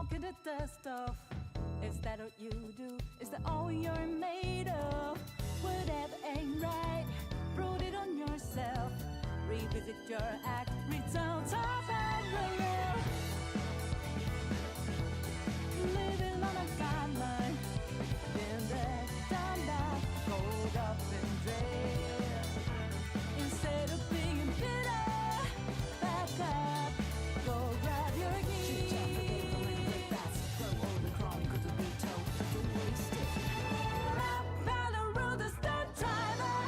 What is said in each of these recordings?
walking the dust off. Is that what you do? Is that all you're made of? Whatever ain't right, prove it on yourself. Revisit your act, return to parallel. Living on a guideline, been there, done that, rolled up and dread. Instead of being bitter, back up, go grab your keys. Throw all the crime, cause the beat told, don't waste it. By the road, the stunt driver,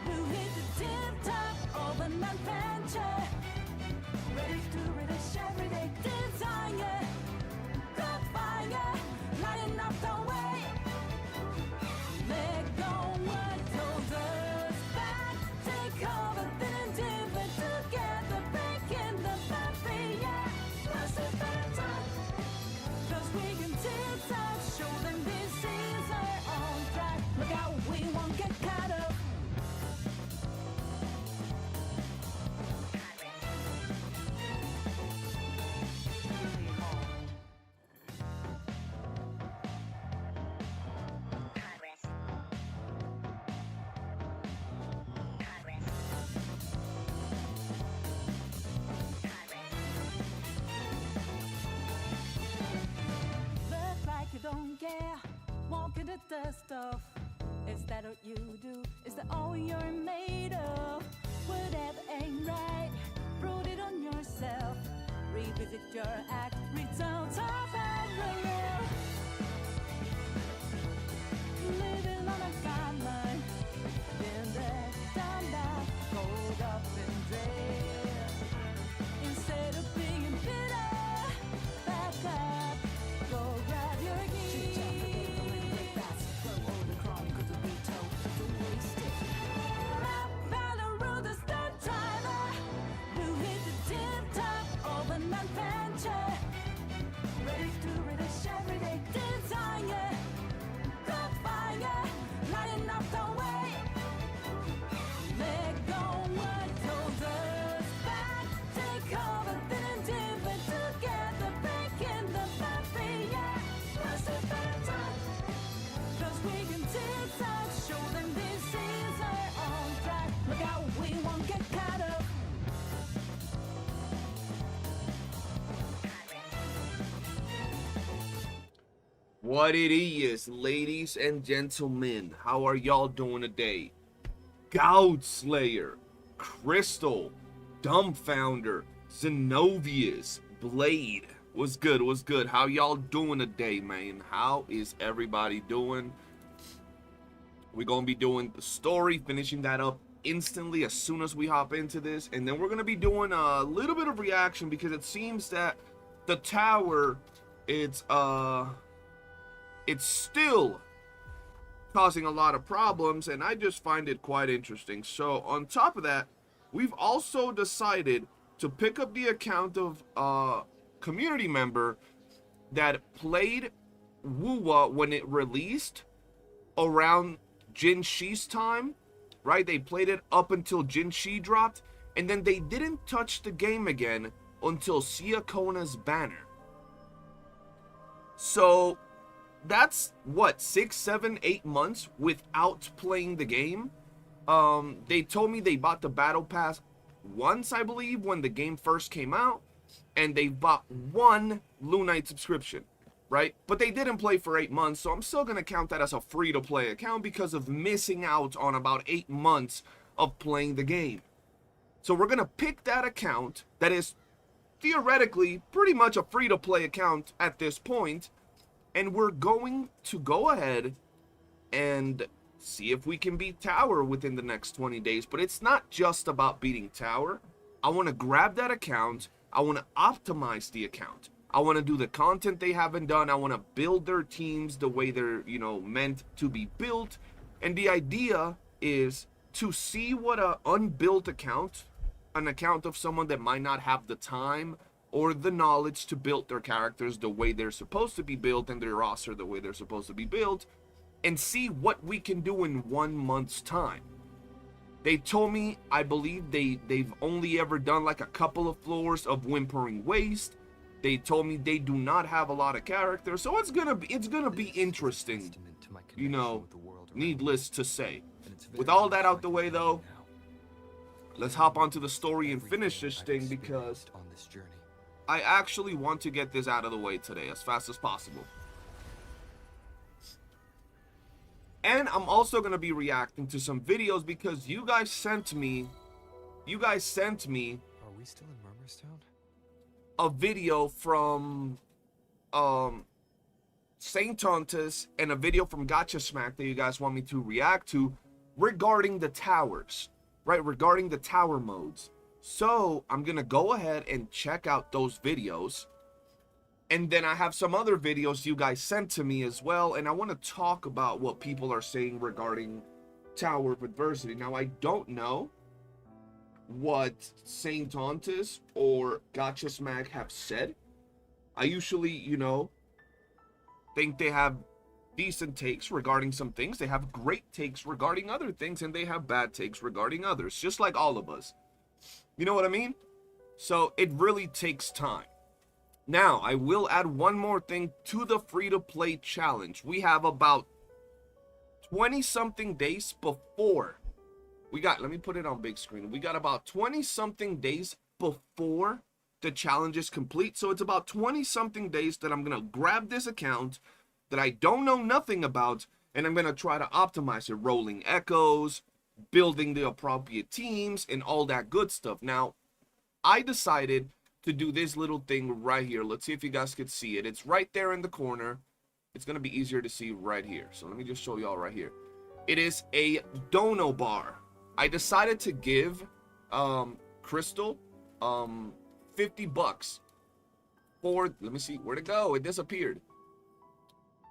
who hit the tip top of an adventure. Ready to relish every day, desire. Good fire, lighting up the way. Let go what holds us back. Take over, then and different together. Breaking the barrier. Plus it's better. Cause we can tip-top, show them this is our own track. Look out, we won't get caught up. Look like you don't care, walking the dust off. Is that what you do? Is that all you're made of? Whatever ain't right, prove it on yourself. Revisit your act, return to parallel. Living on a guideline, been there, done that, rolled up and dread. Instead of being bitter, back up, go grab your keys. Throw all the crime, cause the beat told, don't waste it. By the road, the stunt driver, who hit the tip top of an adventure. Ready to relish every day, desire. Good fire, lighting up the way. Let go what holds us back. Take over, then and different together. Breaking the barrier. Plus it's better. Cause we can tip-top, show them this is our own track. Look out, we won't get caught up. What it is, ladies and gentlemen, how are y'all doing today? Goud Slayer, Crystal, Dumbfounder, Zenovius, Blade. What's good? What's good? How y'all doing today, man? How is everybody doing? We're gonna be doing the story, finishing that up instantly as soon as we hop into this, and then we're gonna be doing a little bit of reaction because it seems that the tower, it's still causing a lot of problems, and I just find it quite interesting. So on top of that, we've also decided to pick up the account of a community member that played WUWA when it released around Jin Shi's time, right? They played it up until Jin Shi dropped, and then they didn't touch the game again until Sia Kona's banner. So that's what, 6, 7, 8 months without playing the game. They told me they bought the battle pass once, I believe, when the game first came out, and they bought one Lunite subscription, right? But they didn't play for 8 months, so I'm still gonna count that as a free-to-play account because of missing out on about 8 months of playing the game. So we're gonna pick that account that is theoretically pretty much a free-to-play account at this point, and we're going to go ahead and see if we can beat Tower within the next 20 days. But it's not just about beating Tower. I want to grab that account. I want to optimize the account. I want to do the content they haven't done. I want to build their teams the way they're, meant to be built. And the idea is to see what an unbuilt account, an account of someone that might not have the time or the knowledge to build their characters the way they're supposed to be built and their roster the way they're supposed to be built, and see what we can do in 1 month's time. They told me, I believe they've only ever done like a couple of floors of Whimpering Waste, They told me they do not have a lot of character, so it's gonna be interesting, you know, needless to say. With all that out the way though, let's hop onto the story and finish this thing, because I actually want to get this out of the way today as fast as possible. And I'm also going to be reacting to some videos because you guys sent me Are we still in Murmurstown? A video from Saint Tontus and a video from Gacha Smack that you guys want me to react to regarding the towers, right? Regarding the tower modes. So I'm going to go ahead and check out those videos. And then I have some other videos you guys sent to me as well, and I want to talk about what people are saying regarding Tower of Adversity. Now, I don't know what Saint Tontus or Gacha Smack have said. I usually, you know, think they have decent takes regarding some things. They have great takes regarding other things, and they have bad takes regarding others, just like all of us. You know what I mean? So it really takes time. Now, I will add one more thing to the free-to-play challenge. We have about 20-something days before. Let me put it on big screen. We got about 20-something days before the challenge is complete. So it's about 20-something days that I'm going to grab this account that I don't know nothing about, and I'm going to try to optimize it. Rolling echoes, building the appropriate teams, and all that good stuff. Now, I decided to do this little thing right here. Let's see if you guys could see it. It's right there in the corner. It's gonna be easier to see right here. So let me just show y'all right here. It is a dono bar. I decided to give Crystal 50 bucks for, let me see, where'd it go? It disappeared.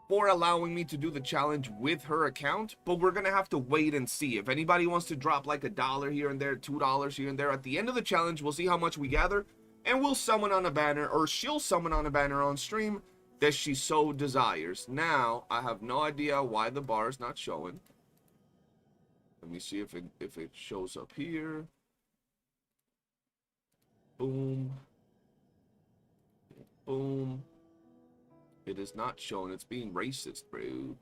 For allowing me to do the challenge with her account, but we're gonna have to wait and see. If anybody wants to drop like $1 here and there, $2 here and there, at the end of the challenge, we'll see how much we gather. And we'll summon on a banner, or she'll summon on a banner on stream that she so desires. Now, I have no idea why the bar is not showing. Let me see if it shows up here. Boom. Boom. It is not showing. It's being racist, bro.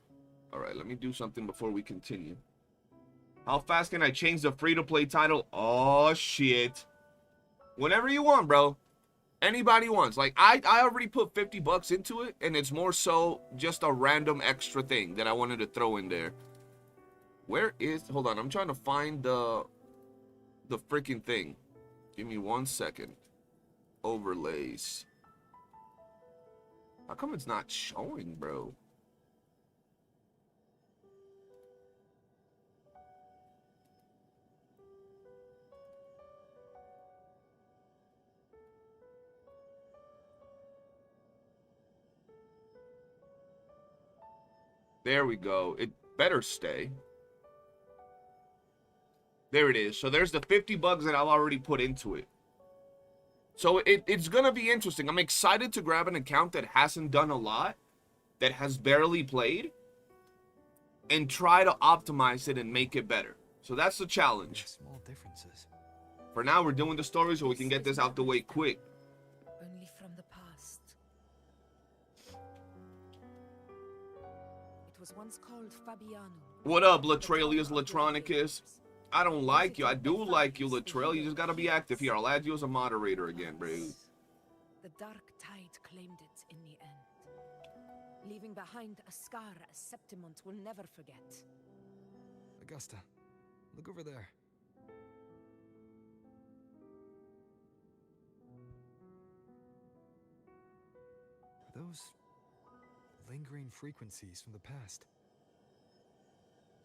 Alright, let me do something before we continue. How fast can I change the free-to-play title? Oh, shit. Whenever you want, bro. Anybody wants. Like, I already put 50 bucks into it, and it's more so just a random extra thing that I wanted to throw in there. Where is... Hold on, I'm trying to find the freaking thing. Give me 1 second. Overlays. How come it's not showing, bro? There we go. It better stay. There it is. So there's the 50 bucks that I've already put into it. So it's going to be interesting. I'm excited to grab an account that hasn't done a lot, that has barely played, and try to optimize it and make it better. So that's the challenge. Small differences. For now, we're doing the story so we can get this out the way quick. Only from the past. It was once called Fabiano. What up, Latrelius Latronicus? I don't like you. I do like you, Latrell. You just gotta be active here. I'll add you as a moderator again, bro. The dark tide claimed it in the end, leaving behind a scar Septimont will never forget. Augusta, look over there. Are those lingering frequencies from the past?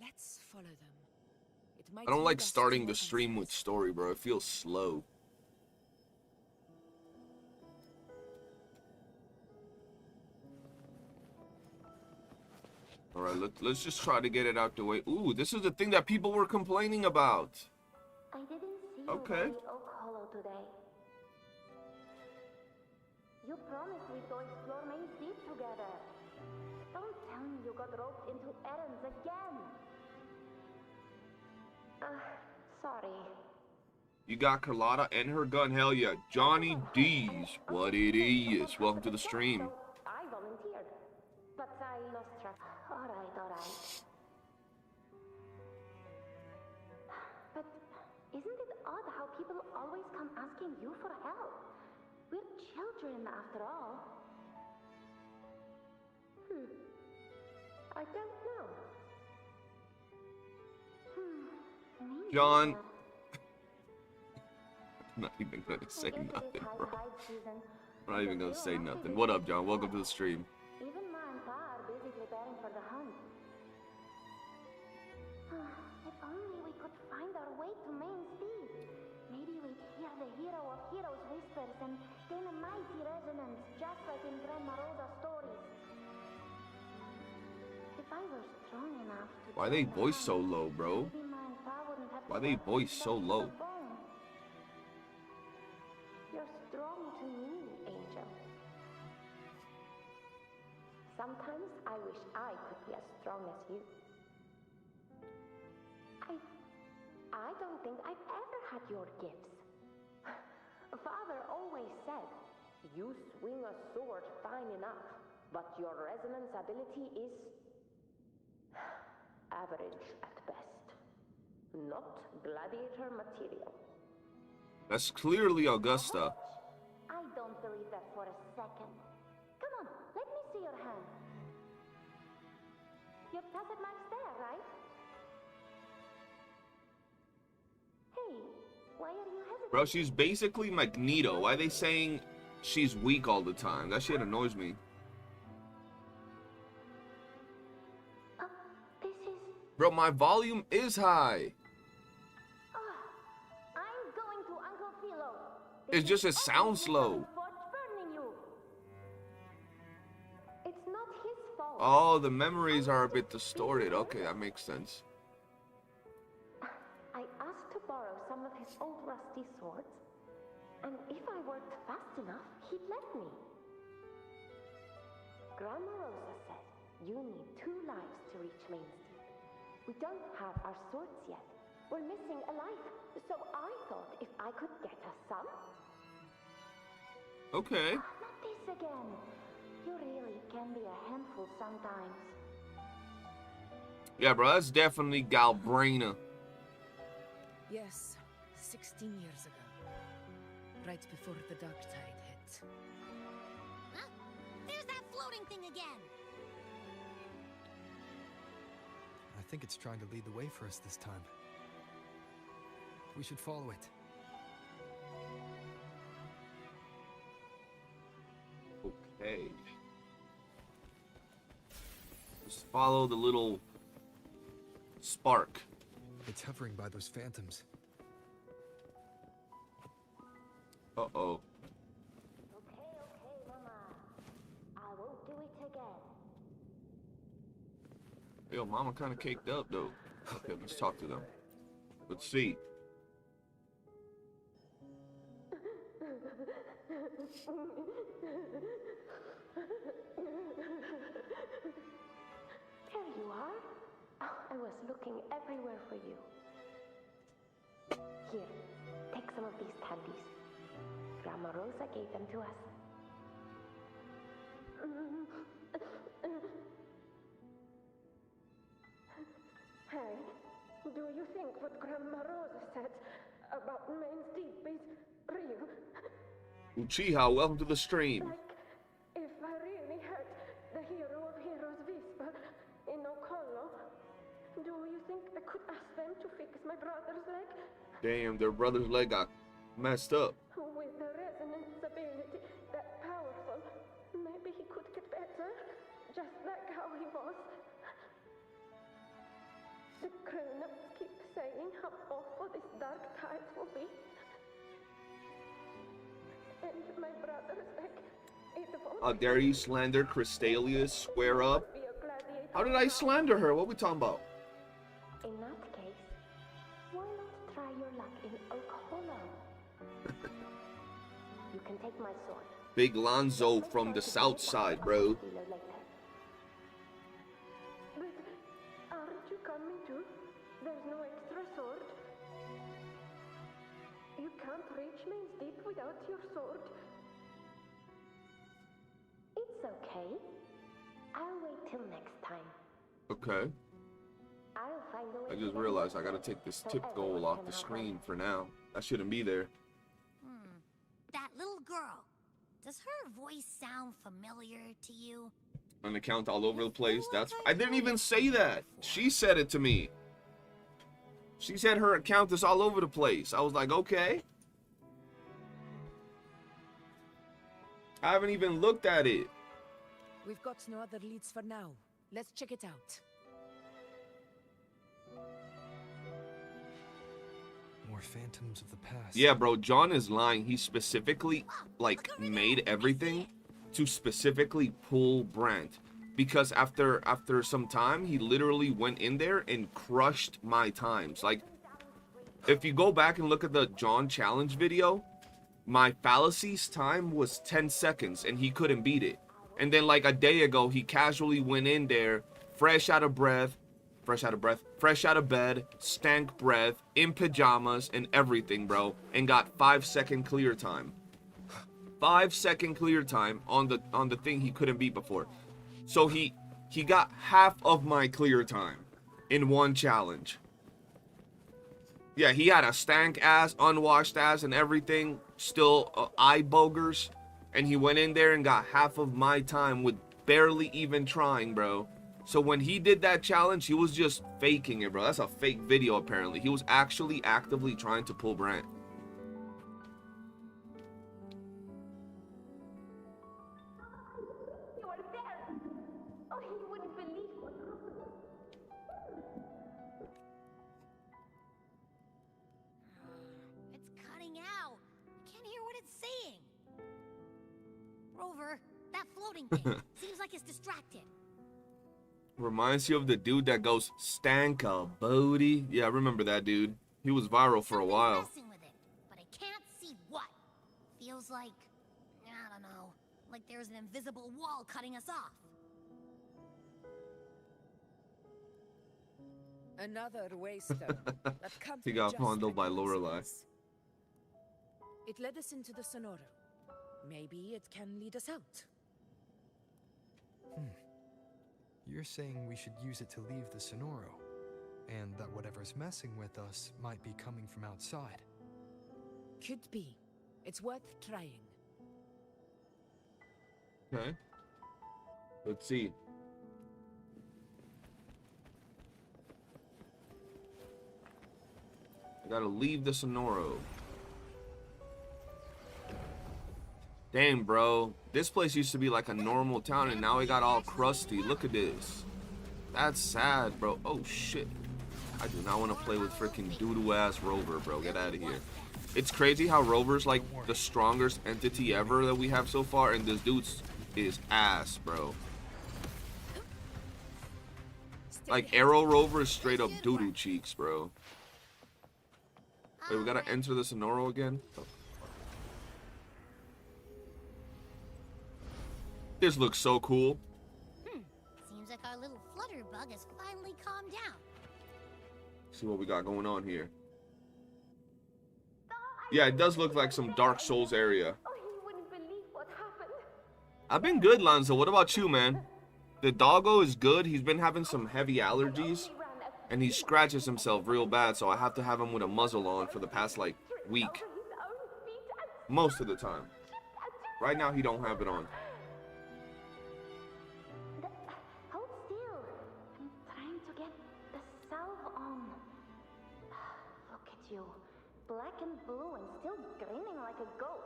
Let's follow them. It might I don't like lead us starting to the our stream with answers. story, bro. It feels slow. Alright, let's just try to get it out the way. Ooh, this is the thing that people were complaining about. I didn't see Okay. you in the Oak Hollow today. You promised we'd go explore Main Deep together. Don't tell me you got roped into errands again. Sorry. You got Carlotta and her gun. Hell yeah. Johnny D's. What it is. Welcome to the stream. I volunteered, but I lost track. All right. But isn't it odd how people always come asking you for help? We're children after all. I don't know. Me John. neither. I'm not even gonna say I guess it is nothing, high bro. tide season. I'm not even gonna say nothing. What up, John? Welcome to the stream. Even Ma and Pa are busy preparing for the hunt. If only we could find our way to Main Steed. Maybe we'd hear the hero of heroes whispers and gain a mighty resonance, just like in Grandma Rosa's stories. If I were strong enough to Why they join the voice so hunt, low, bro? maybe Ma and Pa wouldn't have to Why they work voice so themselves to low? the bone. You're strong to me, Angel. Sometimes I wish I could be as strong as you. I don't think I've ever had your gifts. Father always said, you swing a sword fine enough, but your resonance ability is average at best. Not gladiator material. That's clearly Augusta. I don't believe that for a second. Come on, let me see your hand. Your tacit mark's there, right? Hey, why are you hesitating? Bro, she's basically Magneto. Why are they saying she's weak all the time? That shit annoys me. This is... Bro, my volume is high. I'm going to Uncle Philo. It's just it sounds low. It's not his fault. Oh, the memories are a bit distorted. Okay, that makes sense. I asked to borrow some of his old rusty swords, and if I worked fast enough, he'd let me. Grandma Rosa said you need 2 lives to reach Main Street. We don't have our swords yet. We're missing a life, so I thought if I could get us some. Okay. Not this again. You really can be a handful sometimes. Yeah, bro, that's definitely Galbraina. Yes, 16 years ago. Right before the dark tide hit. Huh? There's that floating thing again! I think it's trying to lead the way for us this time. We should follow it. Okay. Just follow the little spark. It's hovering by those phantoms. Uh-oh. Okay, Mama. I won't do it again. Yo, mama kind of caked up, though. Okay, let's talk to them. Let's see. There you are. Oh, I was looking everywhere for you. Here, take some of these candies. Grandma Rosa gave them to us. Harry, do you think what Grandma Rosa said about Main Steep is real? Uchiha, welcome to the stream. Like, if I really had the hero of heroes whisper in Okolo, do you think I could ask them to fix my brother's leg? Damn, their brother's leg got messed up. With the resonance ability that powerful, maybe he could get better, just like how he was. The grown-ups keep saying how awful this dark tide will be. And my brother's leg, it won't How dare you slander Crystalius? Square up. be a gladiator. How did I slander her? What we talking about? In that case, why not try your luck in Oak Hollow? You can take my sword. Big Lonzo from the south side, bro. But aren't you coming too? There's no extra sword. You can't reach Main's Deep without your sword. It's okay. I'll wait till next time. Okay. I'll find a way I to just get realized your I gotta sword take this so tip goal everyone off can the have screen one. for now. That shouldn't be there. That little girl. Does her voice sound familiar to you? An account all over the place. That's I didn't even say that. She said it to me. She said her account is all over the place. I was like, okay. I haven't even looked at it. We've got no other leads for now. Let's check it out. More phantoms of the past. Yeah, bro, John is lying. He specifically, like, made everything to specifically pull Brant. Because after some time, he literally went in there and crushed my times. Like, if you go back and look at the John challenge video, my fallacies time was 10 seconds and he couldn't beat it. And then like a day ago, he casually went in there, fresh out of bed, stank breath, in pajamas and everything, bro, and got 5-second clear time. 5-second clear time on the thing he couldn't beat before. So he got half of my clear time in one challenge. Yeah, he had a stank ass, unwashed ass and everything, still eye bogers, and he went in there and got half of my time with barely even trying, bro. So when he did that challenge, he was just faking it, bro. That's a fake video, apparently. He was actually actively trying to pull Brant. You are there! Oh, he wouldn't believe what happened. It's cutting out. I can't hear what it's saying. Rover, that floating thing seems like it's distracted. Reminds you of the dude that goes, Stanka Bodie. Yeah, I remember that dude. He was viral for a Something's while. messing with it, but I can't see what. Feels like, I don't know, like there's an invisible wall cutting us off. Another waystone that can't He be got just fondled a by Lorelei. coincidence. It led us into the Sonoro. Maybe it can lead us out. You're saying we should use it to leave the Sonoro, and that whatever's messing with us might be coming from outside. Could be. It's worth trying. Okay. Let's see. I gotta leave the Sonoro. Dang, bro. This place used to be like a normal town and now it got all crusty. Look at this. That's sad, bro. Oh, shit. I do not want to play with freaking doo-doo ass Rover, bro. Get out of here. It's crazy how Rover's like the strongest entity ever that we have so far, and this dude is ass, bro. Like, Arrow Rover is straight up doo-doo cheeks, bro. Wait, we gotta enter the Sonoro again? Oh. This looks so cool. Seems like our little flutterbug has finally calmed down. See what we got going on here. Yeah, it does look like some Dark Souls area. Oh, he wouldn't believe what happened. I've been good, Lanza. What about you, man? The doggo is good. He's been having some heavy allergies, and he scratches himself real bad, so I have to have him with a muzzle on for the past, like, week. Most of the time. Right now, he don't have it on. Hold still. I'm trying to get the salve on. Look at you. Black and blue and still grinning like a goat.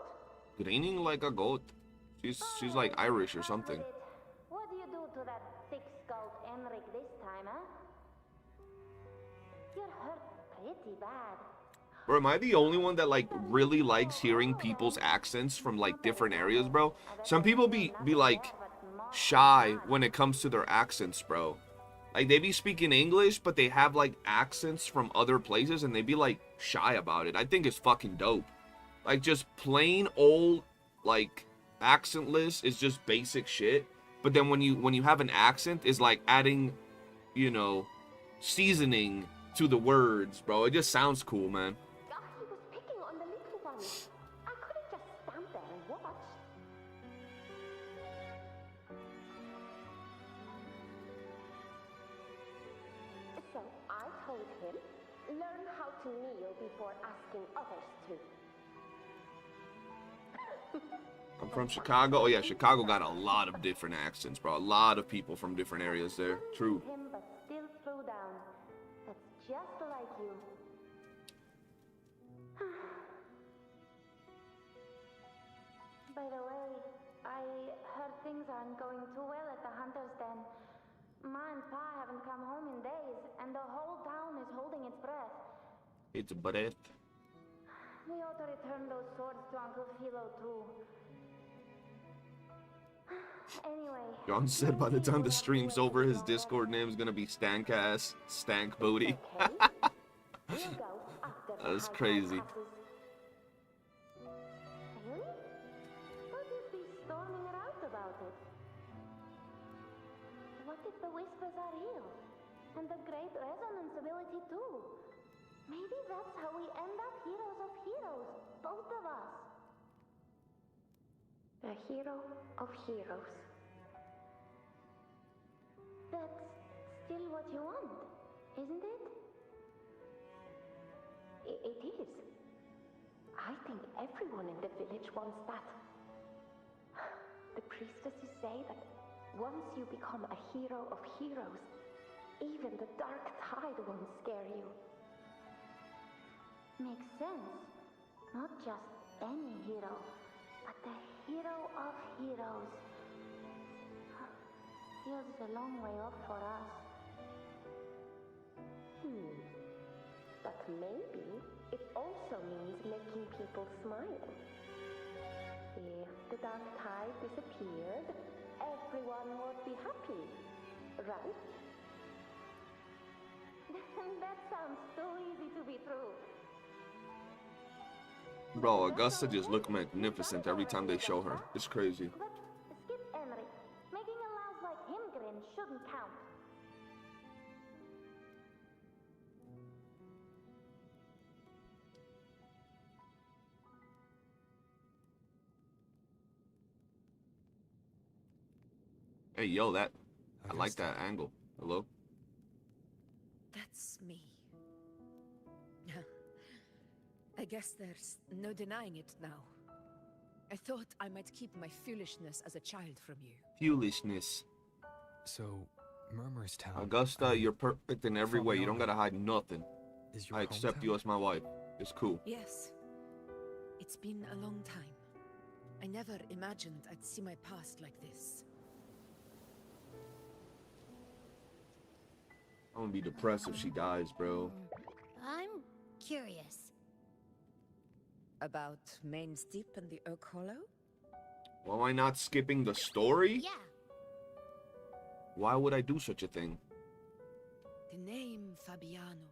Grinning like a goat. She's like Irish or something. What do you do to that thick-skulled Enric this time, huh? You're hurt pretty bad. Or am I the only one that like really likes hearing people's accents from like different areas, bro? Some people be like shy when it comes to their accents, bro. Like they be speaking English, but they have like accents from other places and they be like shy about it. I think it's fucking dope. Like just plain old like accentless is just basic shit. But then when you have an accent, is like adding, you know, seasoning to the words, bro. It just sounds cool, man. He was picking on the little I couldn't just stand there and watch. So I told him, learn how to kneel before asking others to. I'm from Chicago. Oh yeah, Chicago got a lot of different accents, bro. A lot of people from different areas there. True. Him, but still threw down. That's just like you. By the way, I heard things aren't going too well at the Hunter's Den. Ma and Pa haven't come home in days, and the whole town is holding its breath. It's a breath. We ought to return those swords to Uncle Philo, too. Anyway. John said by the time the stream's over, his Discord name is gonna be Stankass Stank Booty. That's crazy. Really? What if we storming around about it? What if the whispers are real? And the great resonance ability too? Maybe that's how we end up heroes of heroes, both of us. A hero of heroes. That's still what you want, isn't it? It is. I think everyone in the village wants that. The priestesses say that once you become a hero of heroes, even the dark tide won't scare you. Makes sense. Not just any hero, but the hero of heroes. Feels a long way off for us. But maybe it also means making people smile. If the dark tide disappeared, everyone would be happy, right? That sounds too easy to be true. Bro, Augusta just looked magnificent every time they show her. It's crazy. But skip Henry. Making a louse like him grin shouldn't count. Hey, yo, I like Augusta. that angle. Hello? That's me. I guess there's no denying it now. I thought I might keep my foolishness as a child from you. Foolishness. So, Murmur's Town. Augusta, you're perfect in every way. You don't gotta hide nothing. Is your I accept hometown? you as my wife. It's cool. Yes. It's been a long time. I never imagined I'd see my past like this. I'm gonna be depressed if she dies, bro. I'm curious. About Main's Deep and the Oak Hollow? Why am I not skipping the story? Yeah, Why would I do such a thing? The name Fabianum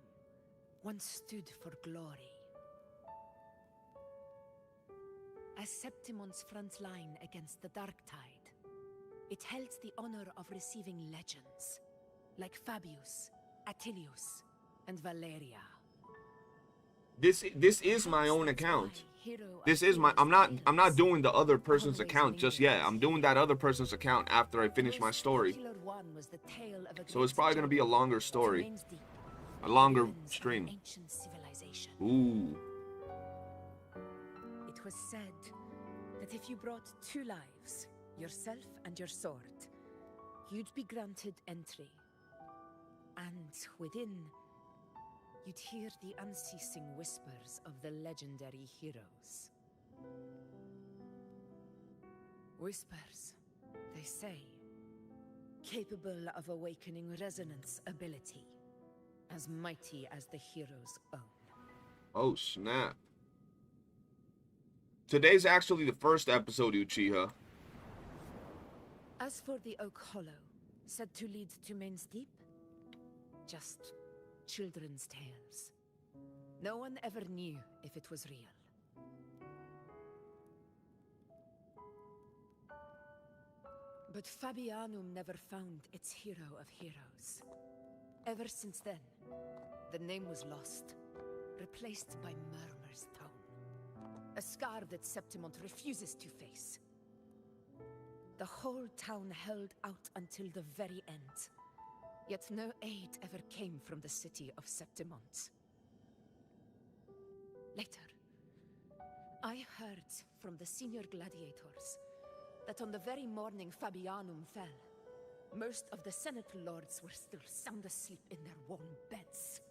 once stood for glory. As Septimon's front line against the Dark Tide, it held the honor of receiving legends, like Fabius, Attilius, and Valeria. This is my own account. This is my I'm not doing the other person's account just yet. I'm doing that other person's account after I finish my story. So it's probably gonna be a longer story. A longer stream. Ooh. It was said that if you brought 2 lives, yourself and your sword, you'd be granted entry. And within, you'd hear the unceasing whispers of the legendary heroes. Whispers, they say, capable of awakening resonance ability, as mighty as the hero's own. Oh snap. Today's actually the first episode, Uchiha. As for the Oak Hollow, said to lead to Main's Deep, just children's tales. No one ever knew if it was real. But Fabianum never found its hero of heroes. Ever since then, the name was lost, replaced by Murmur's Town. A scar that Septimont refuses to face. The whole town held out until the very end. Yet no aid ever came from the city of Septimont. Later, I heard from the senior gladiators that on the very morning Fabianum fell, most of the Senate lords were still sound asleep in their warm beds.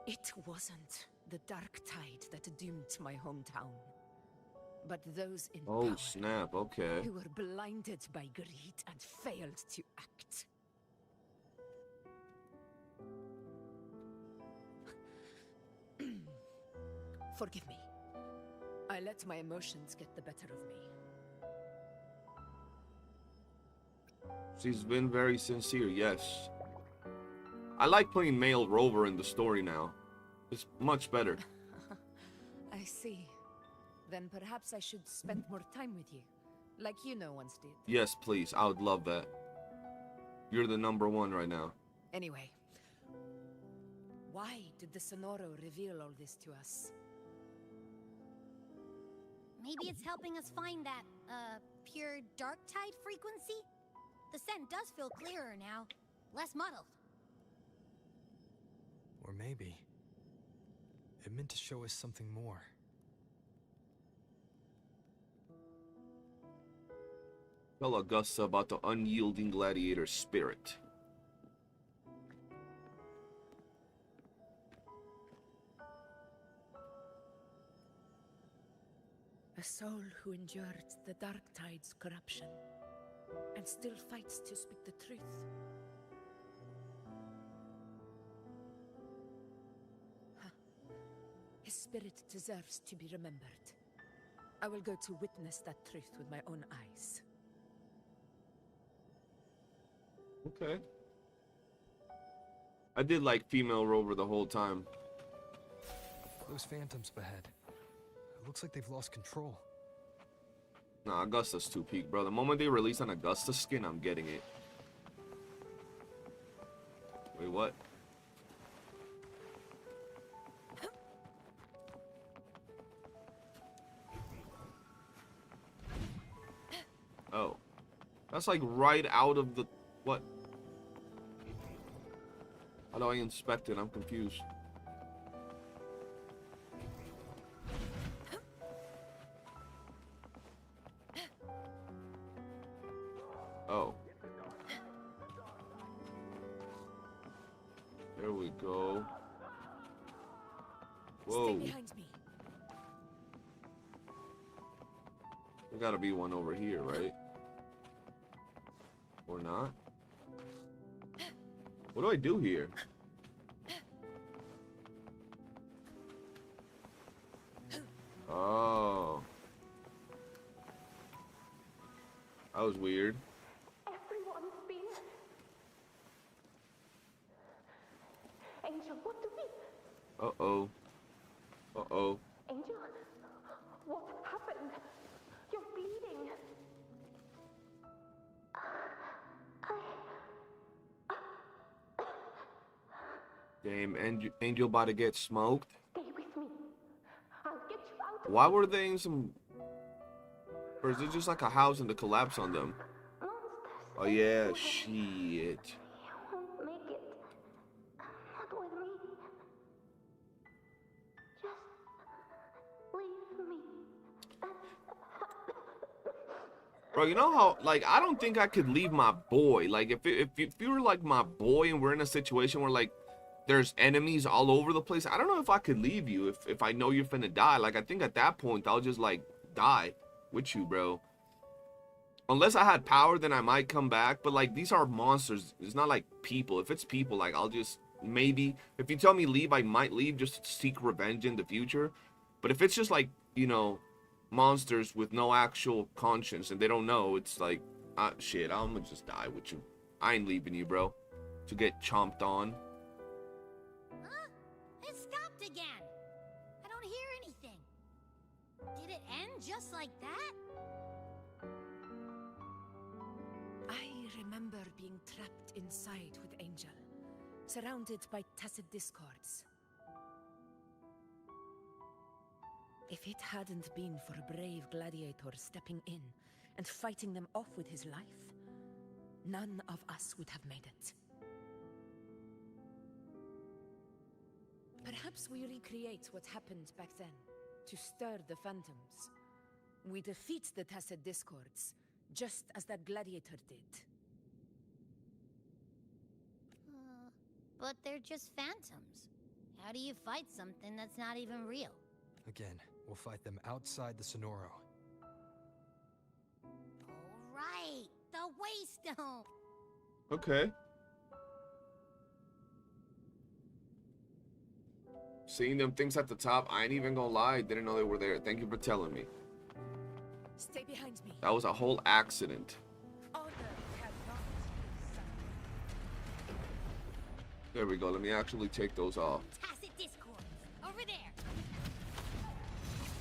It wasn't the dark tide that doomed my hometown, but those in Oh, power snap. Okay. who were blinded by greed and failed to act. Forgive me. I let my emotions get the better of me. She's been very sincere, yes. I like playing male Rover in the story now. It's much better. I see. Then perhaps I should spend more time with you, like YOOOO once did. Yes, please. I would love that. You're the #1 right now. Anyway, why did the Sonoro reveal all this to us? Maybe it's helping us find that, pure dark tide frequency? The scent does feel clearer now, less muddled. Or maybe it meant to show us something more. Tell Augusta about the unyielding gladiator spirit. A soul who endured the dark tide's corruption and still fights to speak the truth. Huh. His spirit deserves to be remembered. I will go to witness that truth with my own eyes. Okay. I did like female Rover the whole time. Those phantoms ahead. It looks like they've lost control. Nah, Augusta's too peak, bro. The moment they release an Augusta skin, I'm getting it. Wait, what? Oh. That's like right out of the... What? How do I inspect it? I'm confused. Oh. There we go. Whoa. Stay behind me. There gotta be one over here, right? Or not? What do I do here? Oh. That was weird. Everyone's been... Angel, what do we... Uh-oh. Uh-oh. Angel, what happened? You're bleeding. Damn, Angel about to get smoked. Stay with me. I'll get you out of Why were they in some... Or is it just like a house and the collapse on them? monsters. Oh yeah, shit. You won't make it. Not with me. Just leave me. Bro, you know how, like, I don't think I could leave my boy. Like, if you were, like, my boy and we're in a situation where, like, there's enemies all over the place, I don't know if I could leave you if I know you're finna die. Like, I think at that point, I'll just, like, die with you, bro. Unless I had power, then I might come back. But, like, these are monsters. It's not like people. If it's people, like, I'll just, maybe, if you tell me leave, I might leave just to seek revenge in the future. But if it's just, like, you know, monsters with no actual conscience and they don't know, it's like, shit, I'm gonna just die with you. I ain't leaving you, bro, to get chomped on. Huh? It stopped again. I don't hear anything. Did it end just like that? I remember being trapped inside with Angel, surrounded by tacit discords. If it hadn't been for a brave gladiator stepping in and fighting them off with his life, none of us would have made it. Perhaps we recreate what happened back then, to stir the phantoms. We defeat the Tacet Discords, just as that gladiator did. But they're just phantoms. How do you fight something that's not even real? Again, we'll fight them outside the Sonoro. All right, the Waystone. Okay. Seeing them things at the top, I ain't even gonna lie, didn't know they were there. Thank you for telling me. Stay behind me. That was a whole accident. Honor cannot be sacrificed. There we go. Let me actually take those off. Tacet Discords, over there.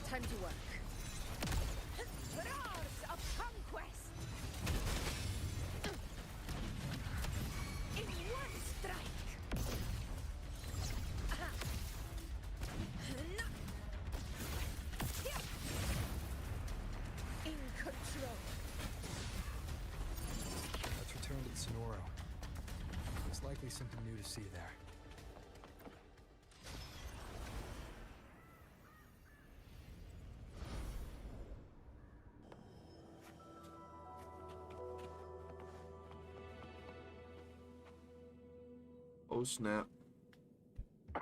Time to work. Roars of conquest! In one strike! In control. Let's return to the Sonoro. There's likely something new to see there. Oh snap. So,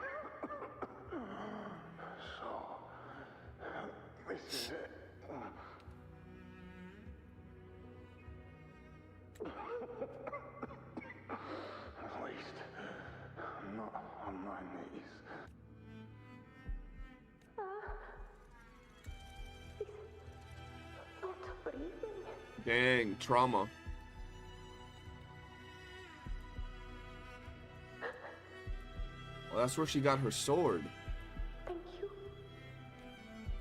this is it. At least, I'm not on my knees. He's not breathing. Dang, trauma. Well, that's where she got her sword. Thank you.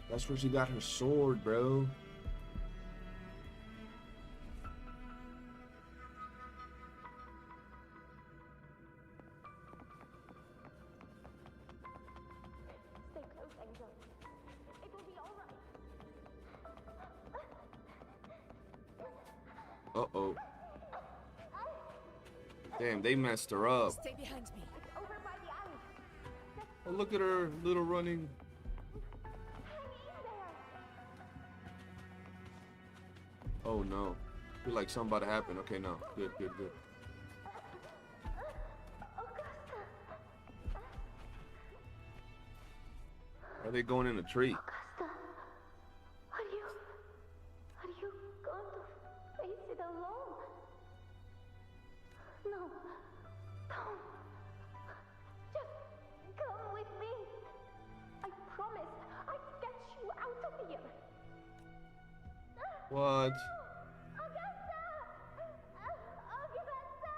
That's where she got her sword, bro. Stay close, Angel. It will be all right. Uh-oh. Damn, they messed her up. Stay behind me. Over by the alley. Oh, look at her little running. Hang in there. Oh no. Feel like something about to happen. Okay, no. Good, good, good. Augusta. Are they going in a tree? Augusta. Are you going to face it alone? No. Don't. Just come with me. I promise I'll get you out of here. What? Augusta! Augusta!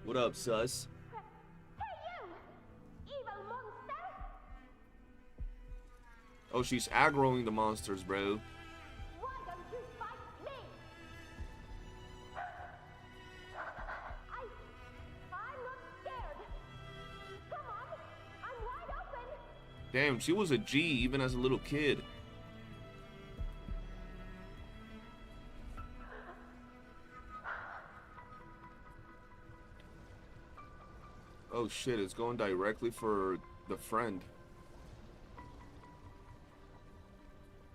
What up, sus? Hey you! Evil monster! Oh, she's aggroing the monsters, bro. Why don't you fight me? I'm not scared. Come on, I'm wide open. Damn, she was a G even as a little kid. Oh shit, it's going directly for the friend.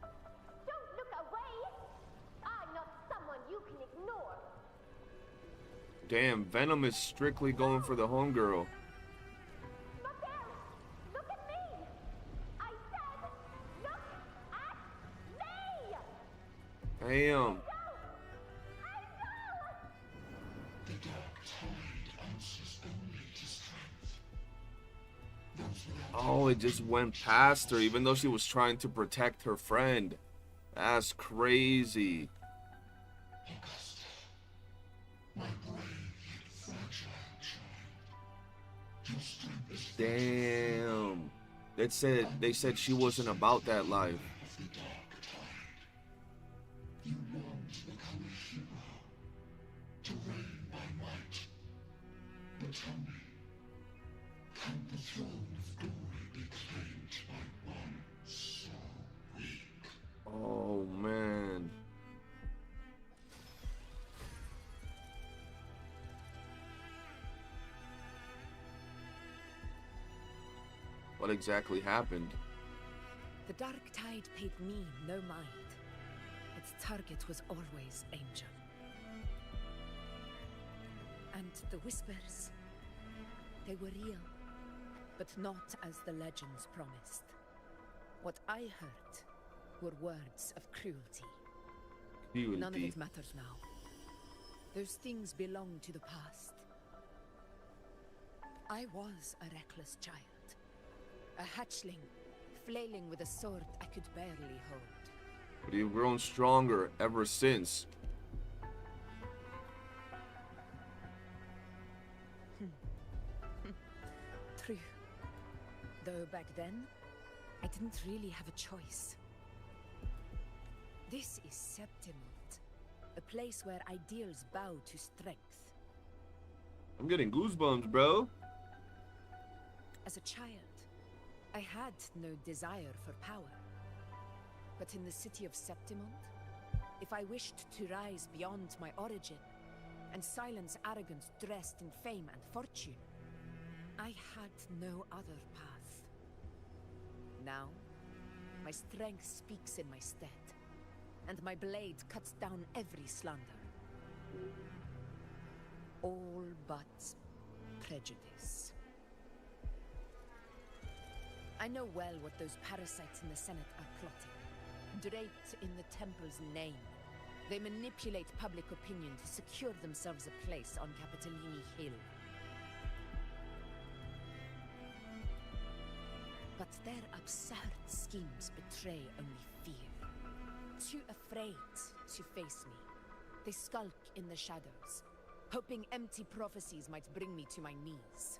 Don't look away. I'm not someone you can ignore. Damn, Venom is strictly going for the homegirl. Not there. Look at me. I said, look at me. Damn. Angel! The dark tide answers only to strength. Those without Oh, it just went past her even though she was trying to protect her friend. That's crazy. Augusta, my brave yet fragile child. Your strength is Damn. They said she wasn't about that life. of the dark tide. You long to become a hero, to reign by might. Oh man. What exactly happened? The Dark Tide paid me no mind. Its target was always Angel. And the whispers, they were real, but not as the legends promised. What I heard were words of cruelty. None of it matters now. Those things belong to the past. I was a reckless child. A hatchling, flailing with a sword I could barely hold. But you've grown stronger ever since. True. Though back then, I didn't really have a choice. This is Septimont, a place where ideals bow to strength. I'm getting goosebumps, bro. As a child, I had no desire for power. But in the city of Septimont, if I wished to rise beyond my origin and silence arrogance dressed in fame and fortune, I had no other path. Now, my strength speaks in my stead, and my blade cuts down every slander. All but prejudice. I know well what those parasites in the Senate are plotting. Draped in the Temple's name, they manipulate public opinion to secure themselves a place on Capitolini Hill. But their absurd schemes betray only fear. Too afraid to face me, they skulk in the shadows, hoping empty prophecies might bring me to my knees.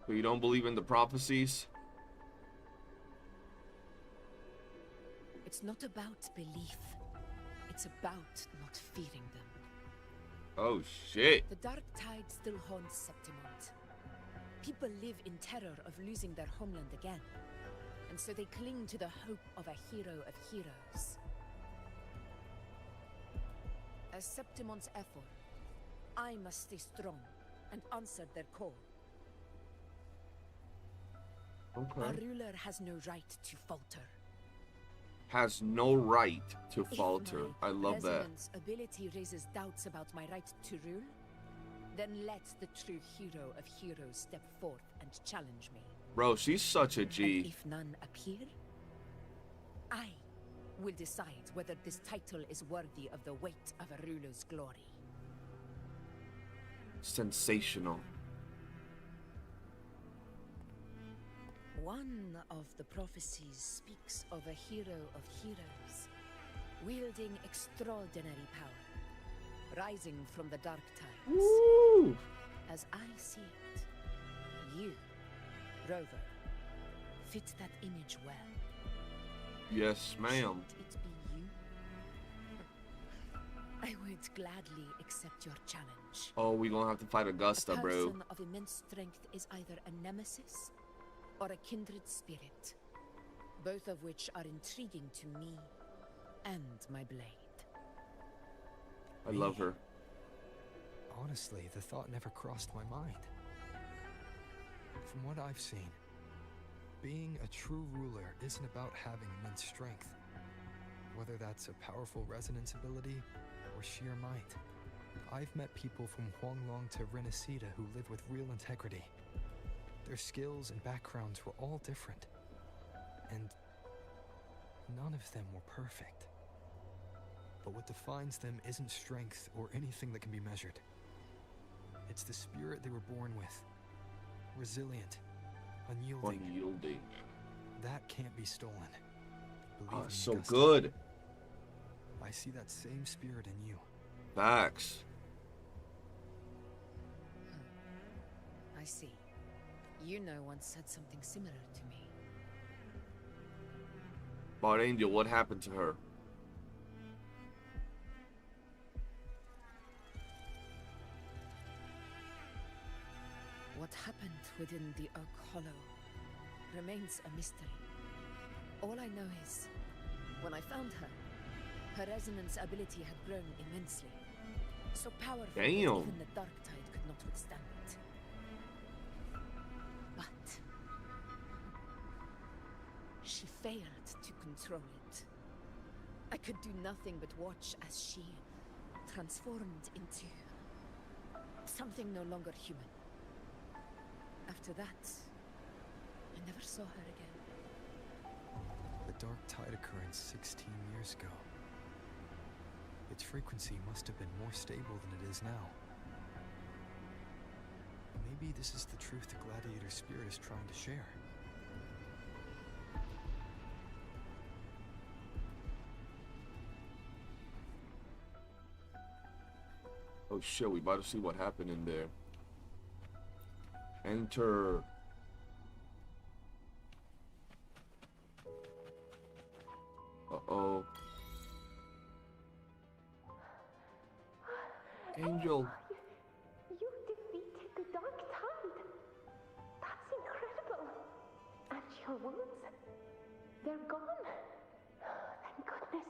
So you don't believe in the prophecies? It's not about belief. It's about not fearing them. Oh shit. The Dark Tide still haunts Septimont. People live in terror of losing their homeland again. And so they cling to the hope of a hero of heroes. As Septimont's effort, I must stay strong and answer their call. Okay. Our ruler has no right to falter. Has no right to If falter. my I love that. resonance ability raises doubts about my right to rule, then let the true hero of heroes step forth and challenge me. Bro, she's such a And G. if none appear, I will decide whether this title is worthy of the weight of a ruler's glory. Sensational. One of the prophecies speaks of a hero of heroes, wielding extraordinary power, rising from the dark tides. Woo! As I see it, you, Rover, fit that image well. Yes, ma'am. Should it be you? I would gladly accept your challenge. Oh, we gonna have to fight Augusta, A bro. person of immense strength is either a nemesis or a kindred spirit, both of which are intriguing to me and my blade. I love her. Honestly, the thought never crossed my mind. From what I've seen, being a true ruler isn't about having immense strength. Whether that's a powerful resonance ability or sheer might. I've met people from Huanglong to Renacida who live with real integrity. Their skills and backgrounds were all different. And none of them were perfect. But what defines them isn't strength or anything that can be measured. It's the spirit they were born with. Resilient, unyielding. Unyielding. That can't be stolen. Believe Oh, me, so Augusta. good. I see that same spirit in you. Facts. I see. You know once said something similar to me. But Angel, what happened to her? within the Oak Hollow remains a mystery. All I know is, when I found her, her resonance ability had grown immensely. So powerful that Damn. even the Dark Tide could not withstand it. But she failed to control it. I could do nothing but watch as she transformed into something no longer human. After that, I never saw her again. The Dark Tide occurrence 16 years ago. Its frequency must have been more stable than it is now. Maybe this is the truth the Gladiator spirit is trying to share. Oh shit, we about to see what happened in there. Enter. Uh-oh. Angel. You defeated the Dark Tide. That's incredible. And your wounds, they're gone. Thank goodness.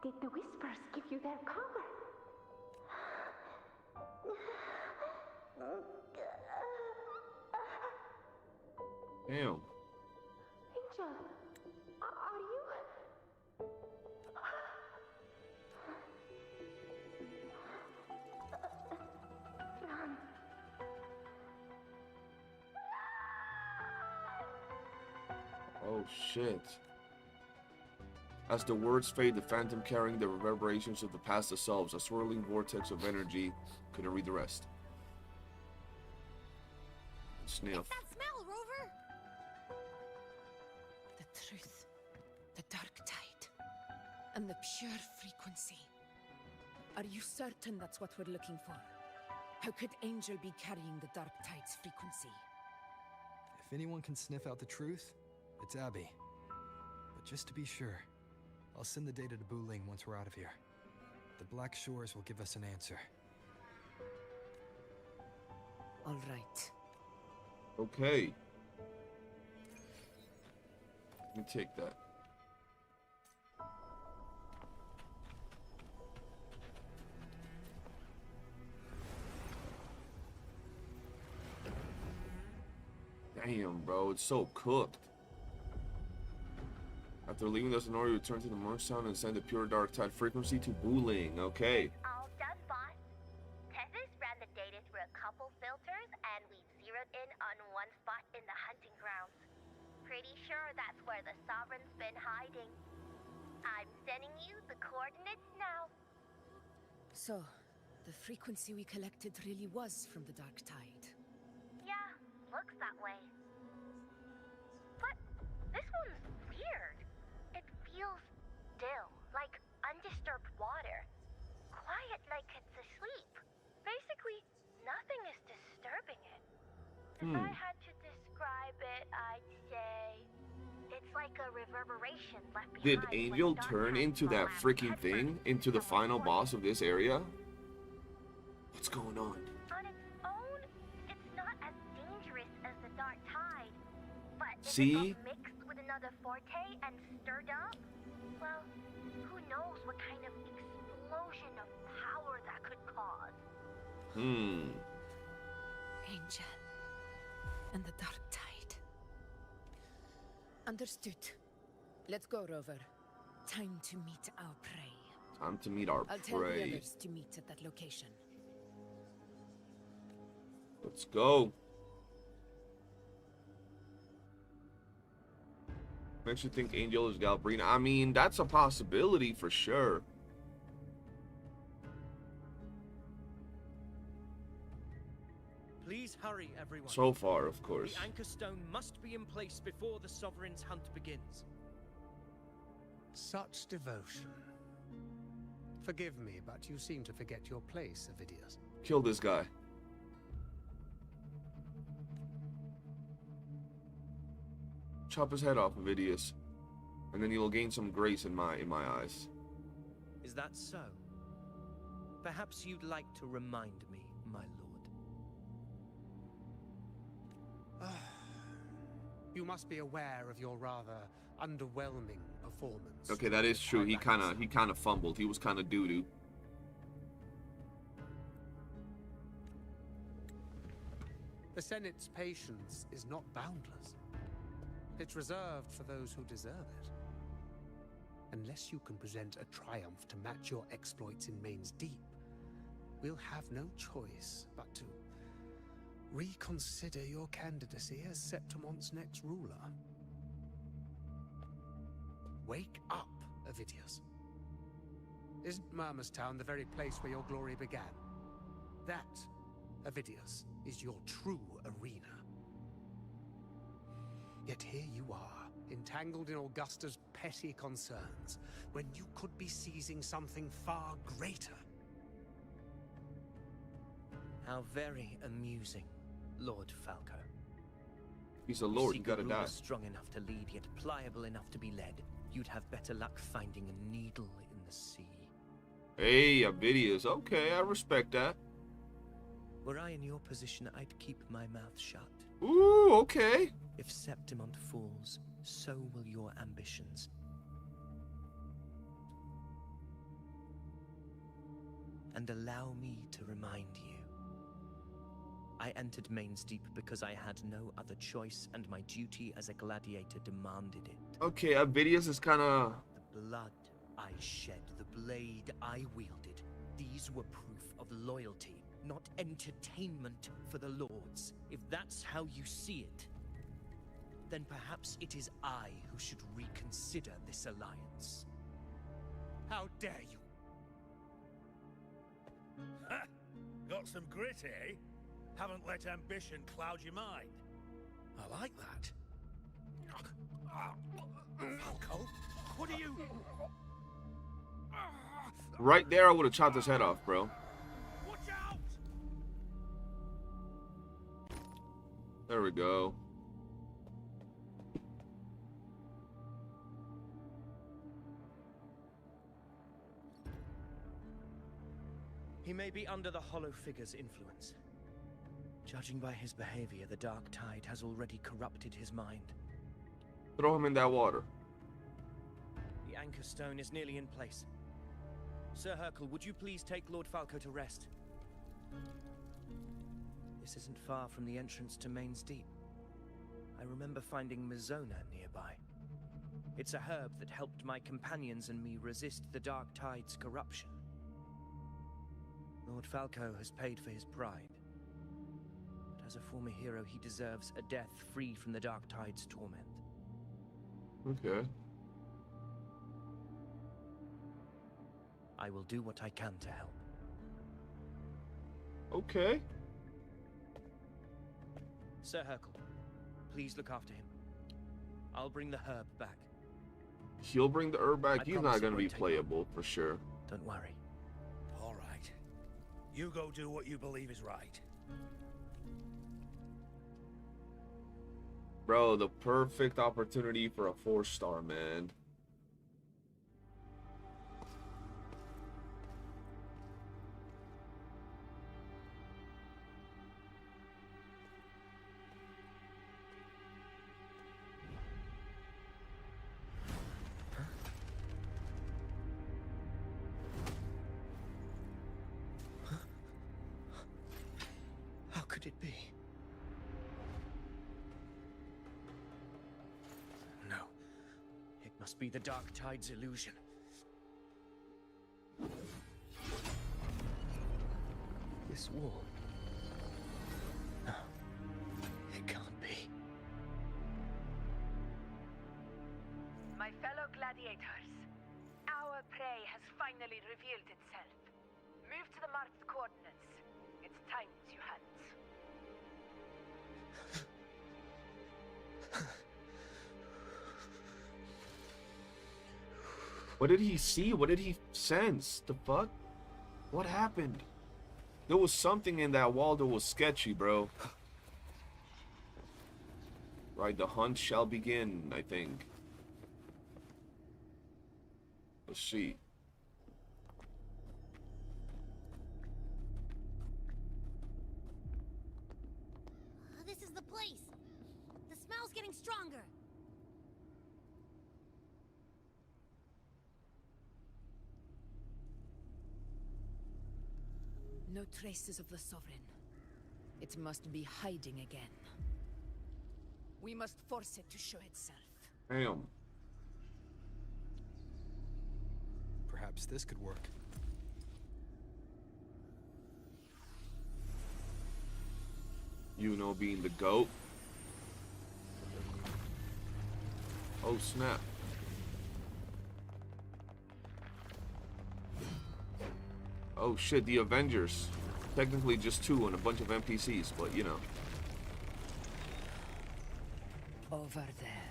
Did the Whispers give you their power? Damn. Angel, are you? Oh shit. As the words fade, the phantom carrying the reverberations of the past dissolves. A swirling vortex of energy. Couldn't read the rest. Sniff. It's that smell, Rover! The truth, the Dark Tide, and the pure frequency. Are you certain that's what we're looking for? How could Angel be carrying the Dark Tide's frequency? If anyone can sniff out the truth, it's Abby. But just to be sure, I'll send the data to Buling once we're out of here. The Black Shores will give us an answer. All right. Okay. Let me take that. Damn, bro, it's so cooked. After leaving the Sonora, return to the Merge Town and send the pure Dark Tide frequency to Buling. Okay. All done, boss. Tethys ran the data through a couple filters, and we zeroed in on one spot in the hunting grounds. Pretty sure that's where the Sovereign's been hiding. I'm sending you the coordinates now. So, the frequency we collected really was from the Dark Tide. Yeah, looks that way. But this one's weird. It feels still, like undisturbed water. Quiet like it's asleep. Basically, nothing is disturbing it. If I had to describe it, I'd say it's like a reverberation left Did behind when Angel the Dark turn Tide into that collapsed freaking headfirst thing? Into the into final void? boss of this area? What's going on? On its own, it's not as dangerous as the Dark Tide. But if See? it got mixed with another forte and stirred up, well, who knows what kind of explosion of power that could cause. Hmm. Angel and the Dark Tide. Understood. Let's go, Rover. Time to meet our prey. Time to meet our I'll tell the prey. others to meet at that location. Let's go. Makes you think Angel is Galbrina. I mean, that's a possibility for sure. Please hurry, everyone. So far, of course. The anchor stone must be in place before the Sovereign's hunt begins. Such devotion. Forgive me, but you seem to forget your place, Avidius. Kill this guy. Chop his head off, Avidius. And then he'll gain some grace in my eyes. Is that so? Perhaps you'd like to remind me, my lord. You must be aware of your rather underwhelming performance. Okay, that is true. He kind of fumbled. He was kind of doo-doo. The Senate's patience is not boundless. It's reserved for those who deserve it. Unless you can present a triumph to match your exploits in Main's Deep, we'll have no choice but to reconsider your candidacy as Septimon's next ruler. Wake up, Avidius. Isn't Murmustown the very place where your glory began? That, Avidius, is your true arena. Yet here you are, entangled in Augusta's petty concerns, when you could be seizing something far greater. How very amusing, Lord Falco. He's a lord, you gotta die. Strong enough to lead, yet pliable enough to be led. You'd have better luck finding a needle in the sea. Hey, Avidius. Okay, I respect that. Were I in your position, I'd keep my mouth shut. Ooh, okay. If Septimont falls, so will your ambitions. And allow me to remind you. I entered Main's Deep because I had no other choice, and my duty as a gladiator demanded it. Okay, Avidius is kind of... The blood I shed, the blade I wielded, these were proof of loyalty, not entertainment for the Lords. If that's how you see it, then perhaps it is I who should reconsider this alliance. How dare you? Ha! Got some grit, eh? Haven't let ambition cloud your mind. I like that. Falco, what are you... Right there, I would have chopped his head off, bro. Watch out! There we go. He may be under the Hollow Figure's influence. Judging by his behavior, the Dark Tide has already corrupted his mind. Throw him in that water. The Anchor Stone is nearly in place. Sir Hercule, would you please take Lord Falco to rest? This isn't far from the entrance to Main's Deep. I remember finding Mizona nearby. It's a herb that helped my companions and me resist the Dark Tide's corruption. Lord Falco has paid for his pride. But as a former hero, he deserves a death free from the Dark Tide's torment. Okay. I will do what I can to help. Okay. Sir Hercule, please look after him. I'll bring the herb back. He'll bring the herb back. I He's promise not it going to be won't take playable, for sure. Don't worry. All right. You go do what you believe is right. Bro, the perfect opportunity for a 4-star, man. How could it be? No. It must be the Dark Tide's illusion. This wall. No. It can't be. My fellow gladiators, our prey has finally revealed itself. Move to the marked coordinates. It's time to hunt. What did he see? What did he sense? The fuck? What happened? There was something in that wall that was sketchy, bro. Right, the hunt shall begin, I think. Let's see. This is the place. The smell's getting stronger. No traces of the Sovereign. It must be hiding again. We must force it to show itself. Damn. Perhaps this could work. YOOOO being the GOAT. Oh snap. Oh shit, the Avengers. Technically just 2 and a bunch of NPCs, but you know. Over there.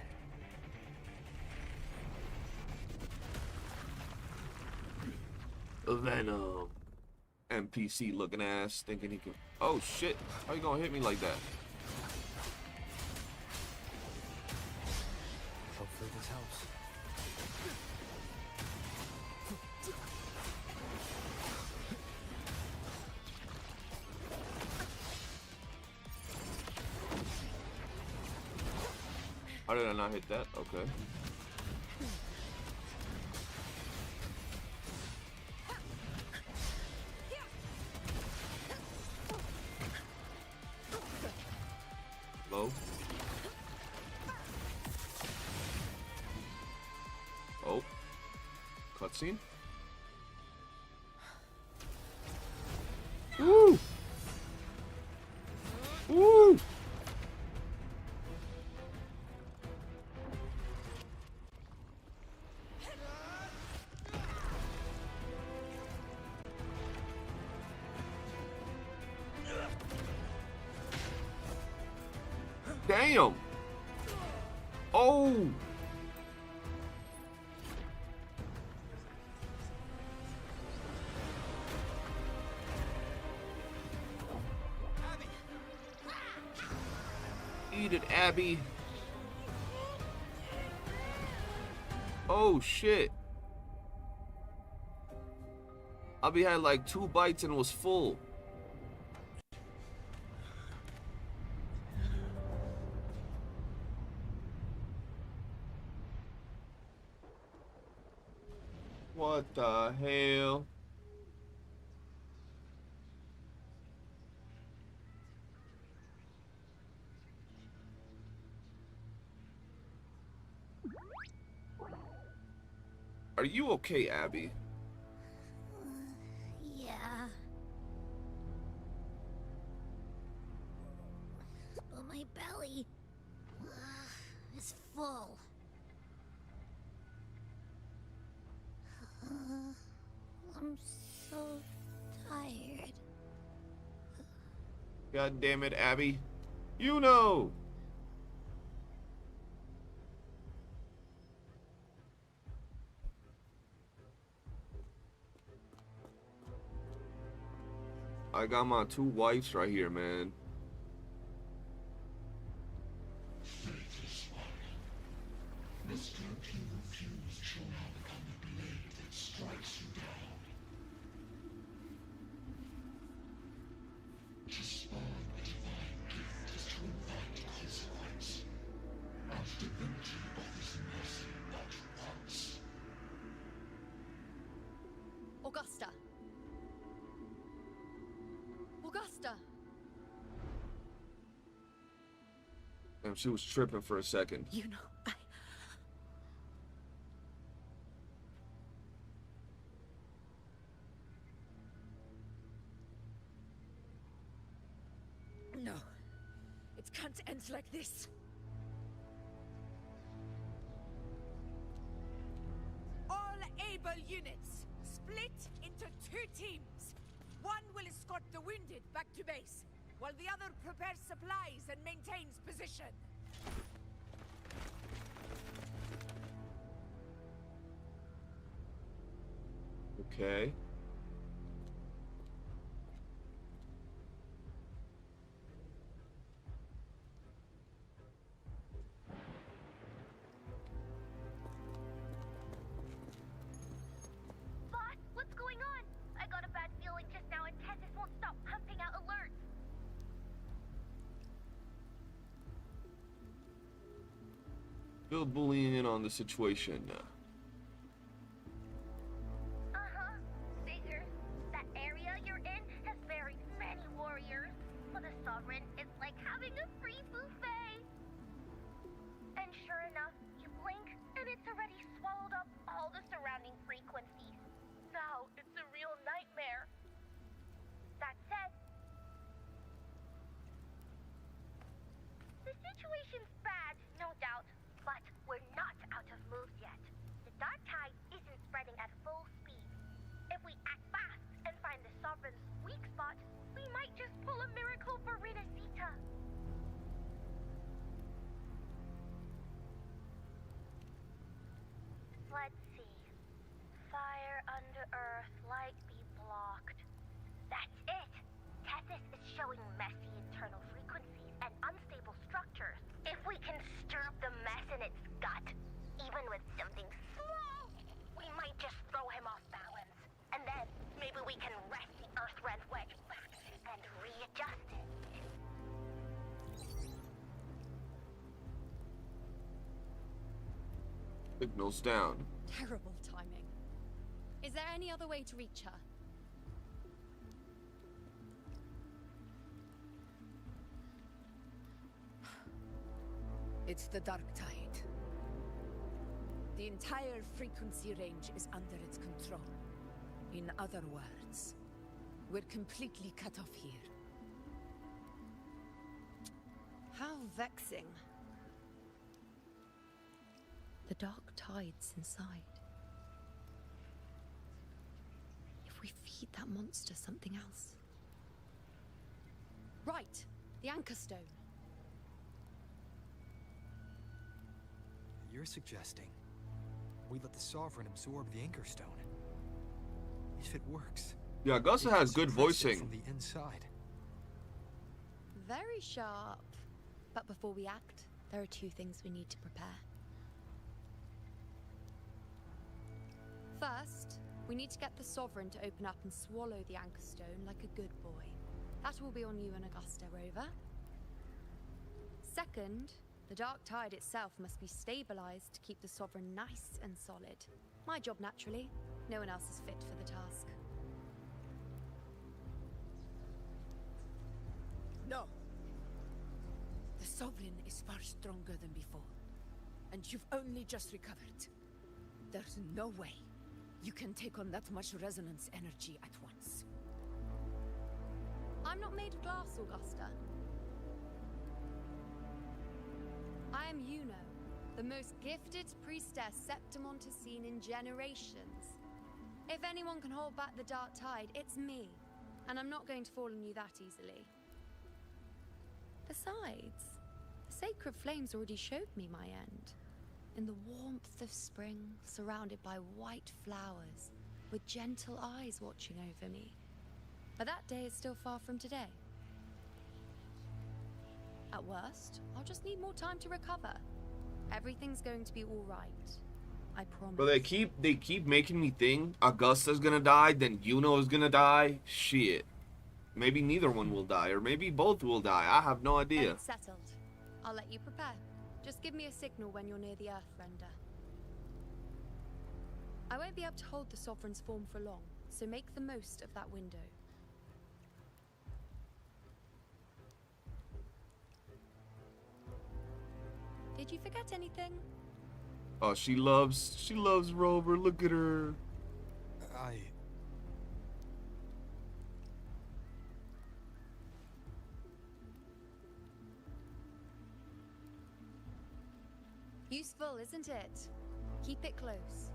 Venom. NPC looking ass thinking he can. Oh shit. How you gonna hit me like that? Hopefully this helps. How did I not hit that? Okay. Low. Oh. Cutscene. Woo! Woo! Damn! Oh! Eat it, Abby. Oh shit. Abby had like 2 bites and was full. What the hell? Are you okay, Abby? Yeah. But my belly is full. I'm so tired. God damn it, Abby. You know. I got my 2 wives right here, man. Augusta. Augusta. And she was tripping for a second. You know, No. It can't end like this. All able units, split into 2 teams. One will escort the wounded back to base, while the other prepares supplies and maintains position. Okay. Boss, what's going on? I got a bad feeling just now and Tessus won't stop pumping out alerts. Still bullying in on the situation. Figures. That area you're in has very many warriors. For the Sovereign, it's like having a free buffet. And sure enough, you blink, and it's already swallowed up all the surrounding frequencies. Now it's a real nightmare. That said, the situation's bad, no doubt, but we're not out of moves yet. The dark tide isn't spreading at full speed. If we act fast and find the Sovereign's weak spot, we might just pull a miracle for Renacita. Let's see. Fire under earth, light be blocked. That's it! Tethys is showing messy internal frequencies and unstable structures. If we can stir up the mess in its gut, even with something small, we might just throw him off balance. And then maybe we can wrest the Earthrend wedge back and readjust it. Signals down. Terrible timing. Is there any other way to reach her? It's the dark tide. The entire frequency range is under its control. In other words, we're completely cut off here. How vexing. The dark tide's inside. If we feed that monster something else. Right, the Anchor Stone. You're suggesting we let the Sovereign absorb the Anchor Stone. If it works. Yeah, Augusta has good voicing. From the inside. Very sharp. But before we act, there are two things we need to prepare. First, we need to get the Sovereign to open up and swallow the Anchor Stone like a good boy. That will be on you and Augusta, Rover. Second, the dark tide itself must be stabilized to keep the Sovereign nice and solid. My job, naturally. No one else is fit for the task. No. The Sovereign is far stronger than before. And you've only just recovered. There's no way you can take on that much resonance energy at once. I'm not made of glass, Augusta. I am YOOOO, the most gifted priestess Septimon has seen in generations. If anyone can hold back the dark tide, it's me. And I'm not going to fall on you that easily. Besides, the sacred flames already showed me my end. In the warmth of spring, surrounded by white flowers, with gentle eyes watching over me. But that day is still far from today. At worst, I'll just need more time to recover. Everything's going to be all right. I promise. But they keep making me think Augusta's gonna die, then YOOOO is gonna die. Shit. Maybe neither one will die, or maybe both will die. I have no idea. It's settled. I'll let you prepare. Just give me a signal when you're near the Earthrender. I won't be able to hold the Sovereign's form for long, so make the most of that window. Did you forget anything? Oh, she loves Rover. Look at her. Useful, isn't it? Keep it close.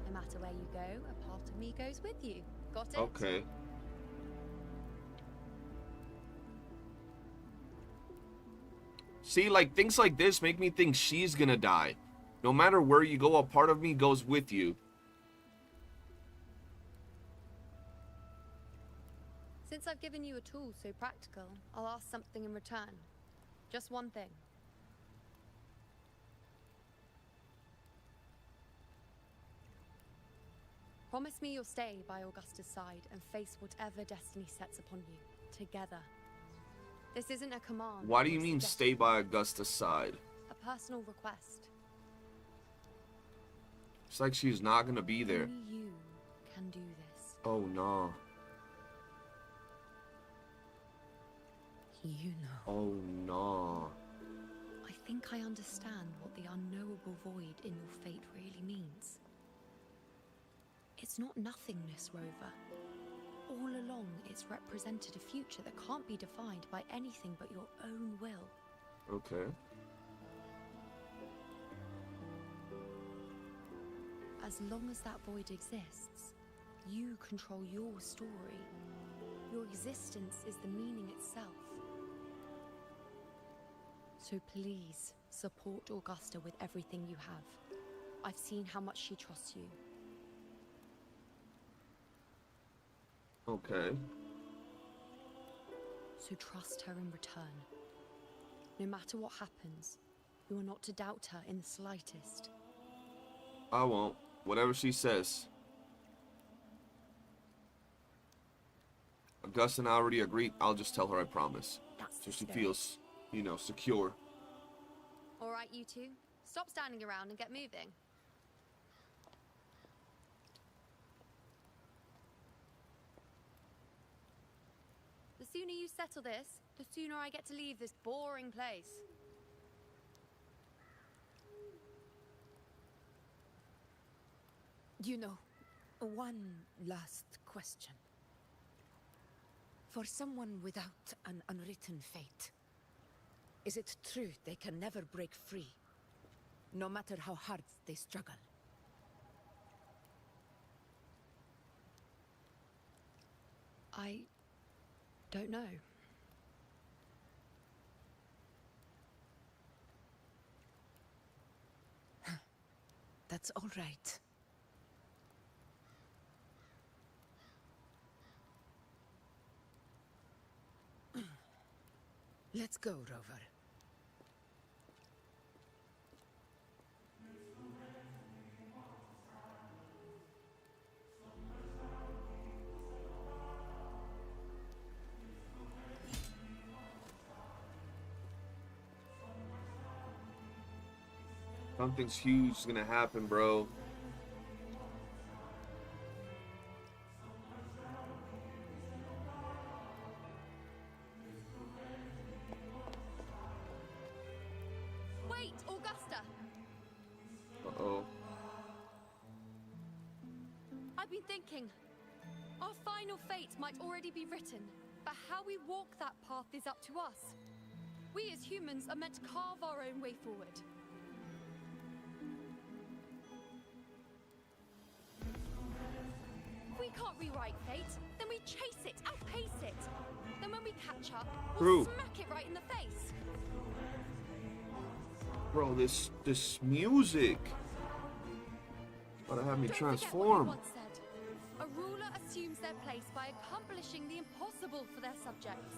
No matter where you go, a part of me goes with you. Got it? Okay. See, like, things like this make me think she's gonna die. No matter where you go, a part of me goes with you. Since I've given you a tool so practical, I'll ask something in return. Just one thing. Promise me you'll stay by Augusta's side and face whatever destiny sets upon you, together. This isn't a command. Why do you mean stay by Augusta's side? A personal request. It's like she's not gonna be there. Only you can do this. Oh no. You know. Oh no. I think I understand what the unknowable void in your fate really means. It's not nothingness, Rover. All along, it's represented a future that can't be defined by anything but your own will. Okay. As long as that void exists, you control your story. Your existence is the meaning itself. So please, support Augusta with everything you have. I've seen how much she trusts you. Okay. So trust her in return. No matter what happens, you are not to doubt her in the slightest. I won't. Whatever she says. Augusta and I already agreed. I'll just tell her I promise. That's So she spirit. feels, you know, secure. All right, you two. Stop standing around and get moving. The sooner you settle this, the sooner I get to leave this boring place. You know, one last question. For someone without an unwritten fate, is it true they can never break free, no matter how hard they struggle? I don't know. That's all right. Let's go, Rover. Something's huge is gonna happen, bro. Wait, Augusta! Uh-oh. I've been thinking. Our final fate might already be written, but how we walk that path is up to us. We as humans are meant to carve our own way forward. If we can't rewrite fate, then we chase it, outpace it. Then when we catch up, we'll True. smack it right in the face. Bro, this music. Gotta have me Don't forget what he transform. once said. A ruler assumes their place by accomplishing the impossible for their subjects.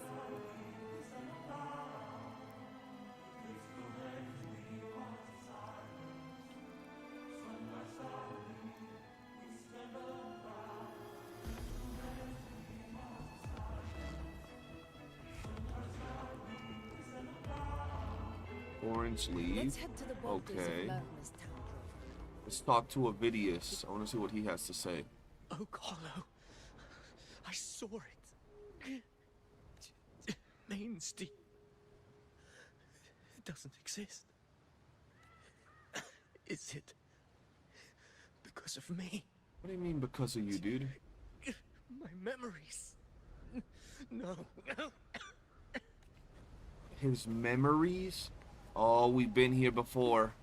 Orange leaf. Let's head to the borders of Okay. Lerner's town, Rover. Let's talk to Avidius. I want to see what he has to say. Oh, Carlo. I saw it. Mainstay. It doesn't exist. Is it because of me? What do you mean because of you, dude? My memories. No. His memories? Oh, we've been here before.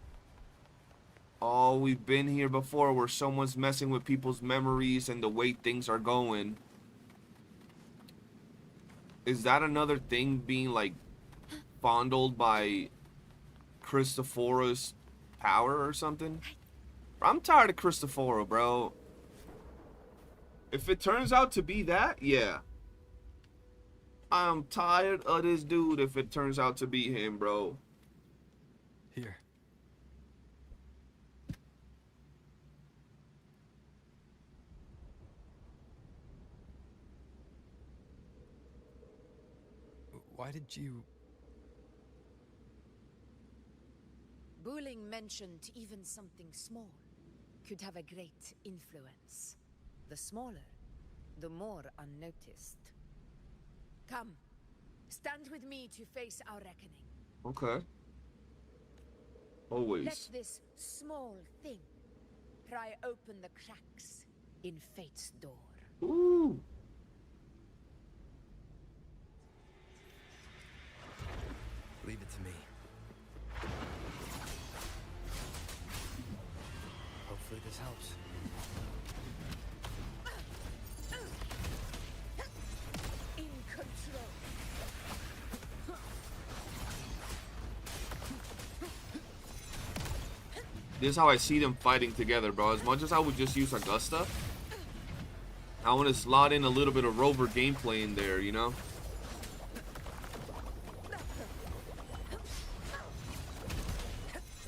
Oh, we've been here before where someone's messing with people's memories and the way things are going. Is that another thing being, like, fondled by Christophora's power or something? I'm tired of Christophora, bro. If it turns out to be that, yeah. I'm tired of this dude if it turns out to be him, bro. Here. Why did you... Bulling mentioned even something small could have a great influence. The smaller, the more unnoticed. Come, stand with me to face our reckoning. Okay. Always. Let this small thing pry open the cracks in fate's door. Ooh. Leave it to me. Hopefully this helps. In control. This is how I see them fighting together, bro. As much as I would just use Augusta, I want to slot in a little bit of Rover gameplay in there, you know?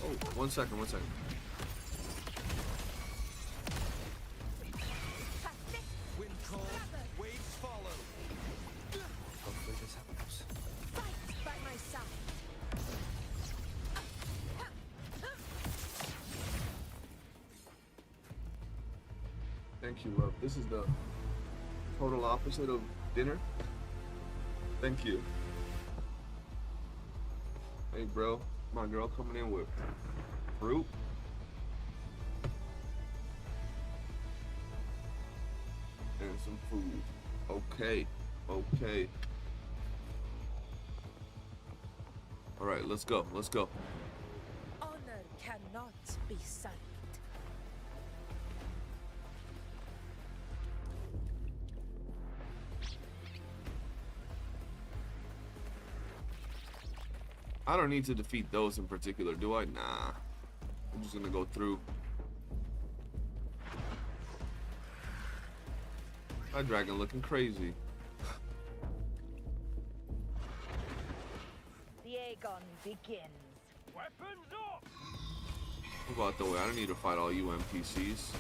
Oh, one second. Wind calls, waves follow. Hopefully this helps. Fight by my side. Thank you, love. This is the total opposite of dinner. Thank you. Hey, bro. My girl coming in with fruit. And some food. Okay. Okay. Alright, let's go. Let's go. Honor cannot be sullied. I don't need to defeat those in particular, do I? Nah. I'm just gonna go through. That dragon looking crazy. The Aegon begins. Weapons up! Move out the way. I don't need to fight all you NPCs.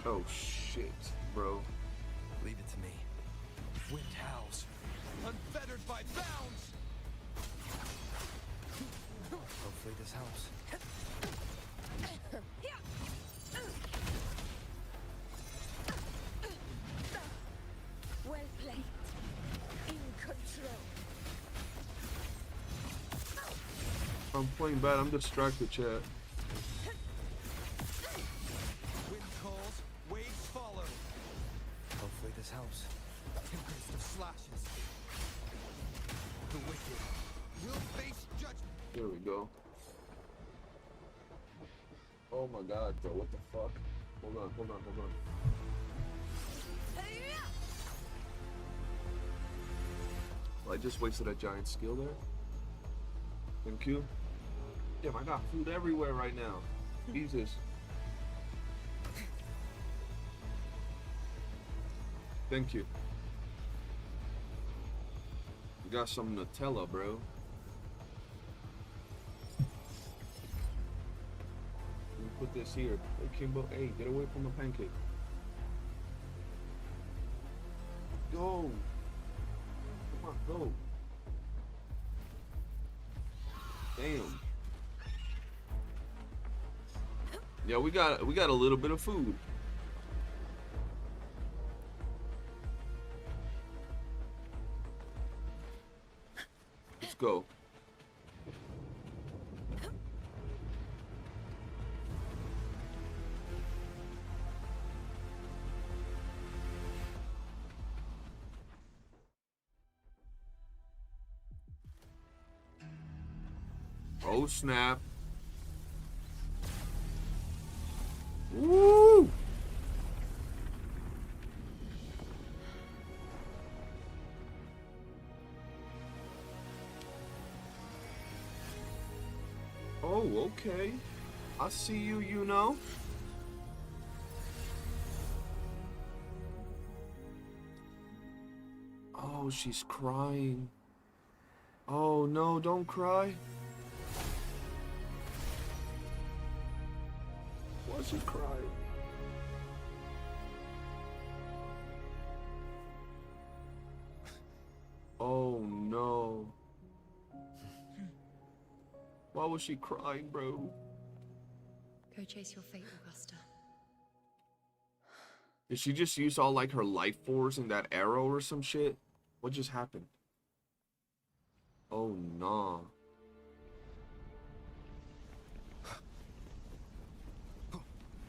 Oh shit, bro. Leave it to me. Wind howls, unfettered by bounds. Hopefully this helps. Well played. In control. I'm playing bad. I'm distracted, chat. Wind calls, waves follow. Hopefully this helps. Tempest of slashes. The wicked will face judgment. There we go. Oh my god, bro. What the fuck? Hold on. Well, I just wasted a giant skill there. Thank you. Damn, I got food everywhere right now. Jesus. Thank you. You got some Nutella, bro. Let me put this here. Hey, Kimbo. Hey, get away from the pancake. Go. Come on, go. Damn. Yeah, we got a little bit of food. Let's go. Oh snap. Woo! Oh, okay. I see you, you know. Oh, she's crying. Oh no, don't cry. Why's she crying? was she crying, bro? Go chase your fate, Augusta. Did she just use all like her life force in that arrow or some shit? What just happened? Oh no.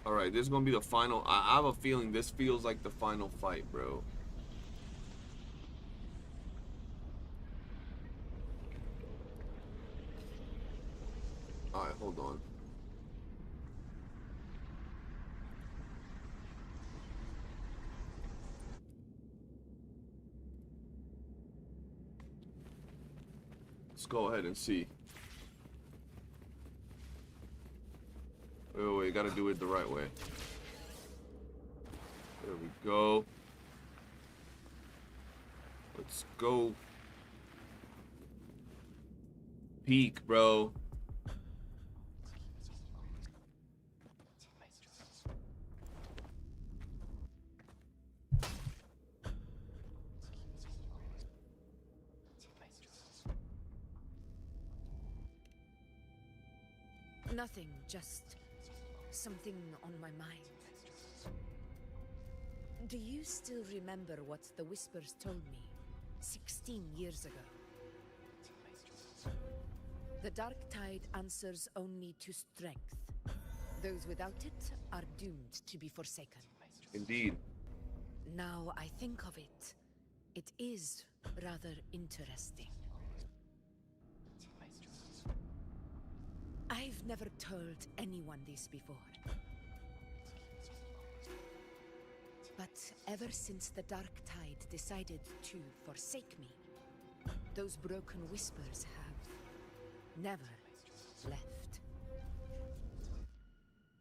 Alright, this is gonna be the final. I have a feeling this feels like the final fight, bro. Alright, hold on. Let's go ahead and see. Oh, wait, gotta do it the right way. There we go. Let's go. Peek, bro. Nothing, just something on my mind. Do you still remember what the Whispers told me 16 years ago? The Dark Tide answers only to strength. Those without it are doomed to be forsaken. Indeed. Now I think of it, it is rather interesting. I've never told anyone this before. But ever since the Dark Tide decided to forsake me, those broken whispers have never left.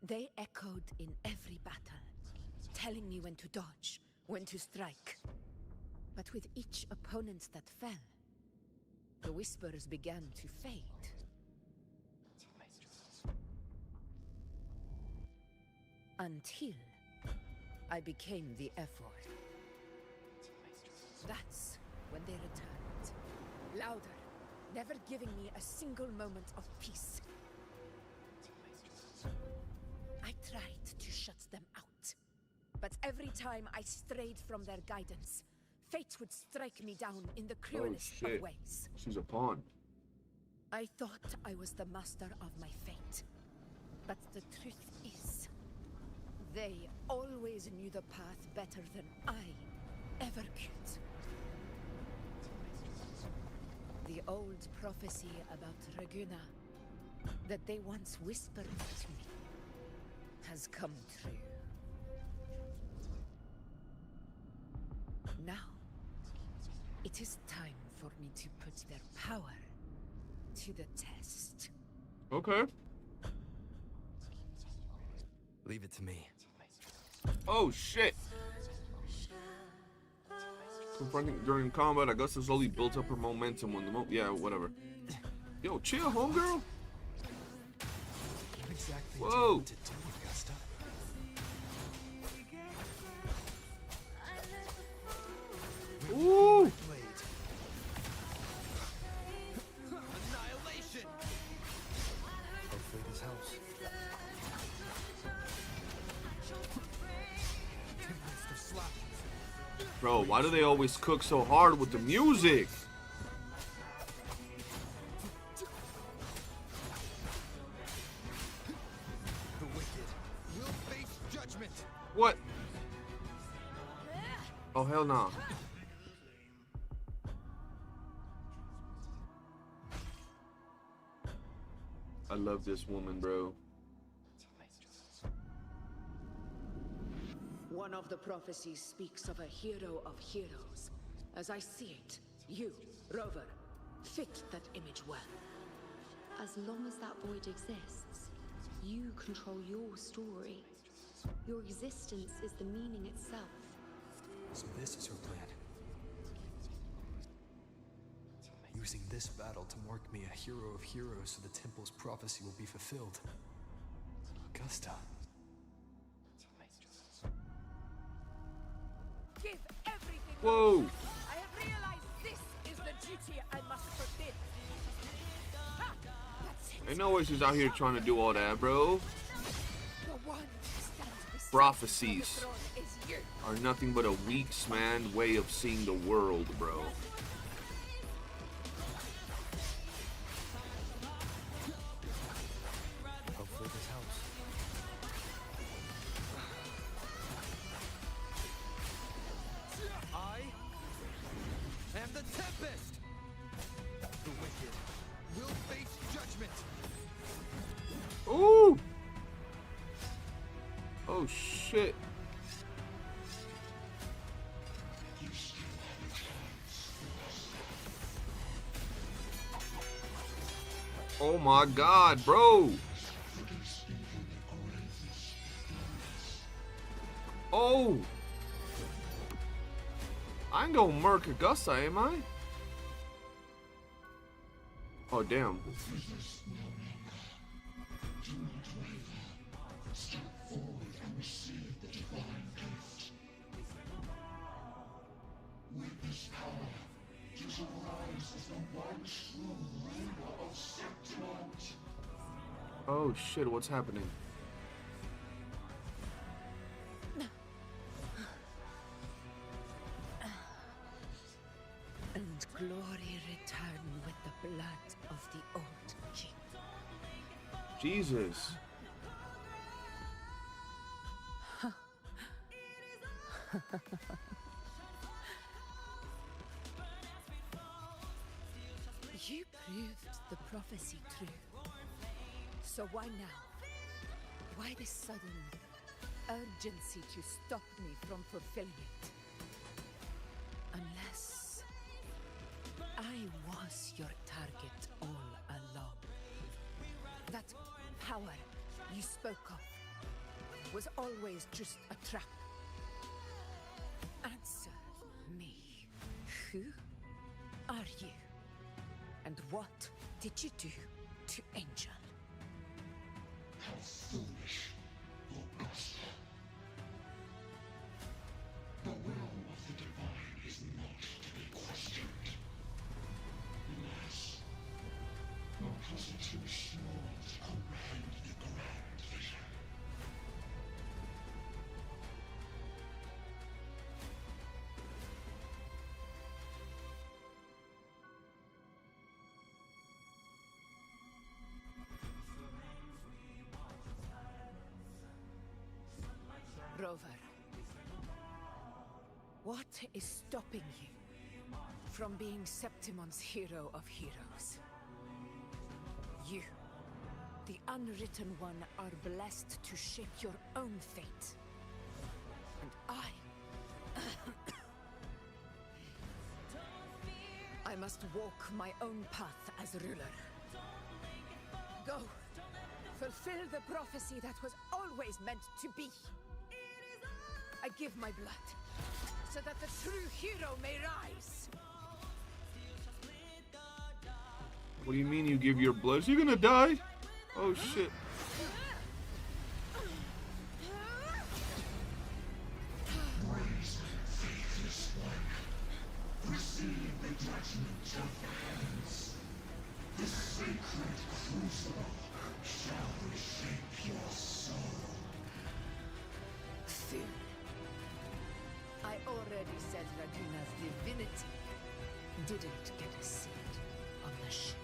They echoed in every battle, telling me when to dodge, when to strike. But with each opponent that fell, the whispers began to fade. Until I became the F-word. That's when they returned. Louder, never giving me a single moment of peace. I tried to shut them out. But every time I strayed from their guidance, fate would strike me down in the cruelest of ways. She's a pawn. I thought I was the master of my fate. But the truth is, they always knew the path better than I ever could. The old prophecy about Raguna, that they once whispered to me, has come true. Now, it is time for me to put their power to the test. Okay. Leave it to me. Oh shit! Confronting during combat, Augusta slowly built up her momentum when the yeah, whatever. Yo, chill, homegirl. What exactly Whoa. do you want to do, Augusta? Ooh! Annihilation! Hopefully this helps. Bro, why do they always cook so hard with the music? The wicked will face judgment. What? Oh, hell no. I love this woman, bro. One of the prophecies speaks of a hero of heroes. As I see it, you, Rover, fit that image well. As long as that void exists, you control your story. Your existence is the meaning itself. So this is her plan. Using this battle to mark me a hero of heroes so the temple's prophecy will be fulfilled. Augusta. Give everything. Whoa! I have realized this is the duty I must fulfill. Ah, that's it. Ain't no way she's out here trying to do all that, bro. Prophecies are nothing but a weak man's way of seeing the world, bro. Hopefully this helps. I am the Tempest! The wicked will face judgment! Ooh! Oh shit. Oh my god, bro. Oh. I ain't gonna murk Augusta, am I? Oh damn. Oh shit, what's happening? And glory return with the blood of the old king. Jesus. You proved the prophecy true. So why now? Why this sudden urgency to stop me from fulfilling it? Unless I was your target all along. That power you spoke of was always just a trap. Answer me. Who are you? And what did you do to Angel? How foolish, Augusta. The will of the divine is not to be questioned. Unless because it is small to comprehend the grand vision. Rover, what is stopping you from being Septimon's hero of heroes? You, the unwritten one, are blessed to shape your own fate. And I must walk my own path as ruler. Go, fulfill the prophecy that was always meant to be. I give my blood, so that the true hero may rise. What do you mean you give your blood? Is he gonna die? Oh shit. Raise faithless one. Receive the judgment of the hands. The sacred crucible shall reshape your soul. Fool. I already said Raguna's divinity didn't get a seat on the ship.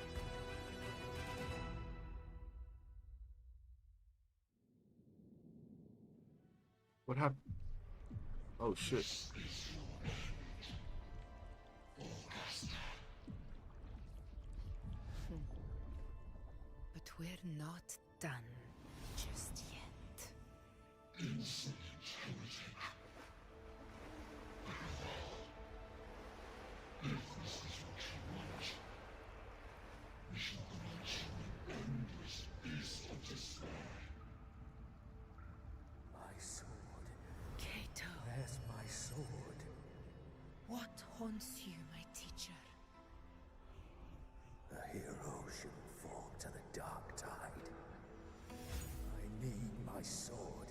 What happened? Oh shit. But we're not done just yet. Insolent heretic. If this is what you want, we shall grant you an endless beast of despair. My sword. Kato, Where's my sword? what haunts you, my teacher? A hero shouldn't fall to the dark tide. I need my sword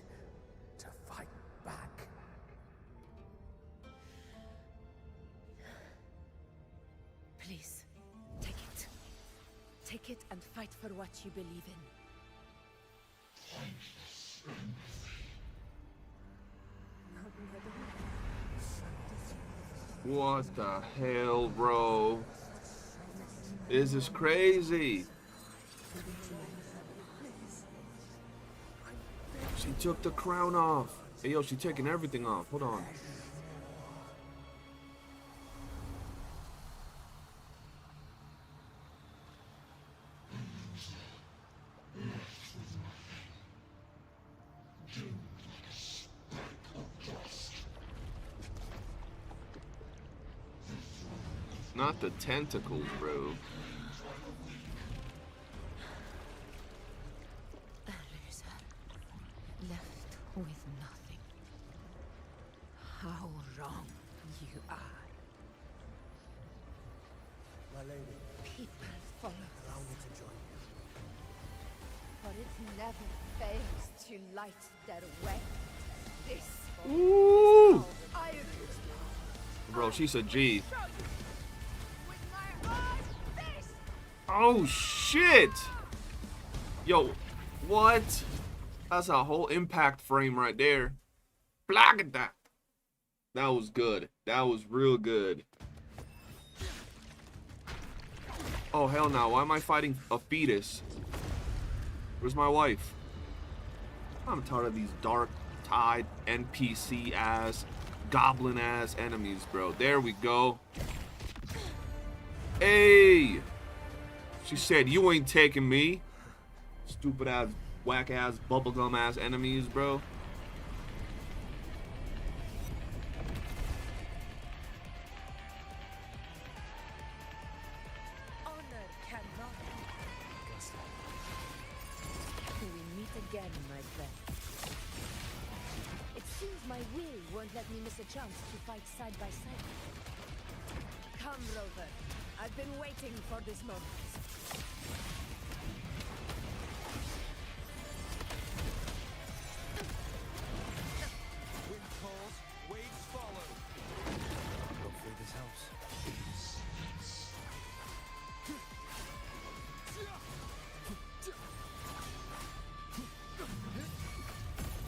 to fight back. Please, take it. Take Take it and fight for what you believe in. What the hell, bro? This is crazy. She took the crown off. Hey, yo, she taking everything off. Hold on. Not the tentacles, bro. A loser. Left with nothing. How wrong you are. My lady, People follow allow me to join you. for it never fails to light their way. This Ooh! Iron. Bro, she's a G. With my own fist. Oh, shit! Yo, what? That's a whole impact frame right there. Block at that. That was good. That was real good. Oh, hell no. Why am I fighting a fetus? Where's my wife? I'm tired of these dark tide NPC ass, goblin ass enemies, bro. There we go. Hey! She said, you ain't taking me. Stupid ass, whack ass, bubblegum ass enemies, bro. Honor cannot. Augusta. We meet again, my friend. It seems my will won't let me miss a chance to fight side by side. Come, Rover. I've been waiting for this moment. Wind calls, waves follow. Hopefully this helps.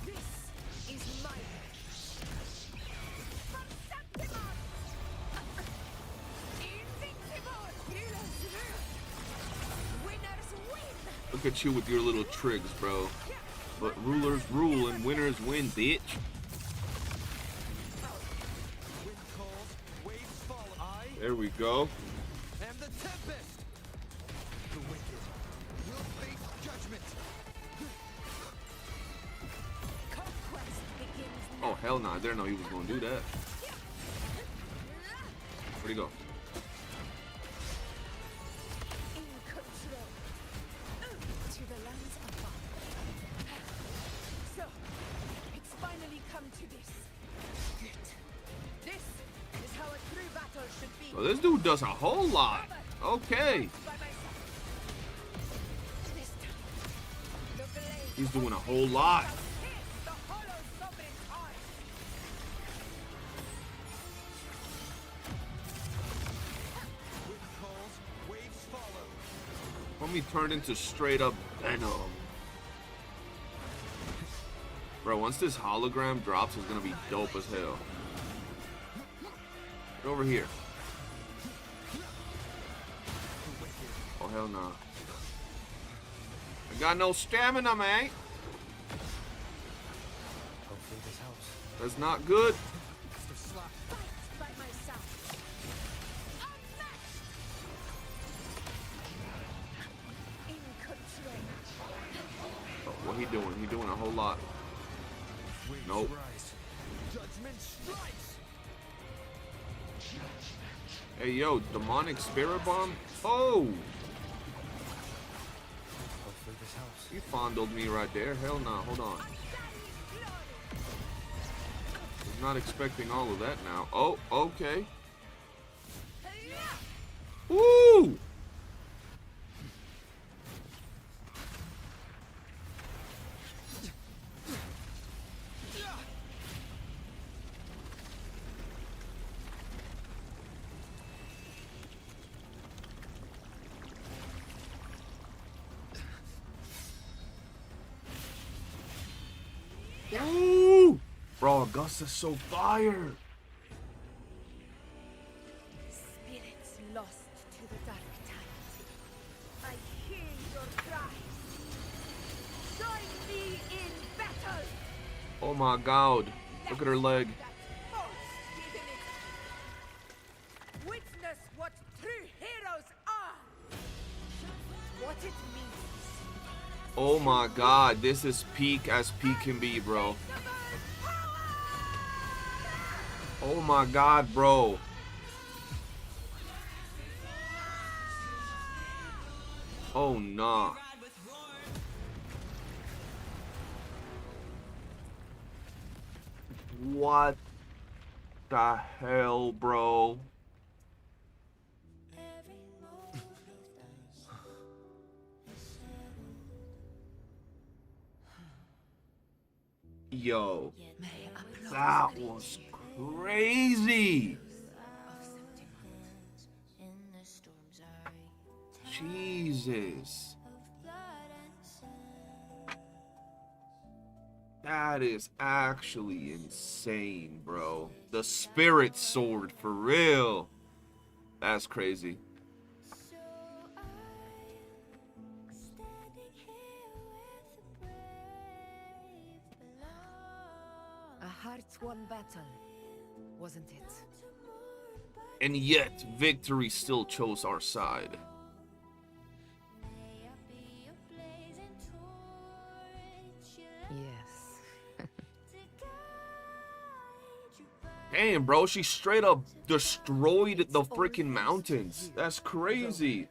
This is my Look at you with your little tricks, bro. But rulers rule and winners win, bitch. Wind calls, waves follow. I There we go. am the tempest. The wicked will face judgment. conquest begins now. Oh, hell no. I didn't know he was going to do that. Where'd he go? In control. To the lands above. So, it's finally come to this. Good. This is how a true battle should be. Well, this dude does a whole lot. Okay. By myself. This time, the blade He's doing a whole lot. shall pierce the hollow sovereign's heart. Wind calls, waves follow. Homie turned into straight up Venom. Bro, once this hologram drops, it's gonna be dope as hell. Get over here. Oh, hell no. I got no stamina, man. Hopefully this helps. That's not good. Extra slap. Fight by myself. Unmatched. In control. Oh, what he doing? He doing a whole lot. Waves Nope. rise. Judgment strikes. Hey, yo, demonic spirit bomb? Oh, Hopefully this helps. he fondled me right there. Hell no, hold on. Was not expecting all of that now. Oh, okay. Woo! Ooh! Bro, Augusta's so fire. Spirits lost to the dark tide. I hear your cries. Join me in battle. Oh my god. Look at her leg. Witness what true heroes are. What it means. Oh my god, this is peak as peak can be, bro. Oh my god, bro. Oh nah. What the hell, bro? Yo, that was crazy. Jesus. That is actually insane, bro. The spirit sword, for real. That's crazy. A heart-won battle, wasn't it? And yet, victory still chose our side. Yes. Damn, bro, she straight up destroyed the freaking mountains. That's crazy.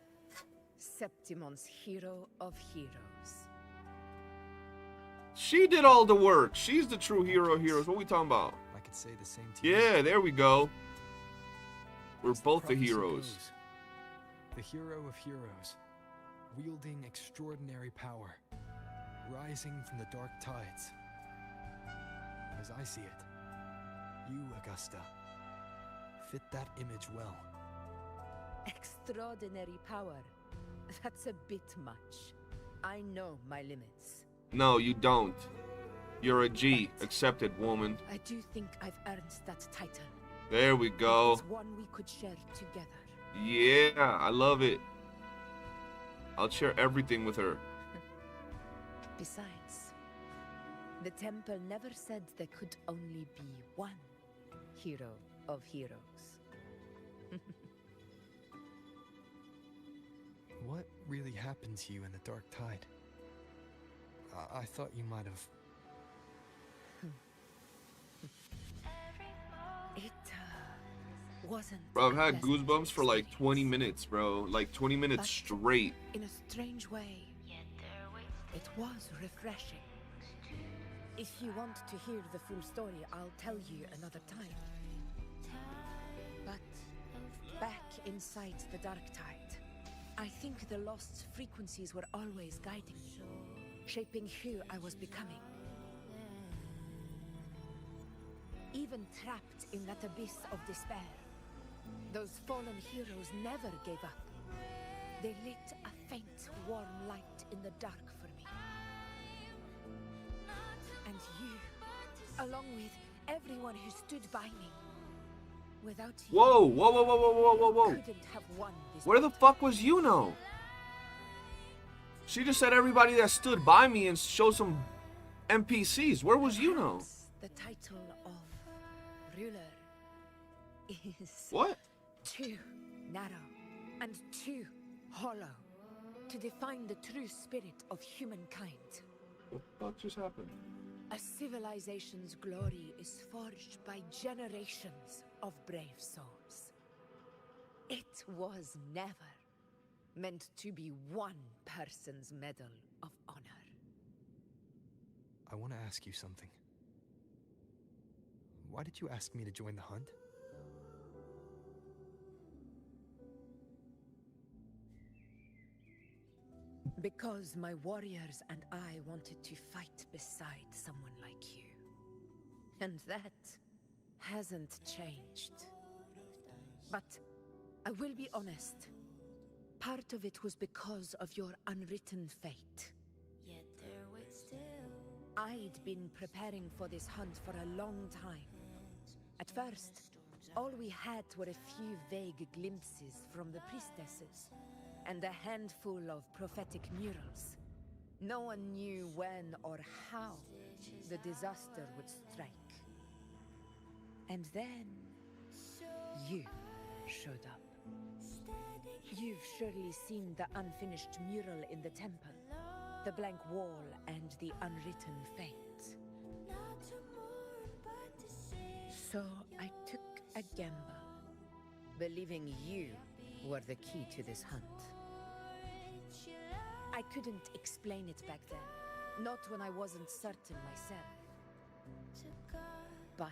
Septimon's hero of heroes. She did all the work. She's the true hero of heroes. What are we talking about? I could say the same to you. Yeah, there we go. We're As both the prophecy heroes. goes, the hero of heroes, wielding extraordinary power, rising from the dark tides. As I see it, you, Augusta, fit that image well. Extraordinary power. That's a bit much. I know my limits. No, you don't. You're a G. Accepted, woman. I do think I've earned that title. There we go. It's one we could share together. Yeah, I love it. I'll share everything with her. Besides, the temple never said there could only be one hero of heroes. What really happened to you in the dark tide? I thought you might have... It wasn't. Bro, I've had a pleasant goosebumps for like experience. 20 minutes, bro. Like 20 minutes But straight. in a strange way, it was refreshing. If you want to hear the full story, I'll tell you another time. But back inside the dark tide, I think the lost frequencies were always guiding me, shaping who I was becoming. Even trapped in that abyss of despair, those fallen heroes never gave up. They lit a faint, warm light in the dark for me. And you, along with everyone who stood by me. Without you, Whoa, whoa, whoa, whoa, whoa, whoa, whoa, whoa. couldn't have won this. Where the fuck was YOOOO? She just said everybody that stood by me and showed some NPCs. Where was YOOOO? The title of ruler is What? too narrow and too hollow to define the true spirit of humankind. What the fuck just happened? A civilization's glory is forged by generations of brave souls. It was never meant to be one person's medal of honor. I want to ask you something. Why did you ask me to join the hunt? Because my warriors and I wanted to fight beside someone like you. And that hasn't changed. But I will be honest. Part of it was because of your unwritten fate. I'd been preparing for this hunt for a long time. At first, all we had were a few vague glimpses from the priestesses, and a handful of prophetic murals. No one knew when or how the disaster would strike. And then, you showed up. You've surely seen the unfinished mural in the temple, the blank wall and the unwritten fate. So I took a gamble, believing you were the key to this hunt. I couldn't explain it back then, not when I wasn't certain myself. But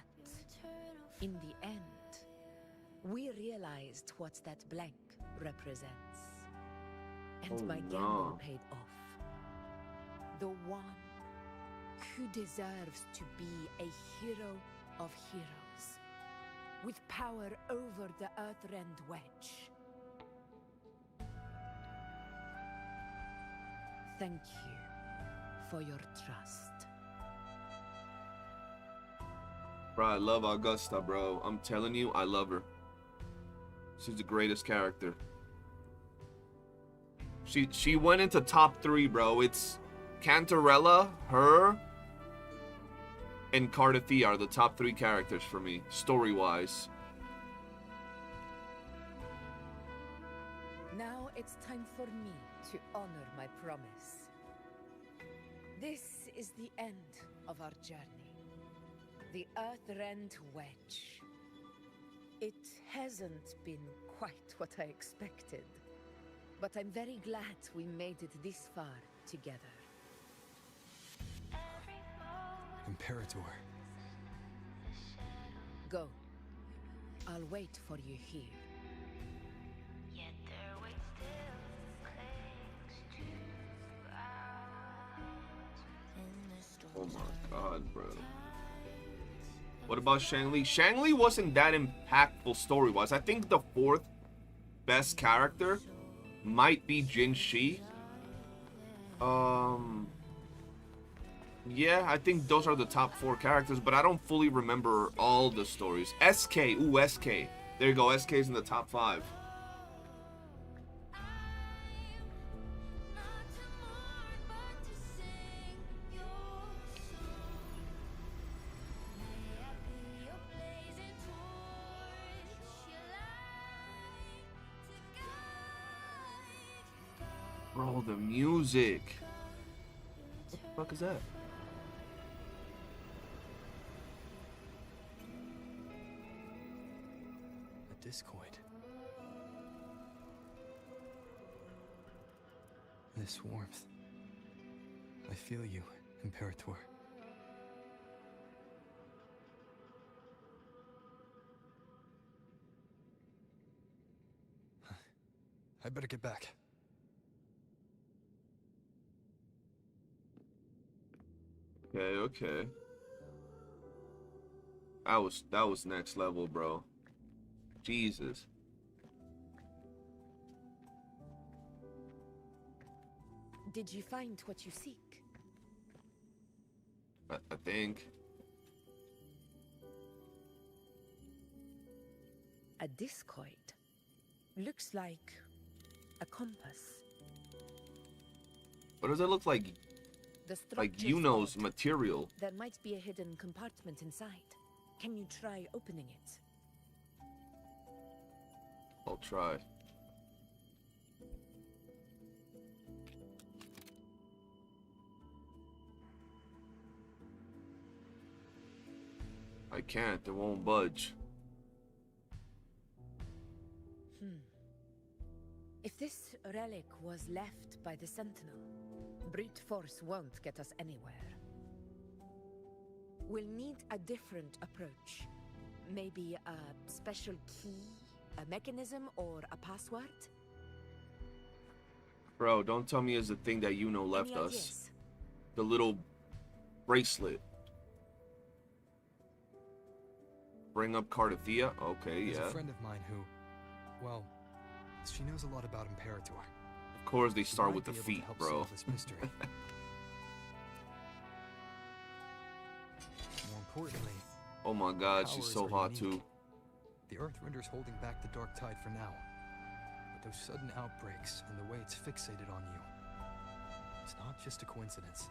in the end, we realized what that blank represents. And my gamble paid off. The one who deserves to be a hero of heroes, with power over the Earthrend Wedge. Thank you for your trust. Bro, I love Augusta, bro. I'm telling you, I love her. She's the greatest character. She went into top 3, bro. It's Cantarella, her, and Cardathia are the top 3 characters for me, story-wise. Now it's time for me to honor my promise. This is the end of our journey. The Earthrend Wedge. It hasn't been quite what I expected, but I'm very glad we made it this far together. Imperator. Go. I'll wait for you here. Oh my god, bro. What about Shangli? Shangli wasn't that impactful story-wise. I think the 4th best character might be Jin Shi. Yeah, I think those are the top 4 characters, but I don't fully remember all the stories. SK, ooh, SK. There you go, SK's in the top 5. Bro, the music. What the fuck is that? A discoid. This warmth. I feel you, Imperator. I better get back. Okay. That was next level, bro. Jesus. Did you find what you seek? I think. A discoid. Looks like a compass. What does it look like? Like Yuno's material. There might be a hidden compartment inside. Can you try opening it? I'll try. I can't, it won't budge. If this relic was left by the Sentinel, brute force won't get us anywhere. We'll need a different approach. Maybe a special key, a mechanism, or a password? Bro, don't tell me it's the thing that Yuno left Any us. ideas? The little bracelet. Bring up Cardathia? Okay, There's yeah. a friend of mine who, well, she knows a lot about Imperator. Of course they She start might with the be able to feet, help bro. solve this mystery. importantly, Oh my god, she's powers so are hot unique. too. The Earthrender's holding back the dark tide for now. But those sudden outbreaks and the way it's fixated on you, it's not just a coincidence.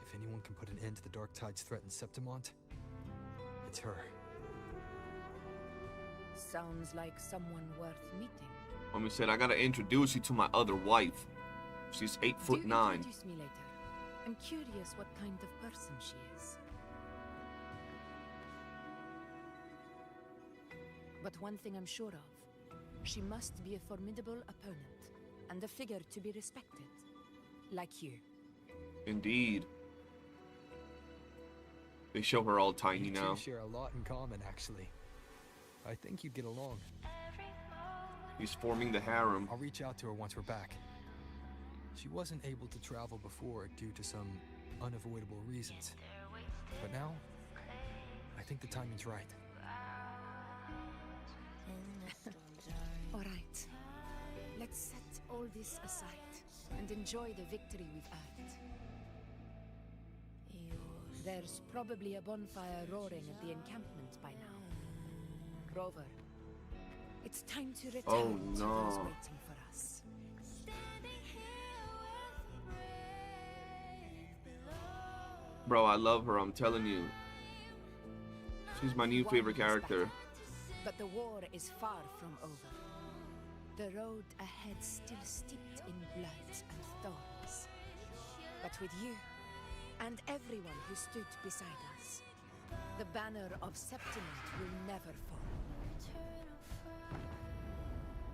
If anyone can put an end to the dark tide's threat in Septimont, it's her. Sounds like someone worth meeting. Mommy said I gotta introduce you to my other wife. She's 8'9". Introduce me later. I'm curious what kind of person she is. But one thing I'm sure of, she must be a formidable opponent and a figure to be respected, like you. Indeed. They show her all tiny You now. two share a lot in common, actually. I think you'd get along. He's forming the harem. I'll reach out to her once we're back. She wasn't able to travel before due to some unavoidable reasons. But now, I think the timing's right. Alright, let's set all this aside and enjoy the victory we've earned. There's probably a bonfire roaring at the encampment by now. Grover, it's time to return to those waiting for us. Bro, I love her, I'm telling you. She's my new favorite character. But the war is far from over. The road ahead still steeped in blood and thorns. But with you, and everyone who stood beside us, the banner of Septimont will never fall.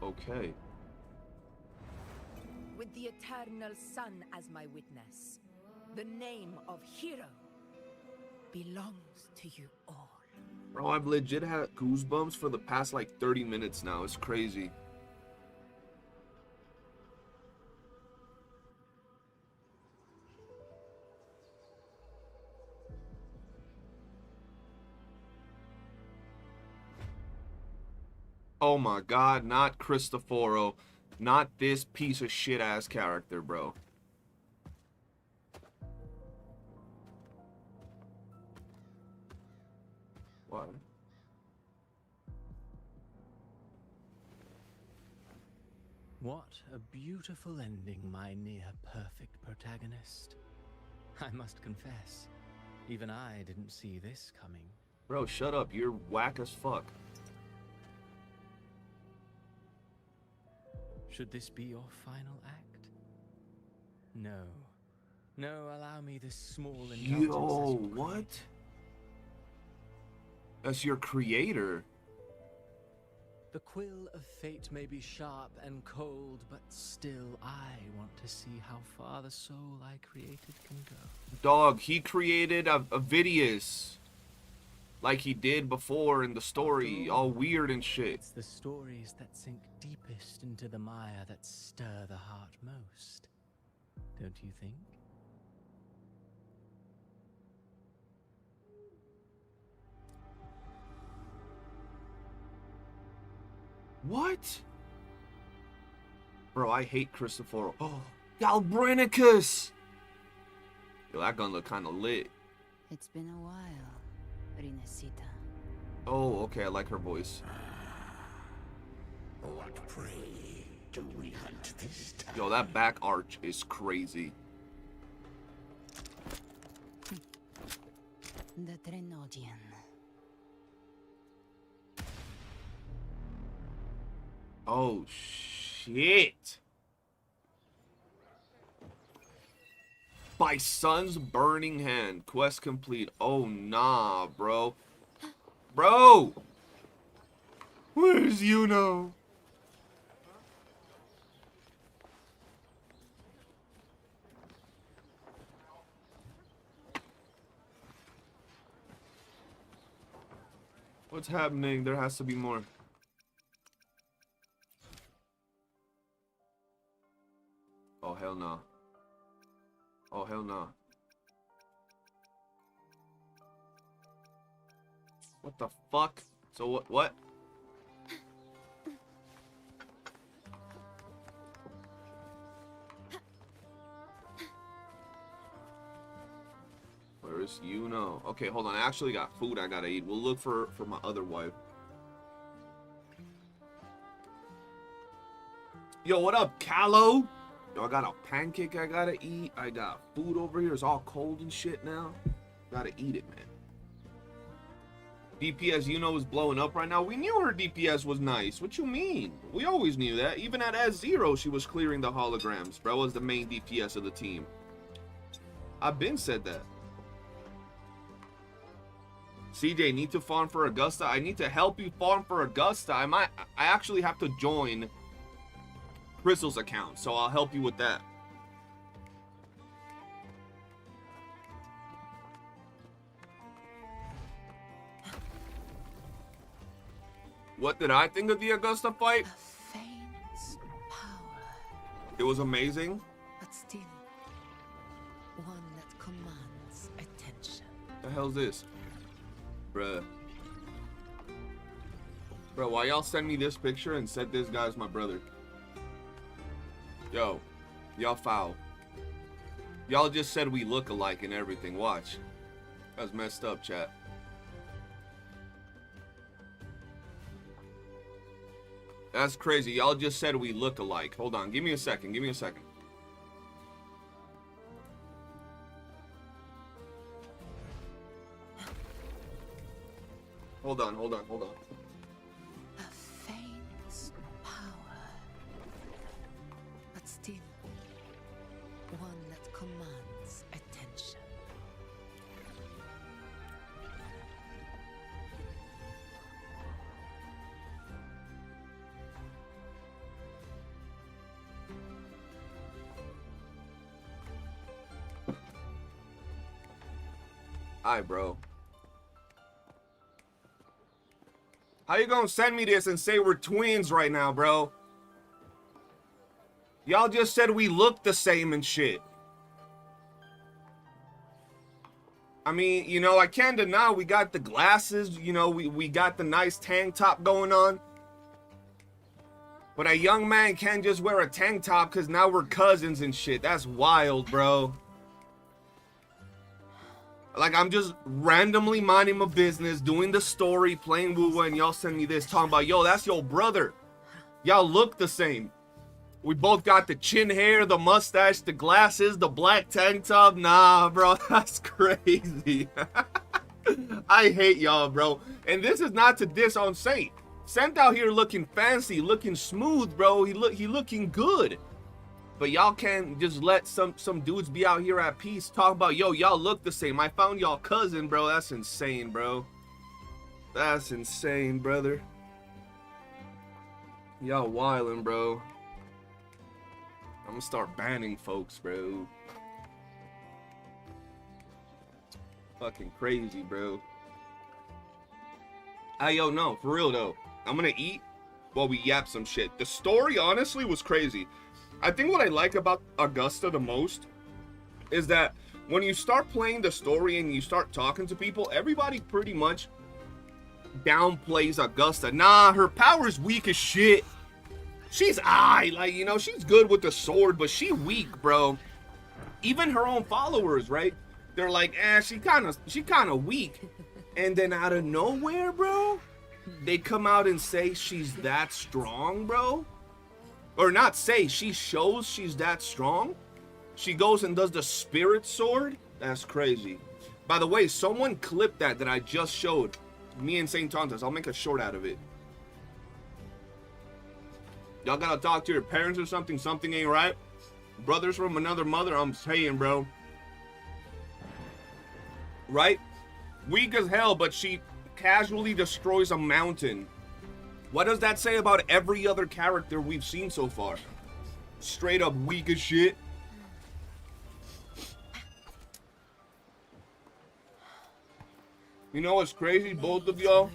Okay. With the eternal sun as my witness, the name of hero belongs to you all. Bro, I've legit had goosebumps for the past like 30 minutes now. It's crazy. Oh my god, not Cristoforo. Not this piece of shit ass character, bro. What? What a beautiful ending, my near-perfect protagonist. I must confess, even I didn't see this coming. Bro, shut up. You're whack as fuck. Should this be your final act? No. No, allow me this small indulgence. Yo, what? That's your creator. The quill of fate may be sharp and cold, but still I want to see how far the soul I created can go. Dog, he created a Vidius. Like he did before in the story, all weird and shit. It's the stories that sink deepest into the mire that stir the heart most. Don't you think? What? Bro, I hate Cristoforo. Oh, Galbranicus! Yo, that gun look kind of lit. It's been a while, Rinesita. Oh, okay, I like her voice. What prey do we hunt this time? Yo, that back arch is crazy. The Trenodian. Oh, shit. By Sun's Burning Hand. Quest complete. Oh, nah, bro. Bro! Where's Yuno? What's happening? There has to be more. Oh, hell no. Oh, hell no. What the fuck? So what? you know. Okay, hold on. I actually got food I gotta eat. We'll look for my other wife. Yo, what up, Callow? Yo, I got a pancake I gotta eat. I got food over here. It's all cold and shit now. Gotta eat it, man. DPS, you know, is blowing up right now. We knew her DPS was nice. What you mean? We always knew that. Even at S0, she was clearing the holograms. Bro was the main DPS of the team. I've been said that. CJ, need to farm for Augusta. I need to help you farm for Augusta. I actually have to join Crystal's account, so I'll help you with that. What did I think of the Augusta fight? A faint power, It was amazing. but still one that commands attention. The hell's this? Bruh. Bro, why y'all send me this picture and said this guy's my brother? Yo, y'all foul. Y'all just said we look alike and everything. Watch. That's messed up, chat. That's crazy. Y'all just said we look alike. Hold on. Give me a second. Give me a second. Hold on. Hold on. Hold on. A faint power, but still one that commands attention. Alright, bro. How you gonna send me this and say we're twins right now, bro? Y'all just said we look the same and shit. I mean, you know, I can't deny we got the glasses, you know, we got the nice tank top going on. But a young man can't just wear a tank top because now we're cousins and shit. That's wild, bro. Like, I'm just randomly minding my business, doing the story, playing WUWA, and y'all send me this talking about, yo, that's your brother. Y'all look the same. We both got the chin hair, the mustache, the glasses, the black tank top. Nah, bro, that's crazy. I hate y'all, bro. And this is not to diss on Saint. Saint out here looking fancy, looking smooth, bro. He looking good. But y'all can't just let some dudes be out here at peace talking about, yo, y'all look the same. I found y'all cousin, bro. That's insane, bro. That's insane, brother. Y'all wildin', bro. I'm gonna start banning folks, bro. Fucking crazy, bro. Hey, yo, no, for real, though. I'm gonna eat while we yap some shit. The story, honestly, was crazy. I think what I like about Augusta the most is that when you start playing the story and you start talking to people, everybody pretty much downplays Augusta. Nah, her power's weak as shit. She's like, you know, she's good with the sword, but she weak, bro. Even her own followers, right? They're like, she kind of weak. And then out of nowhere, bro, they come out and say she's that strong, bro. Or not say, she shows she's that strong. She goes and does the spirit sword. That's crazy. By the way, someone clipped that I just showed. Me and Saint Tontas. I'll make a short out of it. Y'all gotta talk to your parents or something. Something ain't right. Brothers from another mother, I'm saying, bro. Right? Weak as hell, but she casually destroys a mountain. What does that say about every other character we've seen so far? Straight up weak as shit. You know what's crazy, both of y'all?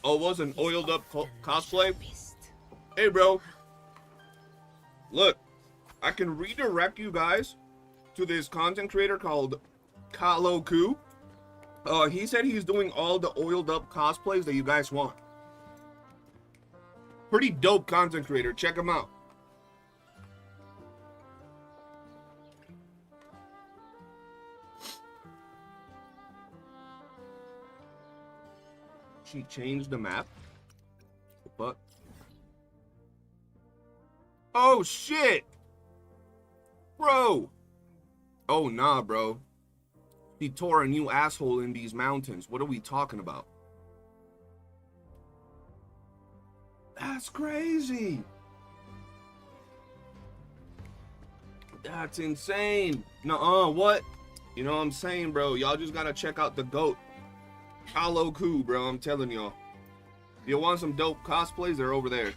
Oh, it was an oiled up cosplay? Hey, bro. Look, I can redirect you guys to this content creator called Kaloku. He said he's doing all the oiled up cosplays that you guys want. Pretty dope content creator. Check him out. She changed the map. But oh shit, bro. Oh nah, bro. He tore a new asshole in these mountains. What are we talking about? That's crazy. That's insane. Nuh-uh, what? You know what I'm saying, bro? Y'all just gotta check out the GOAT. Hollow Coup, bro. I'm telling y'all. You want some dope cosplays? They're over there.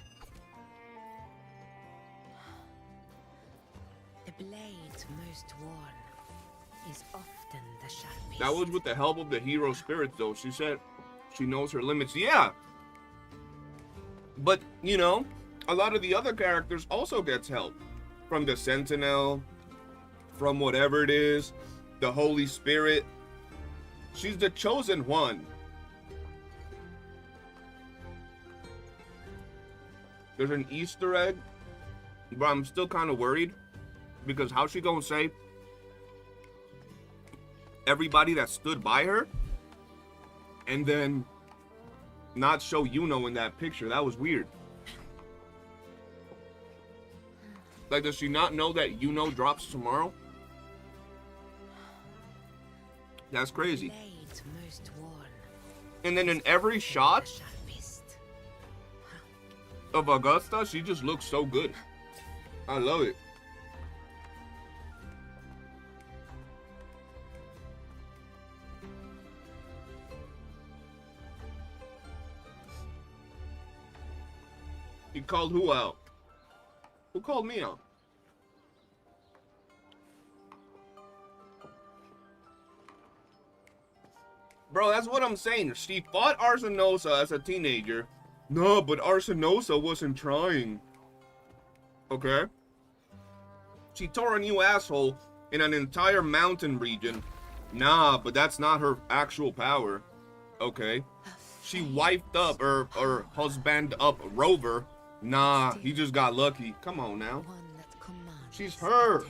The blade most worn is often the sharpest. That was with the help of the hero spirits, though. She said she knows her limits. Yeah. But, you know, a lot of the other characters also gets help. From the Sentinel, from whatever it is, the Holy Spirit. She's the chosen one. There's an Easter egg, but I'm still kind of worried because how's she gonna say everybody that stood by her and then not show YOOOO in that picture? That was weird. Like, does she not know that YOOOO drops tomorrow? That's crazy. And then in every shot of Augusta, she just looks so good. I love it. He called who out? Who called me out? Bro, that's what I'm saying. She fought Arsenosa as a teenager. No, but Arsenosa wasn't trying. Okay? She tore a new asshole in an entire mountain region. Nah, but that's not her actual power. Okay? She wiped up or husband up Rover. Nah, he just got lucky. Come on now. She's her.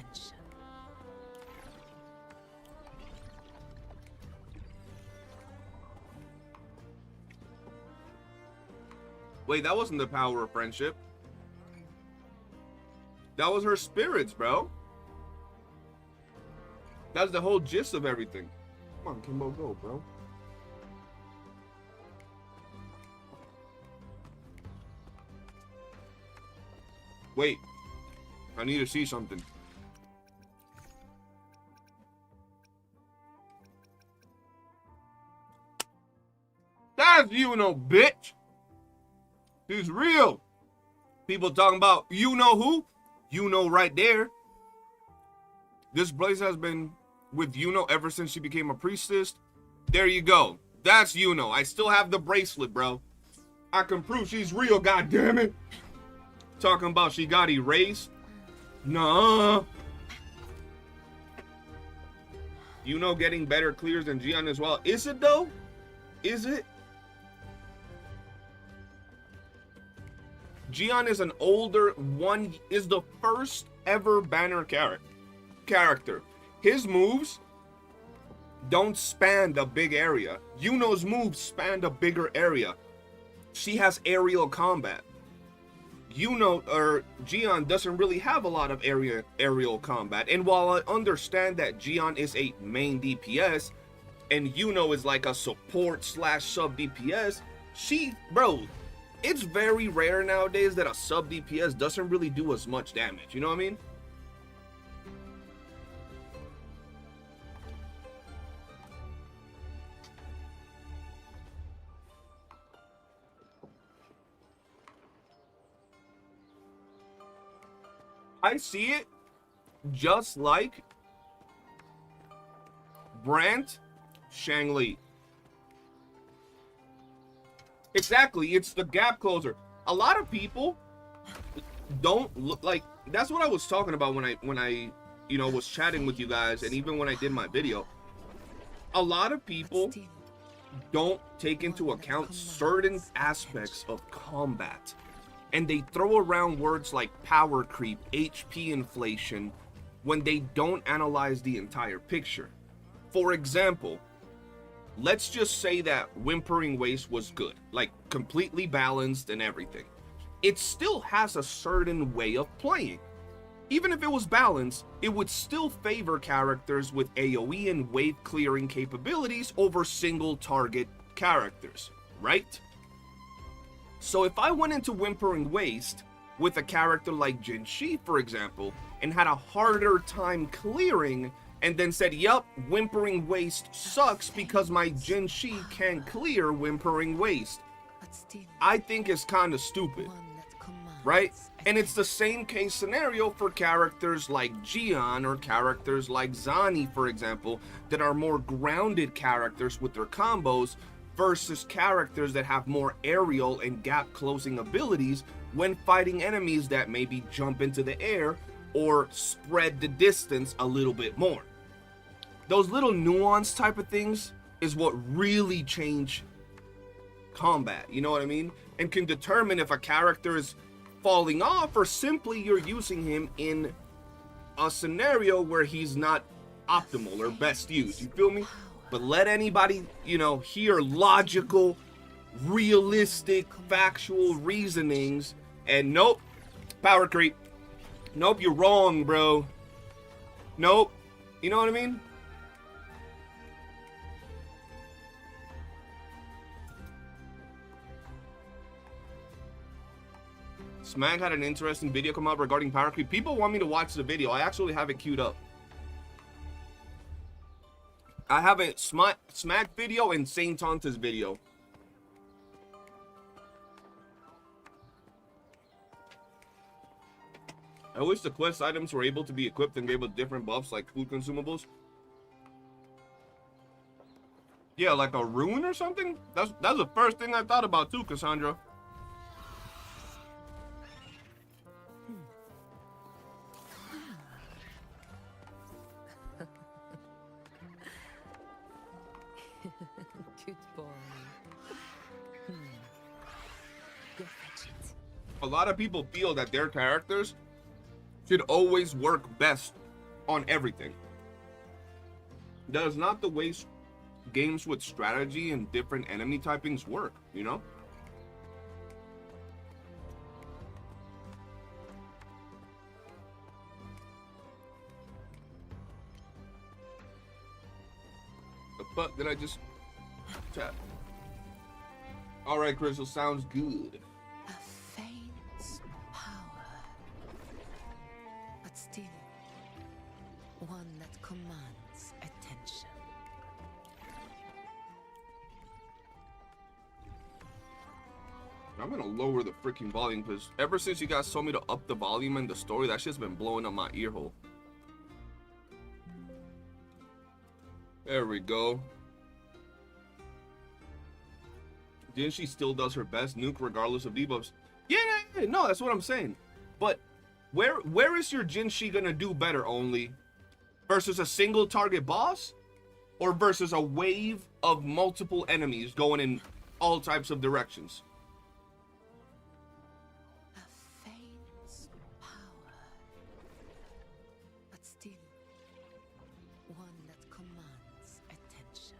Wait, that wasn't the power of friendship. That was her spirits, bro. That's the whole gist of everything. Come on, Kimbo, go, bro. Wait. I need to see something. That's YOOOO, bitch. He's real. People talking about you know who? YOOOO right there. This place has been with YOOOO ever since she became a priestess. There you go. That's YOOOO. I still have the bracelet, bro. I can prove she's real, goddammit. Talking about she got erased. Nah. YOOOO getting better clears than Gian as well. Is it though? Is it? Gian is an older one, is the first ever banner character. His moves don't span a big area. YOOOO's moves span a bigger area. She has aerial combat. YOOOO or Gian doesn't really have a lot of aerial combat. And while I understand that Gian is a main DPS and YOOOO is like a support / sub DPS, bro, it's very rare nowadays that a sub DPS doesn't really do as much damage. You know what I mean? I see it just like Brant Shangli. Exactly, it's the gap closer. A lot of people don't look like, that's what I was talking about when I you know, was chatting with you guys, and even when I did my video. A lot of people don't take into account certain aspects of combat, and they throw around words like power creep, HP inflation, when they don't analyze the entire picture. For example, let's just say that Whimpering Waste was good, like completely balanced and everything. It still has a certain way of playing. Even if it was balanced, it would still favor characters with AoE and wave clearing capabilities over single target characters, right? So if I went into Whimpering Waste with a character like Jin Shi, for example, and had a harder time clearing, and then said, yup, Whimpering Waste sucks because my Jin Shi can't clear Whimpering Waste, I think it's kind of stupid, right? And it's the same case scenario for characters like Jian or characters like Zani, for example, that are more grounded characters with their combos versus characters that have more aerial and gap closing abilities when fighting enemies that maybe jump into the air or spread the distance a little bit more. Those little nuance type of things is what really change combat, you know what I mean? And can determine if a character is falling off or simply you're using him in a scenario where he's not optimal or best used, you feel me? But let anybody, you know, hear logical, realistic, factual reasonings and nope, power creep. Nope, you're wrong, bro. Nope. You know what I mean? Smag had an interesting video come up regarding power creep. People want me to watch the video. I actually have it queued up. I have a Smag video and Saint Tanta's video. I wish the quest items were able to be equipped and gave us different buffs like food consumables. Yeah, like a rune or something? That's the first thing I thought about too, Cassandra. Good boy. Go fetch it. A lot of people feel that their characters should always work best on everything. That is not the way games with strategy and different enemy typings work, you know? The fuck did I just tap? All right, Crystal, sounds good. A faint power, but still one that commands attention. I'm gonna lower the freaking volume because ever since you guys told me to up the volume in the story, that shit's been blowing up my ear hole. There we go. Then she still does her best nuke regardless of debuffs. Yeah, no, that's what I'm saying. But where is your Jin Shi gonna do better only? Versus a single target boss? Or versus a wave of multiple enemies going in all types of directions? A faint power, but still one that commands attention.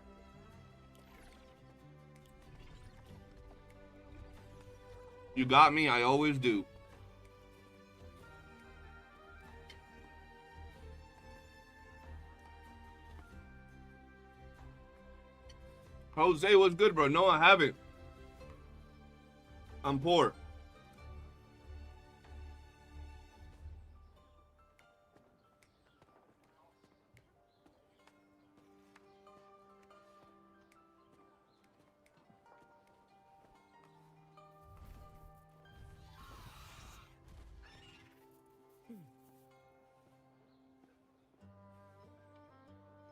You got me, I always do. Jose, what's good, bro? No, I haven't. I'm poor.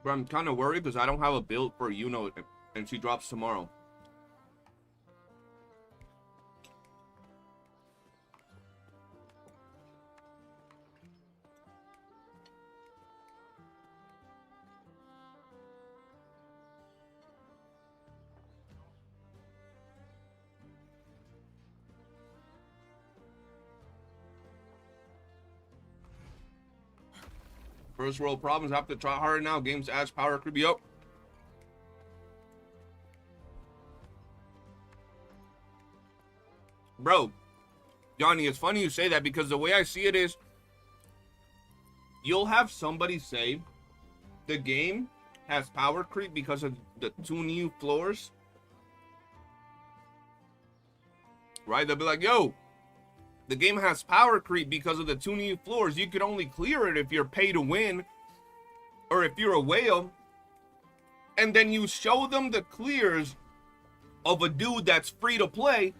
But I'm kind of worried because I don't have a build for YOOOO and she drops tomorrow. First world problems, have to try harder now. Games adds power creep. Yup. Bro, Johnny, it's funny you say that because the way I see it is you'll have somebody say the game has power creep because of the 2 new floors. Right? They'll be like, yo, the game has power creep because of the 2 new floors. You could only clear it if you're pay to win or if you're a whale. And then you show them the clears of a dude that's free to play,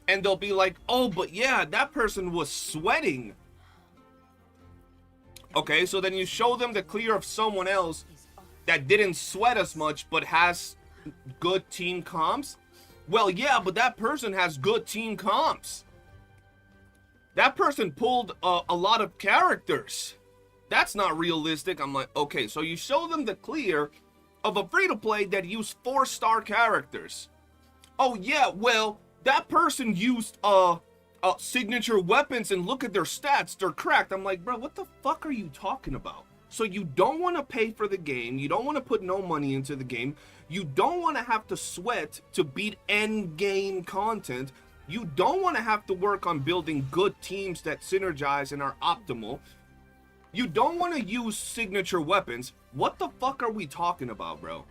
and they'll be like, oh, but yeah, that person was sweating. Okay, so then you show them the clear of someone else that didn't sweat as much but has good team comps. Well, yeah, but that person has good team comps. That person pulled a lot of characters. That's not realistic. I'm like, okay, so you show them the clear of a free-to-play that used 4-star characters. Oh, yeah, well, that person used signature weapons, and look at their stats. They're cracked. I'm like, bro, what the fuck are you talking about? So you don't want to pay for the game. You don't want to put no money into the game. You don't want to have to sweat to beat end game content. You don't want to have to work on building good teams that synergize and are optimal. You don't want to use signature weapons. What the fuck are we talking about, bro?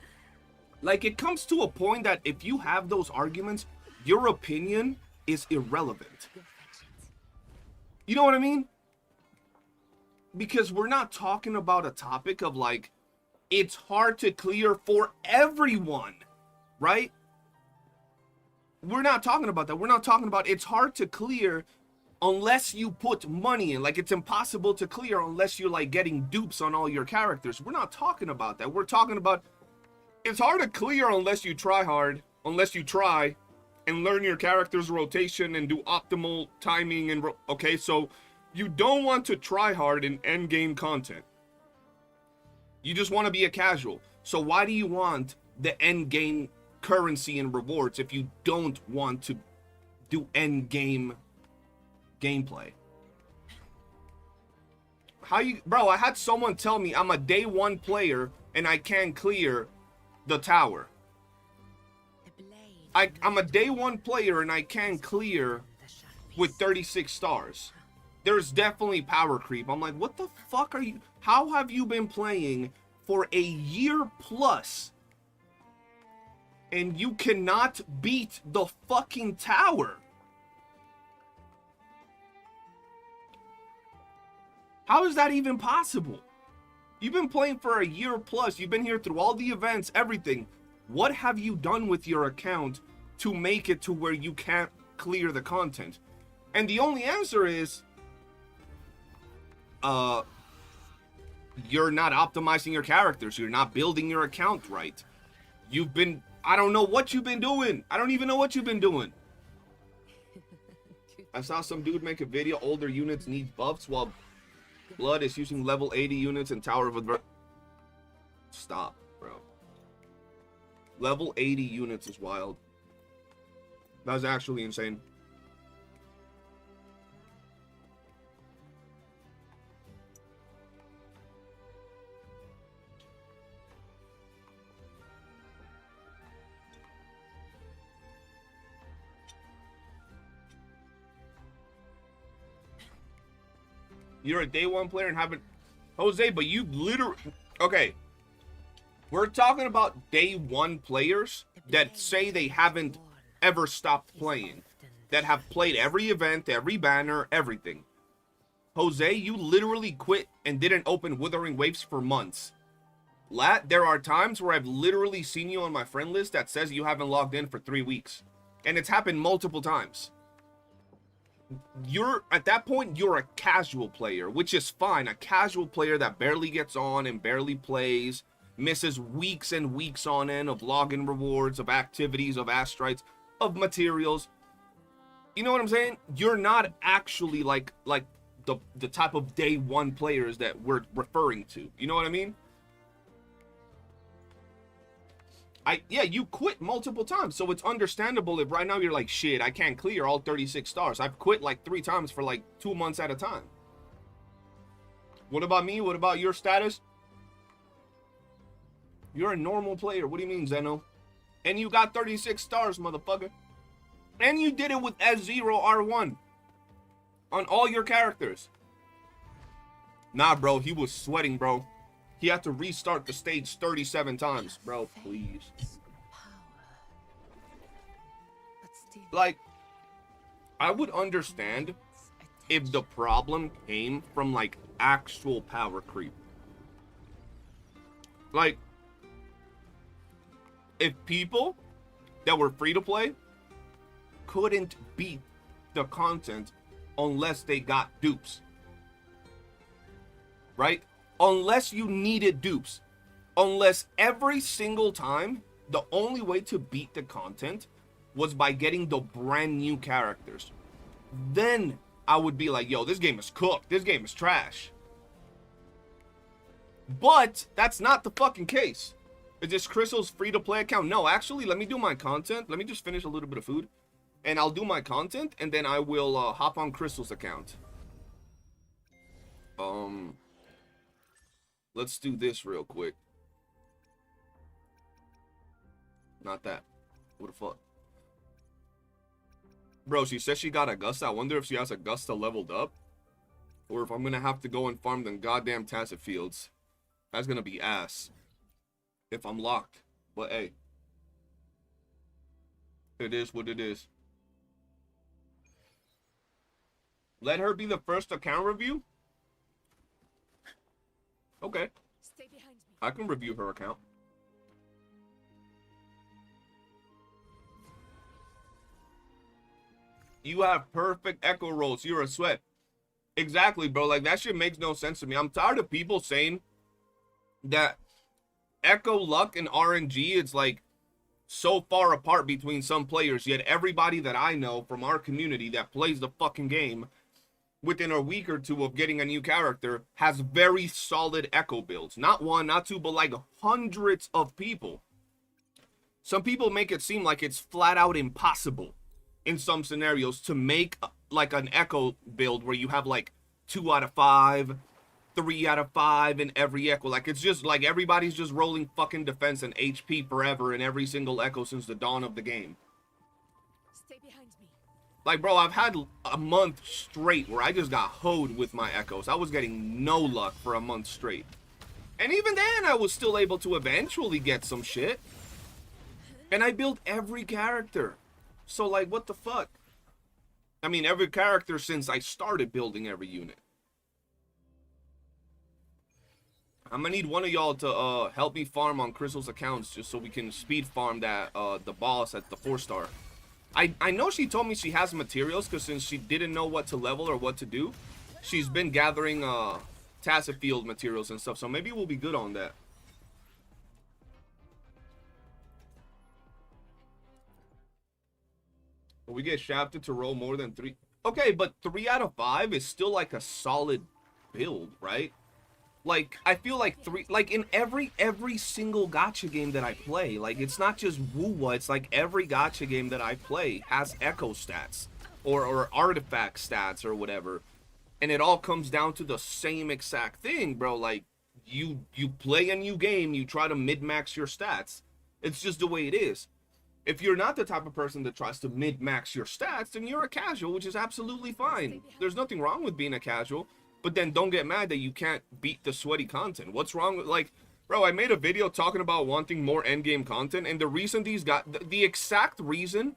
Like, it comes to a point that if you have those arguments, your opinion is irrelevant. You know what I mean? Because we're not talking about a topic of, like, it's hard to clear for everyone, right? We're not talking about that. We're not talking about it's hard to clear unless you put money in. Like, it's impossible to clear unless you're, like, getting dupes on all your characters. We're not talking about that. We're talking about it's hard to clear unless you try hard, unless you try and learn your character's rotation and do optimal timing. And okay, so you don't want to try hard in end game content. You just want to be a casual. So why do you want the end game currency and rewards if you don't want to do end game gameplay? How you, bro, I had someone tell me I'm a day 1 player and I can't clear the tower. I'm a day 1 player and I can't clear with 36 stars. There's definitely power creep. I'm like, what the fuck are you? How have you been playing for a year plus and you cannot beat the fucking tower? How is that even possible? You've been playing for a year plus. You've been here through all the events, everything. What have you done with your account to make it to where you can't clear the content? And the only answer is, you're not optimizing your characters. You're not building your account right. You've been, I don't know what you've been doing. I don't even know what you've been doing. I saw some dude make a video, older units need buffs while Blood is using level 80 units and Tower of Adversity. Stop, bro. Level 80 units is wild. That's actually insane. You're a day 1 player and haven't... Jose, but you literally... Okay. We're talking about day 1 players that say they haven't ever stopped playing. That have played every event, every banner, everything. Jose, you literally quit and didn't open Withering Waves for months. Lat, there are times where I've literally seen you on my friend list that says you haven't logged in for 3 weeks. And it's happened multiple times. You're at that point, you're a casual player, which is fine. A casual player that barely gets on and barely plays, misses weeks and weeks on end of login rewards, of activities, of astrites, of materials. You know what I'm saying? You're not actually like the type of day 1 players that we're referring to. You know what I mean? Yeah, you quit multiple times, so it's understandable if right now you're like, shit, I can't clear all 36 stars. I've quit like 3 times for like 2 months at a time. What about me? What about your status? You're a normal player. What do you mean, Zeno? And you got 36 stars, motherfucker. And you did it with S6R5 on all your characters. Nah, bro, he was sweating, bro. He had to restart the stage 37 times. Bro, please. Like, I would understand if the problem came from, like, actual power creep. Like, if people that were free to play couldn't beat the content unless they got dupes. Right? Unless you needed dupes. Unless every single time, the only way to beat the content was by getting the brand new characters. Then I would be like, yo, this game is cooked. This game is trash. But that's not the fucking case. Is this Crystal's free-to-play account? No, actually, let me do my content. Let me just finish a little bit of food. And I'll do my content, and then I will hop on Crystal's account. Let's do this real quick. Not that. What the fuck? Bro, she says she got Augusta. I wonder if she has Augusta leveled up. Or if I'm gonna have to go and farm them goddamn tacit fields. That's gonna be ass. If I'm locked. But hey. It is what it is. Let her be the first account review? Okay. Stay behind me. I can review her account. You have perfect echo rolls. You're a sweat. Exactly, bro. Like, that shit makes no sense to me. I'm tired of people saying that echo luck and RNG, it's like so far apart between some players, yet everybody that I know from our community that plays the fucking game within a week or two of getting a new character has very solid echo builds. Not one, not two, but like hundreds of people. Some people make it seem like it's flat out impossible in some scenarios to make like an echo build where you have like 2 out of 5, 3 out of 5 in every echo. Like, it's just like everybody's just rolling fucking defense and HP forever in every single echo since the dawn of the game. Stay behind me. Like, bro, I've had a month straight where I just got hoed with my echoes. I was getting no luck for a month straight. And even then, I was still able to eventually get some shit. And I built every character. So, like, what the fuck? I mean, every character since I started building every unit. I'm gonna need one of y'all to help me farm on Crystal's accounts just so we can speed farm that the boss at the 4-star. I know she told me she has materials because since she didn't know what to level or what to do, she's been gathering tacit field materials and stuff. So maybe we'll be good on that. We get shafted to roll more than 3. Okay, but 3 out of 5 is still like a solid build, right? Like, I feel like 3, like in every single gacha game that I play, like it's not just WUWA, it's like every gacha game that I play has echo stats or artifact stats or whatever. And it all comes down to the same exact thing, bro. Like, you play a new game, you try to mid-max your stats. It's just the way it is. If you're not the type of person that tries to mid-max your stats, then you're a casual, which is absolutely fine. There's nothing wrong with being a casual, but then don't get mad that you can't beat the sweaty content. What's wrong with, like, bro, I made a video talking about wanting more endgame content, and the reason the exact reason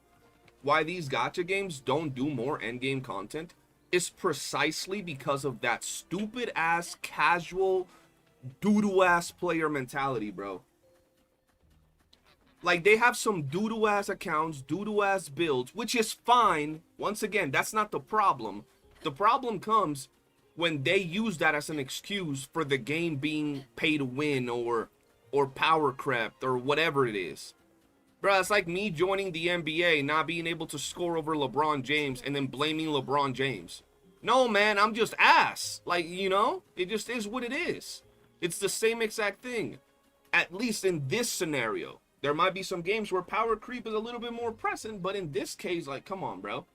why these gacha games don't do more endgame content is precisely because of that stupid-ass, casual, doodoo-ass player mentality, bro. Like, they have some doodoo-ass accounts, doodoo-ass builds, which is fine. Once again, that's not the problem. The problem comes when they use that as an excuse for the game being pay to win or power crept or whatever it is. Bro, it's like me joining the NBA, not being able to score over LeBron James, and then blaming LeBron James. No, man, I'm just ass. Like, you know, it just is what it is. It's the same exact thing. At least in this scenario. There might be some games where power creep is a little bit more present, but in this case, like, come on, bro.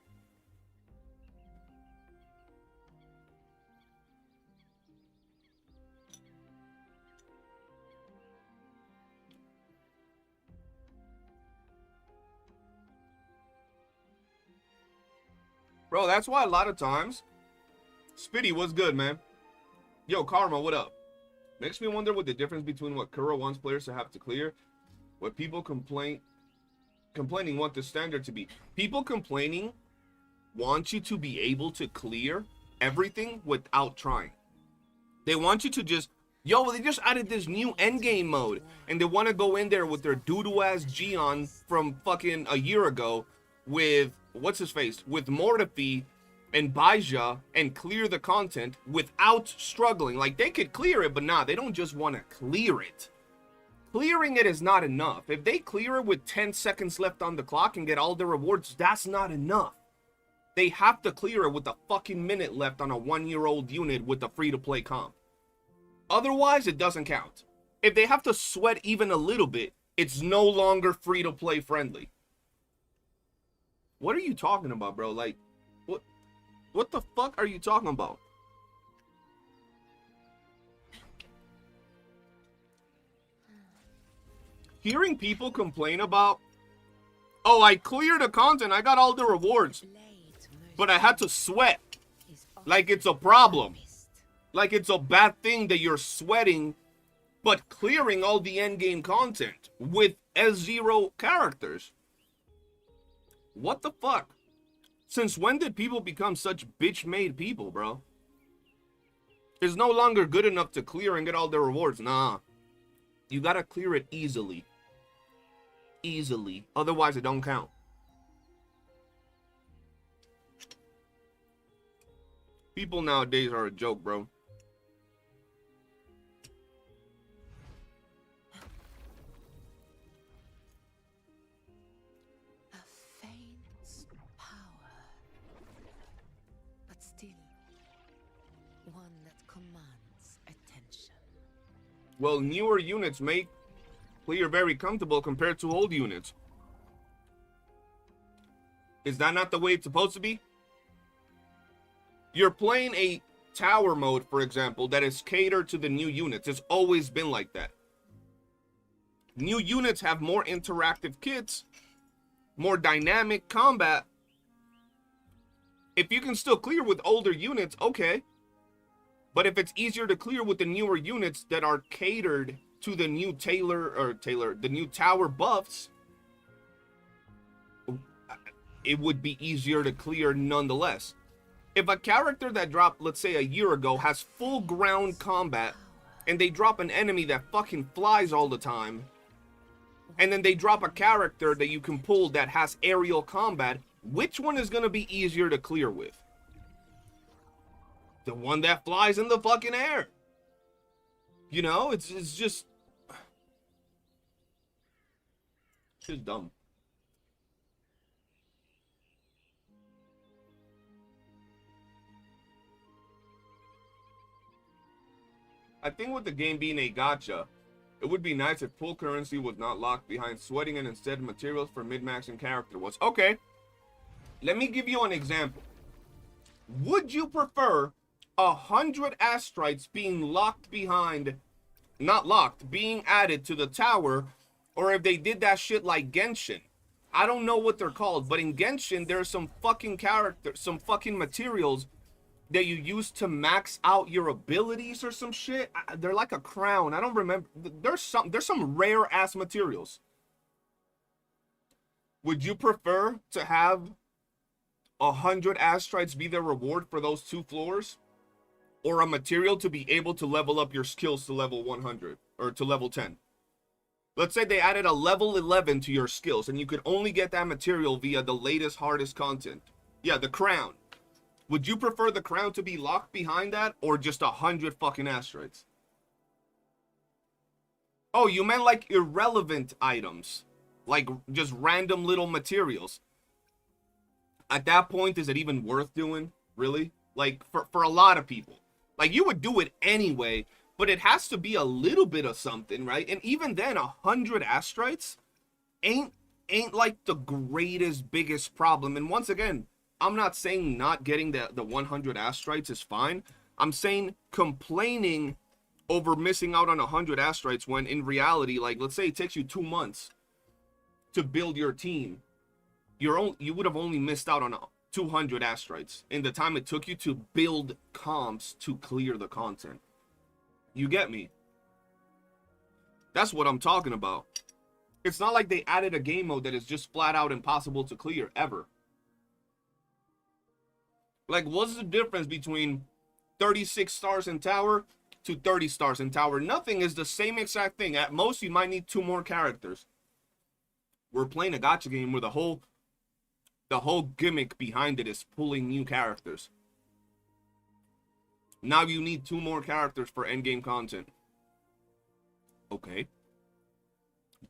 Bro, that's why a lot of times... Spitty, what's good, man? Yo, Karma, what up? Makes me wonder what the difference between what Kuro wants players to have to clear, what people complaining want the standard to be. People complaining want you to be able to clear everything without trying. They want you to just, yo, they just added this new endgame mode, and they want to go in there with their doodoo-ass Gion from fucking a year ago with, what's his face, with Mortefi and Baija and clear the content without struggling. Like, they could clear it, but nah, they don't just want to clear it. Clearing it is not enough. If they clear it with 10 seconds left on the clock and get all the rewards, that's not enough. They have to clear it with a fucking minute left on a 1-year-old unit with a free-to-play comp. Otherwise, it doesn't count. If they have to sweat even a little bit, it's no longer free-to-play friendly. What are you talking about, bro? Like, what the fuck are you talking about? Hearing people complain about, oh, I cleared the content, I got all the rewards, but I had to sweat. Like it's a problem. Like it's a bad thing that you're sweating, but clearing all the endgame content with S0 characters. What the fuck? Since when did people become such bitch-made people, bro? It's no longer good enough to clear and get all the rewards. Nah. You gotta clear it easily. Easily. Otherwise, it don't count. People nowadays are a joke, bro. Well, newer units make clear very comfortable compared to old units. Is that not the way it's supposed to be? You're playing a tower mode, for example, that is catered to the new units. It's always been like that. New units have more interactive kits, more dynamic combat. If you can still clear with older units, okay. But if it's easier to clear with the newer units that are catered to the new the new tower buffs, it would be easier to clear nonetheless. If a character that dropped, let's say, a year ago has full ground combat, and they drop an enemy that fucking flies all the time, and then they drop a character that you can pull that has aerial combat, which one is going to be easier to clear with? The one that flies in the fucking air. You know, it's just... It's just dumb. I think with the game being a gacha, it would be nice if full currency was not locked behind sweating and instead materials for mid-maxing character was. Okay, let me give you an example. Would you prefer 100 astrites being locked behind, not locked, being added to the tower, or if they did that shit like Genshin? I don't know what they're called, but in Genshin, there's some fucking some fucking materials that you use to max out your abilities or some shit. They're like a crown. I don't remember. There's some rare ass materials. Would you prefer to have 100 astrites be the reward for those 2 floors? Or a material to be able to level up your skills to level 100 or to level 10? Let's say they added a level 11 to your skills and you could only get that material via the latest, hardest content. Yeah, the crown. Would you prefer the crown to be locked behind that or just 100 fucking astrites? Oh, you meant like irrelevant items. Like just random little materials. At that point, is it even worth doing? Really? Like for a lot of people. Like you would do it anyway, but it has to be a little bit of something, right? And even then, 100 astrites ain't like the greatest, biggest problem. And once again, I'm not saying not getting the 100 astrites is fine. I'm saying complaining over missing out on 100 astrites when in reality, like let's say it takes you 2 months to build your team. You would have only missed out on 200 asteroids in the time it took you to build comps to clear the content. You get me? That's what I'm talking about. It's not like they added a game mode that is just flat out impossible to clear, ever. Like, what's the difference between 36 stars in tower to 30 stars in tower? Nothing. Is the same exact thing. At most, you might need 2 more characters. We're playing a gacha game where the whole gimmick behind it is pulling new characters. Now you need 2 more characters for endgame content. Okay.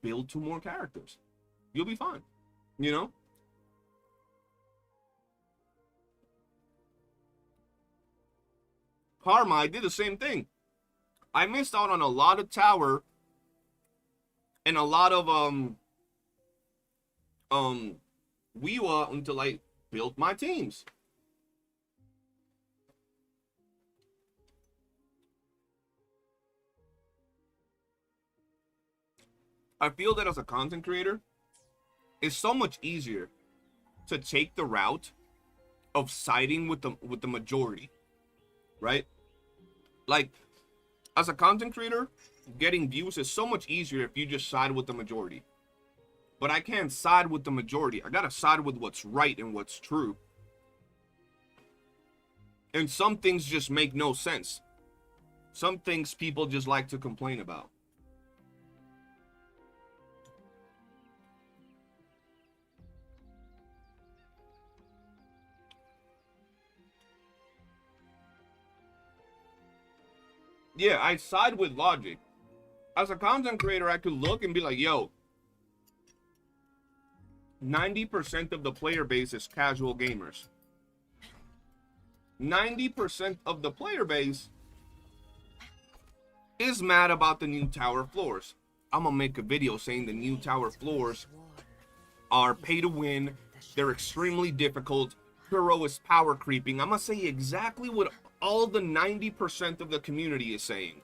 Build 2 more characters. You'll be fine. You know? Karma, I did the same thing. I missed out on a lot of tower and a lot of WUWA until I built my teams. I feel that as a content creator, it's so much easier to take the route of siding with the majority, right? Like, as a content creator, getting views is so much easier if you just side with the majority. But I can't side with the majority. I gotta side with what's right and what's true. And some things just make no sense. Some things people just like to complain about. Yeah, I side with logic. As a content creator, I could look and be like, yo, 90% of the player base is casual gamers. 90% of the player base is mad about the new tower floors. I'm gonna make a video saying the new tower floors are pay to win. They're extremely difficult. Kuro is power creeping. I'm gonna say exactly what all the 90% of the community is saying.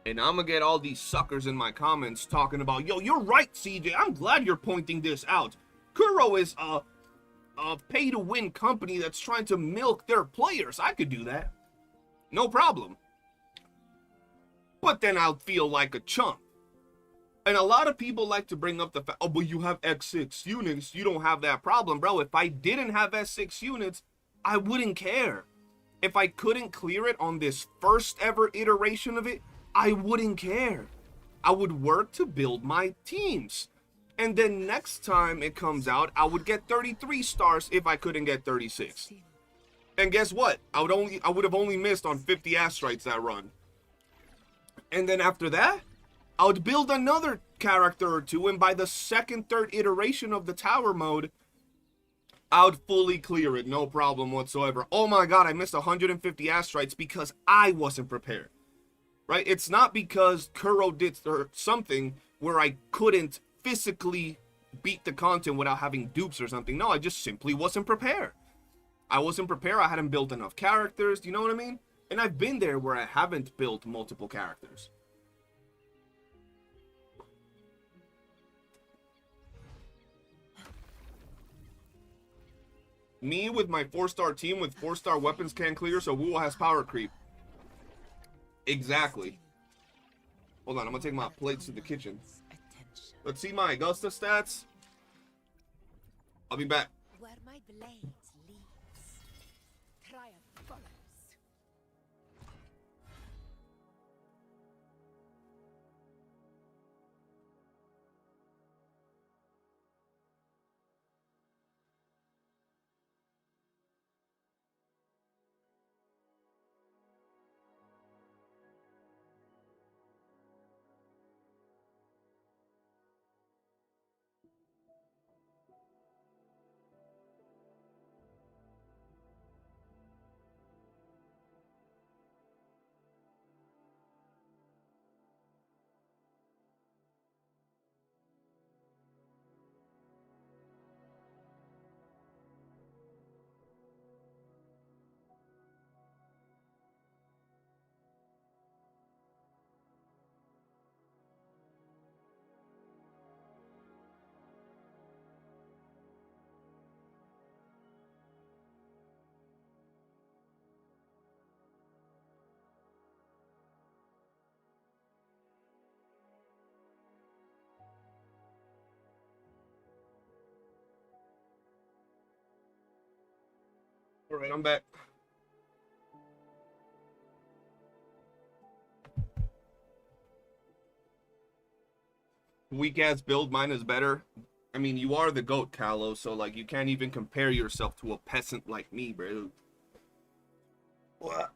And I'm gonna get all these suckers in my comments talking about, yo, you're right, CJ. I'm glad you're pointing this out. Kuro is a pay-to-win company that's trying to milk their players. I could do that. No problem. But then I'll feel like a chump. And a lot of people like to bring up the fact, oh, but you have X6 units. You don't have that problem, bro. If I didn't have S6 units, I wouldn't care. If I couldn't clear it on this first ever iteration of it, I wouldn't care. I would work to build my teams. And then next time it comes out, I would get 33 stars if I couldn't get 36. And guess what? I would have only missed on 50 asteroids that run. And then after that, I would build another character or 2, and by the second, third iteration of the tower mode, I would fully clear it, no problem whatsoever. Oh my god, I missed 150 asteroids because I wasn't prepared. Right? It's not because Kuro did something where I couldn't physically beat the content without having dupes or something. No, I just simply wasn't prepared. I wasn't prepared. I hadn't built enough characters. Do you know what I mean? And I've been there where I haven't built multiple characters. Me with my 4-star team with 4-star weapons can't clear, so WUWA has power creep. Exactly. Hold on, I'm gonna take my plates to the kitchen. Let's see my Augusta stats. I'll be back. Where my blades leads, triumph follows. All right, I'm back. Weak ass build, mine is better. I mean, you are the GOAT, Callow, so like you can't even compare yourself to a peasant like me, bro. What?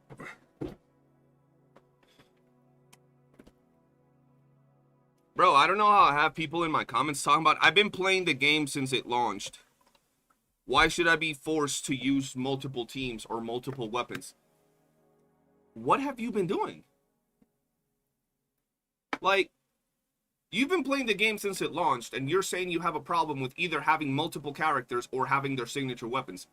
Bro, I don't know how I have people in my comments talking about, I've been playing the game since it launched. Why should I be forced to use multiple teams or multiple weapons? What have you been doing? Like, you've been playing the game since it launched, and you're saying you have a problem with either having multiple characters or having their signature weapons.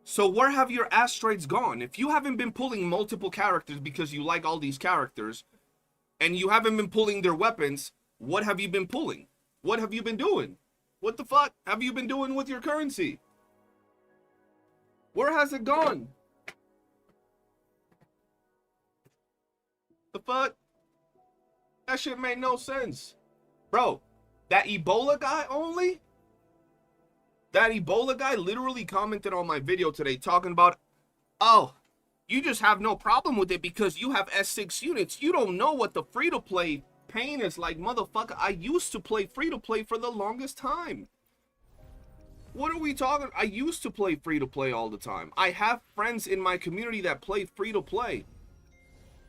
So where have your asteroids gone? If you haven't been pulling multiple characters because you like all these characters, and you haven't been pulling their weapons, what have you been pulling? What have you been doing? What the fuck have you been doing with your currency? Where has it gone? The fuck? That shit made no sense. Bro, that Ebola guy only? That Ebola guy literally commented on my video today talking about, oh, you just have no problem with it because you have S6 units. You don't know what the free-to-play pain is like, motherfucker. I used to play free-to-play for the longest time. What are we talking? I used to play free-to-play all the time. I have friends in my community that play free-to-play.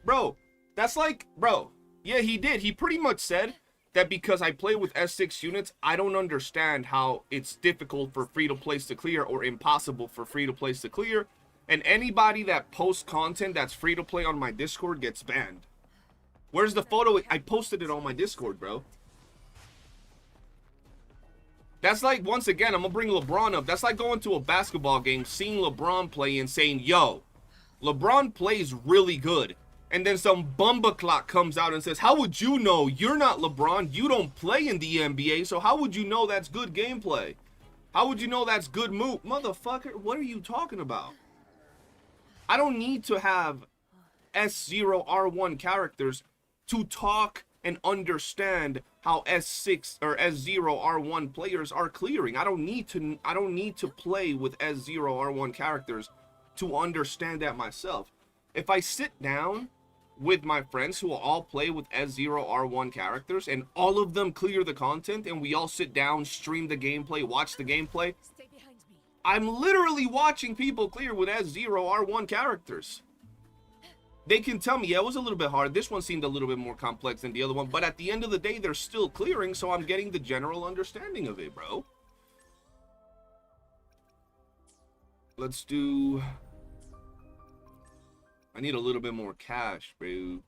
Bro, that's like, bro, yeah, he did. He pretty much said that because I play with S6 units, I don't understand how it's difficult for free-to-plays to clear or impossible for free-to-plays to clear. And anybody that posts content that's free-to-play on my Discord gets banned. Where's the photo? I posted it on my Discord, bro. That's like, once again, I'm going to bring LeBron up. That's like going to a basketball game, seeing LeBron play and saying, yo, LeBron plays really good. And then some bumbaclock comes out and says, how would you know? You're not LeBron. You don't play in the NBA. So how would you know that's good gameplay? How would you know that's good move? Motherfucker, what are you talking about? I don't need to have S0R1 characters to talk and understand how S6 or S0R1 players are clearing. I don't need to play with S0R1 characters to understand that myself. If I sit down with my friends who will all play with S0R1 characters and all of them clear the content and we all sit down, stream the gameplay, watch the gameplay, I'm literally watching people clear with S0R1 characters. They can tell me, yeah, it was a little bit hard. This one seemed a little bit more complex than the other one. But at the end of the day, they're still clearing, so I'm getting the general understanding of it, bro. Let's do... I need a little bit more cash, bro.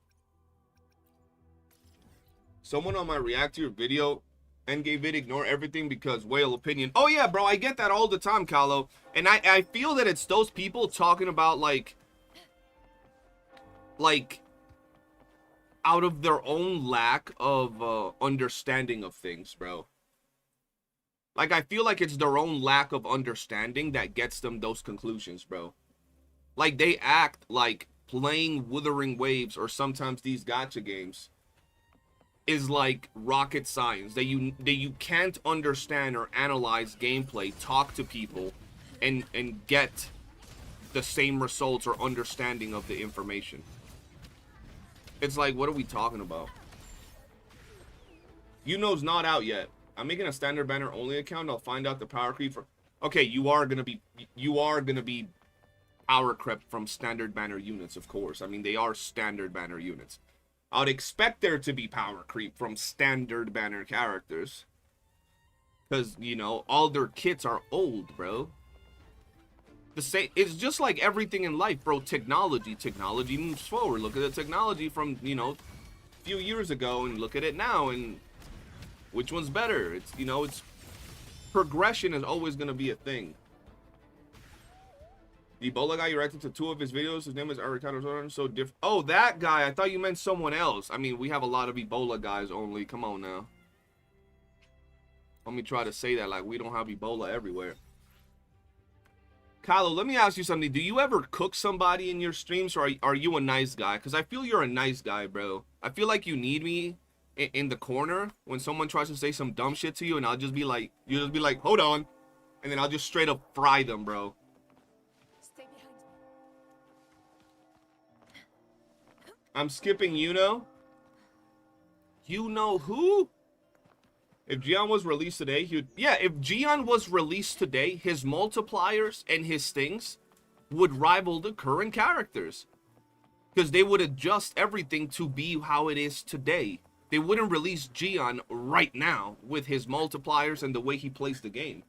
Someone on my react to your video... Endgame vid, ignore everything because whale opinion. Oh yeah, bro, I get that all the time, Kahlo. And I feel that it's those people talking about like out of their own lack of understanding of things, bro. Like, I feel like it's their own lack of understanding that gets them those conclusions, bro. Like, they act like playing Wuthering Waves or sometimes these gacha games is like rocket science, that you can't understand or analyze gameplay, talk to people, and get the same results or understanding of the information. It's like, what are we talking about? YOOOO's not out yet. I'm making a standard banner only account. I'll find out the power creep for... Okay, you are gonna be power crept from standard banner units, of course. I mean, they are standard banner units. I would expect there to be power creep from standard banner characters. Because, you know, all their kits are old, bro. It's just like everything in life, bro. Technology moves forward. Look at the technology from, you know, a few years ago and look at it now, and which one's better? It's, you know, it's progression is always going to be a thing. The Ebola guy, you reacted to 2 of his videos. His name is Aricato. So different. Oh, that guy. I thought you meant someone else. I mean, we have a lot of Ebola guys only. Come on now. Let me try to say that like we don't have Ebola everywhere. Kylo, let me ask you something. Do you ever cook somebody in your streams, or are you a nice guy? Because I feel you're a nice guy, bro. I feel like you need me in the corner when someone tries to say some dumb shit to you, and I'll just be like, you'll just be like, hold on. And then I'll just straight up fry them, bro. I'm skipping YOOOO. You know who? If Gion was released today, if Gion was released today, his multipliers and his things would rival the current characters. Because they would adjust everything to be how it is today. They wouldn't release Gion right now with his multipliers and the way he plays the game.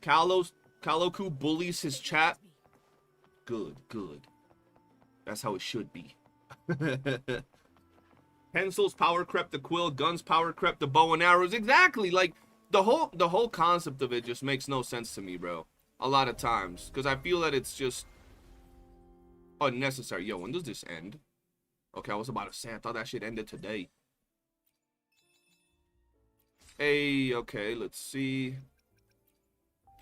Kaloku bullies his chat. Good, good. That's how it should be. Pencils power crept the quill, guns power crept the bow and arrows. Exactly, like the whole concept of it just makes no sense to me, bro. A lot of times, because I feel that it's just unnecessary. Yo, when does this end? Okay, I was about to say I thought that shit ended today. Hey, okay, let's see.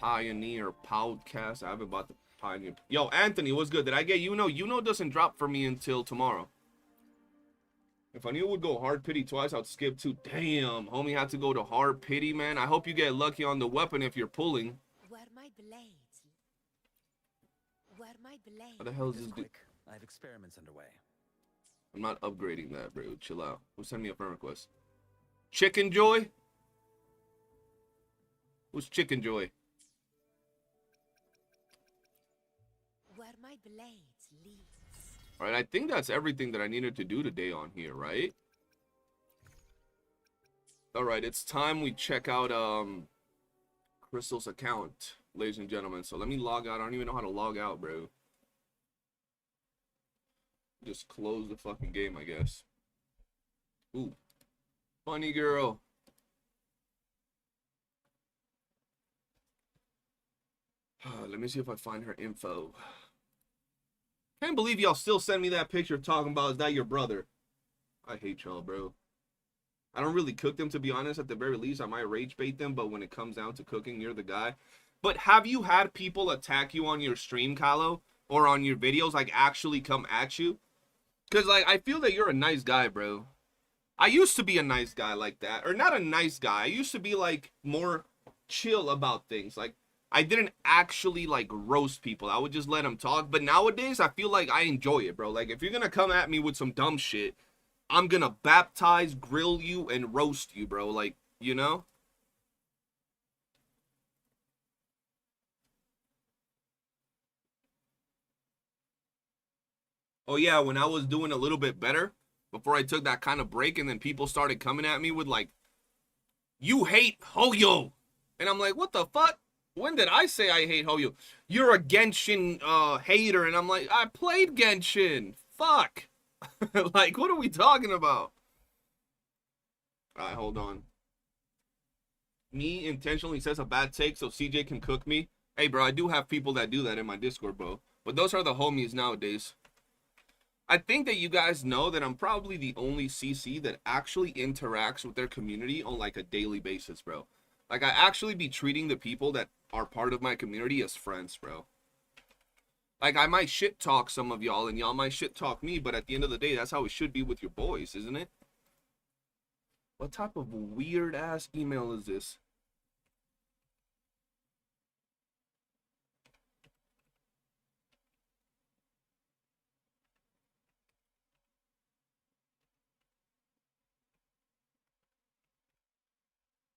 Pioneer podcast. I haven't bought the Pioneer. Yo, Anthony, what's good? Did I get YOOOO? YOOOO doesn't drop for me until tomorrow. If I knew it would go hard pity twice, I'd skip 2. Damn, homie had to go to hard pity, man. I hope you get lucky on the weapon if you're pulling. Where my blades? Where my blades? What the hell is this dude? I have experiments underway. I'm not upgrading that, bro. Chill out. Who sent me a friend request? Chicken Joy? Who's Chicken Joy? Where my blades leads. All right, I think that's everything that I needed to do today on here, right? All right, it's time we check out Crystal's account, ladies and gentlemen. So let me log out. I don't even know how to log out, bro. Just close the fucking game, I guess. Ooh, funny girl. Let me see if I find her info. Can't believe y'all still send me that picture talking about, is that your brother? I hate y'all, bro. I don't really cook them, to be honest. At the very least, I might rage bait them, but when it comes down to cooking, you're the guy. But have you had people attack you on your stream, Kalo? Or on your videos, like, actually come at you? Because, like, I feel that you're a nice guy, bro. I used to be a nice guy like that. Or not a nice guy. I used to be, like, more chill about things. Like, I didn't actually, like, roast people. I would just let them talk. But nowadays, I feel like I enjoy it, bro. Like, if you're gonna come at me with some dumb shit, I'm gonna baptize, grill you, and roast you, bro. Like, you know? Oh, yeah, when I was doing a little bit better, before I took that kind of break, and then people started coming at me with, like, you hate Hoyo. And I'm like, what the fuck? When did I say I hate Hoyo? You're a Genshin hater. And I'm like, I played Genshin. Fuck. Like, what are we talking about? Alright, hold on. Me intentionally says a bad take so CJ can cook me. Hey, bro, I do have people that do that in my Discord, bro. But those are the homies nowadays. I think that you guys know that I'm probably the only CC that actually interacts with their community on, like, a daily basis, bro. Like, I actually be treating the people that are part of my community as friends, bro. Like, I might shit talk some of y'all, and y'all might shit talk me, but at the end of the day, that's how it should be with your boys, isn't it? What type of weird-ass email is this?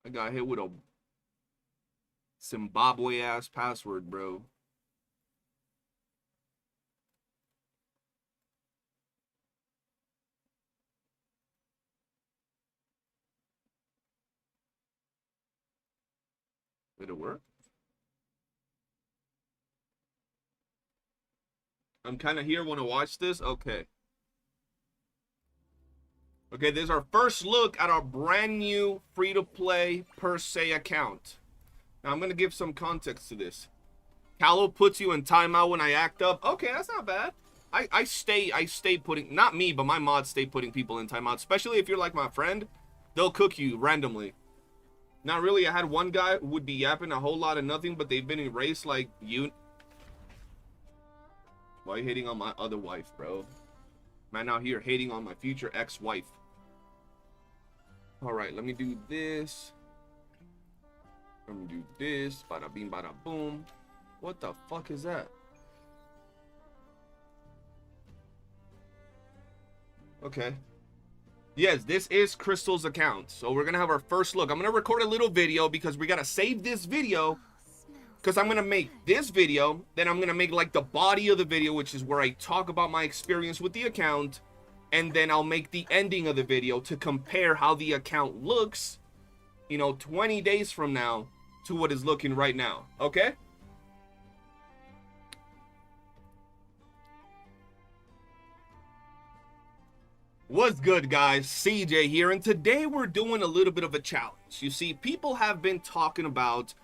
I got hit with a Zimbabwe-ass password, bro. Did it work? I'm kind of here. Want to watch this? Okay. Okay, this is our first look at our brand new free-to-play per se account. Now, I'm going to give some context to this. Callow puts you in timeout when I act up. Okay, that's not bad. I stay putting, not me, but my mods stay putting people in timeout. Especially if you're like my friend, they'll cook you randomly. Not really. I had one guy who would be yapping a whole lot of nothing, but they've been erased like you. Why are you hating on my other wife, bro? Man out here hating on my future ex-wife. Alright, let me do this. Let me do this. Bada bing, bada boom. What the fuck is that? Okay. Yes, this is Crystal's account. So we're going to have our first look. I'm going to record a little video because we got to save this video. Because I'm going to make this video. Then I'm going to make like the body of the video, which is where I talk about my experience with the account. And then I'll make the ending of the video to compare how the account looks, you know, 20 days from now to what is looking right now. Okay? What's good, guys? CJ here, and today we're doing a little bit of a challenge. You see, people have been talking about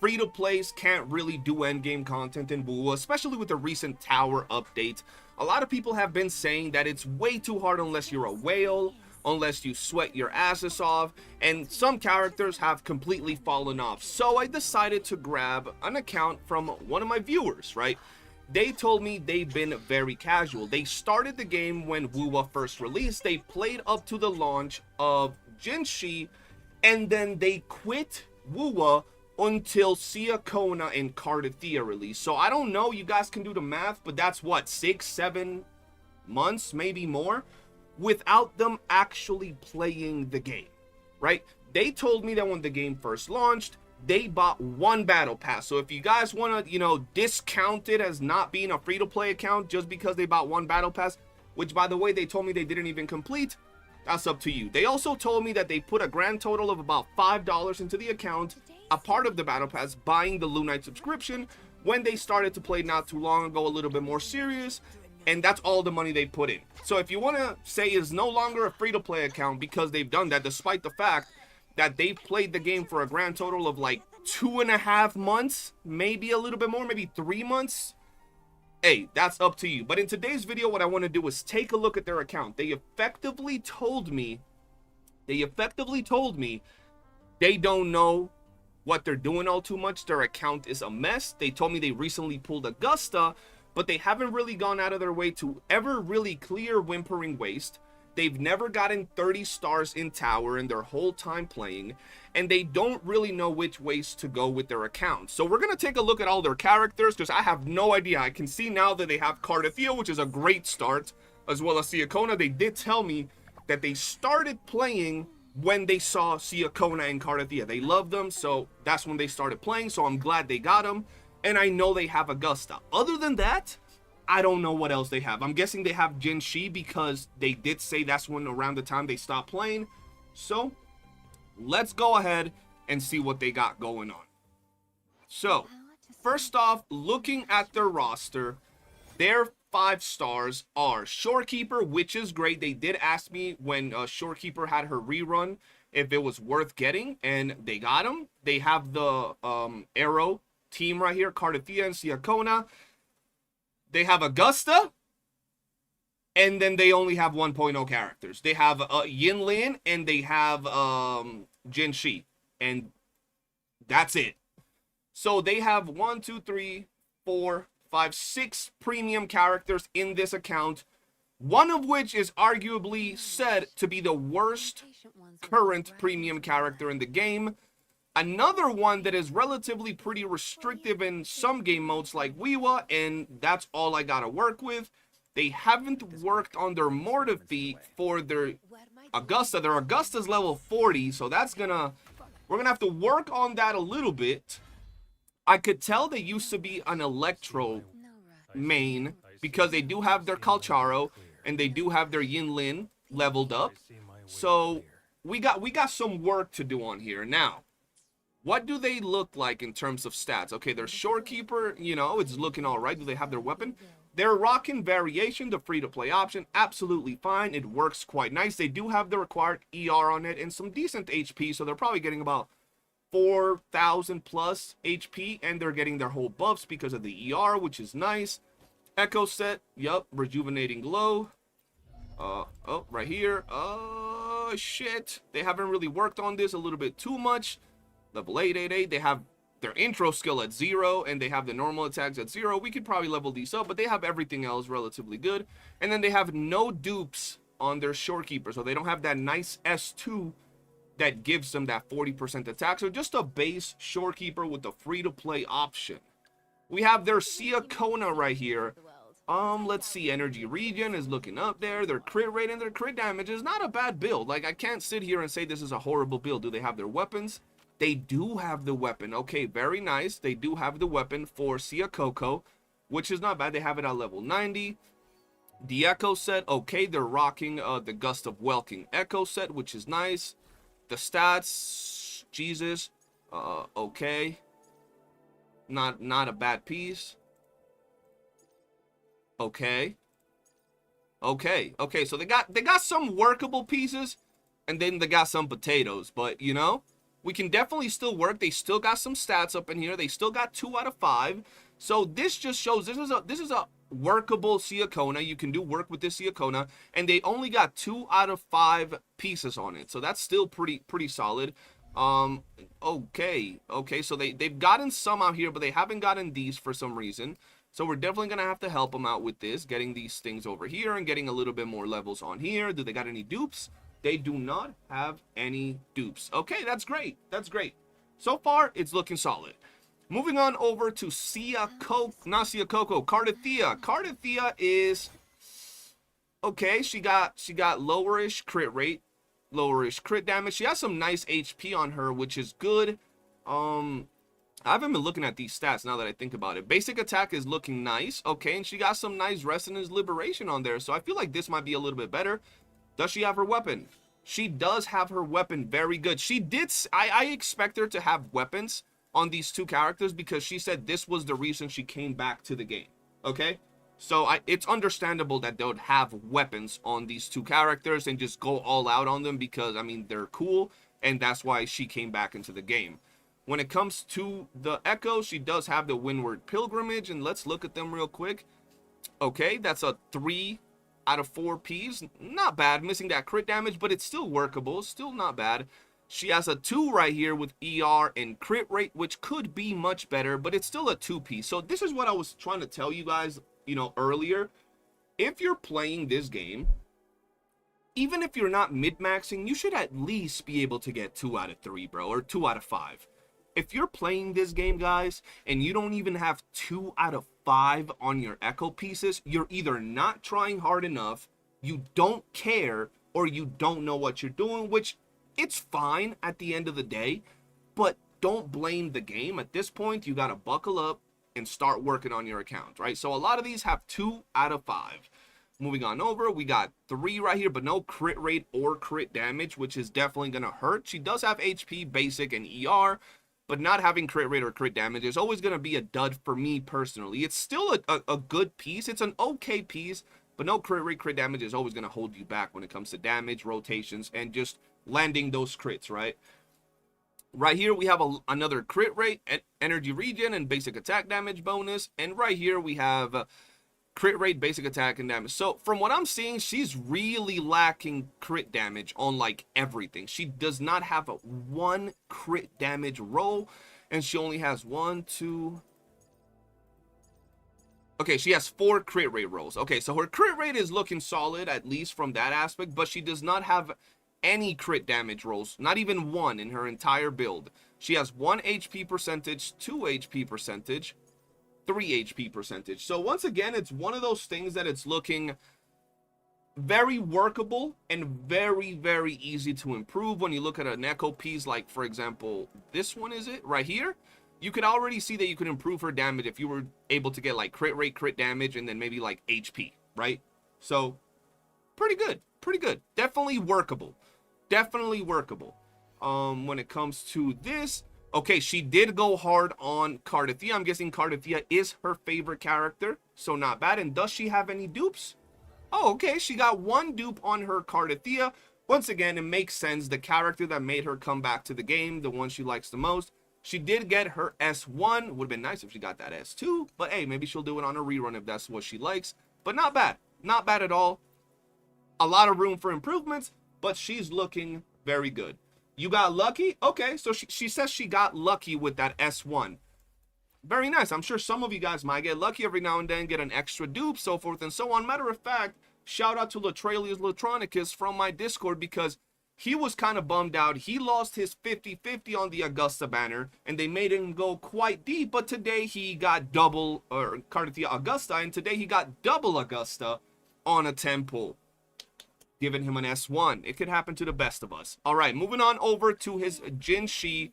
free-to-plays can't really do endgame content in WUWA, especially with the recent tower update. A lot of people have been saying that it's way too hard unless you're a whale, unless you sweat your asses off, and some characters have completely fallen off. So I decided to grab an account from one of my viewers, right? They told me they've been very casual. They started the game when WUWA first released. They played up to the launch of Jinshi, and then they quit WUWA until Sia Kona and Cardathea released. So I don't know, you guys can do the math, but that's what, 6-7 months, maybe more, without them actually playing the game, right? They told me that when the game first launched, they bought one battle pass. So if you guys want to, you know, discount it as not being a free-to-play account just because they bought one battle pass, which, by the way, they told me they didn't even complete, that's up to you. They also told me that they put a grand total of about $5 into the account, a part of the battle pass, buying the Lunite subscription when they started to play not too long ago, a little bit more serious, and that's all the money they put in. So if you want to say it's no longer a free-to-play account because they've done that, despite the fact that they've played the game for a grand total of like 2.5 months, maybe a little bit more, maybe 3 months, hey, that's up to you. But in today's video, what I want to do is take a look at their account. They effectively told me they don't know what they're doing all too much. Their account is a mess. They told me they recently pulled Augusta, but they haven't really gone out of their way to ever really clear Whimpering Waste. They've never gotten 30 stars in tower in their whole time playing, and they don't really know which ways to go with their account. So we're going to take a look at all their characters, because I have no idea. I can see now that they have Cardathea, which is a great start, as well as Sia Kona. They did tell me that they started playing when they saw Sia Kona and Cardathea. They loved them, so that's when they started playing, so I'm glad they got them. And I know they have Augusta. Other than that, I don't know what else they have. I'm guessing they have Jinshi because they did say that's when around the time they stopped playing. So let's go ahead and see what they got going on. So first off, looking at their roster, their 5 stars are Shorekeeper, which is great. They did ask me when Shorekeeper had her rerun if it was worth getting, and they got them. They have the Arrow team right here, Cardathea and Sia Kona. They have Augusta, and then they only have 1.0 characters. They have Yinlin, and they have Jinshi, and that's it. So they have 1, 2, 3, 4, 5, 6 premium characters in this account, one of which is arguably said to be the worst current premium character in the game. Another one that is relatively pretty restrictive in some game modes like WUWA, and that's all I gotta work with. They haven't worked on their Mortifi for their Augusta. Their Augusta's level 40, so that's we're gonna have to work on that a little bit. I could tell they used to be an Electro main because they do have their Calcharo and they do have their Yinlin leveled up. So we got some work to do on here. Now, what do they look like in terms of stats? Okay, their Shorekeeper, you know, it's looking all right. Do they have their weapon? They're rocking Variation, the free-to-play option. Absolutely fine. It works quite nice. They do have the required ER on it and some decent HP, so they're probably getting about 4,000 plus HP, and they're getting their whole buffs because of the ER, which is nice. Echo set, yup, Rejuvenating Glow. Oh, right here. Oh, shit. They haven't really worked on this a little bit too much. Level 888, they have their intro skill at 0, and they have the normal attacks at 0. We could probably level these up, but they have everything else relatively good. And then they have no dupes on their Shorekeeper, so they don't have that nice S2 that gives them that 40% attack. So just a base Shorekeeper with the free-to-play option. We have their Sia Kona right here. Let's see, energy regen is looking up there. Their crit rate and their crit damage is not a bad build. Like, I can't sit here and say this is a horrible build. Do they have their weapons? They do have the weapon. Okay, very nice. They do have the weapon for Sia Coco, which is not bad. They have it at level 90. The Echo set, okay, they're rocking the Gust of Welking Echo set, which is nice. The stats, Jesus, okay. Not a bad piece. Okay, so they got some workable pieces, and then they got some potatoes. But you know, we can definitely still work. They still got some stats up in here. They still got 2 out of 5. So this just shows this is a workable Siakona. You can do work with this Siakona, and they only got 2 out of 5 pieces on it. So that's still pretty solid. Okay, so they've gotten some out here, but they haven't gotten these for some reason. So we're definitely going to have to help them out with this, getting these things over here and getting a little bit more levels on here. Do they got any dupes? They do not have any dupes. Okay, that's great. That's great. So far, it's looking solid. Moving on over to Cardathea. Cardathea is okay. She got lowerish crit rate, lowerish crit damage. She has some nice HP on her, which is good. I haven't been looking at these stats now that I think about it. Basic attack is looking nice. Okay, and she got some nice Resonance Liberation on there. So I feel like this might be a little bit better. Does she have her weapon? She does have her weapon. Very good. She did. I expect her to have weapons on these 2 characters because she said this was the reason she came back to the game. Okay? So it's understandable that they would have weapons on these 2 characters and just go all out on them because, I mean, they're cool. And that's why she came back into the game. When it comes to the Echo, she does have the Windward Pilgrimage, and let's look at them real quick. Okay, that's a 3 out of 4 Ps. Not bad, missing that crit damage, but it's still workable, still not bad. She has a 2 right here with ER and crit rate, which could be much better, but it's still a 2P. So this is what I was trying to tell you guys, you know, earlier. If you're playing this game, even if you're not mid-maxing, you should at least be able to get 2 out of 3, bro, or 2 out of 5. If you're playing this game, guys, and you don't even have 2 out of 5 on your Echo pieces, you're either not trying hard enough, you don't care, or you don't know what you're doing, which it's fine at the end of the day, but don't blame the game. At this point, you got to buckle up and start working on your account, right? So a lot of these have 2 out of 5. Moving on over, we got 3 right here, but no crit rate or crit damage, which is definitely going to hurt. She does have HP, basic, and ER, but not having crit rate or crit damage is always going to be a dud for me personally. It's still a good piece. It's an okay piece, but no crit rate, crit damage is always going to hold you back when it comes to damage, rotations, and just landing those crits, right? Right here, we have another crit rate, energy regen, and basic attack damage bonus. And right here, we have crit rate, basic attack, and damage. So from what I'm seeing, she's really lacking crit damage on like everything. She does not have a 1 crit damage roll, and she only has 1, 2. Okay, she has 4 crit rate rolls. Okay, so her crit rate is looking solid, at least from that aspect, but she does not have any crit damage rolls, not even 1 in her entire build. She has 1 HP percentage, 2 HP percentage, 3 HP percentage. So once again, it's one of those things that it's looking very workable and very easy to improve. When you look at an Echo piece, like for example, this one, is it right here? You could already see that you could improve her damage if you were able to get like crit rate, crit damage, and then maybe like HP, right? So pretty good, definitely workable, when it comes to this. Okay, she did go hard on Cardathea. I'm guessing Cardathea is her favorite character, so not bad. And does she have any dupes? Oh, okay, she got 1 dupe on her Cardathea. Once again, it makes sense. The character that made her come back to the game, the one she likes the most. She did get her S1. Would have been nice if she got that S2. But hey, maybe she'll do it on a rerun if that's what she likes. But not bad. Not bad at all. A lot of room for improvements, but she's looking very good. You got lucky? Okay, so she says she got lucky with that S1. Very nice. I'm sure some of you guys might get lucky every now and then, get an extra dupe, so forth and so on. Matter of fact, shout out to Latrelius Latronicus from my Discord, because he was kind of bummed out. He lost his 50-50 on the Augusta banner, and they made him go quite deep. But today he got double, or Cardathia Augusta, and today he got double Augusta on a temple, giving him an S1. It could happen to the best of us. All right, moving on over to his Jinshi.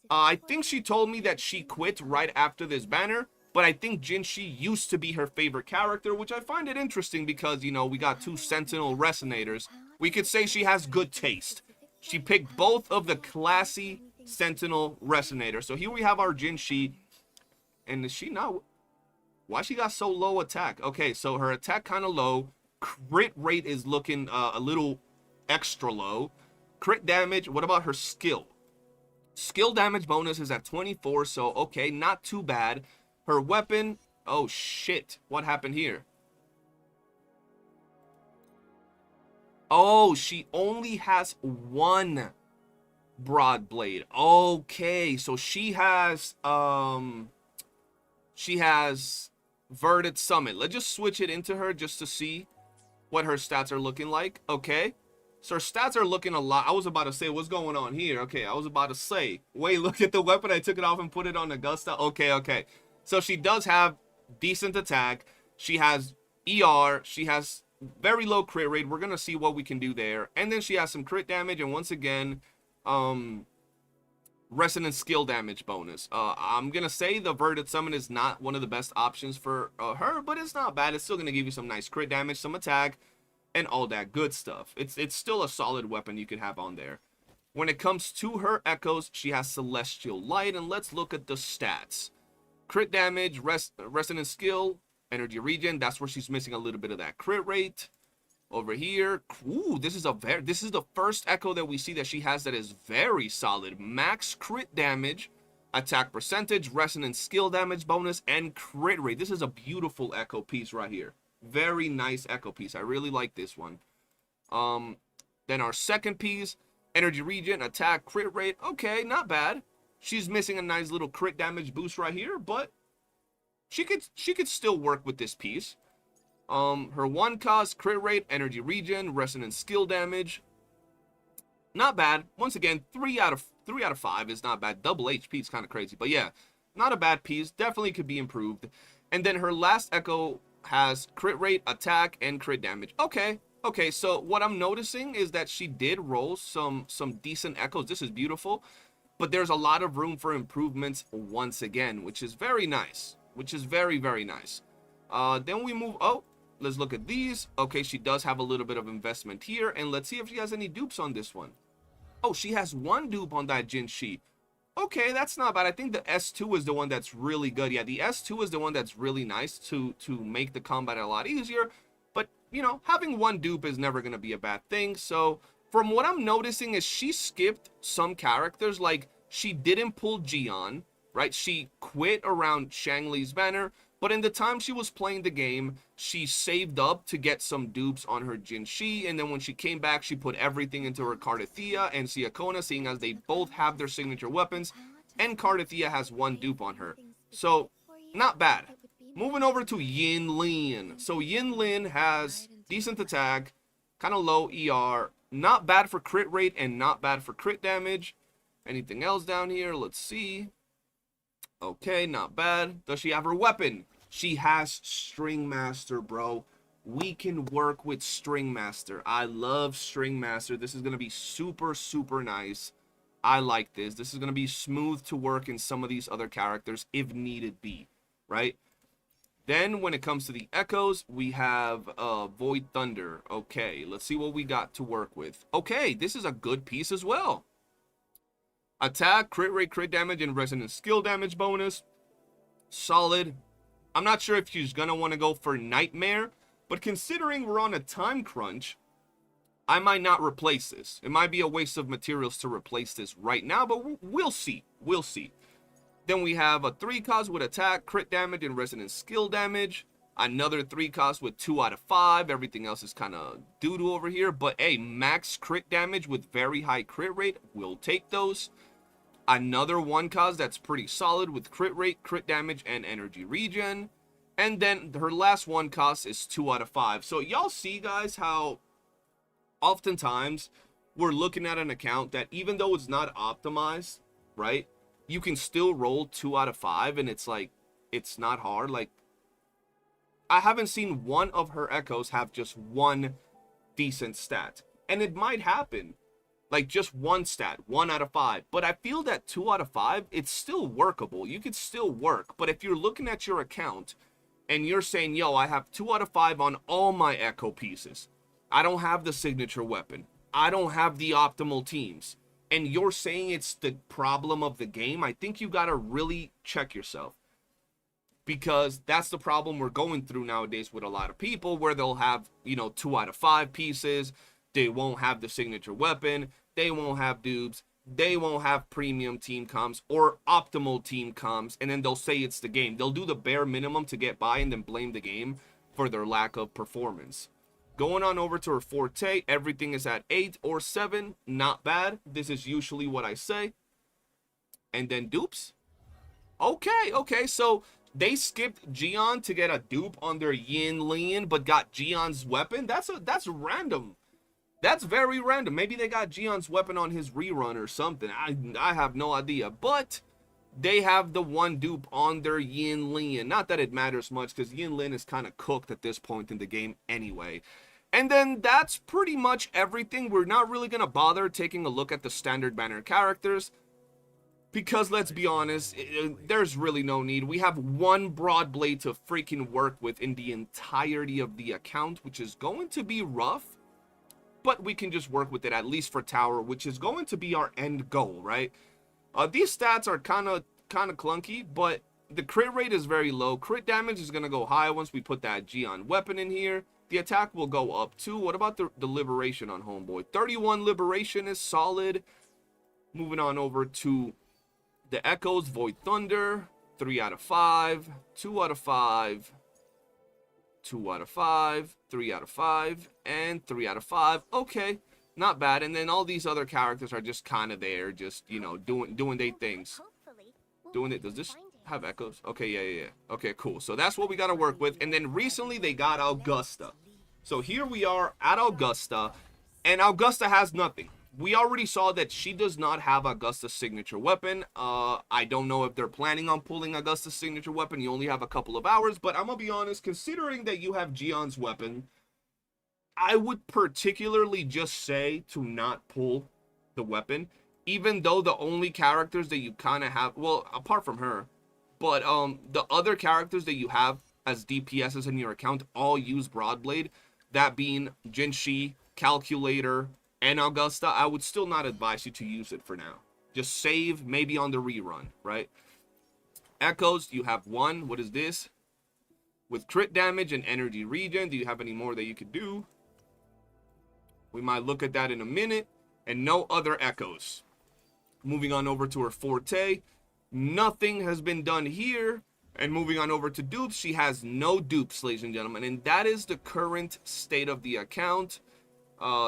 I think she told me that she quit right after this banner, but I think Jinshi used to be her favorite character, which I find it interesting because, you know, we got 2 Sentinel Resonators. We could say she has good taste. She picked both of the classy Sentinel Resonators. So here we have our Jinshi. And is she not... Why she got so low attack? Okay, so her attack kind of low. Crit rate is looking a little extra low. Crit damage, what about her skill? Skill damage bonus is at 24, so okay, not too bad. Her weapon, oh shit, what happened here? Oh, she only has 1 broad blade. Okay, so she has Verdant Summit. Let's just switch it into her just to see what her stats are looking like. Okay, so her stats are looking a lot. I was about to say, what's going on here? Okay, I was about to say, wait, look at the weapon. I took it off and put it on Augusta. Okay. So she does have decent attack. She has ER. She has very low crit rate. We're gonna see what we can do there. And then she has some crit damage, and once again, resonance skill damage bonus. I'm gonna say the Verdant Summon is not one of the best options for her, but it's not bad. It's still gonna give you some nice crit damage, some attack, and all that good stuff. It's still a solid weapon you could have on there. When it comes to her echoes, she has Celestial Light, and let's look at the stats. Crit damage, resonance skill, energy regen. That's where she's missing a little bit of that crit rate. Over here, ooh, this is the first echo that we see that she has that is very solid. Max crit damage, attack percentage, resonance skill damage bonus, and crit rate. This is a beautiful echo piece right here. Very nice echo piece. I really like this one. Then our second piece, energy regen, attack, crit rate. Okay, not bad. She's missing a nice little crit damage boost right here, but she could still work with this piece. Her 1 cost, crit rate, energy regen, resonance skill damage. Not bad. Once again, 3 out of 5 is not bad. Double HP is kind of crazy, but yeah, not a bad piece. Definitely could be improved. And then her last echo has crit rate, attack, and crit damage. Okay, so what I'm noticing is that she did roll some decent echoes. This is beautiful, but there's a lot of room for improvements once again, which is very nice, which is very, very nice. Then we move, let's look at these. Okay, she does have a little bit of investment here, and let's see if she has any dupes on this one. Oh, she has 1 dupe on that Jinshi. Okay, that's not bad. I think the S2 is the one that's really good. Yeah, the S2 is the one that's really nice to make the combat a lot easier. But, you know, having 1 dupe is never going to be a bad thing. So, from what I'm noticing is she skipped some characters. Like, she didn't pull Gion, right? She quit around Shangli's banner. But in the time she was playing the game, she saved up to get some dupes on her Jinshi, and then when she came back, she put everything into her Cardathia and Siakona, seeing as they both have their signature weapons, and Cardathia has 1 dupe on her. So, not bad. Moving over to Yin Lin. So Yin Lin has decent attack, kind of low ER, not bad for crit rate, and not bad for crit damage. Anything else down here? Let's see. Okay, not bad. Does she have her weapon? She has String Master, bro. We can work with String Master. I love String Master. This is going to be super, super nice. I like this. This is going to be smooth to work in some of these other characters if needed be, right? Then when it comes to the echoes, we have Void Thunder. Okay, let's see what we got to work with. Okay, this is a good piece as well. Attack, crit rate, crit damage, and resonance skill damage bonus. Solid. I'm not sure if she's going to want to go for Nightmare, but considering we're on a time crunch, I might not replace this. It might be a waste of materials to replace this right now, but we'll see. We'll see. Then we have a 3 cost with attack, crit damage, and resonance skill damage. Another 3 cost with 2 out of 5. Everything else is kind of doo-doo over here. But, hey, max crit damage with very high crit rate. We'll take those. Another 1 cost that's pretty solid with crit rate, crit damage, and energy regen. And then her last 1 cost is 2 out of 5. So y'all see, guys, how oftentimes we're looking at an account that, even though it's not optimized, right, you can still roll 2 out of 5, and it's like, it's not hard. Like, I haven't seen one of her echoes have just one decent stat, and it might happen, like just one stat, 1 out of 5, but I feel that 2 out of 5, it's still workable. You could still work. But if you're looking at your account and you're saying, yo, I have 2 out of 5 on all my echo pieces, I don't have the signature weapon, I don't have the optimal teams, and you're saying it's the problem of the game, I think you gotta really check yourself. Because that's the problem we're going through nowadays with a lot of people, where they'll have, you know, 2 out of 5 pieces, they won't have the signature weapon, they won't have dupes, they won't have premium team comms or optimal team comms, and then they'll say it's the game. They'll do the bare minimum to get by and then blame the game for their lack of performance. Going on over to her forte, everything is at 8 or 7, not bad. This is usually what I say. And then dupes. Okay, so they skipped Gion to get a dupe on their Yin Lin, but got Gion's weapon. That's random. That's very random. Maybe they got Gion's weapon on his rerun or something. I have no idea. But they have the one dupe on their Yin Lin. Not that it matters much, because Yin Lin is kind of cooked at this point in the game anyway. And then that's pretty much everything. We're not really going to bother taking a look at the standard banner characters, because let's be honest, there's really no need. We have one broad blade to freaking work with in the entirety of the account, which is going to be rough, but we can just work with it, at least for tower, which is going to be our end goal, right? These stats are kind of clunky, but the crit rate is very low. Crit damage is going to go high once we put that Gion weapon in here. The attack will go up too. What about the liberation on homeboy? 31 liberation is solid. Moving on over to the echoes. Void Thunder, 3 out of 5, 2 out of 5, 2 out of 5, 3 out of 5, and 3 out of 5. Okay, not bad. And then all these other characters are just kind of there, just, you know, doing their things. Doing it. Does this have echoes? Okay, yeah. Okay, cool. So that's what we got to work with. And then recently they got Augusta. So here we are at Augusta, and Augusta has nothing. We already saw that she does not have Augusta's signature weapon. I don't know if they're planning on pulling Augusta's signature weapon. You only have a couple of hours, but I'm gonna be honest, considering that you have Gion's weapon, I would particularly just say to not pull the weapon, even though the only characters that you kind of have, well, apart from her, but the other characters that you have as DPSs in your account all use Broadblade, that being Jinshi, Calculator, and Augusta. I would still not advise you to use it for now. Just save maybe on the rerun, right? Echoes, you have one. What is this? With crit damage and energy regen, do you have any more that you could do? We might look at that in a minute. And no other echoes. Moving on over to her forte. Nothing has been done here. And moving on over to dupes, she has no dupes, ladies and gentlemen. And that is the current state of the account.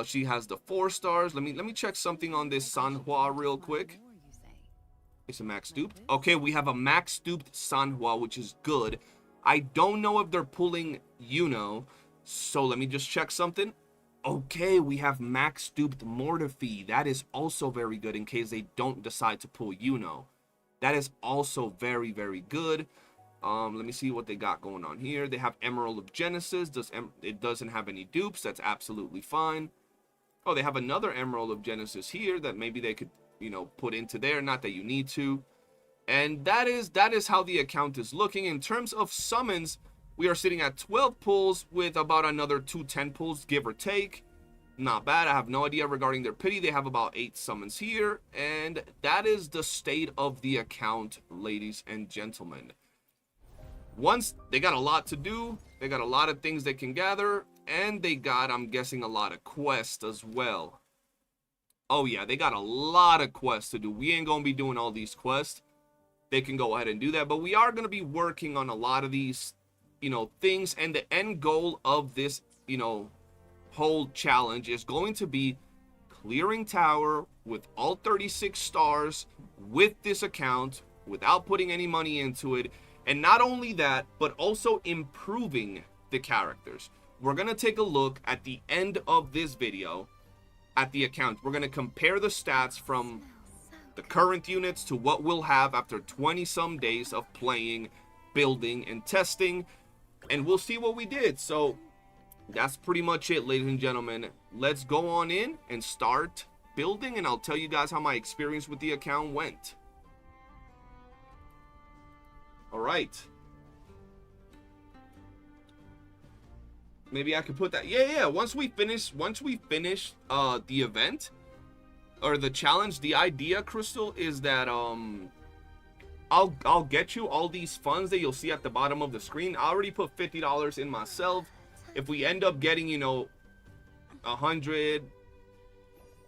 She has the 4 stars. Let me check something on this Sanhua real quick. It's a max duped. Okay, we have a max duped Sanhua, which is good. I don't know if they're pulling YOOOO, so let me just check something. Okay, we have max duped Mortifi. That is also very good in case they don't decide to pull YOOOO. That is also very, very good. Let me see what they got going on here. They have Emerald of Genesis. It doesn't have any dupes. That's absolutely fine. Oh, they have another Emerald of Genesis here that maybe they could, you know, put into there. Not that you need to. And that is how the account is looking. In terms of summons, we are sitting at 12 pulls with about another 2 10 pulls, give or take. Not bad. I have no idea regarding their pity. They have about 8 summons here. And that is the state of the account, ladies and gentlemen. Once they got a lot to do, they got a lot of things they can gather, and they got, I'm guessing, a lot of quests as well. Oh yeah, they got a lot of quests to do. We ain't gonna be doing all these quests. They can go ahead and do that, but we are gonna be working on a lot of these, you know, things. And the end goal of this, you know, whole challenge is going to be clearing tower with all 36 stars with this account without putting any money into it. And not only that, but also improving the characters. We're going to take a look at the end of this video at the account. We're going to compare the stats from the current units to what we'll have after 20 some days of playing, building, and testing, and we'll see what we did. So that's pretty much it, ladies and gentlemen. Let's go on in and start building, and I'll tell you guys how my experience with the account went. All right. Maybe I could put that. Yeah. Once we finish the event or the challenge, the idea, Crystal, is that I'll get you all these funds that you'll see at the bottom of the screen. I already put $50 in myself. If we end up getting, you know, $100,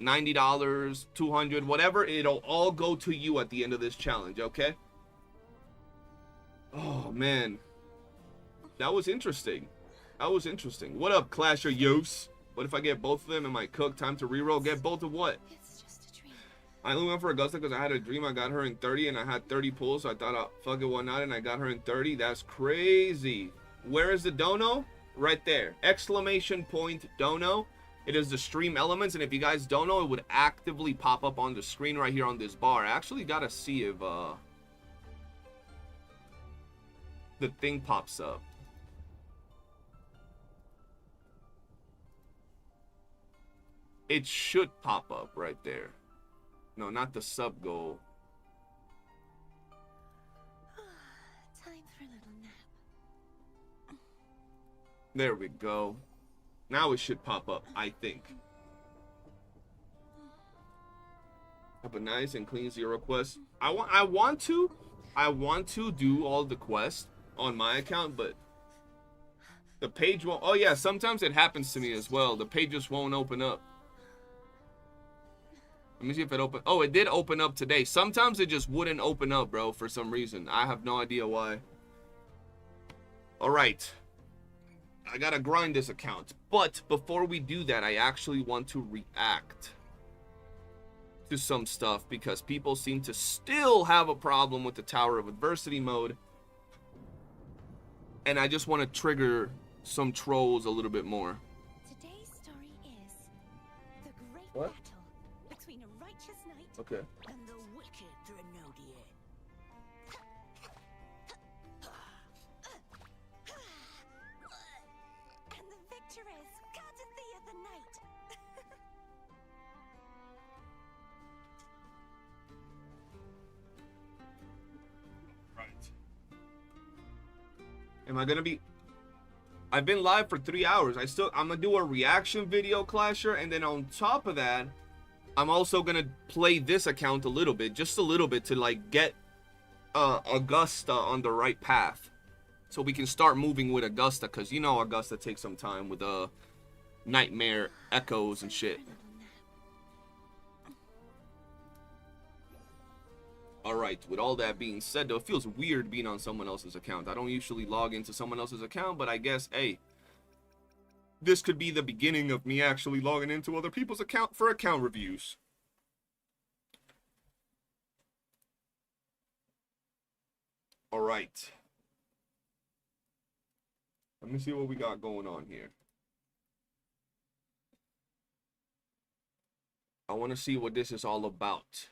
$90, $200, whatever, it'll all go to you at the end of this challenge, okay? Oh man, that was interesting. That was interesting. What up, Clash of Yoos? What if I get both of them? Am I cooked? Time to reroll. Get both of what? It's just a dream. I only went for Augusta because I had a dream I got her in 30 and I had 30 pulls, so I thought I'd fuck it one night and I got her in 30. That's crazy. Where is the dono? Right there. Exclamation point dono. It is the stream elements, and if you guys don't know, it would actively pop up on the screen right here on this bar. I actually gotta see if the thing pops up. It should pop up right there. No, not the sub goal. Time for a little nap. There we go. Now it should pop up, I think. Have a nice and clean 0 quest. I want to do all the quests on my account, but the page won't. Oh yeah, sometimes it happens to me as well. The page just won't open up. Let me see if it opened. Oh, it did open up today. Sometimes it just wouldn't open up, bro, for some reason. I have no idea why. All right. I gotta grind this account. But before we do that, I actually want to react to some stuff because people seem to still have a problem with the Tower of Adversity mode. And I just want to trigger some trolls a little bit more. Today's story is the great What? battle between a righteous knight Okay. and the wicked Drenodier. And the victor is Gardathea the Knight. Right. Am I gonna be? I've been live for 3 hours. I'm gonna do a reaction video, Clasher, and then on top of that, I'm also gonna play this account a little bit, just a little bit, to like get Augusta on the right path, so we can start moving with Augusta, because you know Augusta takes some time with nightmare echoes and shit. Alright, with all that being said, though, it feels weird being on someone else's account. I don't usually log into someone else's account, but I guess, hey, this could be the beginning of me actually logging into other people's account for account reviews. Alright. Let me see what we got going on here. I want to see what this is all about.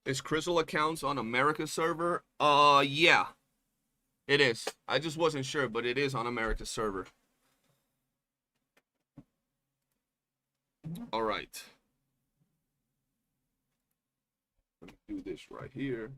Is Crystal accounts on America's server? Yeah. It is. I just wasn't sure, but it is on America's server. All right. Let me do this right here.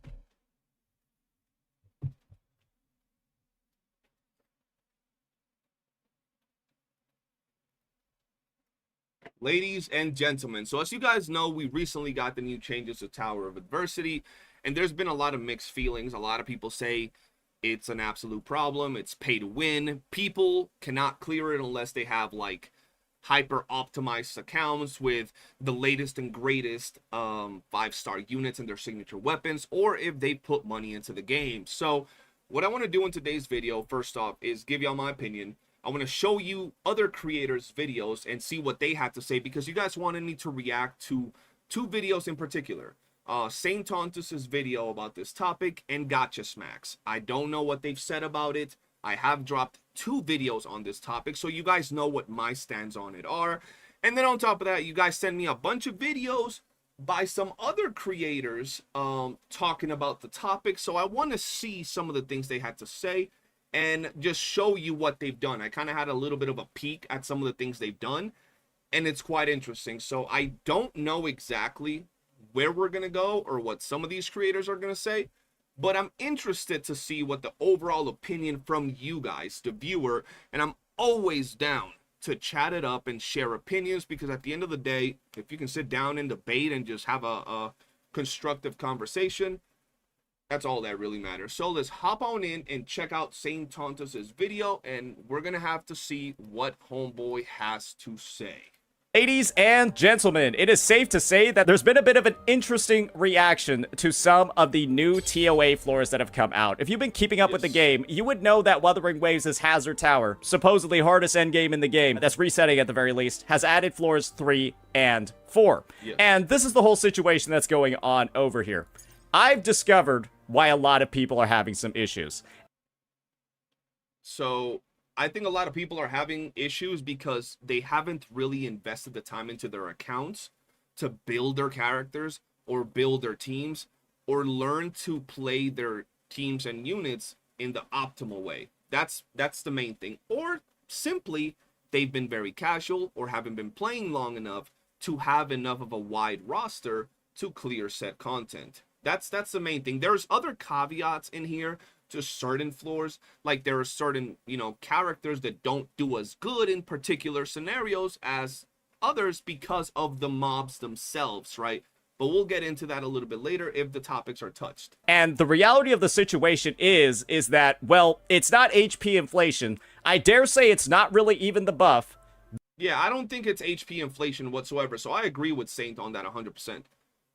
Ladies and gentlemen, so as you guys know, we recently got the new changes to Tower of Adversity, and there's been a lot of mixed feelings. A lot of people say it's an absolute problem, it's pay to win. People cannot clear it unless they have like hyper optimized accounts with the latest and greatest 5-star units and their signature weapons, or if they put money into the game. So what I want to do in today's video, first off, is give y'all my opinion. I want to show you other creators' videos and see what they had to say, because you guys wanted me to react to 2 videos in particular. Saint Tontus's video about this topic and Gacha Smacks. I don't know what they've said about it. I have dropped 2 videos on this topic, so you guys know what my stands on it are. And then on top of that, you guys send me a bunch of videos by some other creators talking about the topic. So I want to see some of the things they had to say and just show you what they've done. I kind of had a little bit of a peek at some of the things they've done, and it's quite interesting. So I don't know exactly where we're going to go or what some of these creators are going to say, but I'm interested to see what the overall opinion from you guys, the viewer, and I'm always down to chat it up and share opinions, because at the end of the day, if you can sit down and debate and just have a constructive conversation, that's all that really matters. So let's hop on in and check out Saint Tontus's video, and we're gonna have to see what homeboy has to say. Ladies and gentlemen, it is safe to say that there's been a bit of an interesting reaction to some of the new TOA floors that have come out. If you've been keeping up with the game, you would know that Wuthering Waves' Hazard Tower, supposedly hardest endgame in the game, that's resetting at the very least, has added floors 3 and 4. Yes. And this is the whole situation that's going on over here. I've discovered why a lot of people are having some issues. So I think a lot of people are having issues because they haven't really invested the time into their accounts to build their characters or build their teams or learn to play their teams and units in the optimal way. That's the main thing. Or simply they've been very casual or haven't been playing long enough to have enough of a wide roster to clear set content. That's the main thing. There's other caveats in here to certain floors, like there are certain, you know, characters that don't do as good in particular scenarios as others because of the mobs themselves, right? But we'll get into that a little bit later if the topics are touched. And the reality of the situation is that, well, it's not HP inflation. I dare say it's not really even the buff. Yeah, I don't think it's HP inflation whatsoever, so I agree with Saint on that 100%.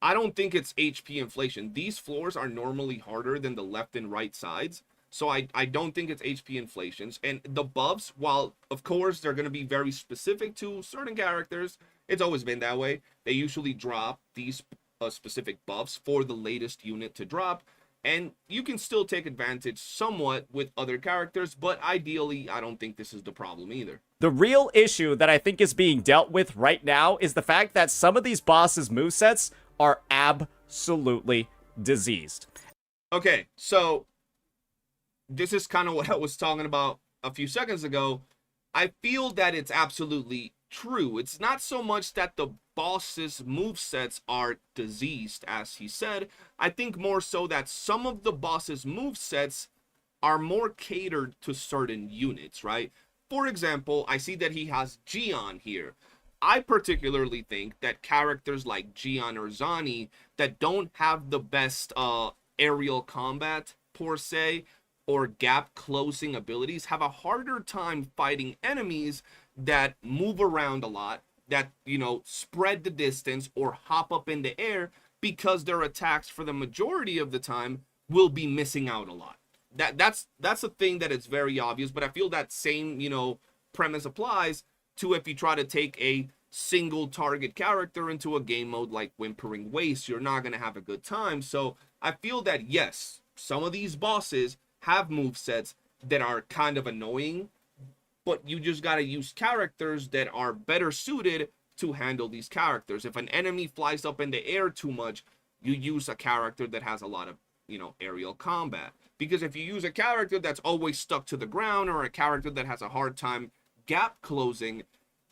I don't think it's HP inflation. These floors are normally harder than the left and right sides, so I don't think it's HP inflations. And the buffs, while of course they're going to be very specific to certain characters, it's always been that way. They usually drop these specific buffs for the latest unit to drop, and you can still take advantage somewhat with other characters, but ideally I don't think this is the problem either. The real issue that I think is being dealt with right now is the fact that some of these bosses' movesets are absolutely diseased. Okay, so this is kind of what I was talking about a few seconds ago. I feel that it's absolutely true. It's not so much that the boss's movesets are diseased, as he said. I think more so that some of the boss's movesets are more catered to certain units, right? For example, I see that he has Gion here. I particularly think that characters like Gion or Zani that don't have the best aerial combat, per se, or gap closing abilities have a harder time fighting enemies that move around a lot, that, you know, spread the distance or hop up in the air, because their attacks for the majority of the time will be missing out a lot. That's a thing that is very obvious, but I feel that same, you know, premise applies to if you try to take a single target character into a game mode like Whimpering Waste. You're not going to have a good time. So I feel that yes, some of these bosses have movesets that are kind of annoying, but you just got to use characters that are better suited to handle these characters. If an enemy flies up in the air too much, you use a character that has a lot of, you know, aerial combat. Because if you use a character that's always stuck to the ground, or a character that has a hard time gap closing,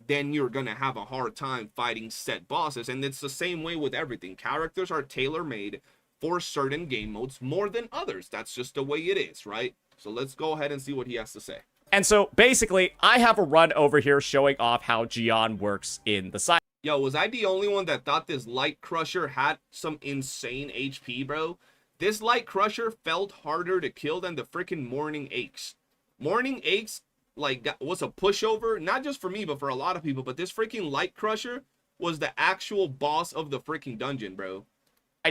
then you're gonna have a hard time fighting set bosses. And it's the same way with everything. Characters are tailor-made for certain game modes more than others. That's just the way it is, right? So let's go ahead and see what he has to say. And so basically, I have a run over here showing off how Gion works in the side. Yo, was I the only one that thought this Light Crusher had some insane HP, bro? This Light Crusher felt harder to kill than the freaking Morning Aches. Morning Aches, like, was a pushover, not just for me, but for a lot of people. But this freaking Light Crusher was the actual boss of the freaking dungeon, bro.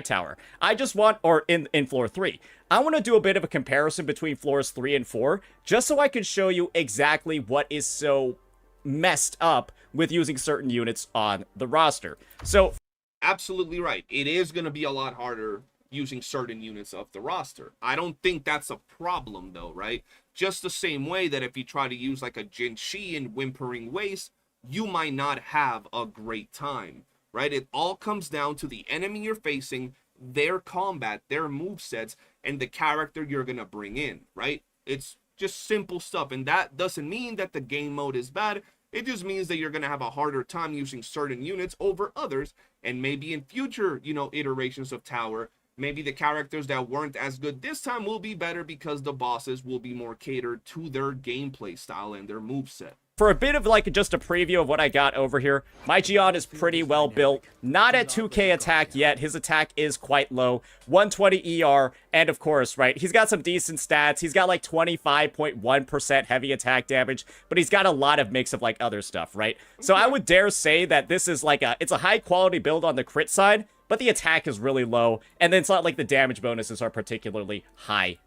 Tower. I just want, or in floor 3, I want to do a bit of a comparison between floors 3 and 4, just so I can show you exactly what is so messed up with using certain units on the roster. So, absolutely right. It is going to be a lot harder using certain units of the roster. I don't think that's a problem though, right? Just the same way that if you try to use like a Jin Shi and Whimpering Waste, you might not have a great time, right? It all comes down to the enemy you're facing, their combat, their movesets, and the character you're gonna bring in, right? It's just simple stuff, and that doesn't mean that the game mode is bad. It just means that you're gonna have a harder time using certain units over others, and maybe in future, you know, iterations of Tower, maybe the characters that weren't as good this time will be better because the bosses will be more catered to their gameplay style and their moveset. For a bit of like just a preview of what I got over here, my Gion is pretty well built. Not at 2k attack yet. His attack is quite low. 120 ER, and of course, right, he's got some decent stats. He's got like 25.1% heavy attack damage, but he's got a lot of mix of like other stuff, right? So I would dare say that this is like it's a high quality build on the crit side, but the attack is really low, and then it's not like the damage bonuses are particularly high.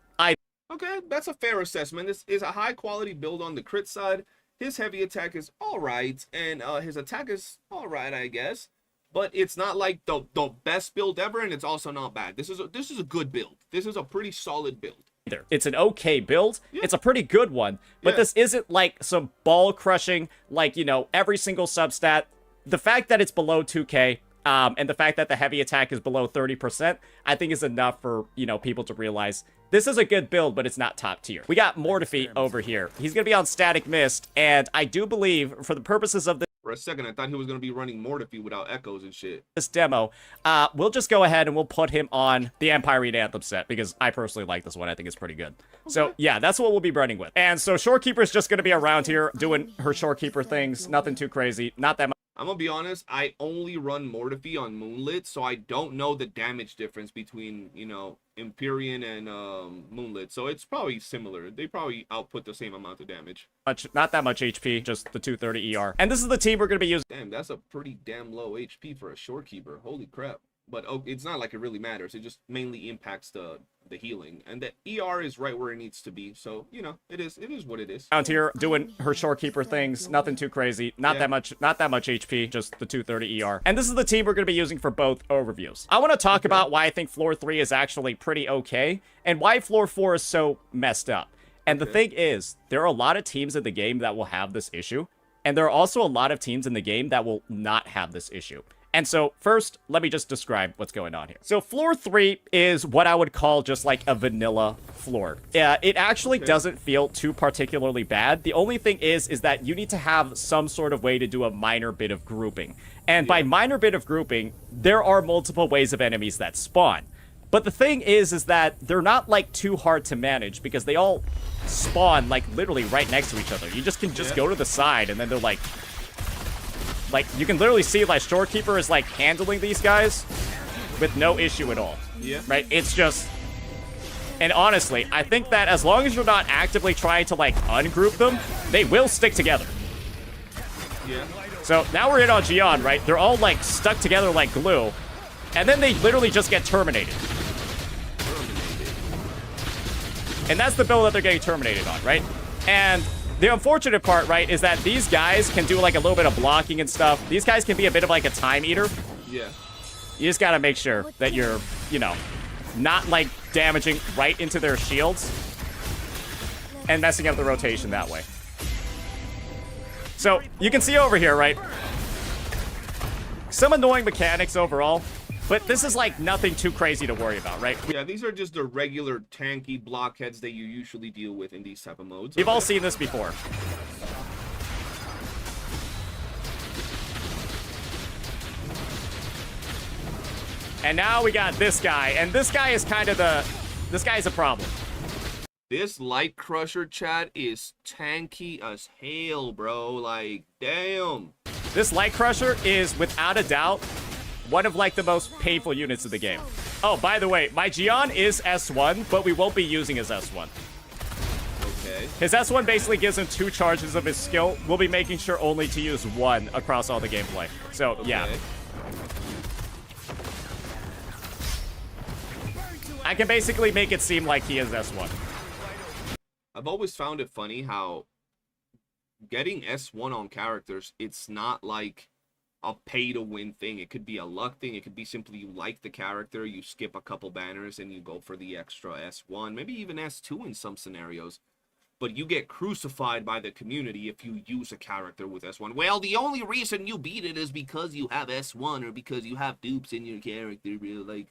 Okay, that's a fair assessment. This is a high quality build on the crit side. His heavy attack is all right, and his attack is all right, I guess. But it's not like the best build ever, and it's also not bad. This is a good build. This is a pretty solid build. It's an okay build. Yeah. It's a pretty good one, but this isn't like some ball crushing, like, you know, every single substat. The fact that it's below 2k, and the fact that the heavy attack is below 30%, I think is enough for, you know, people to realize this is a good build, but it's not top tier. We got Mortify over here. He's going to be on Static Mist, and I do believe, for the purposes of this... For a second, I thought he was going to be running Mortify without echoes and shit. This demo, we'll just go ahead and we'll put him on the Empire Anthem set, because I personally like this one. I think it's pretty good. Okay. So, yeah, that's what we'll be running with. And so Shorekeeper's just going to be around here doing her Shorekeeper things. Nothing too crazy. Not that much. I'm gonna be honest, I only run Mortify on Moonlit, so I don't know the damage difference between, you know, Empyrean and Moonlit. So it's probably similar. They probably output the same amount of damage. Not that much HP, just the 230 ER. And this is the team we're gonna be using. Damn, that's a pretty damn low HP for a Shorekeeper. Holy crap. But it's not like it really matters. It just mainly impacts the healing, and the ER is right where it needs to be. So, you know, it is what it is. Out here doing her Shorekeeper things, nothing too crazy, not that much HP, just the 230 ER. And this is the team we're going to be using for both overviews. I want to talk about why I think floor 3 is actually pretty okay, and why floor 4 is so messed up. And the thing is, there are a lot of teams in the game that will have this issue, and there are also a lot of teams in the game that will not have this issue. And so, first, let me just describe what's going on here. So, floor 3 is what I would call just like a vanilla floor. It actually doesn't feel too particularly bad. The only thing is that you need to have some sort of way to do a minor bit of grouping. And by minor bit of grouping, there are multiple ways of enemies that spawn. But the thing is that they're not like too hard to manage because they all spawn like literally right next to each other. You just can go to the side and then they're like, you can literally see, like, Shorekeeper is, like, handling these guys with no issue at all. Yeah. Right? It's just... And honestly, I think that as long as you're not actively trying to, like, ungroup them, they will stick together. Yeah. So, now we're in on Gion, right? They're all, like, stuck together like glue. And then they literally just get terminated. And that's the build that they're getting terminated on, right? And... the unfortunate part, right, is that these guys can do, like, a little bit of blocking and stuff. These guys can be a bit of, like, a time eater. Yeah. You just gotta make sure that you're, you know, not, like, damaging right into their shields and messing up the rotation that way. So, you can see over here, right, some annoying mechanics overall. But this is, like, nothing too crazy to worry about, right? Yeah, these are just the regular tanky blockheads that you usually deal with in these type of modes. You've all seen this before. And now we got this guy. And this guy is kind of this guy's a problem. This Light Crusher, chat, is tanky as hell, bro. Like, damn. This Light Crusher is, without a doubt, one of, like, the most painful units of the game. Oh, by the way, my Gion is S1, but we won't be using his S1. Okay. His S1 basically gives him 2 charges of his skill. We'll be making sure only to use 1 across all the gameplay. So, yeah. I can basically make it seem like he is S1. I've always found it funny how getting S1 on characters, it's not like a pay to win thing. It could be a luck thing. It could be simply you like the character, you skip a couple banners and you go for the extra S1, maybe even S2 in some scenarios. But you get crucified by the community if you use a character with S1. Well, the only reason you beat it is because you have S1 or because you have dupes in your character. Like,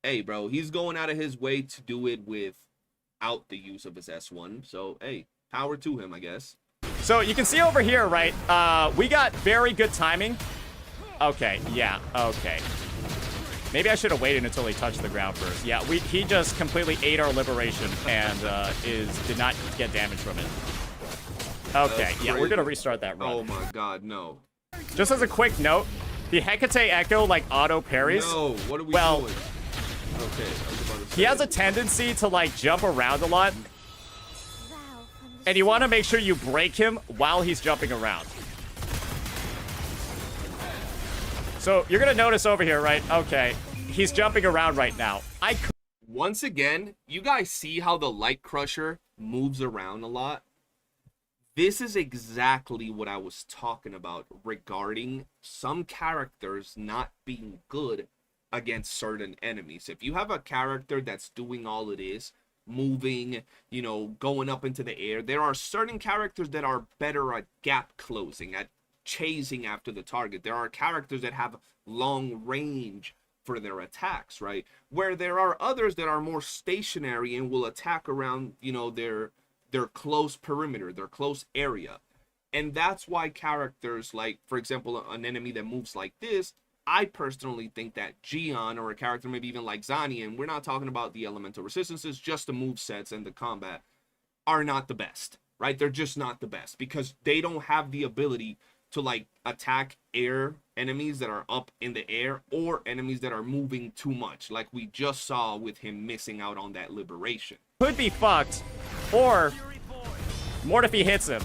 hey, bro, he's going out of his way to do it without the use of his S1. So, hey, power to him, I guess. So you can see over here, right? We got very good timing. Okay, yeah, okay. Maybe I should have waited until he touched the ground first. Yeah, he just completely ate our liberation and did not get damage from it. Okay, yeah, we're gonna restart that run. Oh my god, no. Just as a quick note, the Hecate Echo like auto parries. No, what are we doing? Okay, I was about to say. He has a tendency to like jump around a lot. And you want to make sure you break him while he's jumping around. So you're going to notice over here, right? Okay, he's jumping around right now. Once again, you guys see how the Light Crusher moves around a lot? This is exactly what I was talking about regarding some characters not being good against certain enemies. If you have a character that's doing all it is, moving, you know, going up into the air, there are certain characters that are better at gap closing, at chasing after the target. There are characters that have long range for their attacks, right? Where there are others that are more stationary and will attack around, you know, their close perimeter, their close area. And that's why characters like, for example, an enemy that moves like this, I personally think that Gion, or a character maybe even like Zanian, we're not talking about the elemental resistances, just the move sets and the combat, are not the best, right? They're just not the best because they don't have the ability to like attack air enemies that are up in the air or enemies that are moving too much, like we just saw with him missing out on that liberation. Could be fucked, or more if he hits him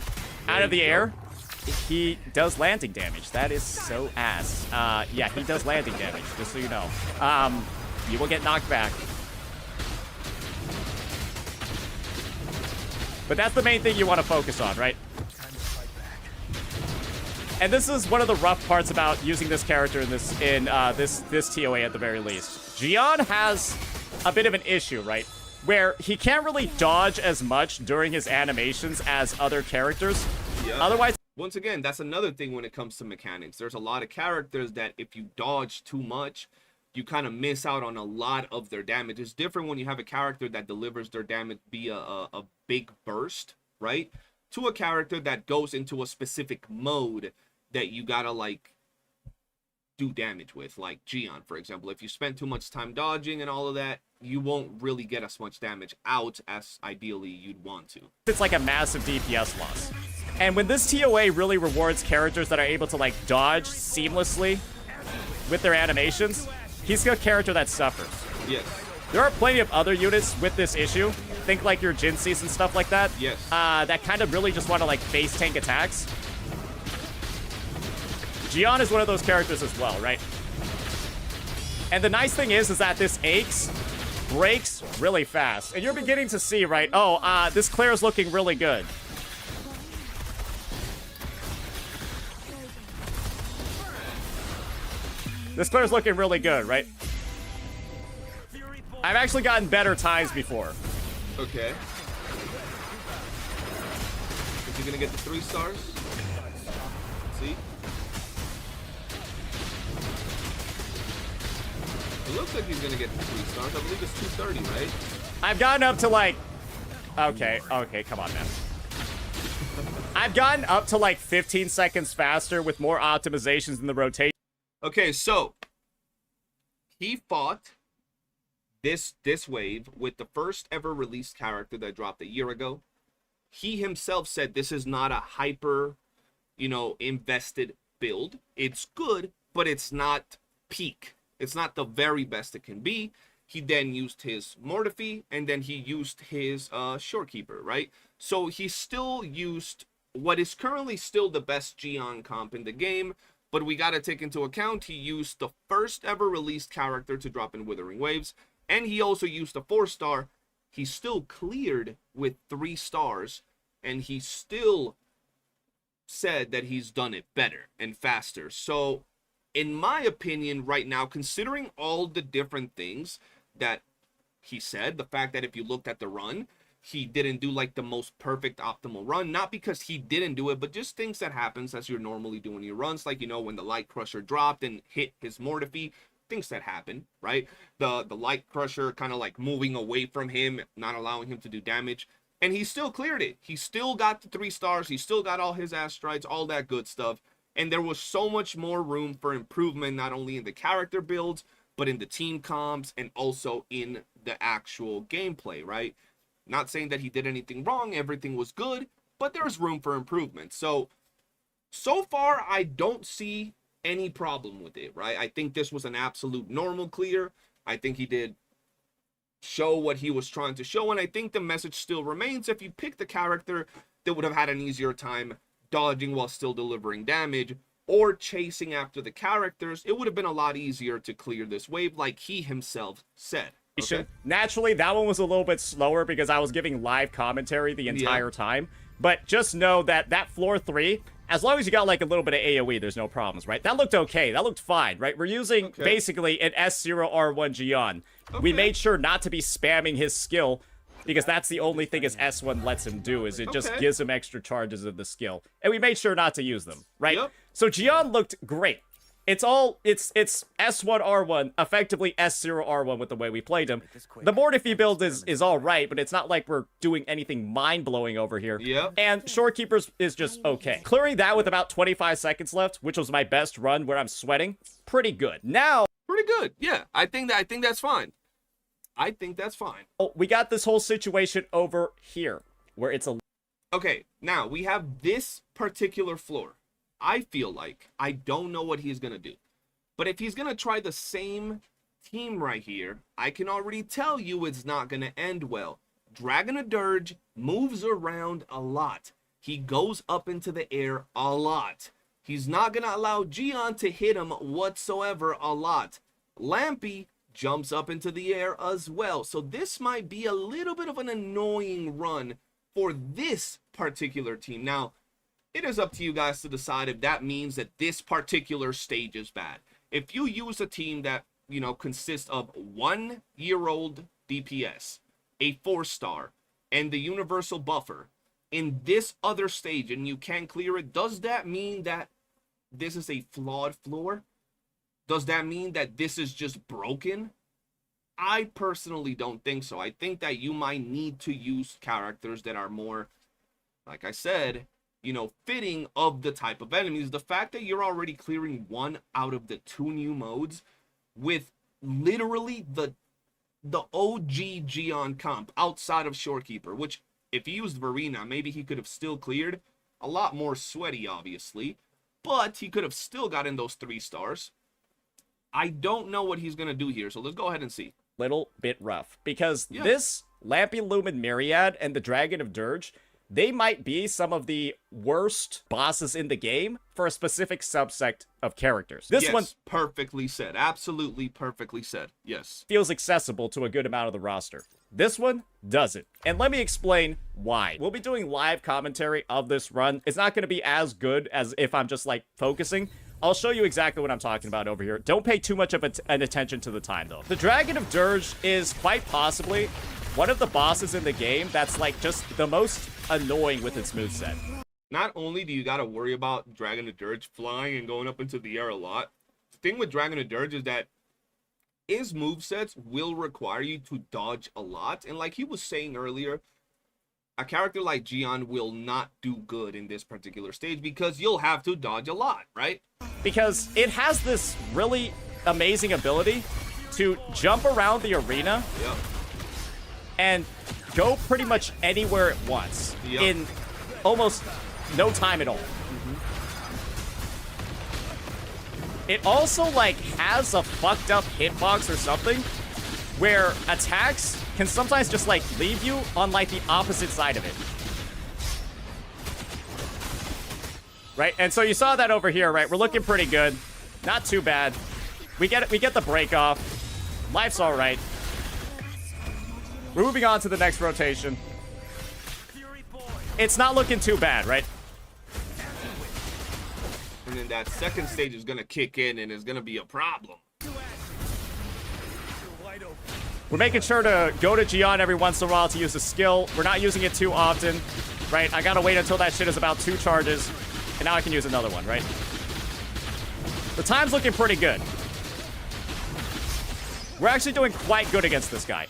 out of the air. He does landing damage. That is so ass. Yeah, he does landing damage, just so you know. You will get knocked back. But that's the main thing you want to focus on, right? And this is one of the rough parts about using this character in this TOA at the very least. Gion has a bit of an issue, right? Where he can't really dodge as much during his animations as other characters. Yeah. Otherwise, once again, that's another thing when it comes to mechanics. There's a lot of characters that if you dodge too much, you kind of miss out on a lot of their damage. It's different when you have a character that delivers their damage via a big burst, right? To a character that goes into a specific mode that you gotta like do damage with, like Gion, for example. If you spend too much time dodging and all of that, you won't really get as much damage out as ideally you'd want to. It's like a massive DPS loss. And when this TOA really rewards characters that are able to like dodge seamlessly with their animations, he's a character that suffers. Yes. There are plenty of other units with this issue. Think like your Jinsees and stuff like that. Yes. That kind of really just want to like face tank attacks. Gion is one of those characters as well, right? And the nice thing is that this Aches breaks really fast. And you're beginning to see, right? Oh, this Claire's looking really good. This Claire's looking really good, right? I've actually gotten better times before. Okay. Is he gonna get the 3 stars? See? It looks like he's gonna get the 3 stars. I believe it's 230, right? I've gotten up to like... Okay, come on, man. I've gotten up to like 15 seconds faster with more optimizations in the rotation. Okay, so he fought this wave with the first ever released character that dropped a year ago. He himself said this is not a hyper, you know, invested build. It's good, but it's not peak. It's not the very best it can be. He then used his Mortifi, and then he used his Shorekeeper, right? So he still used what is currently still the best Gion comp in the game, but we got to take into account he used the first ever released character to drop in Withering Waves, and he also used a 4-star. He still cleared with 3 stars, and he still said that he's done it better and faster. So, in my opinion, right now, considering all the different things that he said, the fact that if you looked at the run, he didn't do like the most perfect optimal run, not because he didn't do it, but just things that happens as you're normally doing your runs, like, you know, when the light crusher dropped and hit his mortify, things that happen, right? The light crusher kind of like moving away from him, not allowing him to do damage, and he still cleared it. He still got the 3 stars, he still got all his asteroids, all that good stuff, and there was so much more room for improvement, not only in the character builds, but in the team comps and also in the actual gameplay, right? Not saying that he did anything wrong, everything was good, but there's room for improvement. So far, I don't see any problem with it, right? I think this was an absolute normal clear. I think he did show what he was trying to show, and I think the message still remains. If you pick the character that would have had an easier time dodging while still delivering damage, or chasing after the characters, it would have been a lot easier to clear this wave, like he himself said. Okay. Naturally, that one was a little bit slower because I was giving live commentary the entire time. But just know that that floor 3, as long as you got like a little bit of AoE, there's no problems, right? That looked okay. That looked fine, right? We're using basically an S6R5 Gian. We made sure not to be spamming his skill because that's the only thing his S1 lets him do, is it just gives him extra charges of the skill. And we made sure not to use them, right? So Gian looked great. It's S1R1, effectively S0R1 with the way we played him. The mortify build is all right, but it's not like we're doing anything mind-blowing over here. And Shorekeepers is just okay. Clearing that with about 25 seconds left, which was my best run where I'm sweating, pretty good. Now... Pretty good, yeah. I think that's fine. I think that's fine. Oh, we got this whole situation over here, where it's a... Okay, now we have this particular floor. I feel like, I don't know what he's going to do. But if he's going to try the same team right here, I can already tell you it's not going to end well. Dragon of Dirge moves around a lot. He goes up into the air a lot. He's not going to allow Gian to hit him whatsoever a lot. Lampy jumps up into the air as well. So this might be a little bit of an annoying run for this particular team. Now, it is up to you guys to decide if that means that this particular stage is bad. If you use a team that, you know, consists of 1-year-old DPS, a 4-star, and the universal buffer in this other stage and you can't clear it, does that mean that this is a flawed floor? Does that mean that this is just broken? I personally don't think so. I think that you might need to use characters that are more, like I said, you know, fitting of the type of enemies. The fact that you're already clearing 1 out of the 2 new modes with literally the OG Gian comp outside of Shorekeeper, which if he used Verena, maybe he could have still cleared. A lot more sweaty, obviously, but he could have still gotten those 3 stars. I don't know what he's going to do here, so let's go ahead and see. Little bit rough, because this Lampy Lumen Myriad and the Dragon of Dirge, they might be some of the worst bosses in the game for a specific subsect of characters. This one... perfectly said. Absolutely perfectly said. Yes. Feels accessible to a good amount of the roster. This one doesn't. And let me explain why. We'll be doing live commentary of this run. It's not going to be as good as if I'm just, like, focusing. I'll show you exactly what I'm talking about over here. Don't pay too much of an attention to the time, though. The Dragon of Dirge is quite possibly one of the bosses in the game that's, like, just the most annoying with its moveset. Not only do you got to worry about Dragon of Dirge flying and going up into the air a lot, the thing with Dragon of Dirge is that his movesets will require you to dodge a lot. And like he was saying earlier, a character like Gian will not do good in this particular stage because you'll have to dodge a lot, right? Because it has this really amazing ability to jump around the arena and go pretty much anywhere it wants in almost no time at all. It also, like, has a fucked up hitbox or something where attacks can sometimes just, like, leave you on, like, the opposite side of it. Right? And so you saw that over here, right? We're looking pretty good. Not too bad. We get the break off. Life's all right. We're moving on to the next rotation. It's not looking too bad, right? then that second stage is gonna kick in and it's gonna be a problem. We're making sure to go to Gian every once in a while to use the skill. We're not using it too often, right? I gotta wait until that shit is about 2 charges, and now I can use another one, right? The time's looking pretty good. We're actually doing quite good against this guy.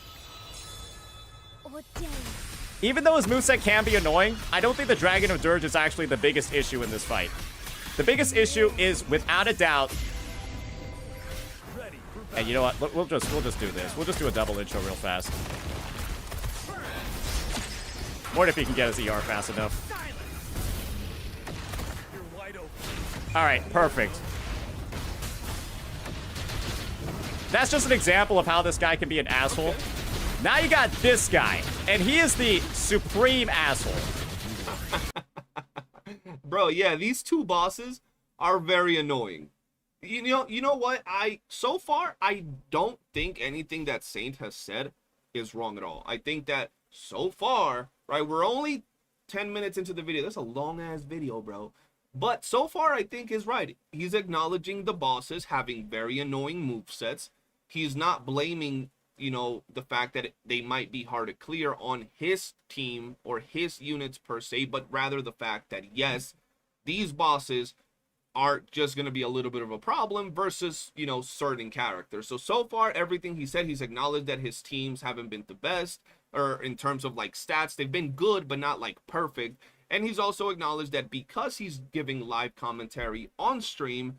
Even though his moveset can be annoying, I don't think the Dragon of Dirge is actually the biggest issue in this fight. The biggest issue is, without a doubt... And you know what? We'll just do this. We'll just do a double intro real fast. More if he can get his ER fast enough. Alright, perfect. That's just an example of how this guy can be an asshole. Now you got this guy, and he is the supreme asshole. Bro, yeah, these 2 bosses are very annoying. You know what? So far, I don't think anything that Saint has said is wrong at all. I think that so far, right, we're only 10 minutes into the video. That's a long-ass video, bro. But so far, I think is right. He's acknowledging the bosses having very annoying movesets. He's not blaming, you know, the fact that they might be hard to clear on his team or his units per se, but rather the fact that, yes, these bosses are just going to be a little bit of a problem versus, you know, certain characters. So far, everything he said, he's acknowledged that his teams haven't been the best, or in terms of, like, stats, they've been good, but not, like, perfect. And he's also acknowledged that because he's giving live commentary on stream,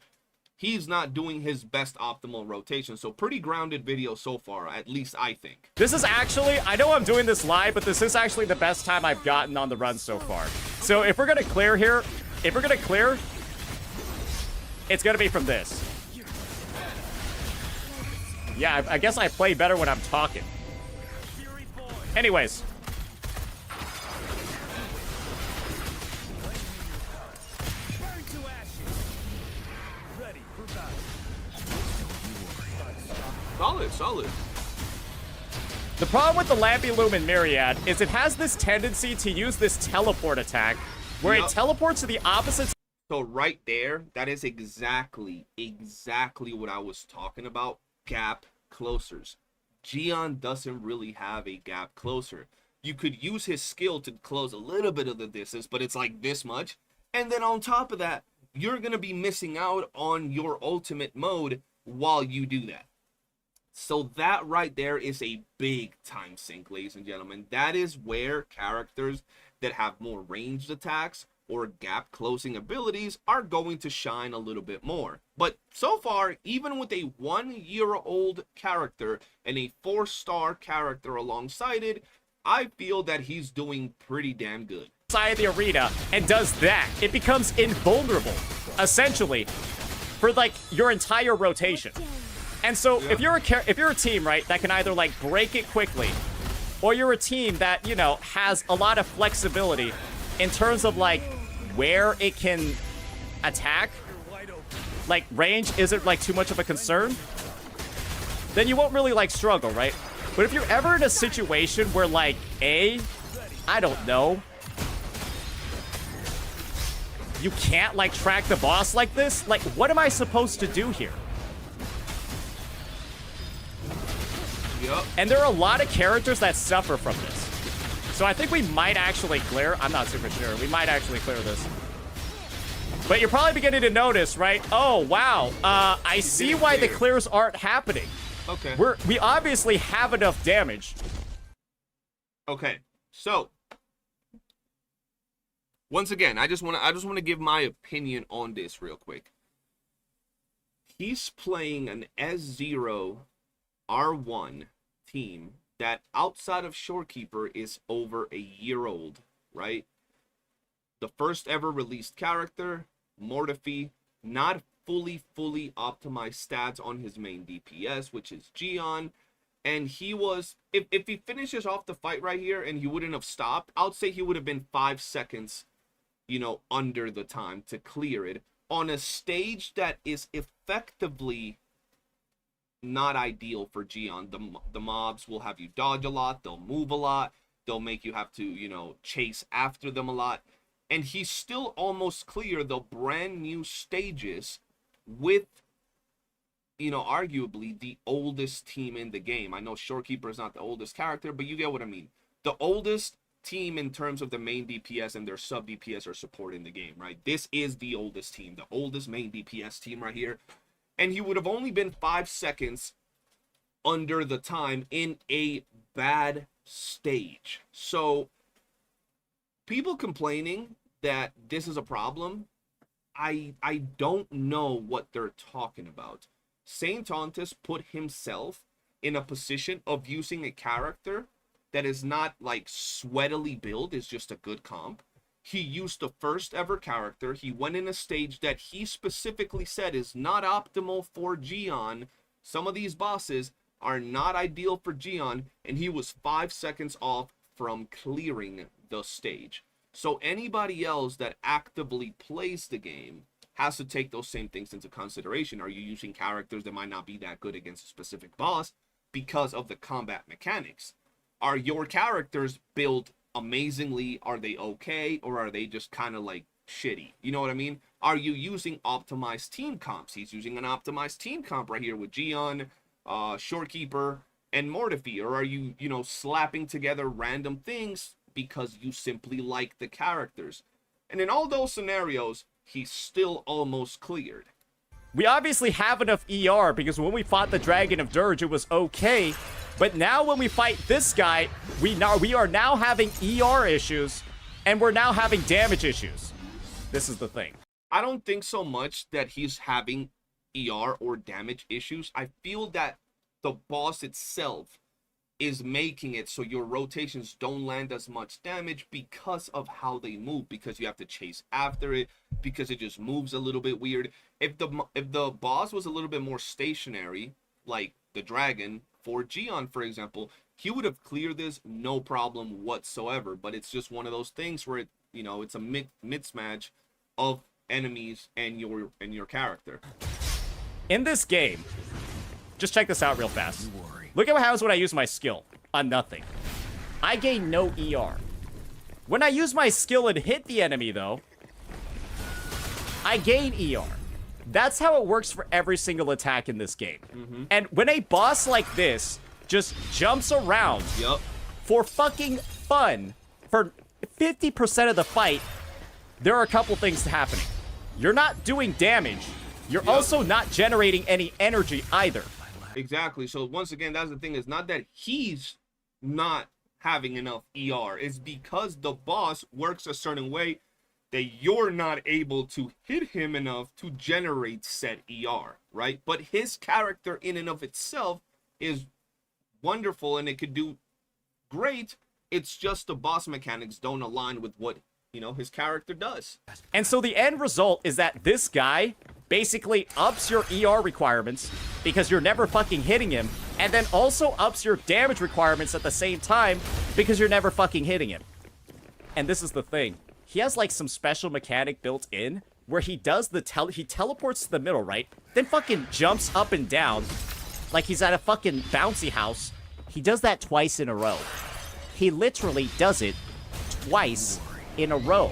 he's not doing his best optimal rotation. So pretty grounded video so far, at least I think. This is actually, I know I'm doing this live, but this is actually the best time I've gotten on the run so far. So if we're going to clear here, it's going to be from this. Yeah, I guess I play better when I'm talking. Anyways. Solid. The problem with the Lampilumen Myriad is it has this tendency to use this teleport attack where it teleports to the opposite. So right there, that is exactly what I was talking about. Gap closers. Gian doesn't really have a gap closer. You could use his skill to close a little bit of the distance, but it's like this much. And then on top of that, you're going to be missing out on your ultimate mode while you do that. So that right there is a big time sink, ladies and gentlemen. That is where characters that have more ranged attacks or gap closing abilities are going to shine a little bit more. But so far, even with a 1-year-old character and a 4-star character alongside it, I feel that he's doing pretty damn good. Side of the arena and does that, it becomes invulnerable, essentially, for like your entire rotation. And so if you're a team, right, that can either like break it quickly, or you're a team that, you know, has a lot of flexibility in terms of like where it can attack, like range isn't like too much of a concern, then you won't really like struggle, right? But if you're ever in a situation where like I don't know, you can't like track the boss like this, like what am I supposed to do here? Yep. And there are a lot of characters that suffer from this. So I think we might actually clear. I'm not super sure. We might actually clear this. But you're probably beginning to notice, right? Oh, wow. I see why the clears aren't happening. Okay. We obviously have enough damage. Okay. So once again, I just want to give my opinion on this real quick. He's playing an S0 R1 team that outside of Shorekeeper is over a year old, right? The first ever released character, Mortefi, not fully optimized stats on his main DPS, which is Gian. And he was, if he finishes off the fight right here and he wouldn't have stopped, I would say he would have been 5 seconds, you know, under the time to clear it on a stage that is effectively not ideal for Gian. The mobs will have you dodge a lot, they'll move a lot, they'll make you have to, you know, chase after them a lot. and he still almost cleared the brand new stages with, you know, arguably the oldest team in the game. I know Shorekeeper is not the oldest character, but you get what I mean. The oldest team in terms of the main DPS and their sub DPS are supporting the game, right? This is the oldest team, the oldest main DPS team right here. And he would have only been 5 seconds under the time in a bad stage. So people complaining that this is a problem, I don't know what they're talking about. Saint Tontus put himself in a position of using a character that is not like sweatily built, is just a good comp. He used the first ever character. He went in a stage that he specifically said is not optimal for Gion. Some of these bosses are not ideal for Gion, and he was 5 seconds off from clearing the stage. So anybody else that actively plays the game has to take those same things into consideration. Are you using characters that might not be that good against a specific boss because of the combat mechanics? Are your characters built amazingly? Are they okay? Or are they just kind of like shitty? You know what I mean? Are you using optimized team comps? He's using an optimized team comp right here with Gion, Shorekeeper, and Mortifi. Or are you, you know, slapping together random things because you simply like the characters? And in all those scenarios, he's still almost cleared. We obviously have enough ER because when we fought the Dragon of Dirge, it was okay. But now when we fight this guy, we are now having ER issues, and we're now having damage issues. This is the thing. I don't think so much that he's having ER or damage issues. I feel that the boss itself is making it so your rotations don't land as much damage because of how they move, because you have to chase after it, because it just moves a little bit weird. If the boss was a little bit more stationary, like the dragon for Gion, for example, he would have cleared this no problem whatsoever. But it's just one of those things where it, you know, it's a mismatch of enemies and your character. In this game, just check this out real fast. Look at what happens when I use my skill on nothing. I gain no ER. When I use my skill and hit the enemy, though, I gain ER. That's how it works for every single attack in this game. And when a boss like this just jumps around for fucking fun for 50% of the fight, there are a couple things happening. You're not doing damage. You're also not generating any energy either. Exactly. So once again, that's the thing. It's not that he's not having enough ER. It's because the boss works a certain way that you're not able to hit him enough to generate said ER, right? But his character in and of itself is wonderful and it could do great. It's just the boss mechanics don't align with what, you know, his character does. And so the end result is that this guy basically ups your ER requirements because you're never fucking hitting him, and then also ups your damage requirements at the same time because you're never fucking hitting him. And this is the thing. He has like some special mechanic built in where he does he teleports to the middle, right? Then fucking jumps up and down like he's at a fucking bouncy house. He does that twice in a row. He literally does it twice in a row.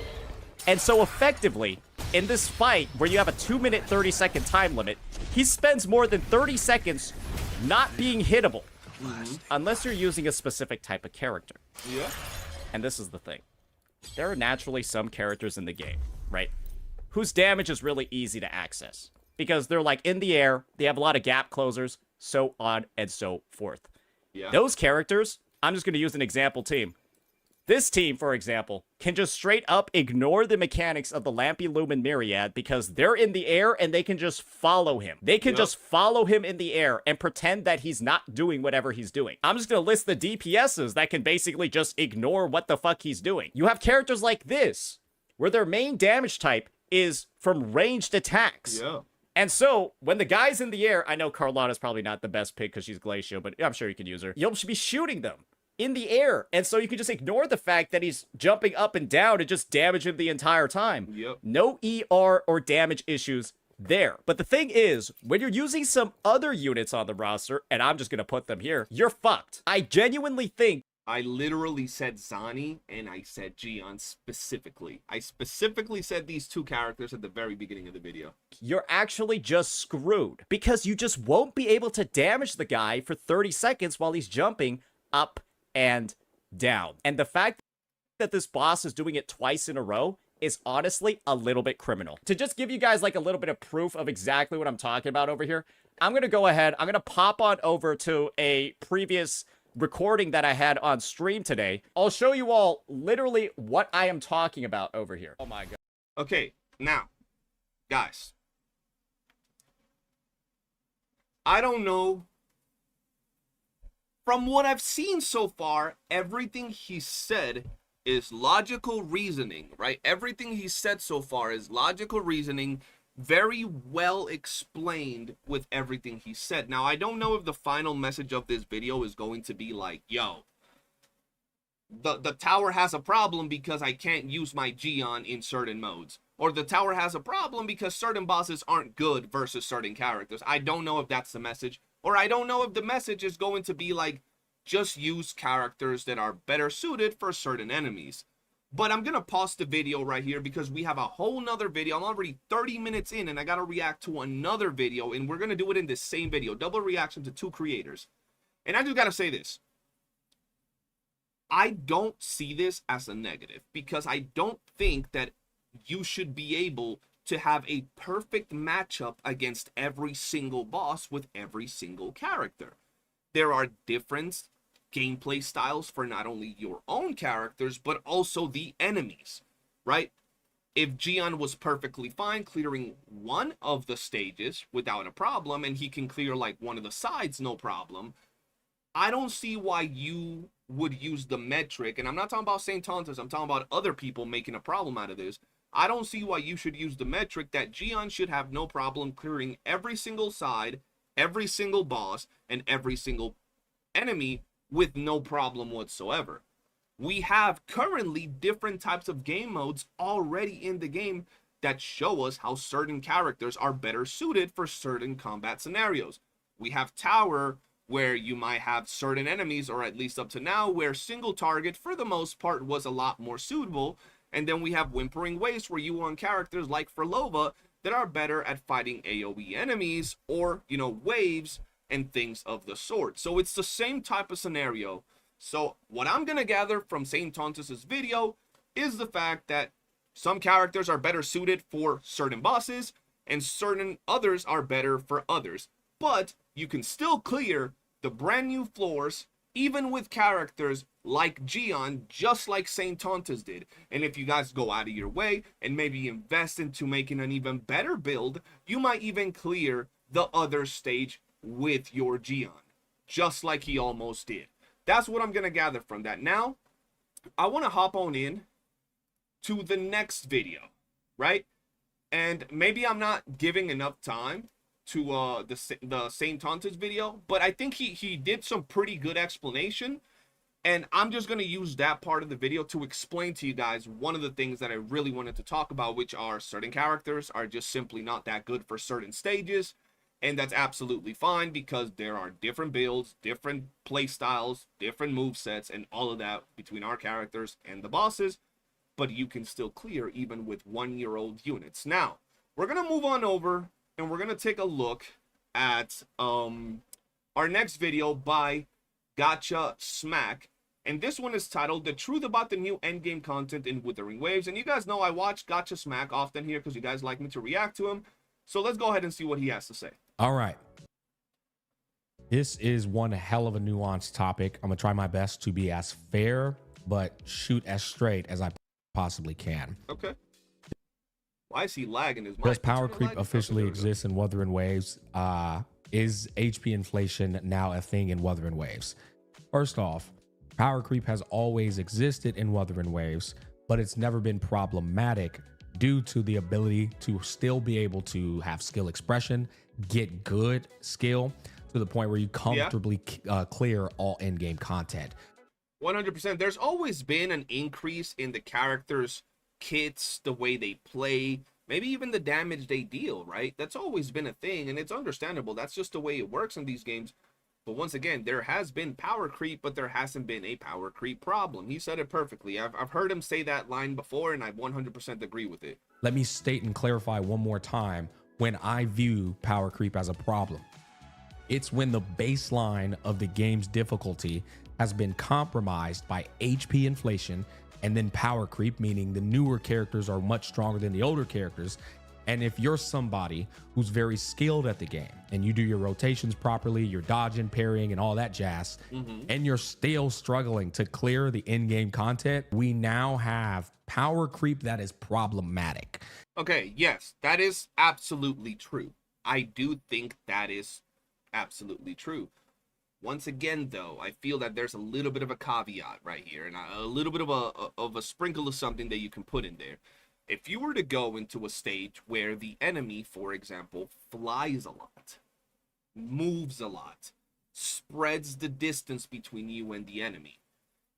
And so effectively, in this fight where you have a 2-minute 30-second time limit, he spends more than 30 seconds not being hittable. Unless you're using a specific type of character. Yeah. And this is the thing. There are naturally some characters in the game, right, whose damage is really easy to access. Because they're like in the air, they have a lot of gap closers, so on and so forth. Yeah. Those characters, I'm just going to use an example team. This team, for example, can just straight up ignore the mechanics of the Lampy Lumen Myriad because they're in the air and they can just follow him. They can just follow him in the air and pretend that he's not doing whatever he's doing. I'm just going to list the DPSs that can basically just ignore what the fuck he's doing. You have characters like this, where their main damage type is from ranged attacks. Yeah. And so, when the guy's in the air, I know Carlotta's probably not the best pick because she's Glacio, but I'm sure you could use her. You'll be shooting them in the air. And so you can just ignore the fact that he's jumping up and down and just damage him the entire time. Yep. No ER or damage issues there. But the thing is, when you're using some other units on the roster, and I'm just going to put them here, you're fucked. I genuinely think I literally said Zani and I said Gion specifically. I specifically said these two characters at the very beginning of the video. You're actually just screwed because you just won't be able to damage the guy for 30 seconds while he's jumping up and down. And the fact that this boss is doing it twice in a row is honestly a little bit criminal. To just give you guys like a little bit of proof of exactly what I'm talking about over here, I'm going to go ahead, I'm going to pop on over to a previous recording that I had on stream today. I'll show you all literally what I am talking about over here. Oh my god. Okay, now, guys. I don't know. From what I've seen so far, everything he said is logical reasoning, right? Everything he said so far is logical reasoning, very well explained with everything he said. Now, I don't know if the final message of this video is going to be like, yo, the tower has a problem because I can't use my Gion in certain modes. Or the tower has a problem because certain bosses aren't good versus certain characters. I don't know if that's the message. Or I don't know if the message is going to be like, just use characters that are better suited for certain enemies. But I'm going to pause the video right here because we have a whole nother video. I'm already 30 minutes in and I got to react to another video. And we're going to do it in the same video. Double reaction to two creators. And I just got to say this. I don't see this as a negative because I don't think that you should be able to have a perfect matchup against every single boss with every single character. There are different gameplay styles for not only your own characters, but also the enemies, right? If Gion was perfectly fine clearing one of the stages without a problem, and he can clear like one of the sides, no problem, I don't see why you would use the metric, and I'm not talking about St. Tontus, I'm talking about other people making a problem out of this. I don't see why you should use the metric that Gion should have no problem clearing every single side, every single boss, and every single enemy with no problem whatsoever. We have currently different types of game modes already in the game that show us how certain characters are better suited for certain combat scenarios. We have Tower, where you might have certain enemies, or at least up to now, where single target for the most part was a lot more suitable. And then we have Whimpering Waste, where you want characters like Frolova that are better at fighting AoE enemies or, you know, waves and things of the sort. So it's the same type of scenario. So what I'm going to gather from St. Tontus's video is the fact that some characters are better suited for certain bosses and certain others are better for others. But you can still clear the brand new floors even with characters like Gion, just like St. Tontus did. And if you guys go out of your way and maybe invest into making an even better build, you might even clear the other stage with your Gion, just like he almost did. That's what I'm going to gather from that. Now, I want to hop on in to the next video, right? And maybe I'm not giving enough time to the St. Tontus video, but I think he did some pretty good explanation, and I'm just going to use that part of the video to explain to you guys one of the things that I really wanted to talk about, which are certain characters are just simply not that good for certain stages. And that's absolutely fine because there are different builds, different play styles, different movesets, and all of that between our characters and the bosses. But you can still clear even with 1-year-old units. Now, we're going to move on over and we're going to take a look at our next video by Gacha Smack. And this one is titled The Truth About the New Endgame Content in Wuthering Waves. And you guys know I watch Gacha Smack often here because you guys like me to react to him. So let's go ahead and see what he has to say. All right. This is one hell of a nuanced topic. I'm going to try my best to be as fair, but shoot as straight as I possibly can. Okay. Why is he lagging his mic? Does power creep officially exist in Wuthering Waves? Is HP inflation now a thing in Wuthering Waves? First off, power creep has always existed in Wuthering Waves, but it's never been problematic due to the ability to still be able to have skill expression, get good skill to the point where you comfortably clear all in-game content. 100%. There's always been an increase in the characters' kits, the way they play, maybe even the damage they deal, right? That's always been a thing, and it's understandable. That's just the way it works in these games. But once again, there has been power creep, but there hasn't been a power creep problem. He said it perfectly. I've heard him say that line before, and I 100% agree with it. Let me state and clarify one more time when I view power creep as a problem. It's when the baseline of the game's difficulty has been compromised by HP inflation and then power creep, meaning the newer characters are much stronger than the older characters. And if you're somebody who's very skilled at the game and you do your rotations properly, you're dodging, parrying, and all that jazz, and you're still struggling to clear the in-game content, we now have power creep that is problematic. Okay, yes, that is absolutely true. I do think that is absolutely true. Once again, though, I feel that there's a little bit of a caveat right here, and a little bit of a sprinkle of something that you can put in there. If you were to go into a stage where the enemy, for example, flies a lot, moves a lot, spreads the distance between you and the enemy,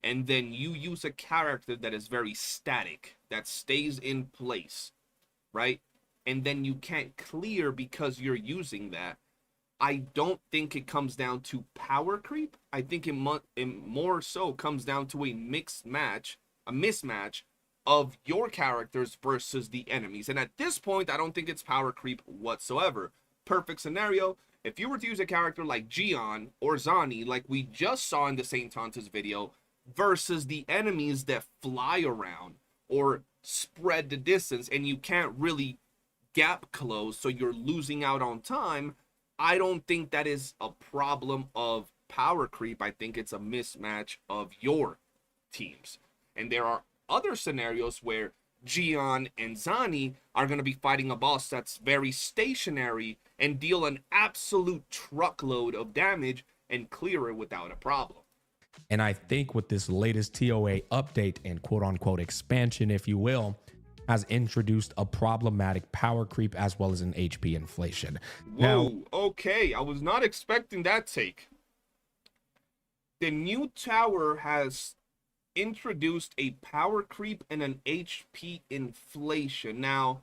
and then you use a character that is very static, that stays in place, right? And then you can't clear because you're using that, I don't think it comes down to power creep. I think it more so comes down to a mismatch of your characters versus the enemies. And at this point, I don't think it's power creep whatsoever. Perfect scenario. If you were to use a character like Gion or Zani, like we just saw in the Saint Tanta's video, versus the enemies that fly around or spread the distance and you can't really gap close, so you're losing out on time, I don't think that is a problem of power creep. I think it's a mismatch of your teams. And there are other scenarios where Gion and Zani are going to be fighting a boss that's very stationary and deal an absolute truckload of damage and clear it without a problem. And I think with this latest TOA update and quote unquote expansion, if you will, has introduced a problematic power creep as well as an HP inflation. Whoa, Now, okay, I was not expecting that take. The new tower has introduced a power creep and an HP inflation. Now,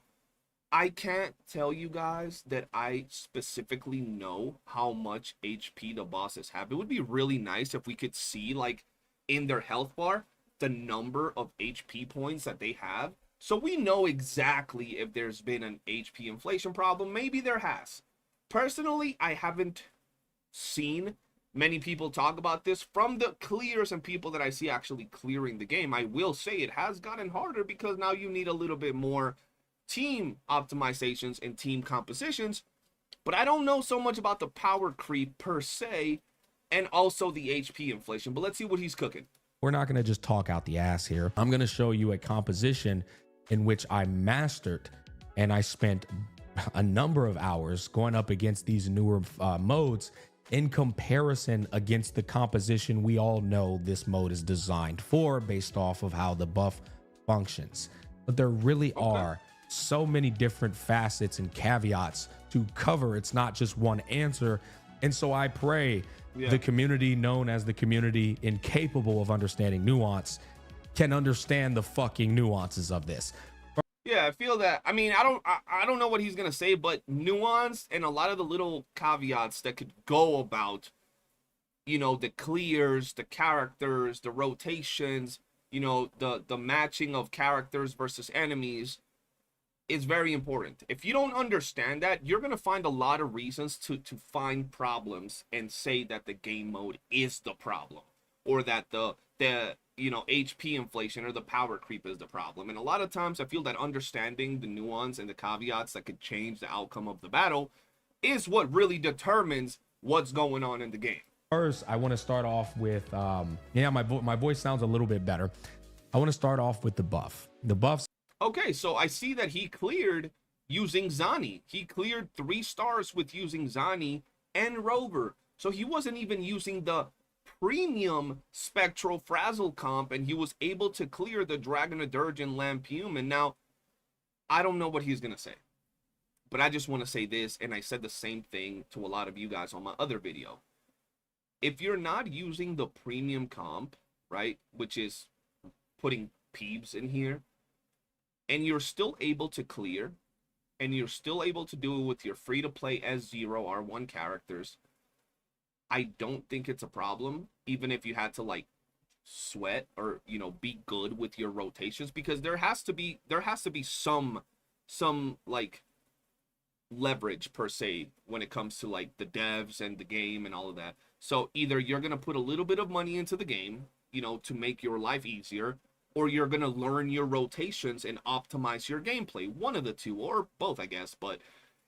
I can't tell you guys that I specifically know how much HP the bosses have. It would be really nice if we could see, like, in their health bar, the number of HP points that they have. So we know exactly if there's been an HP inflation problem. Maybe there has. Personally, I haven't seen many people talk about this. From the clears and people that I see actually clearing the game, I will say it has gotten harder because now you need a little bit more team optimizations and team compositions. But I don't know so much about the power creep per se and also the HP inflation. But let's see what he's cooking. we're not going to just talk out the ass here. I'm going to show you a composition in which I mastered, and I spent a number of hours going up against these newer modes in comparison against the composition we all know this mode is designed for based off of how the buff functions. But there really are so many different facets and caveats to cover. It's not just one answer. And so I pray the community known as the community incapable of understanding nuance can understand the fucking nuances of this. Yeah, I feel that. I mean, I don't know what he's gonna say, but nuance and a lot of the little caveats that could go about, you know, the clears, the characters, the rotations, you know, the matching of characters versus enemies is very important. If you don't understand that, you're gonna find a lot of reasons to find problems and say that the game mode is the problem, or that the you know, HP inflation or the power creep is the problem. And a lot of times I feel that understanding the nuance and the caveats that could change the outcome of the battle is what really determines what's going on in the game. First, I want to start off with, my voice sounds a little bit better. I want to start off with the buff. The buffs. Okay, so I see that he cleared using Zani. He cleared 3 stars with using Zani and Rover. So he wasn't even using the premium spectral frazzle comp, and he was able to clear the Dragonadurge Lampume. And now I don't know what he's gonna say, but I just want to say this, and I said the same thing to a lot of you guys on my other video. If you're not using the premium comp, right, which is putting Peebs in here, and you're still able to clear, and you're still able to do it with your free-to-play S0 R1 characters, I don't think it's a problem, even if you had to like sweat or, you know, be good with your rotations, because there has to be some like leverage per se when it comes to like the devs and the game and all of that. So either you're going to put a little bit of money into the game, you know, to make your life easier, or you're going to learn your rotations and optimize your gameplay. One of the two, or both, I guess. But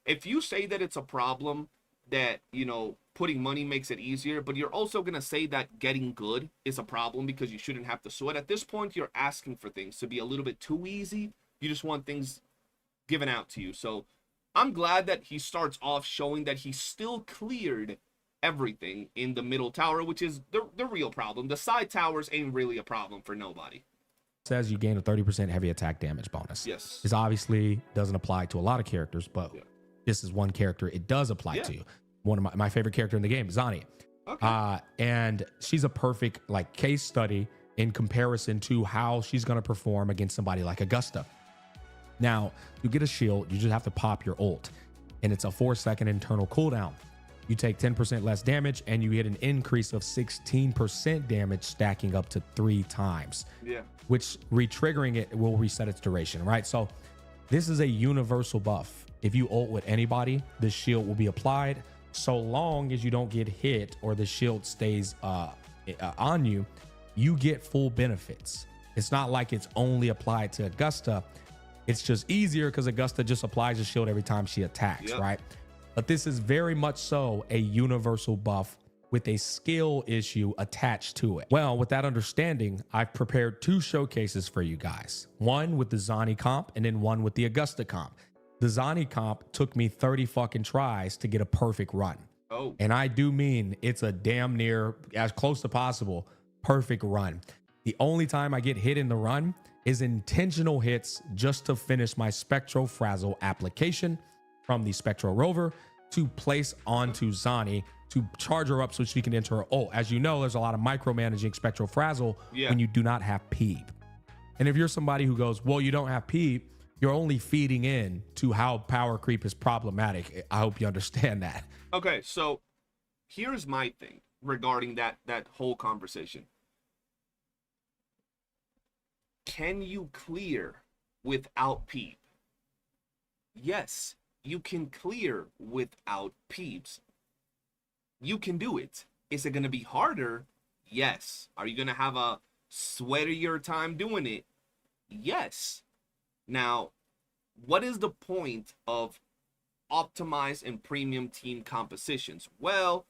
if you say that it's a problem that, you know, putting money makes it easier, but you're also going to say that getting good is a problem because you shouldn't have to sweat, at this point you're asking for things to be a little bit too easy. You just want things given out to you. So I'm glad that he starts off showing that he still cleared everything in the middle tower, which is the real problem. The side towers ain't really a problem for nobody. Says you gain a 30% heavy attack damage bonus. Yes. This obviously doesn't apply to a lot of characters, but this is one character it does apply to. One of my favorite character in the game, Zani. Okay. And she's a perfect like case study in comparison to how she's going to perform against somebody like Augusta. Now, you get a shield, you just have to pop your ult, and it's a 4-second internal cooldown. You take 10% less damage, and you get an increase of 16% damage, stacking up to 3 times. Yeah. Which re-triggering it will reset its duration, right? So this is a universal buff. If you ult with anybody, the shield will be applied. So long as you don't get hit or the shield stays on you, you get full benefits. It's not like it's only applied to Augusta. It's just easier because Augusta just applies a shield every time she attacks, right? But this is very much so a universal buff with a skill issue attached to it. Well, with that understanding, I've prepared 2 showcases for you guys. One with the Zani comp and then one with the Augusta comp. The Zani comp took me 30 fucking tries to get a perfect run. Oh. And I do mean it's a damn near, as close to possible, perfect run. The only time I get hit in the run is intentional hits just to finish my Spectral Frazzle application from the Spectral Rover to place onto Zani to charge her up so she can enter her ult. As you know, there's a lot of micromanaging Spectral Frazzle when you do not have Peep. And if you're somebody who goes, well, you don't have Peep, you're only feeding in to how power creep is problematic. I hope you understand that. Okay, so here's my thing regarding that whole conversation. Can you clear without Peep? Yes, you can clear without Peeps. You can do it. Is it going to be harder? Yes. Are you going to have a sweatier time doing it? Yes. Now, what is the point of optimized and premium team compositions? Well,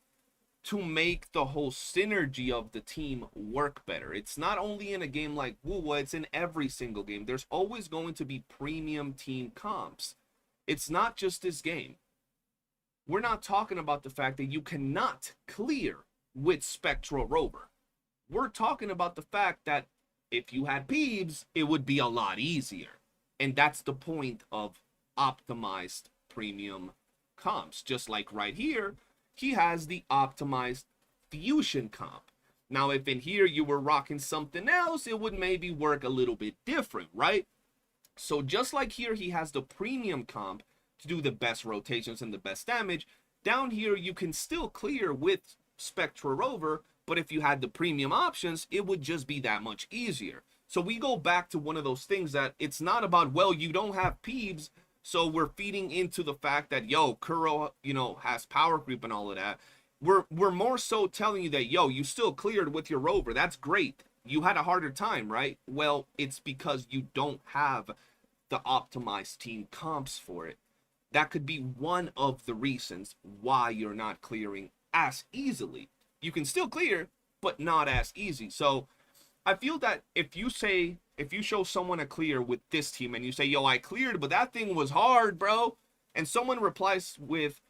to make the whole synergy of the team work better. It's not only in a game like WUWA, it's in every single game. There's always going to be premium team comps. It's not just this game. We're not talking about the fact that you cannot clear with Spectral Rover. We're talking about the fact that if you had Peebs, it would be a lot easier. And that's the point of optimized premium comps. Just like right here, he has the optimized fusion comp. Now, if in here you were rocking something else, it would maybe work a little bit different, right? So just like here, he has the premium comp to do the best rotations and the best damage. Down here, you can still clear with Spectra Rover, but if you had the premium options, it would just be that much easier. So we go back to one of those things that it's not about, well, you don't have Peebs, so we're feeding into the fact that, yo, Kuro, you know, has power creep and all of that. We're more so telling you that, yo, you still cleared with your Rover. That's great. You had a harder time, right? Well, it's because you don't have the optimized team comps for it. That could be one of the reasons why you're not clearing as easily. You can still clear, but not as easy. So I feel that if you show someone a clear with this team and you say, yo, I cleared, but that thing was hard, bro. And someone replies with,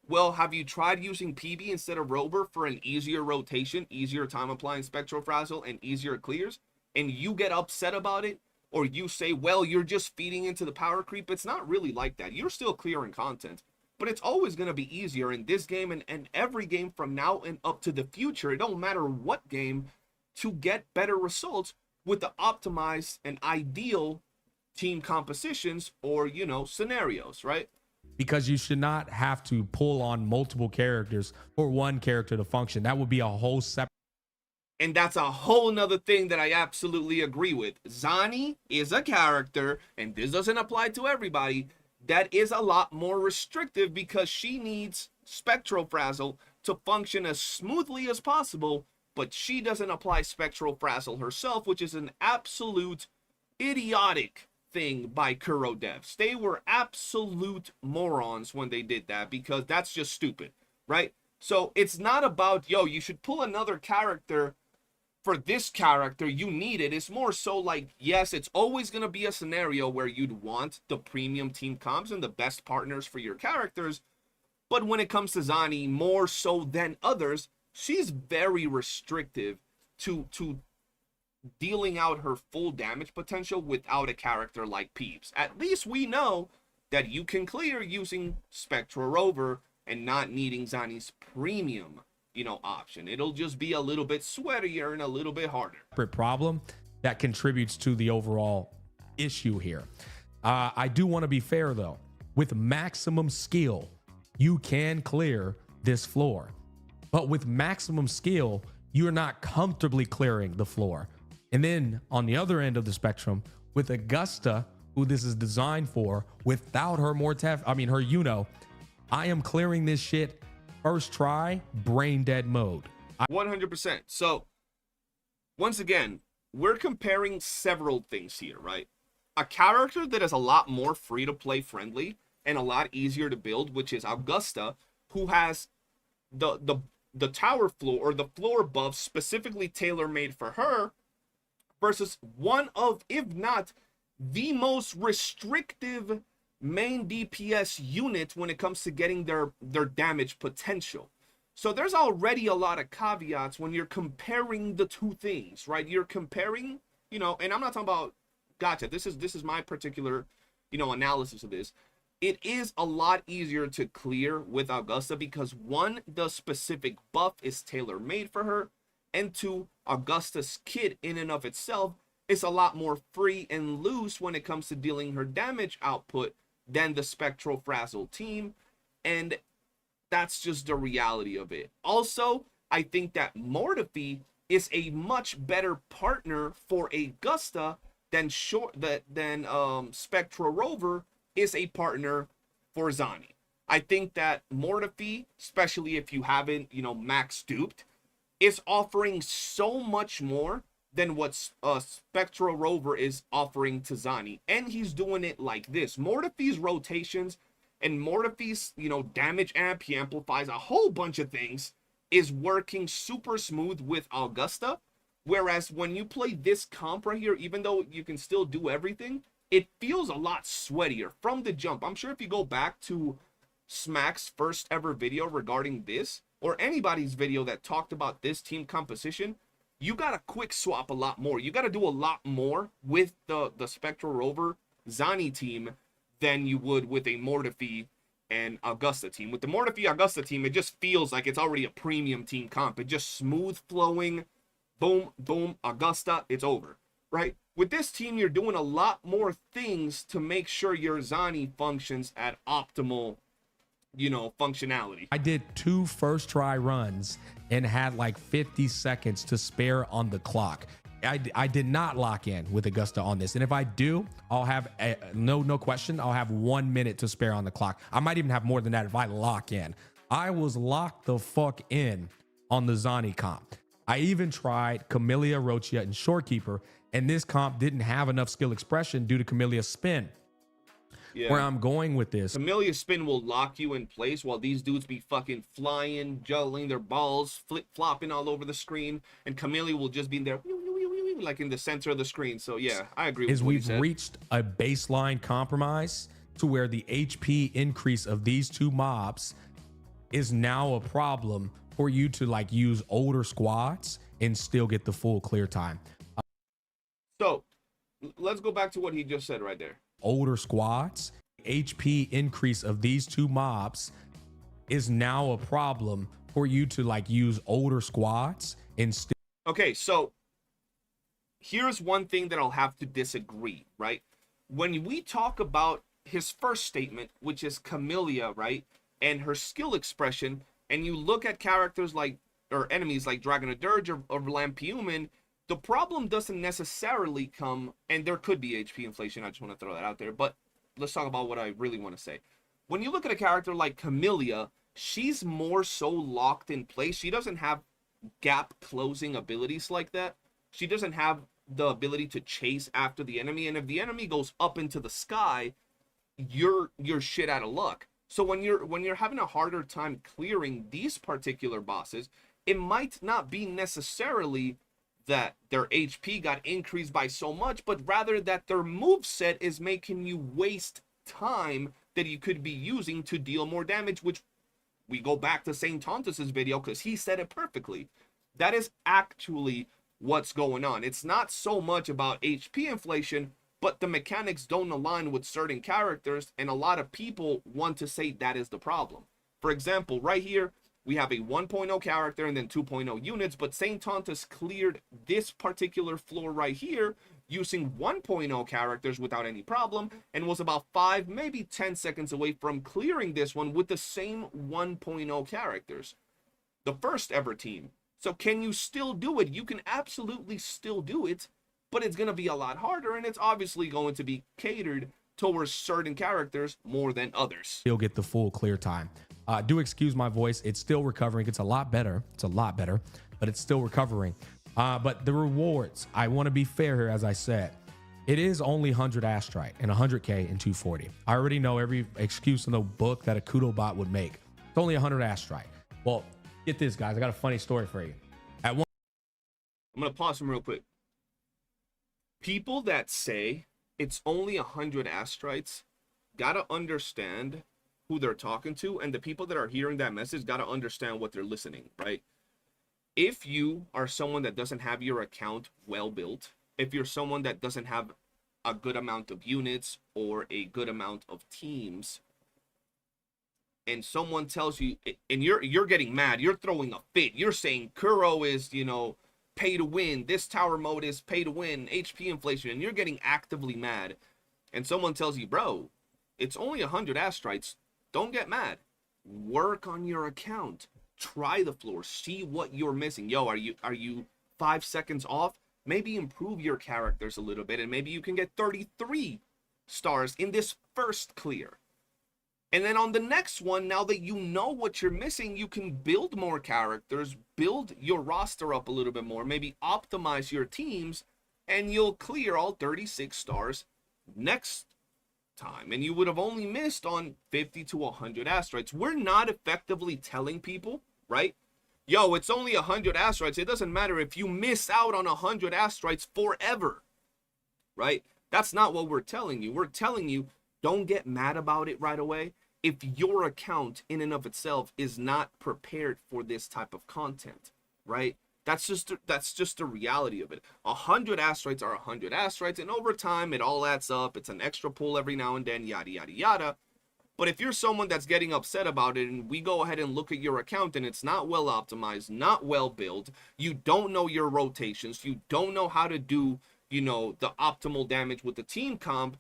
well, have you tried using PB instead of Rover for an easier rotation, easier time applying Spectral Frazzle, and easier clears? And you get upset about it, or you say, well, you're just feeding into the power creep. It's not really like that. You're still clearing content, but it's always going to be easier in this game and every game from now and up to the future. It don't matter what game, to get better results with the optimized and ideal team compositions or, you know, scenarios, right? because you should not have to pull on multiple characters for one character to function. That would be a whole separate. And that's a whole nother thing that I absolutely agree with. Zani is a character, and this doesn't apply to everybody, that is a lot more restrictive because she needs Spectral Frazzle to function as smoothly as possible, but she doesn't apply Spectral Frazzle herself, which is an absolute idiotic thing by Kuro devs. They were absolute morons when they did that, because that's just stupid, right? So it's not about, yo, you should pull another character for this character, you need it. It's more so like, yes, it's always going to be a scenario where you'd want the premium team comps and the best partners for your characters. But when it comes to Zani, more so than others, she's very restrictive to dealing out her full damage potential without a character like Peeps. At least we know that you can clear using Spectra Rover and not needing Zani's premium, you know, option. It'll just be a little bit sweatier and a little bit harder. Problem that contributes to the overall issue here. I do want to be fair though. With maximum skill, you can clear this floor, but with maximum skill, you're not comfortably clearing the floor. And then on the other end of the spectrum, with Augusta, who this is designed for, without her her YOOOO, I am clearing this shit first try, brain dead mode. 100%. So once again, we're comparing several things here, right? A character that is a lot more free to play friendly and a lot easier to build, which is Augusta, who has the tower floor, or the floor buff specifically tailor-made for her, versus one of, if not the most restrictive main DPS unit when it comes to getting their damage potential. So there's already a lot of caveats when you're comparing the two things, right? You're comparing, you know, and I'm not talking about gacha. This is my particular, you know, analysis of this. It is a lot easier to clear with Augusta because one, the specific buff is tailor-made for her, and two, Augusta's kit in and of itself is a lot more free and loose when it comes to dealing her damage output than the Spectral Frazzle team, and that's just the reality of it. Also, I think that Mortefi is a much better partner for Augusta than Spectral Rover is a partner for Zani. I think that Mortefi, especially if you haven't, you know, max duped, is offering so much more than what Spectral Rover is offering to Zani. And he's doing it like this. Mortefi's rotations and Mortefi's, you know, damage amp, he amplifies a whole bunch of things, is working super smooth with Augusta. Whereas when you play this comp right here, even though you can still do everything, it feels a lot sweatier from the jump. I'm sure if you go back to Smack's first ever video regarding this, or anybody's video that talked about this team composition, you got to quick swap a lot more. You got to do a lot more with the Spectral Rover Zani team than you would with a Mortefi and Augusta team. With the Mortefi Augusta team, it just feels like it's already a premium team comp. It just smooth flowing, boom, boom, Augusta, it's over, right? With this team, you're doing a lot more things to make sure your Zani functions at optimal, you know, functionality. I did 2 first try runs and had like 50 seconds to spare on the clock. I did not lock in with Augusta on this. And if I do, I'll have, no question, I'll have 1 minute to spare on the clock. I might even have more than that if I lock in. I was locked the fuck in on the Zani comp. I even tried Camellia, Rochia, and Shorekeeper, and this comp didn't have enough skill expression due to Camellia's spin. Yeah. Where I'm going with this, Camellia's spin will lock you in place while these dudes be fucking flying, juggling their balls, flip-flopping all over the screen, and Camellia will just be in there, like in the center of the screen. So yeah, I agree with what you said. We've reached a baseline compromise to where the HP increase of these two mobs is now a problem for you to like use older squads and still get the full clear time. So let's go back to what he just said right there. Older squads, HP increase of these two mobs is now a problem for you to like use older squads and still. Okay, so here's one thing that I'll have to disagree, right? When we talk about his first statement, which is Camellia, right? And her skill expression, and you look at characters like, or enemies like Dragon of Dirge or Lampiumin, the problem doesn't necessarily come, and there could be HP inflation, I just want to throw that out there, but let's talk about what I really want to say. When you look at a character like Camellia, she's more so locked in place. She doesn't have gap closing abilities like that. She doesn't have the ability to chase after the enemy, and if the enemy goes up into the sky, you're shit out of luck. So when you're having a harder time clearing these particular bosses, it might not be necessarily that their HP got increased by so much, but rather that their moveset is making you waste time that you could be using to deal more damage, which we go back to St. Tontus's video because he said it perfectly. That is actually what's going on. It's not so much about HP inflation, but the mechanics don't align with certain characters, and a lot of people want to say that is the problem. For example, right here, we have a 1.0 character and then 2.0 units, but St. Tontus cleared this particular floor right here using 1.0 characters without any problem, and was about 5, maybe 10 seconds away from clearing this one with the same 1.0 characters. The first ever team. So can you still do it? You can absolutely still do it, but it's going to be a lot harder, and it's obviously going to be catered towards certain characters more than others. You'll get the full clear time. Do excuse my voice. It's still recovering. It's a lot better. It's a lot better, but it's still recovering. But the rewards, I want to be fair here, as I said. It is only 100 Astrite and 100K and 240. I already know every excuse in the book that a Kudo bot would make. It's only 100 Astrite. Well, get this, guys. I got a funny story for you. I'm going to pause him real quick. People that say it's only 100 Astrites got to understand who they're talking to, and the people that are hearing that message got to understand what they're listening, right? If you are someone that doesn't have your account well built, if you're someone that doesn't have a good amount of units or a good amount of teams, and someone tells you, and you're getting mad, you're throwing a fit, you're saying Kuro is, you know, pay to win, this tower mode is pay to win, HP inflation, and you're getting actively mad, and someone tells you, bro, it's only 100 Astrites, don't get mad. Work on your account. Try the floor. See what you're missing. Yo, are you 5 seconds off? Maybe improve your characters a little bit, and maybe you can get 33 stars in this first clear. And then on the next one, now that you know what you're missing, you can build more characters, build your roster up a little bit more, maybe optimize your teams, and you'll clear all 36 stars next time, and you would have only missed on 50 to 100 Astrites. We're not effectively telling people, right? Yo, it's only 100 Astrites. It doesn't matter if you miss out on 100 Astrites forever, right? That's not what we're telling you. We're telling you, don't get mad about it right away if your account in and of itself is not prepared for this type of content, right? That's just the reality of it. 100 Astrites are 100 Astrites, and over time, it all adds up. It's an extra pull every now and then, yada, yada, yada. But if you're someone that's getting upset about it, and we go ahead and look at your account, and it's not well optimized, not well built, you don't know your rotations, you don't know how to do, you know, the optimal damage with the team comp,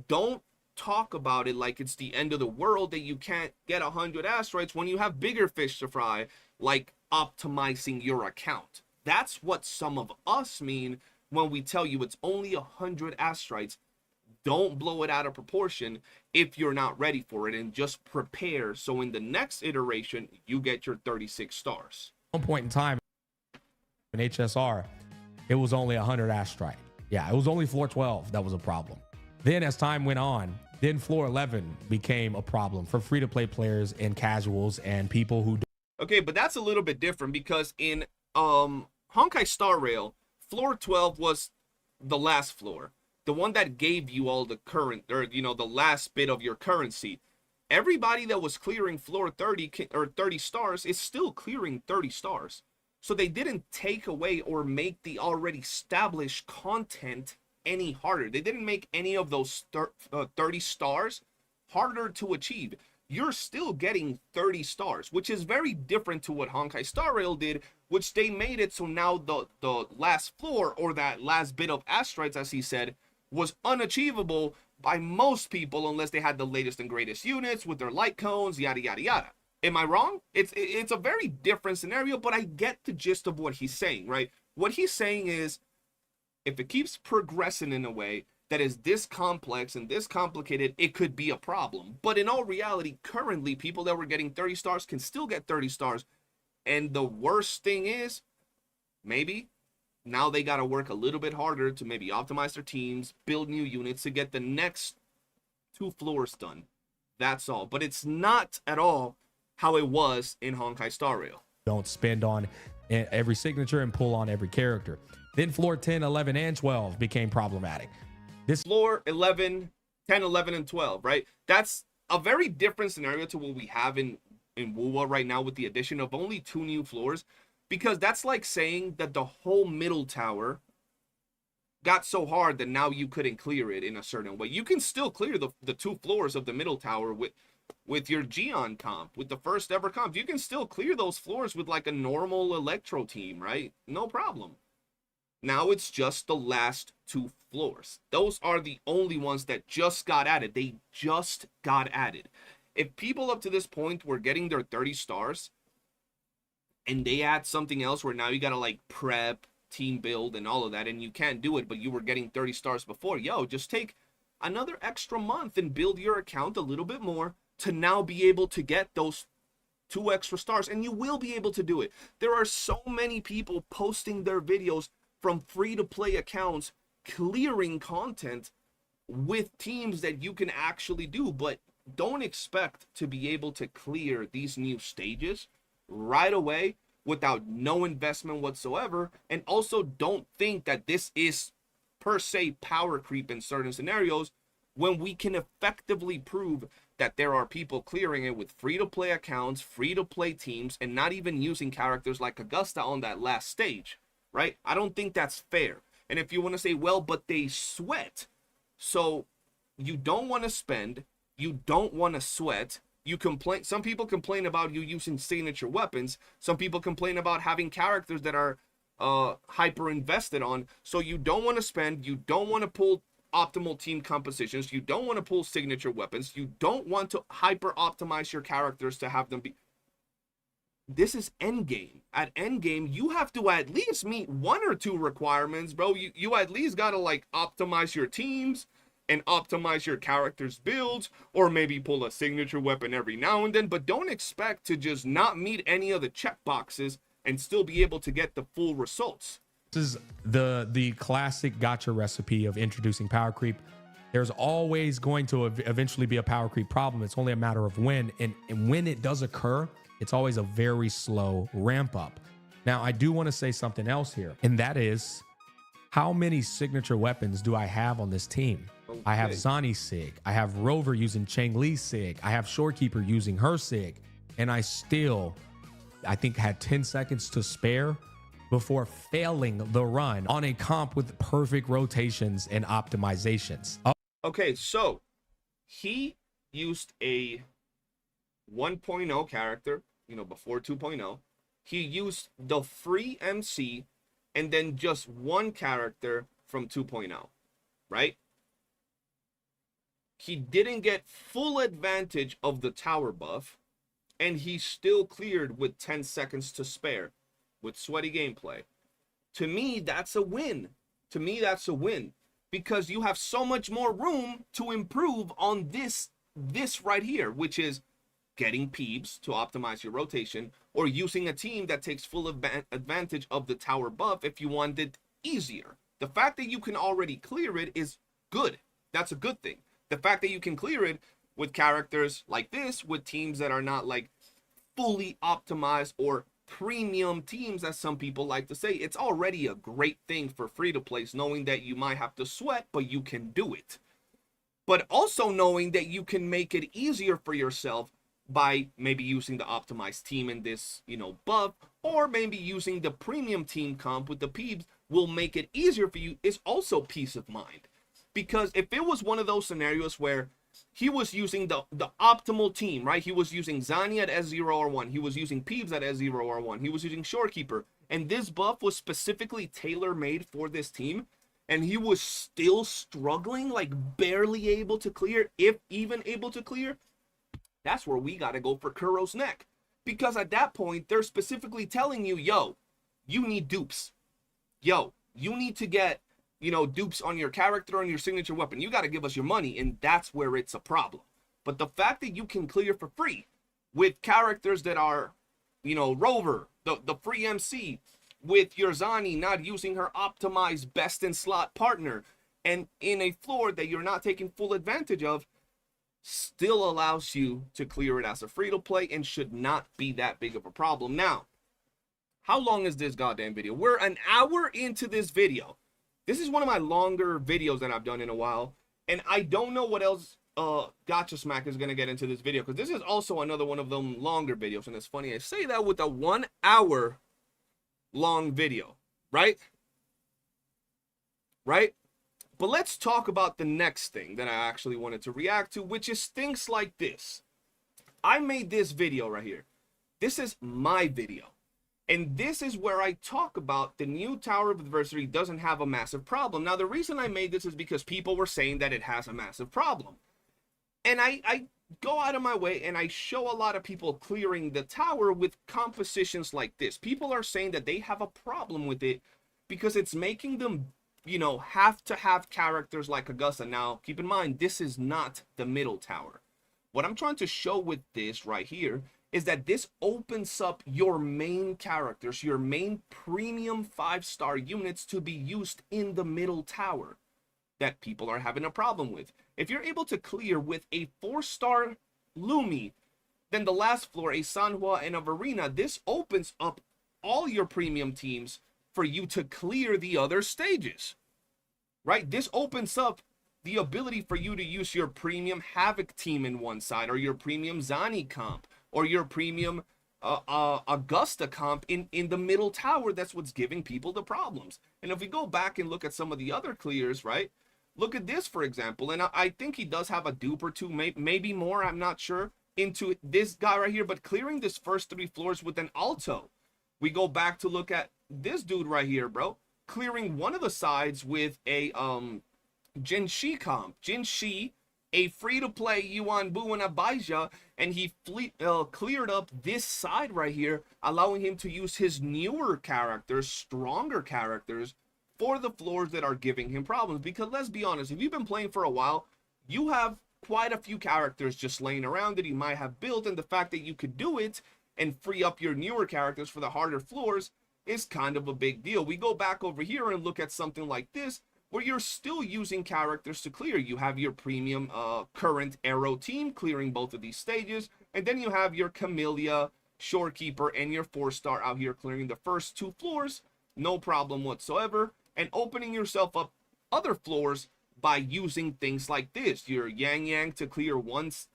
don't talk about it like it's the end of the world that you can't get 100 Astrites when you have bigger fish to fry, like optimizing your account. That's what some of us mean when we tell you it's only 100 Astrites. Don't blow it out of proportion if you're not ready for it, and just prepare so in the next iteration you get your 36 stars. One point in time in HSR, it was only 100 Astrite. Yeah, it was only floor 12 that was a problem. Then as time went on, then floor 11 became a problem for free-to-play players and casuals and people who Okay, but that's a little bit different, because in Honkai Star Rail, floor 12 was the last floor, the one that gave you all the current, or you know, the last bit of your currency. Everybody that was clearing floor 30 or 30 stars is still clearing 30 stars. So they didn't take away or make the already established content any harder. They didn't make any of those 30 stars harder to achieve. You're still getting 30 stars, which is very different to what Honkai Star Rail did, which they made it so now the last floor, or that last bit of Astrites, as he said, was unachievable by most people unless they had the latest and greatest units with their light cones, yada, yada, yada. Am I wrong? It's a very different scenario, but I get the gist of what he's saying, right? What he's saying is, if it keeps progressing in a way that is this complex and this complicated, it could be a problem. But in all reality, currently, people that were getting 30 stars can still get 30 stars. And the worst thing is, maybe now they got to work a little bit harder to maybe optimize their teams, build new units to get the next 2 floors done. That's all. But it's not at all how it was in Honkai Star Rail. Don't spend on every signature and pull on every character. Then floor 10, 11, and 12 became problematic. This floor 11, 10, 11, and 12, right? That's a very different scenario to what we have in WUWA right now with the addition of only 2 new floors, because that's like saying that the whole middle tower got so hard that now you couldn't clear it in a certain way. You can still clear the 2 floors of the middle tower with your Gion comp, with the first ever comp. You can still clear those floors with like a normal Electro team, right? No problem. Now it's just the last 2 floors. Those are the only ones that just got added. They just got added. If people up to this point were getting their 30 stars and they add something else where now you gotta like prep, team build, and all of that, and you can't do it, but you were getting 30 stars before, yo, just take another extra month and build your account a little bit more to now be able to get those 2 extra stars, and you will be able to do it. There are so many people posting their videos from free-to-play accounts clearing content with teams that you can actually do, but don't expect to be able to clear these new stages right away without no investment whatsoever. And also don't think that this is per se power creep in certain scenarios when we can effectively prove that there are people clearing it with free-to-play accounts, free-to-play teams, and not even using characters like Augusta on that last stage, right? I don't think that's fair. And if you want to say, well, but they sweat, so you don't want to spend, you don't want to sweat, you complain. Some people complain about you using signature weapons. Some people complain about having characters that are hyper invested on. So you don't want to spend, you don't want to pull optimal team compositions, you don't want to pull signature weapons, you don't want to hyper optimize your characters to have them be. This is endgame. At endgame, you have to at least meet 1 or 2 requirements, bro. You at least gotta like optimize your teams and optimize your characters' builds, or maybe pull a signature weapon every now and then, but don't expect to just not meet any of the checkboxes and still be able to get the full results. This is the classic gacha recipe of introducing power creep. There's always going to eventually be a power creep problem. It's only a matter of when, and when it does occur, it's always a very slow ramp up. Now, I do want to say something else here, and that is, how many signature weapons do I have on this team? Okay. I have Zani Sig, I have Rover using Cheng Li Sig, I have Shorekeeper using her Sig, and I still, I think, had 10 seconds to spare before failing the run on a comp with perfect rotations and optimizations. Okay, so he used a 1.0 character, you know, before 2.0. He used the free MC and then just 1 character from 2.0, right? He didn't get full advantage of the tower buff, and he still cleared with 10 seconds to spare with sweaty gameplay. To me, that's a win. To me, that's a win, because you have so much more room to improve on this right here, which is getting peeps to optimize your rotation, or using a team that takes full advantage of the tower buff if you want it easier. The fact that you can already clear it is good. That's a good thing. The fact that you can clear it with characters like this, with teams that are not like fully optimized or premium teams, as some people like to say, it's already a great thing for free-to-plays, knowing that you might have to sweat, but you can do it. But also knowing that you can make it easier for yourself by maybe using the optimized team in this, you know, buff, or maybe using the premium team comp with the peeps will make it easier for you, is also peace of mind. Because if it was one of those scenarios where he was using the optimal team, right? He was using Zani at S0R1, he was using Peeps at S0R1, he was using Shorekeeper, and this buff was specifically tailor-made for this team, and he was still struggling, like barely able to clear, if even able to clear, that's where we got to go for Kuro's neck. Because at that point, they're specifically telling you, yo, you need dupes. Yo, you need to get, you know, dupes on your character and your signature weapon. You got to give us your money, and that's where it's a problem. But the fact that you can clear for free with characters that are, you know, Rover, the free MC, with your Zani not using her optimized best in slot partner, and in a floor that you're not taking full advantage of, still allows you to clear it as a free-to-play and should not be that big of a problem. Now, how long is this goddamn video? We're an hour into this video. This is one of my longer videos that I've done in a while, and I don't know what else Gotcha Smack is going to get into this video, because this is also another one of them longer videos, and it's funny I say that with a 1 hour long video, right? Right? But let's talk about the next thing that I actually wanted to react to, which is things like this. I made this video right here. This is my video. And this is where I talk about the new Tower of Adversity doesn't have a massive problem. Now, the reason I made this is because people were saying that it has a massive problem. And I go out of my way and I show a lot of people clearing the tower with compositions like this. People are saying that they have a problem with it because it's making them, you know, have to have characters like Augusta. Now, keep in mind, this is not the middle tower. What I'm trying to show with this right here is that this opens up your main characters, your main premium 5-star units to be used in the middle tower that people are having a problem with. If you're able to clear with a 4-star Lumi, then the last floor, a Sanhua and a Verena, this opens up all your premium teams for you to clear the other stages, right? This opens up the ability for you to use your premium Havoc team in one side, or your premium Zani comp, or your premium Augusta comp in the middle tower. That's what's giving people the problems. And if we go back and look at some of the other clears, right? Look at this, for example, and I think he does have a dupe or two, maybe more, I'm not sure, into this guy right here, but clearing this first 3 floors with an Alto. We go back to look at this dude right here, bro, clearing one of the sides with a Jinshi comp. Jinshi, a free-to-play Yuan Bu and a Baija, and he cleared up this side right here, allowing him to use his newer characters, stronger characters, for the floors that are giving him problems. Because let's be honest, if you've been playing for a while, you have quite a few characters just laying around that you might have built, and the fact that you could do it and free up your newer characters for the harder floors is kind of a big deal. We go back over here and look at something like this, where you're still using characters to clear. You have your premium current Arrow team clearing both of these stages, and then you have your Camellia, Shorekeeper, and your 4-star out here clearing the first 2 floors, no problem whatsoever, and opening yourself up other floors by using things like this. Your Yang Yang to clear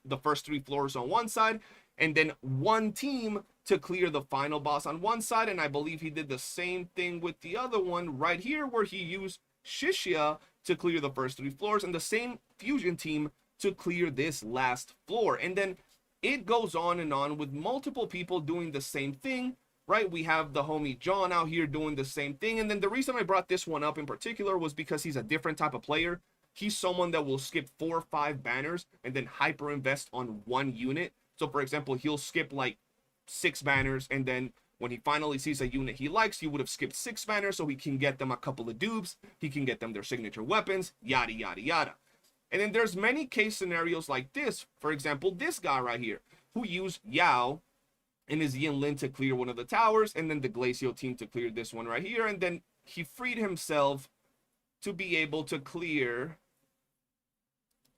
the first 3 floors on one side, and then one team to clear the final boss on one side. And I believe he did the same thing with the other one right here, where he used Shishia to clear the first 3 floors, and the same fusion team to clear this last floor. And then it goes on and on with multiple people doing the same thing, right? We have the homie John out here doing the same thing. And then the reason I brought this one up in particular was because he's a different type of player. He's someone that will skip 4 or 5 banners and then hyper invest on one unit. So for example, he'll skip like 6 banners, and then when he finally sees a unit he likes, he would have skipped 6 banners so he can get them a couple of dupes, he can get them their signature weapons, yada yada yada. And then there's many case scenarios like this. For example, this guy right here, who used Yao and his Yin Lin to clear one of the towers, and then the Glacio team to clear this one right here, and then he freed himself to be able to clear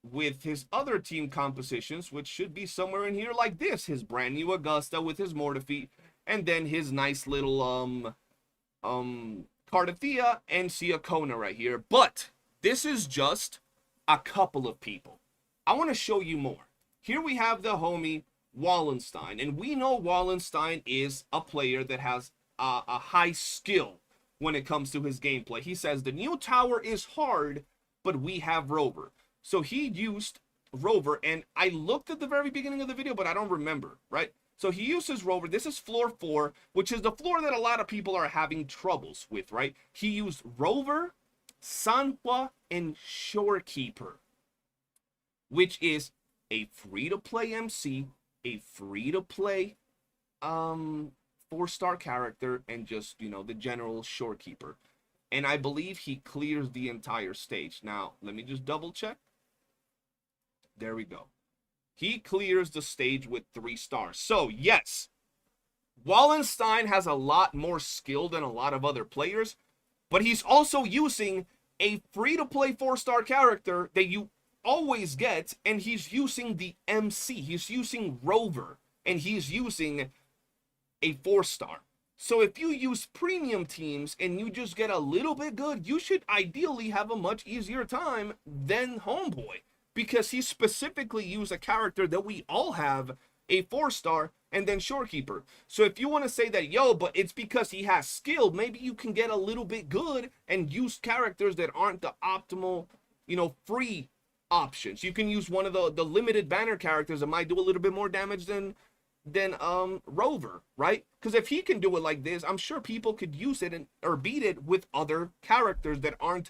with his other team compositions, which should be somewhere in here like this, his brand new Augusta with his Mortifeet, and then his nice little Cardathea and Siakona right here. But this is just a couple of people. I want to show you more. Here we have the homie Wallenstein, and we know Wallenstein is a player that has a high skill when it comes to his gameplay. He says the new tower is hard, but we have Rover. So he used Rover, and I looked at the very beginning of the video, but I don't remember, right? So he uses Rover. This is floor 4, which is the floor that a lot of people are having troubles with, right? He used Rover, Sanhua and Shorekeeper, which is a free-to-play MC, a free-to-play 4-star character, and just, you know, the general Shorekeeper. And I believe he clears the entire stage. Now, let me just double check. There we go. He clears the stage with 3 stars. So, yes, Wallenstein has a lot more skill than a lot of other players, but he's also using a free-to-play 4-star character that you always get, and he's using the MC. He's using Rover, and he's using a 4-star. So if you use premium teams and you just get a little bit good, you should ideally have a much easier time than Homeboy, because he specifically used a character that we all have, a 4-star, and then Shorekeeper. So if you want to say that, yo, but it's because he has skill, maybe you can get a little bit good and use characters that aren't the optimal, you know, free options. You can use one of the limited banner characters that might do a little bit more damage than Rover, right? Because if he can do it like this, I'm sure people could use it or beat it with other characters that aren't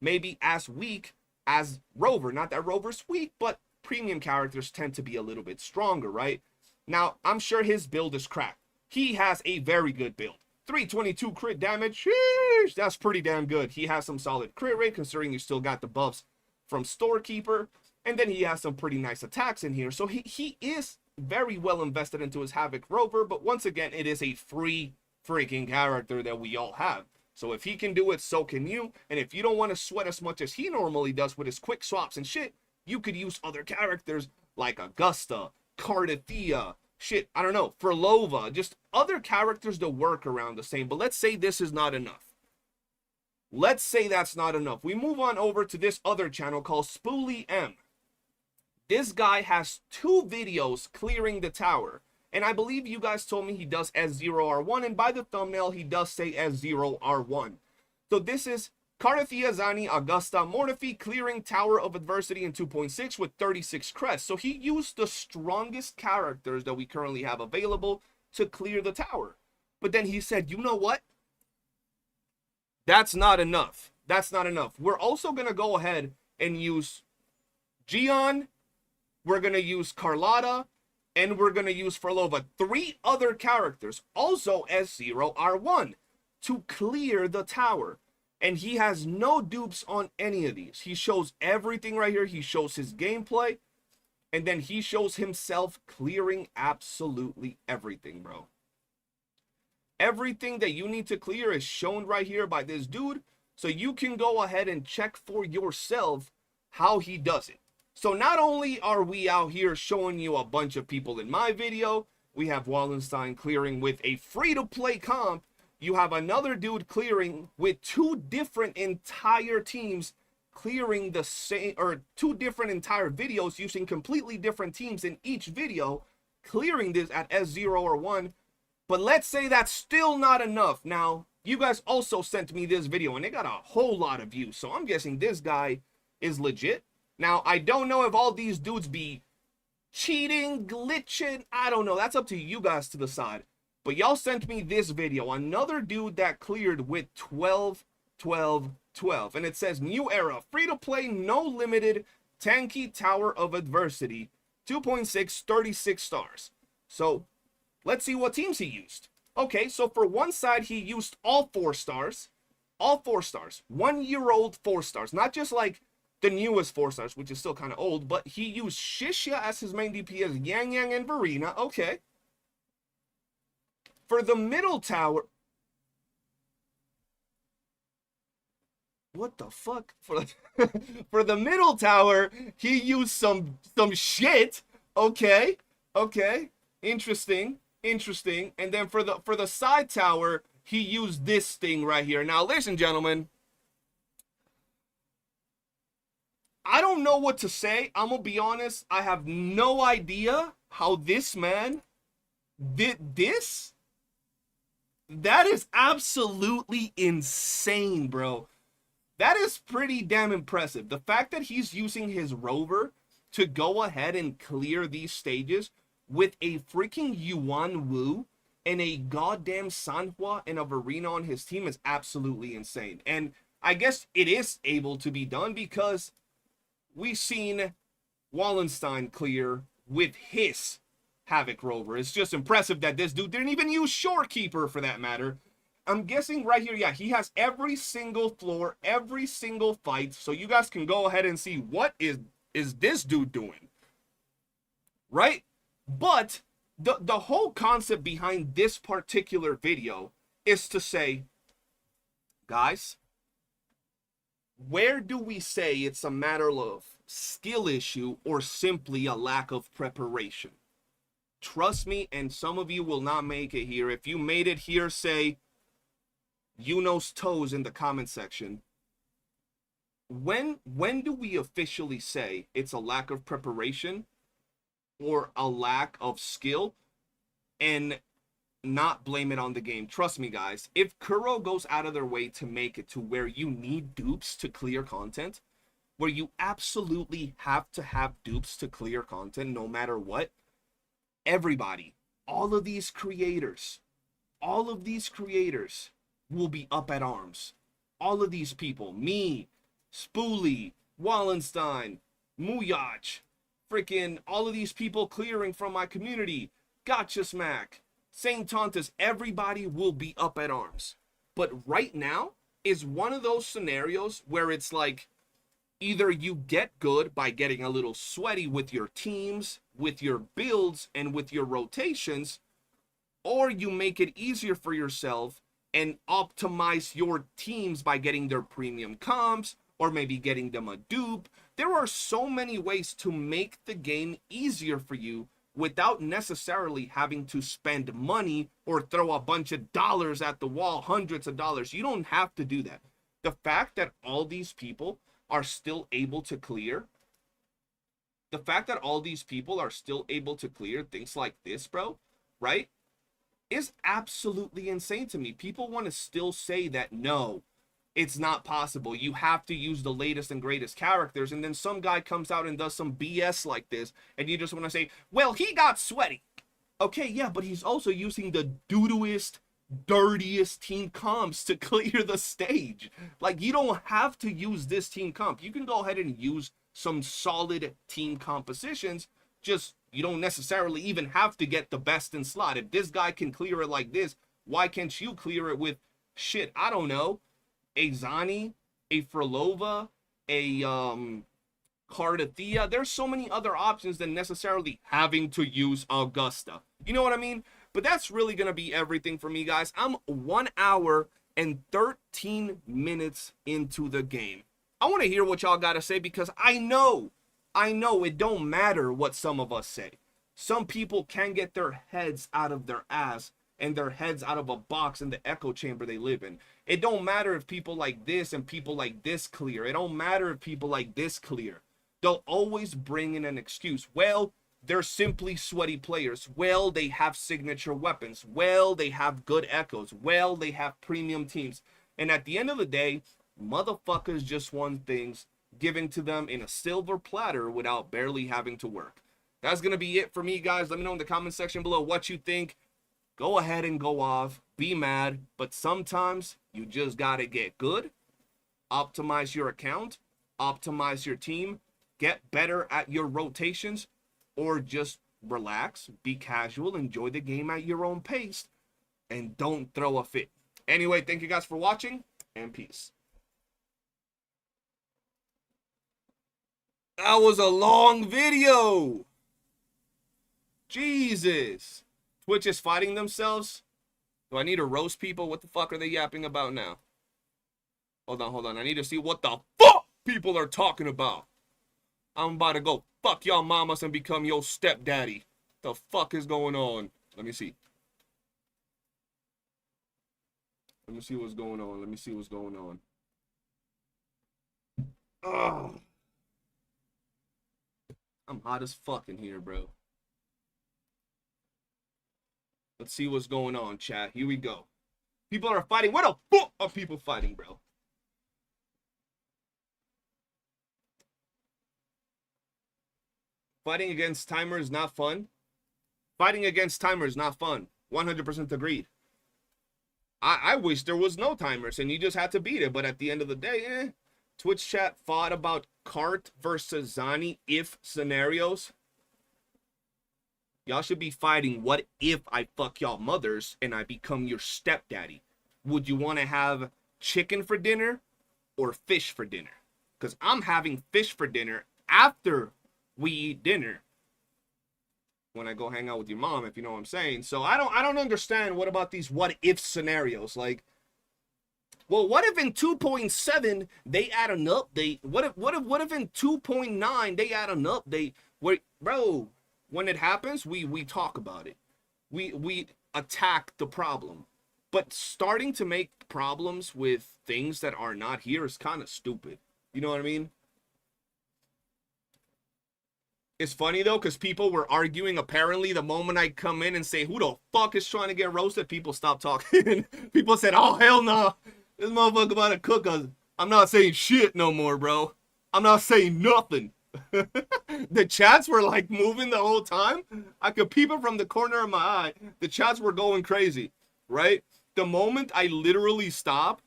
maybe as weak as Rover. Not that Rover's weak, but premium characters tend to be a little bit stronger, right? Now, I'm sure his build is cracked. He has a very good build. 322 crit damage, sheesh, that's pretty damn good. He has some solid crit rate, considering you still got the buffs from Storekeeper, and then he has some pretty nice attacks in here. So he is very well invested into his Havoc Rover, but once again, it is a free freaking character that we all have. So if he can do it, so can you. And if you don't want to sweat as much as he normally does with his quick swaps and shit, you could use other characters like Augusta, Cardathea, shit, I don't know, Frolova, just other characters that work around the same. But let's say this is not enough. Let's say that's not enough. We move on over to this other channel called Spoolie M. This guy has 2 videos clearing the tower. And I believe you guys told me he does S0R1, and by the thumbnail, he does say S0R1. So this is Cardathea, Zani, Augusta, Mortefi clearing Tower of Adversity in 2.6 with 36 crests. So he used the strongest characters that we currently have available to clear the tower. But then he said, you know what? That's not enough. That's not enough. We're also going to go ahead and use Gion. We're going to use Carlotta. And we're going to use Frolova. 3 other characters, also S0R1, to clear the tower. And he has no dupes on any of these. He shows everything right here. He shows his gameplay. And then he shows himself clearing absolutely everything, bro. Everything that you need to clear is shown right here by this dude. So you can go ahead and check for yourself how he does it. So not only are we out here showing you a bunch of people in my video, we have Wallenstein clearing with a free-to-play comp. You have another dude clearing with 2 different entire teams clearing the same, or 2 different entire videos using completely different teams in each video, clearing this at S0R1. But let's say that's still not enough. Now, you guys also sent me this video, and it got a whole lot of views. So I'm guessing this guy is legit. Now, I don't know if all these dudes be cheating, glitching. I don't know. That's up to you guys to decide. But y'all sent me this video. Another dude that cleared with 12, 12, 12. And it says, new era, free-to-play, no limited, tanky Tower of Adversity. 2.6, 36 stars. So, let's see what teams he used. Okay, so for one side, he used all 4 stars. All 4 stars. 1-year-old 4 stars. Not just like the newest 4 stars, which is still kind of old, but he used Shishya as his main DPS, Yang Yang and Verena. Okay. For the middle tower, what the fuck? For the middle tower, he used some shit. Okay. Okay. Interesting. Interesting. And then for the side tower, he used this thing right here. Now listen, gentlemen, I don't know what to say. I'm gonna be honest. I have no idea how this man did this. That is absolutely insane, bro. That is pretty damn impressive. The fact that he's using his rover to go ahead and clear these stages with a freaking Yuan Wu and a goddamn Sanhua and a Verena on his team is absolutely insane. And I guess it is able to be done because we've seen Wallenstein clear with his Havoc Rover. It's just impressive that this dude didn't even use Shorekeeper for that matter. I'm guessing right here, yeah, he has every single floor, every single fight. So you guys can go ahead and see what is this dude doing, right? But the whole concept behind this particular video is to say, guys, where do we say it's a matter of skill issue or simply a lack of preparation? Trust me, and some of you will not make it here. If you made it here, say Yuno's toes in the comment section. When do we officially say it's a lack of preparation or a lack of skill and not blame it on the game? Trust me, guys, if Kuro goes out of their way to make it to where you need dupes to clear content, where you absolutely have to have dupes to clear content no matter what, everybody, all of these creators will be up at arms. All of these people, me, Spoolie, Wallenstein, Muyach, freaking all of these people clearing from my community, Gotcha Smack, Saint Tontus, everybody will be up at arms. But right now is one of those scenarios where it's like, either you get good by getting a little sweaty with your teams, with your builds, and with your rotations, or you make it easier for yourself and optimize your teams by getting their premium comps, or maybe getting them a dupe. There are so many ways to make the game easier for you without necessarily having to spend money or throw a bunch of dollars at the wall, hundreds of dollars. You don't have to do that. The fact that all these people are still able to clear, things like this, bro, right, is absolutely insane to me. People want to still say that, no, it's not possible. You have to use the latest and greatest characters. And then some guy comes out and does some BS like this, and you just want to say, well, he got sweaty. Okay, yeah, but he's also using the doo-dooest, dirtiest team comps to clear the stage. Like, you don't have to use this team comp. You can go ahead and use some solid team compositions. Just, you don't necessarily even have to get the best in slot. If this guy can clear it like this, why can't you clear it with, shit, I don't know, a Zani, a Frolova, a Cardathea? There's so many other options than necessarily having to use Augusta. You know what I mean? But that's really going to be everything for me, guys. I'm 1 hour and 13 minutes into the game. I want to hear what y'all got to say, because I know it don't matter what some of us say. Some people can get their heads out of their ass and their heads out of a box in the echo chamber they live in. It don't matter if people like this and people like this clear. It don't matter if people like this clear. They'll always bring in an excuse. Well, they're simply sweaty players. Well, they have signature weapons. Well, they have good echoes. Well, they have premium teams. And at the end of the day, motherfuckers just want things given to them in a silver platter without barely having to work. That's going to be it for me, guys. Let me know in the comment section below what you think. Go ahead and go off. Be mad. But sometimes you just got to get good. Optimize your account. Optimize your team. Get better at your rotations. Or just relax, be casual, enjoy the game at your own pace, and don't throw a fit. Anyway, thank you guys for watching, and peace. That was a long video. Jesus. Twitch is fighting themselves? Do I need to roast people? What the fuck are they yapping about now? Hold on. I need to see what the fuck people are talking about. I'm about to go fuck y'all mamas and become your stepdaddy. The fuck is going on? Let me see. Let me see what's going on. Ugh. I'm hot as fuck in here, bro. Let's see what's going on, chat. Here we go. People are fighting. Where the fuck are people fighting, bro? Fighting against timer is not fun. 100% agreed. I wish there was no timers and you just had to beat it. But at the end of the day, Twitch chat fought about Cart versus Zani if scenarios. Y'all should be fighting what if I fuck y'all mothers and I become your stepdaddy. Would you want to have chicken for dinner or fish for dinner? Because I'm having fish for dinner after we eat dinner. When I go hang out with your mom, if you know what I'm saying. So I don't understand what about these what if scenarios. Like, well, what if in 2.7 they add an update? What if in 2.9 they add an update? Where, bro, when it happens, we talk about it. We attack the problem. But starting to make problems with things that are not here is kind of stupid. You know what I mean? It's funny, though, because people were arguing. Apparently, the moment I come in and say, who the fuck is trying to get roasted, people stop talking. People said, oh, hell no. This motherfucker about to cook us. I'm not saying shit no more, bro. I'm not saying nothing. The chats were, like, moving the whole time. I could peep it from the corner of my eye. The chats were going crazy, right? The moment I literally stop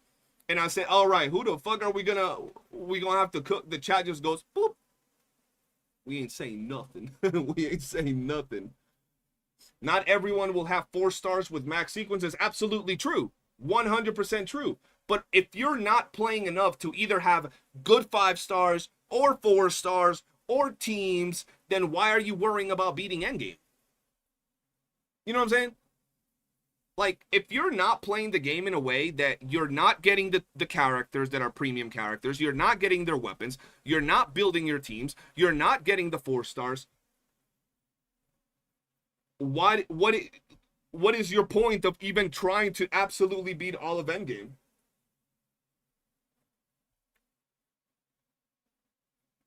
and I say, all right, who the fuck are we gonna have to cook? The chat just goes, boop. We ain't saying nothing. We ain't saying nothing. Not everyone will have 4 stars with max sequences. Absolutely true. 100% true. But if you're not playing enough to either have good 5 stars or 4 stars or teams, then why are you worrying about beating endgame? You know what I'm saying? Like, if you're not playing the game in a way that you're not getting the characters that are premium characters, you're not getting their weapons, you're not building your teams, you're not getting the 4 stars, what is your point of even trying to absolutely beat all of endgame?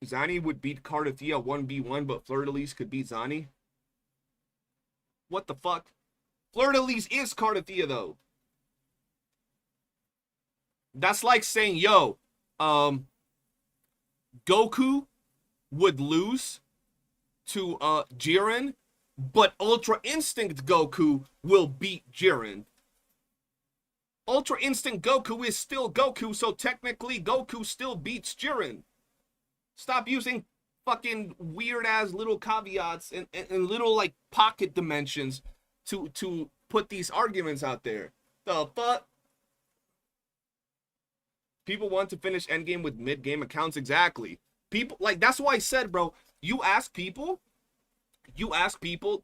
Zani would beat Cardathia 1v1, but Fleur-de-Lis could beat Zani? What the fuck? Fleur-de-Lis is Cardathia, though. That's like saying, yo, Goku would lose to Jiren, but Ultra Instinct Goku will beat Jiren. Ultra Instinct Goku is still Goku, so technically Goku still beats Jiren. Stop using fucking weird-ass little caveats and little, like, pocket dimensions to put these arguments out there. The fuck? People want to finish endgame with mid-game accounts. Exactly. People, like, that's why I said, bro, you ask people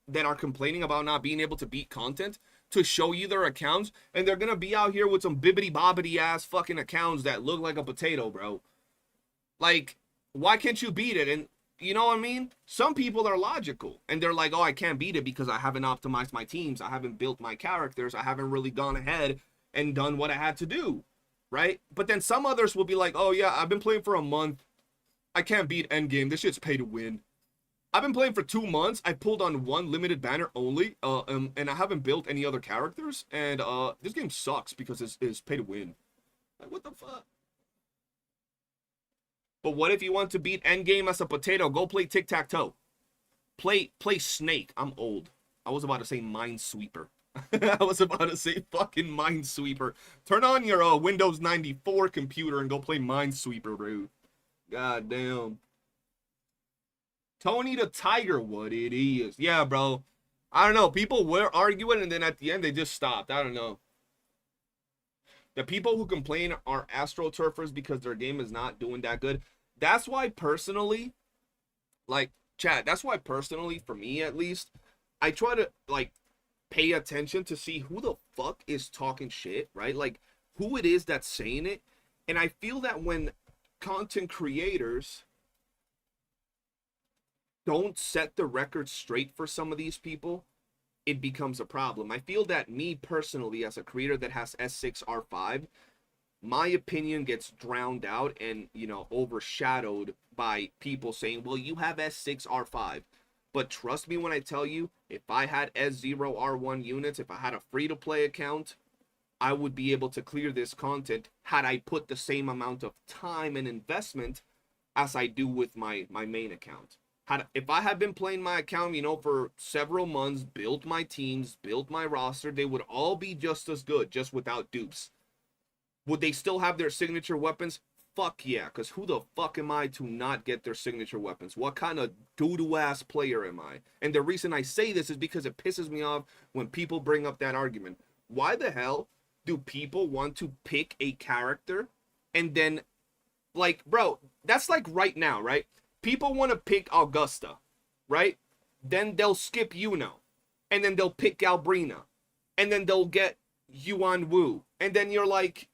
that are complaining about not being able to beat content to show you their accounts, and they're gonna be out here with some bibbity-bobbity ass fucking accounts that look like a potato, bro. Like, why can't you beat it? And you know what I mean? Some people are logical, and they're like, oh, I can't beat it because I haven't optimized my teams. I haven't built my characters. I haven't really gone ahead and done what I had to do, right? But then some others will be like, oh, yeah, I've been playing for a month. I can't beat endgame. This shit's pay to win. I've been playing for 2 months. I pulled on 1 limited banner only, and I haven't built any other characters. And this game sucks because it's pay to win. Like, what the fuck? But what if you want to beat endgame as a potato? Go play tic-tac-toe. Play Snake. I'm old. I was about to say Minesweeper. I was about to say fucking Minesweeper. Turn on your Windows 94 computer and go play Minesweeper, bro. God damn. Tony the Tiger, what it is. Yeah, bro. I don't know. People were arguing, and then at the end, they just stopped. I don't know. The people who complain are AstroTurfers because their game is not doing that good. That's why personally, like, chat, that's why personally, for me at least, I try to, like, pay attention to see who the fuck is talking shit, right? Like, who it is that's saying it. And I feel that when content creators don't set the record straight for some of these people, it becomes a problem. I feel that me personally, as a creator that has S6R5, my opinion gets drowned out and, you know, overshadowed by people saying, well, you have S6R5. But trust me when I tell you, if I had S0R1 units, if I had a free-to-play account, I would be able to clear this content had I put the same amount of time and investment as I do with my main account. If I had been playing my account, you know, for several months, built my teams, built my roster, they would all be just as good, just without dupes. Would they still have their signature weapons? Fuck yeah, because who the fuck am I to not get their signature weapons? What kind of doo-doo ass player am I? And the reason I say this is because it pisses me off when people bring up that argument. Why the hell do people want to pick a character and then, like, bro, that's like right now, right? People want to pick Augusta, right? Then they'll skip YOOOO. And then they'll pick Galbrina. And then they'll get WUWA. And then you're like,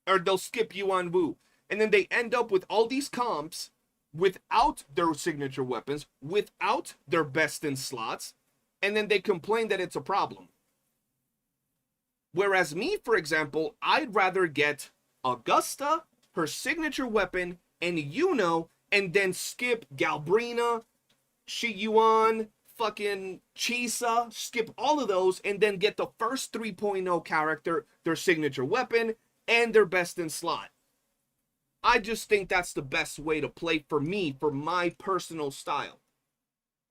or they'll skip WUWA. And then they end up with all these comps without their signature weapons, without their best in slots. And then they complain that it's a problem. Whereas me, for example, I'd rather get Augusta, her signature weapon, and YOOOO, and then skip Galbrina, Shiyuan, fucking Chisa, skip all of those, and then get the first 3.0 character, their signature weapon, and their best in slot. I just think that's the best way to play for me, for my personal style.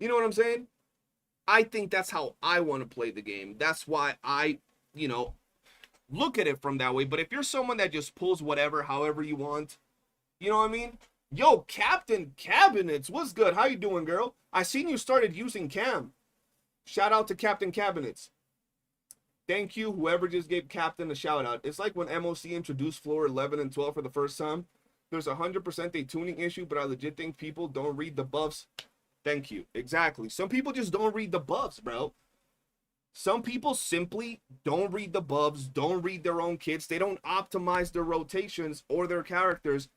You know what I'm saying? I think that's how I want to play the game. That's why I, you know, look at it from that way. But if you're someone that just pulls whatever, however you want, you know what I mean? Yo, Captain Cabinets, what's good? How you doing, girl? I seen you started using Cam. Shout out to Captain Cabinets. Thank you, whoever just gave Captain a shout out. It's like when MOC introduced floor 11 and 12 for the first time. There's 100% a tuning issue, but I legit think people don't read the buffs. Thank you. Exactly. Some people just don't read the buffs, bro. Some people simply don't read the buffs, don't read their own kits. They don't optimize their rotations or their characters,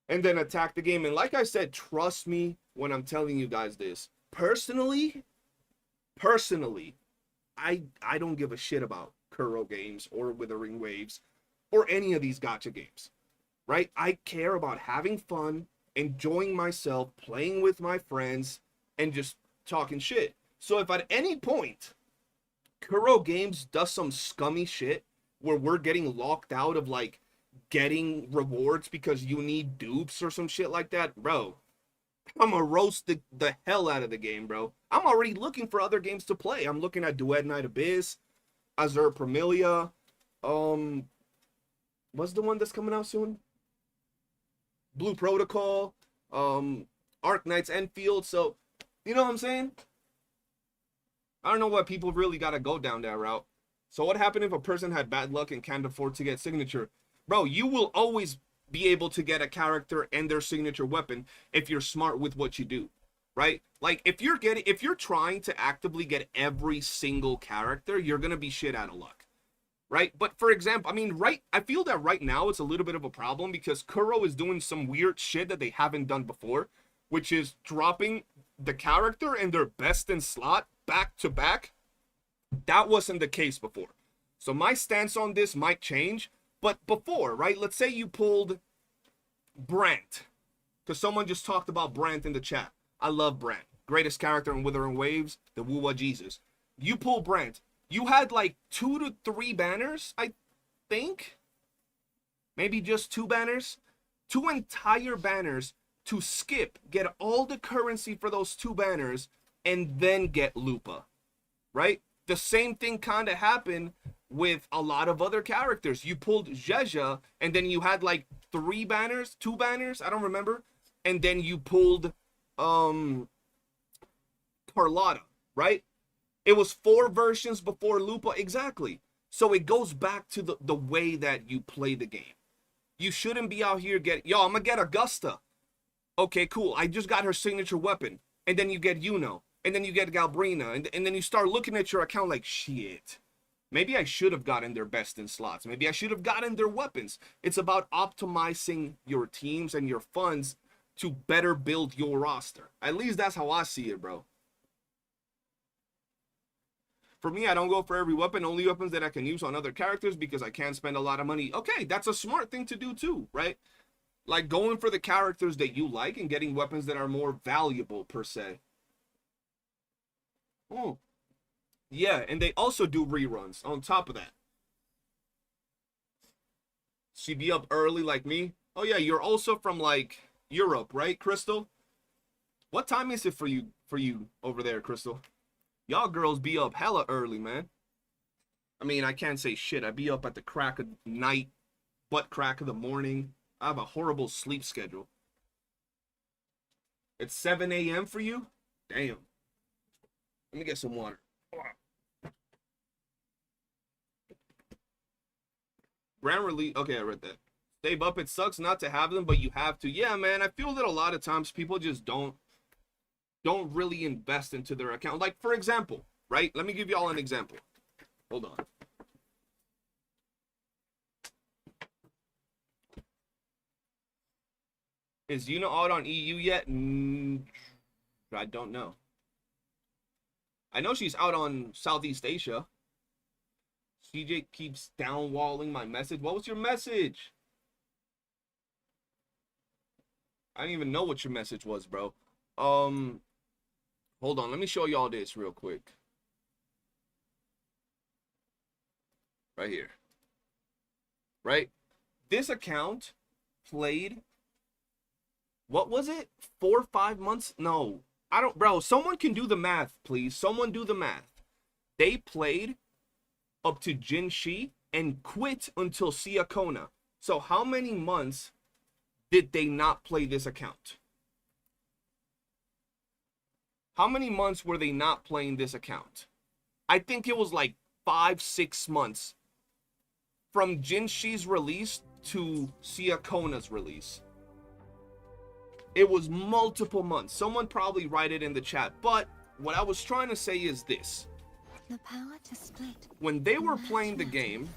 and then attack the game. And like I said, trust me when I'm telling you guys this. Personally, I don't give a shit about Kuro games or Withering Waves or any of these gacha games, right? I care about having fun, enjoying myself, playing with my friends, and just talking shit. So if at any point Kuro Games does some scummy shit where we're getting locked out of, like, getting rewards because you need dupes or some shit like that, bro, I'm gonna roast the hell out of the game, bro. I'm already looking for other games to play. I'm looking at Duet Night Abyss, Azure Premilia, what's the one that's coming out soon? Blue Protocol, Arc Knights Enfield. So, you know what I'm saying? I don't know why people really gotta go down that route. So what happened if a person had bad luck and can't afford to get signature? Bro, you will always be able to get a character and their signature weapon if you're smart with what you do, right? Like, if you're trying to actively get every single character, you're gonna be shit out of luck, right? But for example, I mean, I feel that right now it's a little bit of a problem because Kuro is doing some weird shit that they haven't done before, which is dropping the character and their best in slot back to back. That wasn't the case before. So my stance on this might change. But before, right, let's say you pulled Brant, because someone just talked about Brant in the chat. I love Brant. Greatest character in Withering Waves, the WUWA Jesus. You pull Brant. You had like 2 to 3 banners, I think. Maybe just 2 banners. 2 entire banners to skip, get all the currency for those 2 banners, and then get Lupa, right? The same thing kind of happened with a lot of other characters. You pulled Jeja, and then you had like 3 banners, 2 banners, I don't remember. And then you pulled Carlotta, right? It was 4 versions before Lupa, exactly. So it goes back to the way that you play the game. You shouldn't be out here yo, I'm gonna get Augusta. Okay, cool. I just got her signature weapon. And then you get YOOOO. And then you get Galbrina. And then you start looking at your account like, shit. Maybe I should have gotten their best in slots. Maybe I should have gotten their weapons. It's about optimizing your teams and your funds to better build your roster. At least that's how I see it, bro. For me, I don't go for every weapon. Only weapons that I can use on other characters because I can't spend a lot of money. Okay, that's a smart thing to do too, right? Like going for the characters that you like and getting weapons that are more valuable per se. Oh. Yeah, and they also do reruns on top of that. She be up early like me. Oh yeah, you're also from like Europe, right, Crystal? What time is it for you over there, Crystal? Y'all girls be up hella early, man. I mean, I can't say shit. I be up at the crack of night, butt crack of the morning. I have a horrible sleep schedule. It's 7 a.m. for you? Damn. Let me get some water. Grand release. Okay, I read that. Save up. It sucks not to have them, but you have to. Yeah, man. I feel that a lot of times people just don't really invest into their account. Like, for example, right? Let me give y'all an example. Hold on. Is Yuna out on EU yet? I don't know. I know she's out on Southeast Asia. CJ keeps downwalling my message. What was your message? I didn't even know what your message was, bro. Hold on. Let me show y'all this real quick. Right here. Right? This account played, what was it? 4 or 5 months? No. I don't, bro. Someone can do the math, please. Someone do the math. They played up to Jinshi and quit until Siakona. So how many months did they not play this account? How many months were they not playing this account? I think it was like 5, 6 months from Jinshi's release to Siakona's release. It was multiple months. Someone probably write it in the chat. But what I was trying to say is this. The power to split. When they were playing the game,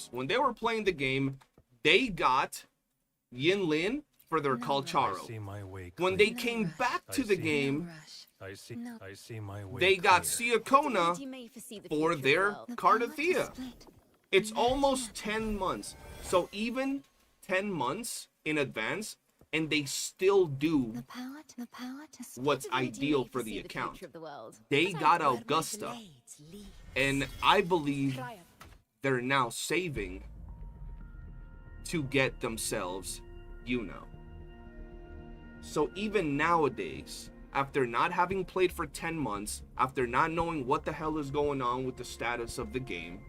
when they were playing the game, they got Yinlin for their Kalcharo. When they came back to the game, they got Siakona for their Cardathea. It's almost 10 months. So even 10 months in advance, and they still do what's ideal for the account. They got Augusta, and I believe they're now saving to get themselves Yuna. So even nowadays, after not having played for 10 months, after not knowing what the hell is going on with the status of the game,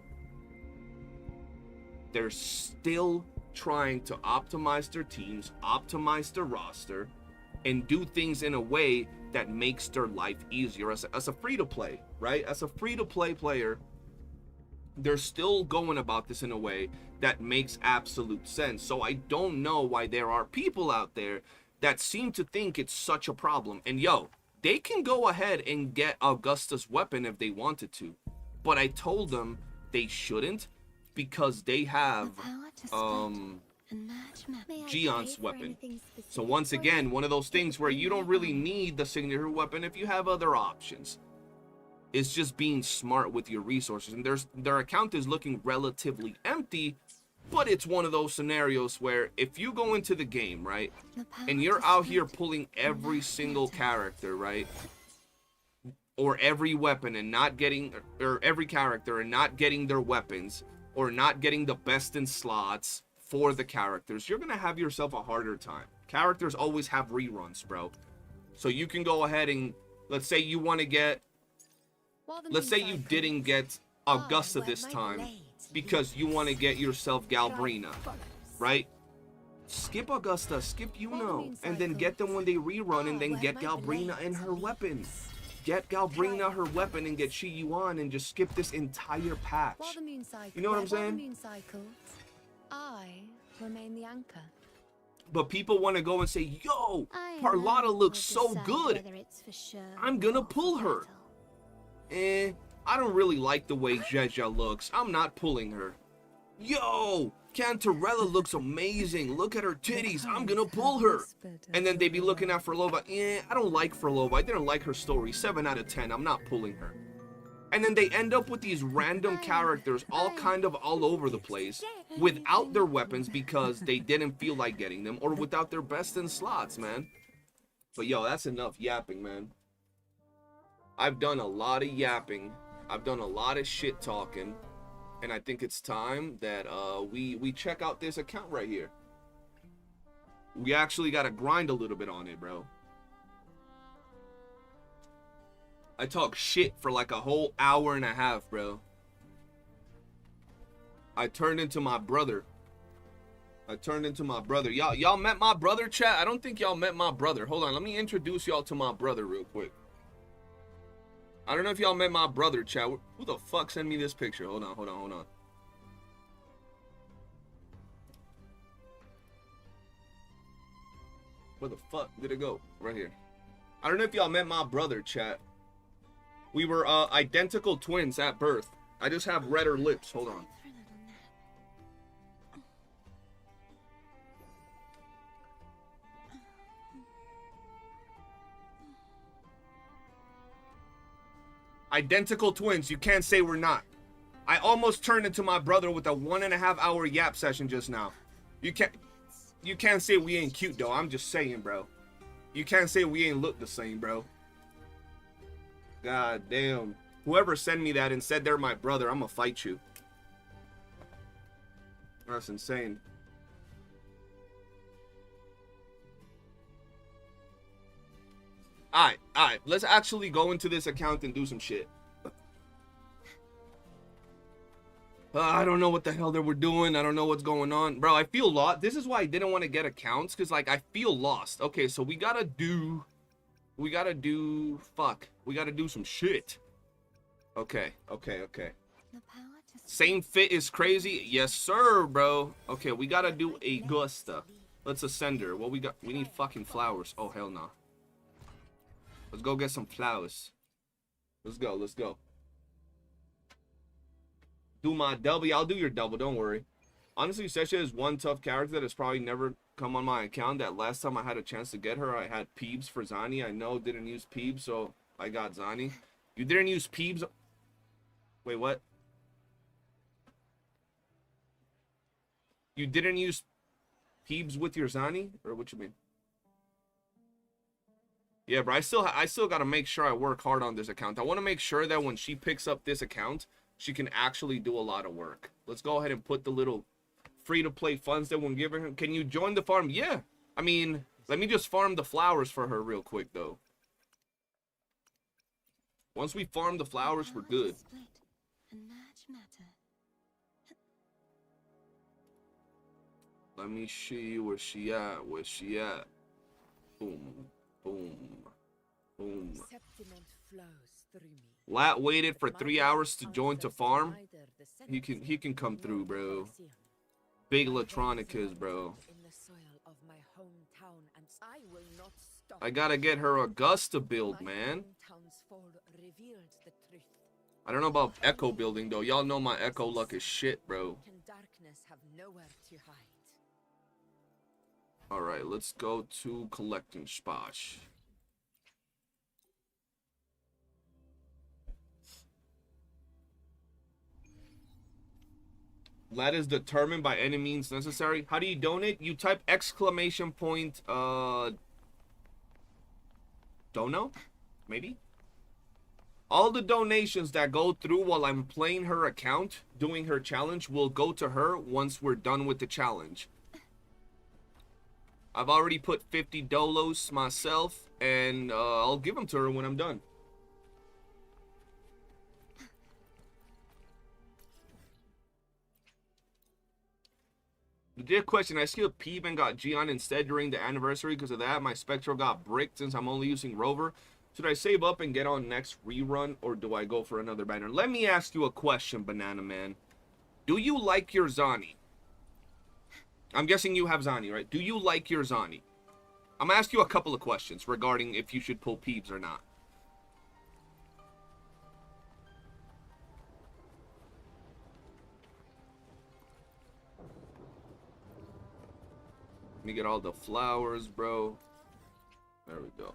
they're still trying to optimize their teams, optimize their roster, and do things in a way that makes their life easier as a free-to-play, right? As a free-to-play player, they're still going about this in a way that makes absolute sense. So I don't know why there are people out there that seem to think it's such a problem. And yo, they can go ahead and get Augusta's weapon if they wanted to, but I told them they shouldn't, because they have Gion's weapon. So once again, one of those things where you don't really need the signature weapon if you have other options. It's just being smart with your resources. And their account is looking relatively empty, but it's one of those scenarios where if you go into the game, right, and you're out here pulling every single character, right, or every weapon and not getting, or every character and not getting their weapons, or not getting the best in slots for the characters, you're gonna have yourself a harder time. Characters always have reruns, bro. So you can go ahead and, let's say you want to get, let's say you didn't get Augusta this time because you want to get yourself Galbrina, right? Skip Augusta, skip Yuna, and then get them when they rerun, and then get Galbrina and her weapon. Get Galbrina her weapon and get Shi Yuan, and just skip this entire patch. You know what I'm saying? I remain the anchor. But people want to go and say, yo, Parlata looks so good, I'm gonna pull her. I don't really like the way Jeja looks. I'm not pulling her. Yo, Cantarella looks amazing. Look at her titties. I'm gonna pull her. And then they be looking at Frolova. I don't like Frolova. I didn't like her story. 7 out of 10. I'm not pulling her. And then they end up with these random characters all over the place without their weapons because they didn't feel like getting them, or without their best in slots, man. But yo, that's enough yapping, man. I've done a lot of yapping. I've done a lot of shit talking. And I think it's time that we check out this account right here. We actually got to grind a little bit on it, bro. I talk shit for like a whole hour and a half, bro. I turned into my brother. Y'all met my brother, chat? I don't think y'all met my brother. Hold on, let me introduce y'all to my brother real quick. I don't know if y'all met my brother, chat. Who the fuck sent me this picture? Hold on. Where the fuck did it go? Right here. I don't know if y'all met my brother, chat. We were identical twins at birth. I just have redder lips. Hold on. Identical twins. You can't say we're not. I almost turned into my brother with a 1.5 hour yap session just now. You can't say we ain't cute though. I'm just saying, bro. You can't say we ain't look the same, bro. God damn. Whoever sent me that and said they're my brother, I'm gonna fight you. That's insane. Alright. Let's actually go into this account and do some shit. I don't know what the hell they were doing. I don't know what's going on. Bro, I feel lost. This is why I didn't want to get accounts. Because, like, I feel lost. Okay, so we gotta do some shit. Okay. Same fit is crazy. Yes, sir, bro. Okay, we gotta do Augusta. Let's ascend her. What we got? We need fucking flowers. Oh, hell no. Let's go get some flowers. Let's go. Do my double. I'll do your double. Don't worry. Honestly, Sesha is one tough character that has probably never come on my account. That last time I had a chance to get her, I had Peebs for Zani. I know didn't use Peebs, so I got Zani. You didn't use Peebs. Wait, what? You didn't use Peebs with your Zani? Or what you mean? Yeah, bro, I still got to make sure I work hard on this account. I want to make sure that when she picks up this account, she can actually do a lot of work. Let's go ahead and put the little free-to-play funds that we're giving her. Can you join the farm? Yeah. I mean, let me just farm the flowers for her real quick, though. Once we farm the flowers, we're good. Let me see where she at. Boom. Lat waited for 3 hours to join to farm. He can come through, bro. Big Latronicas, bro. I gotta get her Augusta build, man. I don't know about echo building though. Y'all know my echo luck is shit, bro. Alright, let's go to collecting spots. That is determined by any means necessary. How do you donate? You type exclamation point, don't know? Maybe? All the donations that go through while I'm playing her account, doing her challenge, will go to her once we're done with the challenge. I've already put 50 dolos myself, and I'll give them to her when I'm done. The dear question, I skipped Peeb and got Gion instead during the anniversary. Because of that, my Spectral got bricked since I'm only using Rover. Should I save up and get on next rerun, or do I go for another banner? Let me ask you a question, Banana Man. Do you like your Zani? I'm guessing you have Zani, right? Do you like your Zani? I'm going to ask you a couple of questions regarding if you should pull Peebs or not. Let me get all the flowers, bro. There we go.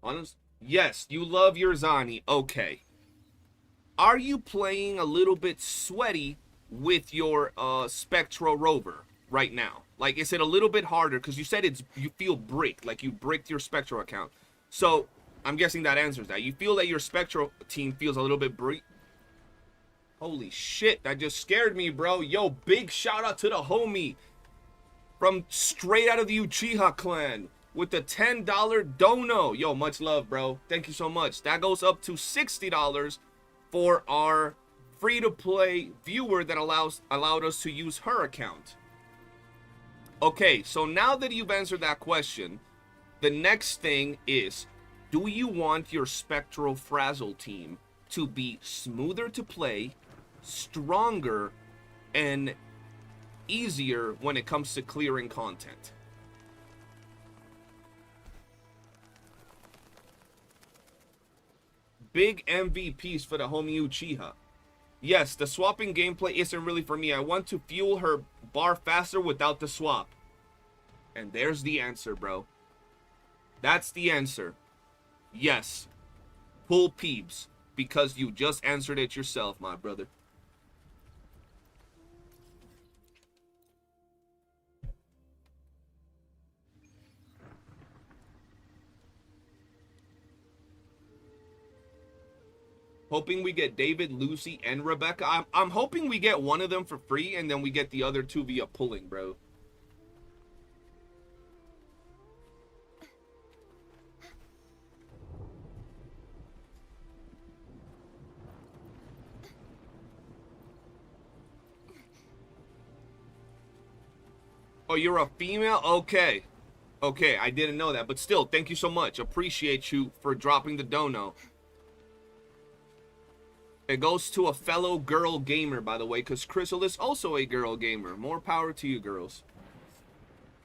Honest? Yes, you love your Zani. Okay. Are you playing a little bit sweaty with your Spectral Rover right now? Like, is it a little bit harder? Because you said you feel bricked, like you bricked your Spectral account. So, I'm guessing that answers that. You feel that your Spectral team feels a little bit bricked? Holy shit, that just scared me, bro. Yo, big shout out to the homie. from straight out of the Uchiha clan with the $10 dono. Yo, much love, bro. Thank you so much. That goes up to $60 for our free-to-play viewer that allowed us to use her account. Okay, so now that you've answered that question, the next thing is, do you want your Spectral Frazzle team to be smoother to play, stronger, and easier when it comes to clearing content? Big MVPs for the homie Uchiha. Yes, the swapping gameplay isn't really for me. I want to fuel her bar faster without the swap. And there's the answer, bro. That's the answer. Yes. Pull Peebs. Because you just answered it yourself, my brother. Hoping we get David, Lucy, and Rebecca. I'm hoping we get one of them for free, and then we get the other two via pulling, bro. Oh, you're a female? Okay. Okay, I didn't know that. But still, thank you so much. Appreciate you for dropping the dono. It goes to a fellow girl gamer, by the way, because Crystal is also a girl gamer. More power to you, girls.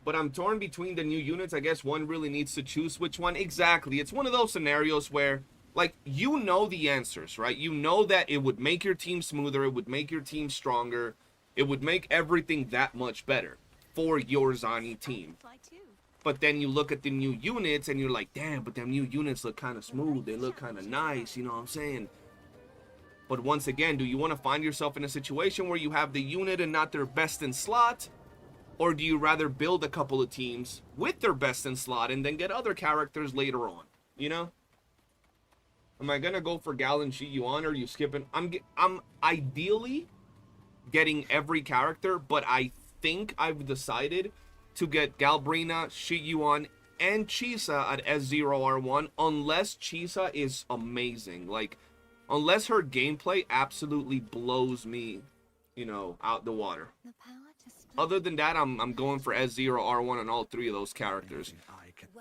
But I'm torn between the new units. I guess one really needs to choose which one. Exactly. It's one of those scenarios where, like, you know the answers, right? You know that it would make your team smoother. It would make your team stronger. It would make everything that much better for your Zani team. But then you look at the new units and you're like, damn, but them new units look kind of smooth. They look kind of nice, you know what I'm saying? But once again, do you want to find yourself in a situation where you have the unit and not their best in slot? Or do you rather build a couple of teams with their best in slot and then get other characters later on? You know? Am I going to go for Gal and Shi Yuan, or are you skipping? I'm ideally getting every character, but I think I've decided to get Galbrina, Shi Yuan, and Chisa at S6R5 unless Chisa is amazing. Like, unless her gameplay absolutely blows me, you know, out the water. Other than that, I'm going for S6R5 on all three of those characters.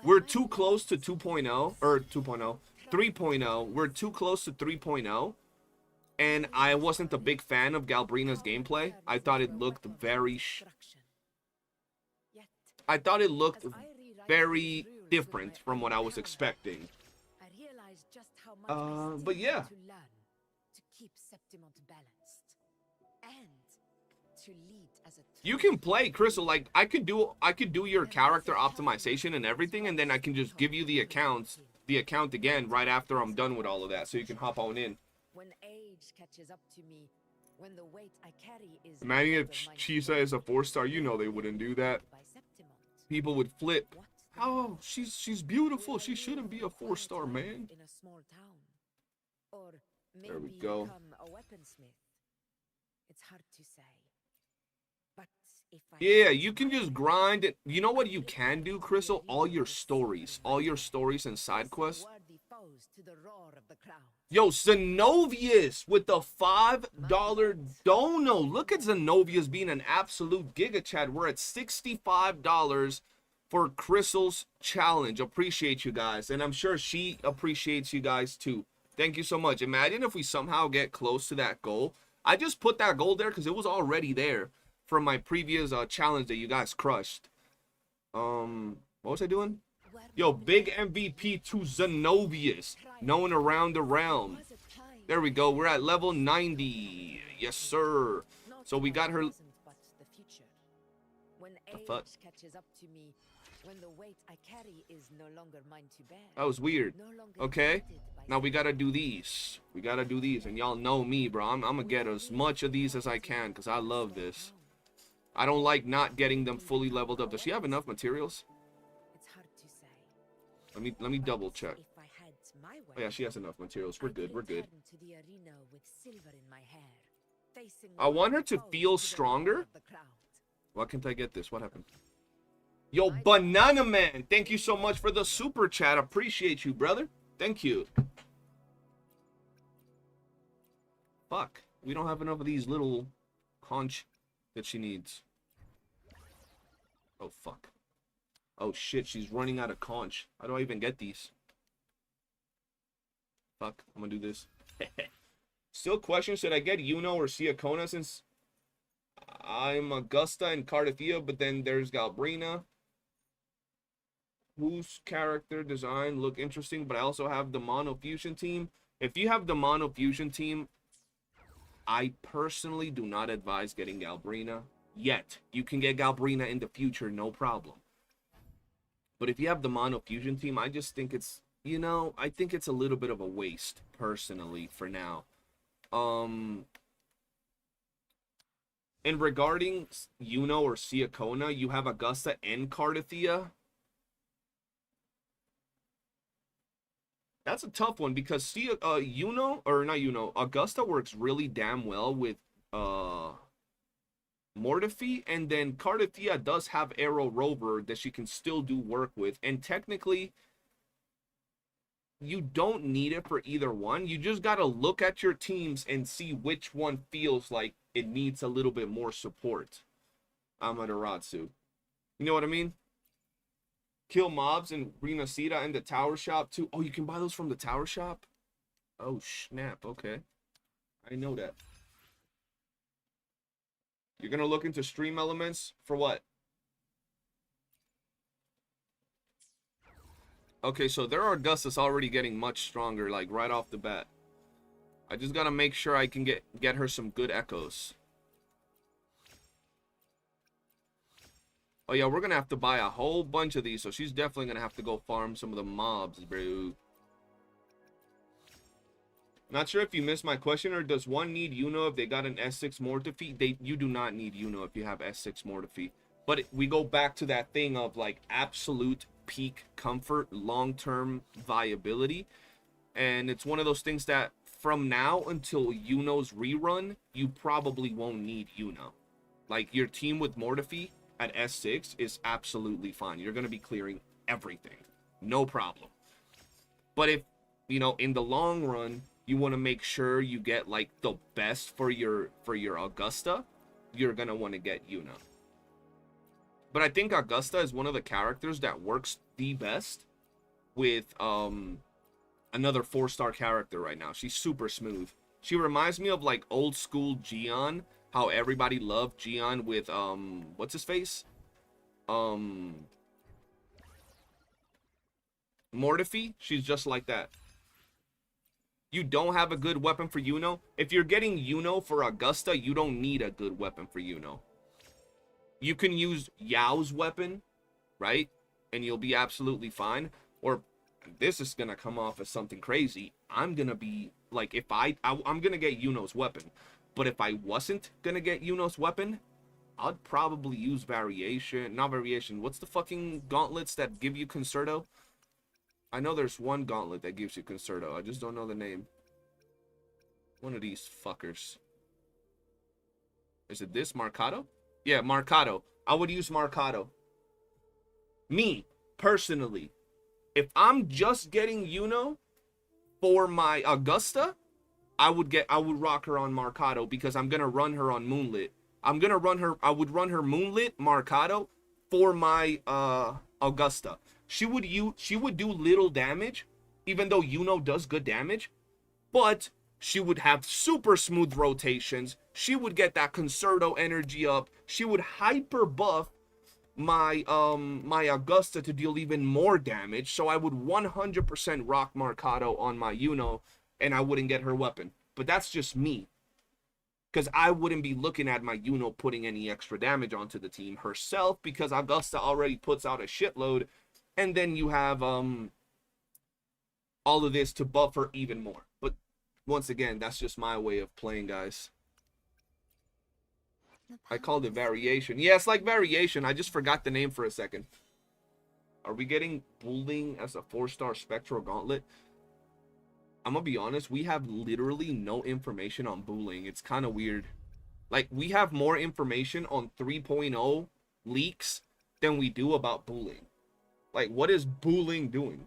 We're too close to 2.0, or 2.0, 3.0. We're too close to 3.0. And I wasn't a big fan of Galbrina's gameplay. I thought it looked very different from what I was expecting. But yeah. You can play, Crystal. Like, I could do your character optimization and everything, and then I can just give you the account again right after I'm done with all of that, so you can hop on in. When age catches up to me, when the weight I carry is Imagine if Chisa is a 4-star, you know they wouldn't do that. People would flip. Oh, she's beautiful. She shouldn't be a 4-star, man. in a small town, or There we maybe go. become a weaponsmith. It's hard to say. But if I Yeah, you can just grind it. You know what you can do, Crystal? All your stories and side quests. worthy foes to the roar of the crowd. Yo, Zenovius with the $5 dono. Look at Zenovius being an absolute giga chat. We're at $65 for Crystal's challenge. Appreciate you guys. And I'm sure she appreciates you guys too. Thank you so much. Imagine if we somehow get close to that goal. I just put that goal there because it was already there from my previous challenge that you guys crushed. What was I doing? Yo, big MVP to Zenovius, known around the realm. There we go. We're at level 90. Yes, sir. So we got her. When age catches up to me, when the weight I carry is no longer mine to bear. That was weird. Okay. Now we gotta do these. We gotta do these. And y'all know me, bro. I'm gonna get as much of these as I can because I love this. I don't like not getting them fully leveled up. Does she have enough materials? Let me double check. Oh yeah, she has enough materials. We're good. We're good. I want her to feel stronger. Why can't I get this? What happened? Yo, Banana Man, thank you so much for the super chat. Appreciate you, brother. Thank you. Fuck, we don't have enough of these little conch that she needs. Oh, fuck. Oh, shit, she's running out of conch. How do I even get these? Fuck, I'm gonna do this. Still question, should I get YOOOO or Siakona since I'm Augusta and Cardathia, but then there's Galbrina, whose character design look interesting, but I also have the Mono Fusion team. If you have the Mono Fusion team, I personally do not advise getting Galbrina yet. You can get Galbrina in the future, no problem. But if you have the Mono Fusion team, I just think it's, you know, I think it's a little bit of a waste, personally, for now. And regarding YOOOO or Siakona, you have Augusta and Cardathia. That's a tough one because YOOOO, or not YOOOO, Augusta works really damn well with Mortefi, and then Cardathia does have Arrow Rover that she can still do work with, and technically you don't need it for either one. You just got to look at your teams and see which one feels like it needs a little bit more support. Amaterasu. You know what I mean? Kill mobs in Renacida and the Tower Shop too. Oh, you can buy those from the Tower Shop? Oh, snap. Okay. I know that. You're going to look into stream elements for what? Okay, so their Augustus already getting much stronger, like right off the bat. I just got to make sure I can get her some good echoes. Oh yeah, we're going to have to buy a whole bunch of these, so she's definitely going to have to go farm some of the mobs, bro. Not sure if you missed my question, or does one need YOOOO if they got an S6 more defeat? You do not need YOOOO if you have S6 more defeat. But we go back to that thing of like absolute peak comfort, long-term viability. And it's one of those things that from now until YOOOO's rerun, you probably won't need YOOOO. Like your team with Mortefi at S6 is absolutely fine. You're going to be clearing everything. No problem. But if, you know, in the long run, you want to make sure you get like the best for your Augusta, you're going to want to get YOOOO. But I think Augusta is one of the characters that works the best with another 4-star character right now. She's super smooth. She reminds me of like old school Gion, how everybody loved Gion with what's his face? Mortefi. She's just like that. You don't have a good weapon for YOOOO. If you're getting YOOOO for Augusta, you don't need a good weapon for YOOOO. You can use Yao's weapon, right? And you'll be absolutely fine. Or this is gonna come off as something crazy. I'm gonna be like, if I'm gonna get YOOOO's weapon, but if I wasn't gonna get YOOOO's weapon, I'd probably use variation. Not variation. What's the fucking gauntlets that give you Concerto? I know there's one gauntlet that gives you Concerto. I just don't know the name. One of these fuckers. Is it this? Marcato? Yeah, Marcato. I would use Marcato. Me, personally. If I'm just getting YOOOO for my Augusta, I would rock her on Marcato because I'm gonna run her on Moonlit. I would run her Moonlit, Marcato for my Augusta. She would do little damage, even though YOOOO does good damage, but she would have super smooth rotations. She would get that Concerto energy up. She would hyper buff my my Augusta to deal even more damage. So I would 100% rock Marcato on my YOOOO, and I wouldn't get her weapon. But that's just me, because I wouldn't be looking at my YOOOO putting any extra damage onto the team herself, because Augusta already puts out a shitload. And then you have all of this to buff her even more. But once again, that's just my way of playing, guys. I called it variation. Yeah, it's like variation. I just forgot the name for a second. Are we getting Bulling as a 4-star Spectral Gauntlet? I'm gonna be honest, we have literally no information on Bulling. It's kind of weird. Like, we have more information on 3.0 leaks than we do about bullying. Like, what is bullying doing?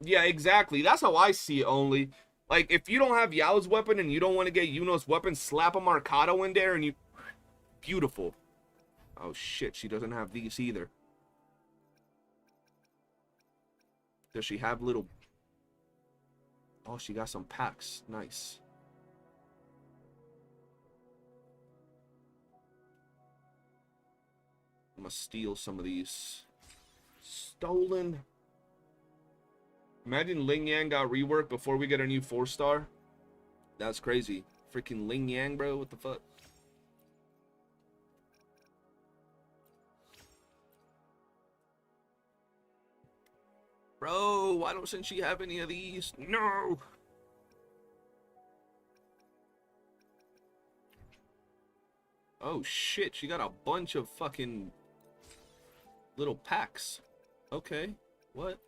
Yeah, exactly. That's how I see it only. Like, if you don't have Yao's weapon and you don't want to get Yuno's weapon, slap a Marcado in there and you... Beautiful. Oh, shit. She doesn't have these either. Does she have little... Oh, she got some packs. Nice. I'm gonna steal some of these. Stolen. Imagine Ling Yang got reworked before we get a new 4-star. That's crazy. Freaking Ling Yang, bro. What the fuck? Bro, why doesn't she have any of these? No. Oh shit, she got a bunch of fucking little packs. Okay, what?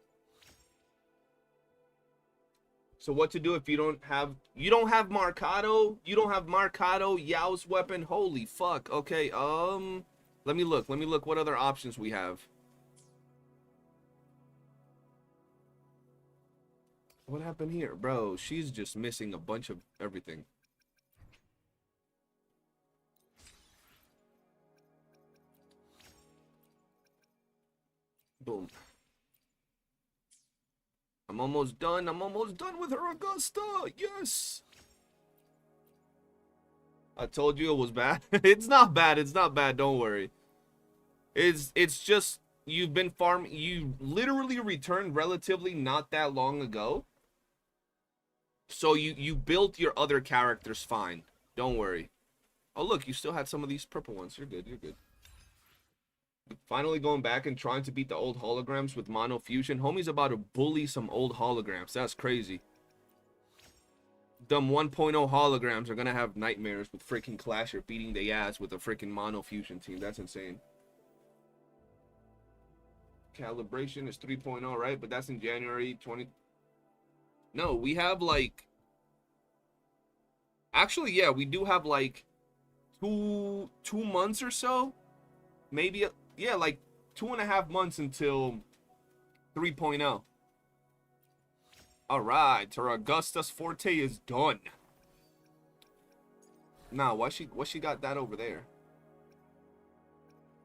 So what to do if you don't have Marcado? You don't have Marcado, Yao's weapon? Holy fuck. Okay, let me look what other options we have. What happened here? Bro, she's just missing a bunch of everything. Boom. I'm almost done. I'm almost done with her, Augusta. Yes. I told you it was bad. It's not bad. It's not bad. Don't worry. It's just you've been farming. You literally returned relatively not that long ago. So you built your other characters fine. Don't worry. Oh, look. You still had some of these purple ones. You're good. You're good. Finally going back and trying to beat the old holograms with mono fusion. Homie's about to bully some old holograms. That's crazy. Dumb 1.0 holograms are gonna have nightmares with freaking Clasher beating their ass with a freaking mono fusion team. That's insane. Calibration is 3.0, right? But that's in January 20. No, we have like... Actually, yeah, we do have like two months or so. Maybe... Yeah, like 2.5 months until 3.0. All right, her Augusta's forte is done. Nah, why she got that over there?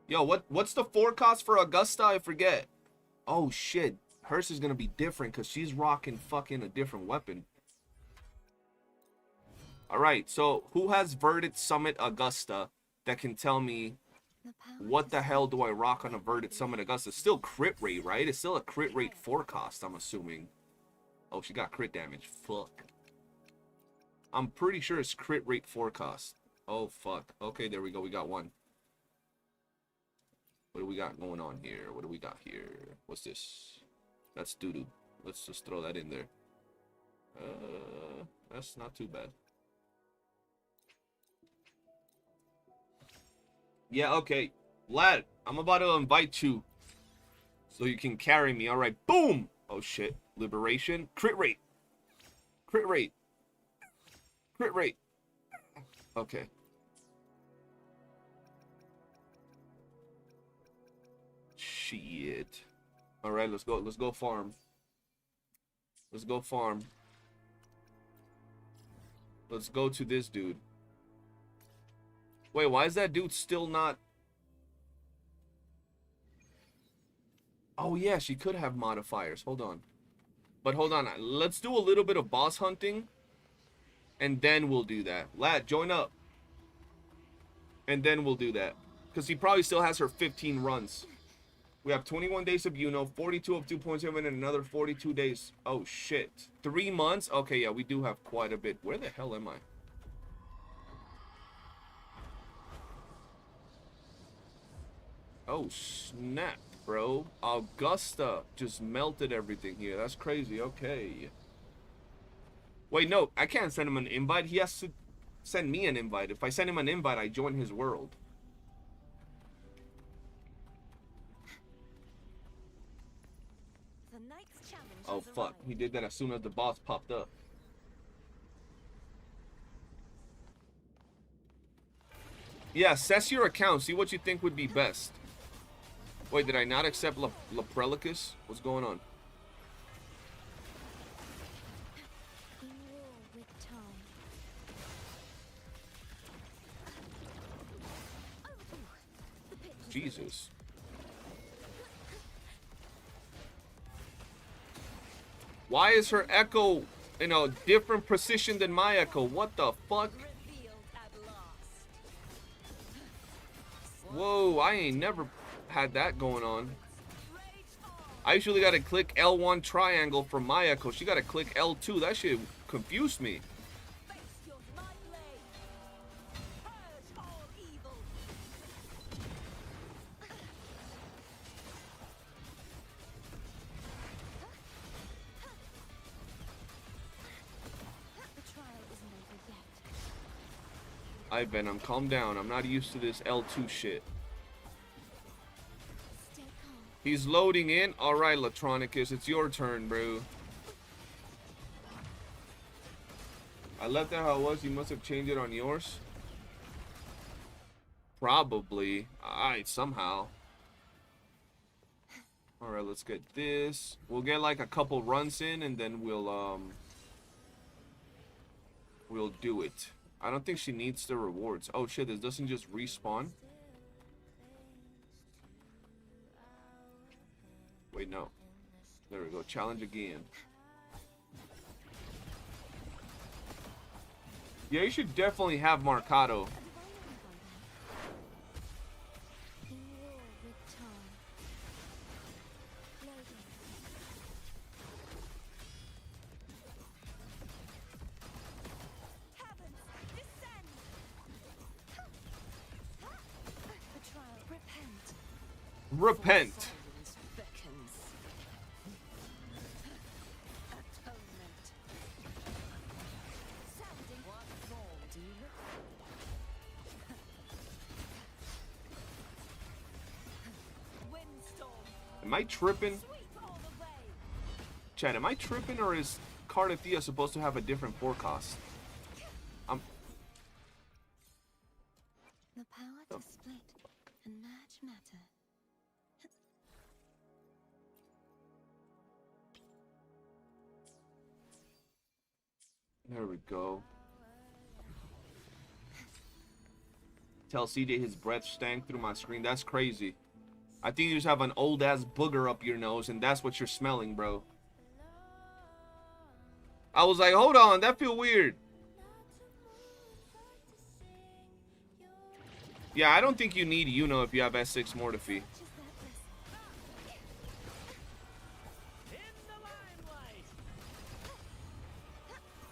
Yo, what's the forecast for Augusta? I forget. Oh shit, hers is gonna be different because she's rocking fucking a different weapon. All right, so who has Verdant Summit Augusta that can tell me? What the hell do I rock on a Verdant Summit Augusta? It's still crit rate, right? It's still a crit rate forecast, I'm assuming. Oh, she got crit damage. Fuck. I'm pretty sure it's crit rate forecast. Oh, fuck. Okay, there we go. We got one. What do we got going on here? What do we got here? What's this? That's doo-doo. Let's just throw that in there. That's not too bad. Yeah, okay. Lad, I'm about to invite you so you can carry me. All right, boom. Oh, shit. Liberation. Crit rate. Crit rate. Crit rate. Okay. Shit. All right, let's go. Let's go farm. Let's go farm. Let's go to this dude. Wait, why is that dude still not... Oh, yeah, she could have modifiers. Hold on. But hold on. Let's do a little bit of boss hunting. And then we'll do that. Lad, join up. And then we'll do that. Because he probably still has her 15 runs. We have 21 days of Yuno, 42 of 2.7, and another 42 days. Oh, shit. 3 months? Okay, yeah, we do have quite a bit. Where the hell am I? Oh, snap, bro. Augusta just melted everything here. That's crazy. Okay. Wait, no. I can't send him an invite. He has to send me an invite. If I send him an invite, I join his world. Oh, fuck. He did that as soon as the boss popped up. Yeah, assess your account. See what you think would be best. Wait, did I not accept Leprelicus? What's going on? Jesus. Why is her echo in a different precision than my echo? What the fuck? Whoa, I ain't never had that going on. I usually gotta click L1 triangle for my echo. She gotta click L2. That shit confused me. Alright, Venom, calm down. I'm not used to this L2 shit. He's loading in. Alright, Latronicus, it's your turn, bro. I left it how it was. You must have changed it on yours. Probably. Alright, somehow. Alright, let's get this. We'll get like a couple runs in and then we'll do it. I don't think she needs the rewards. Oh shit, this doesn't just respawn. Wait, no. There we go. Challenge again. Yeah, you should definitely have Marcado. Repent. Am I tripping? Chad, am I tripping or is Cardathea supposed to have a different forecast? The power to split and merge matter. There we go. Tell CJ his breath stank through my screen. That's crazy. I think you just have an old ass booger up your nose and that's what you're smelling, bro. I was like, hold on, that feel weird. Yeah, I don't think you need YOOOO if you have S6 Mortify.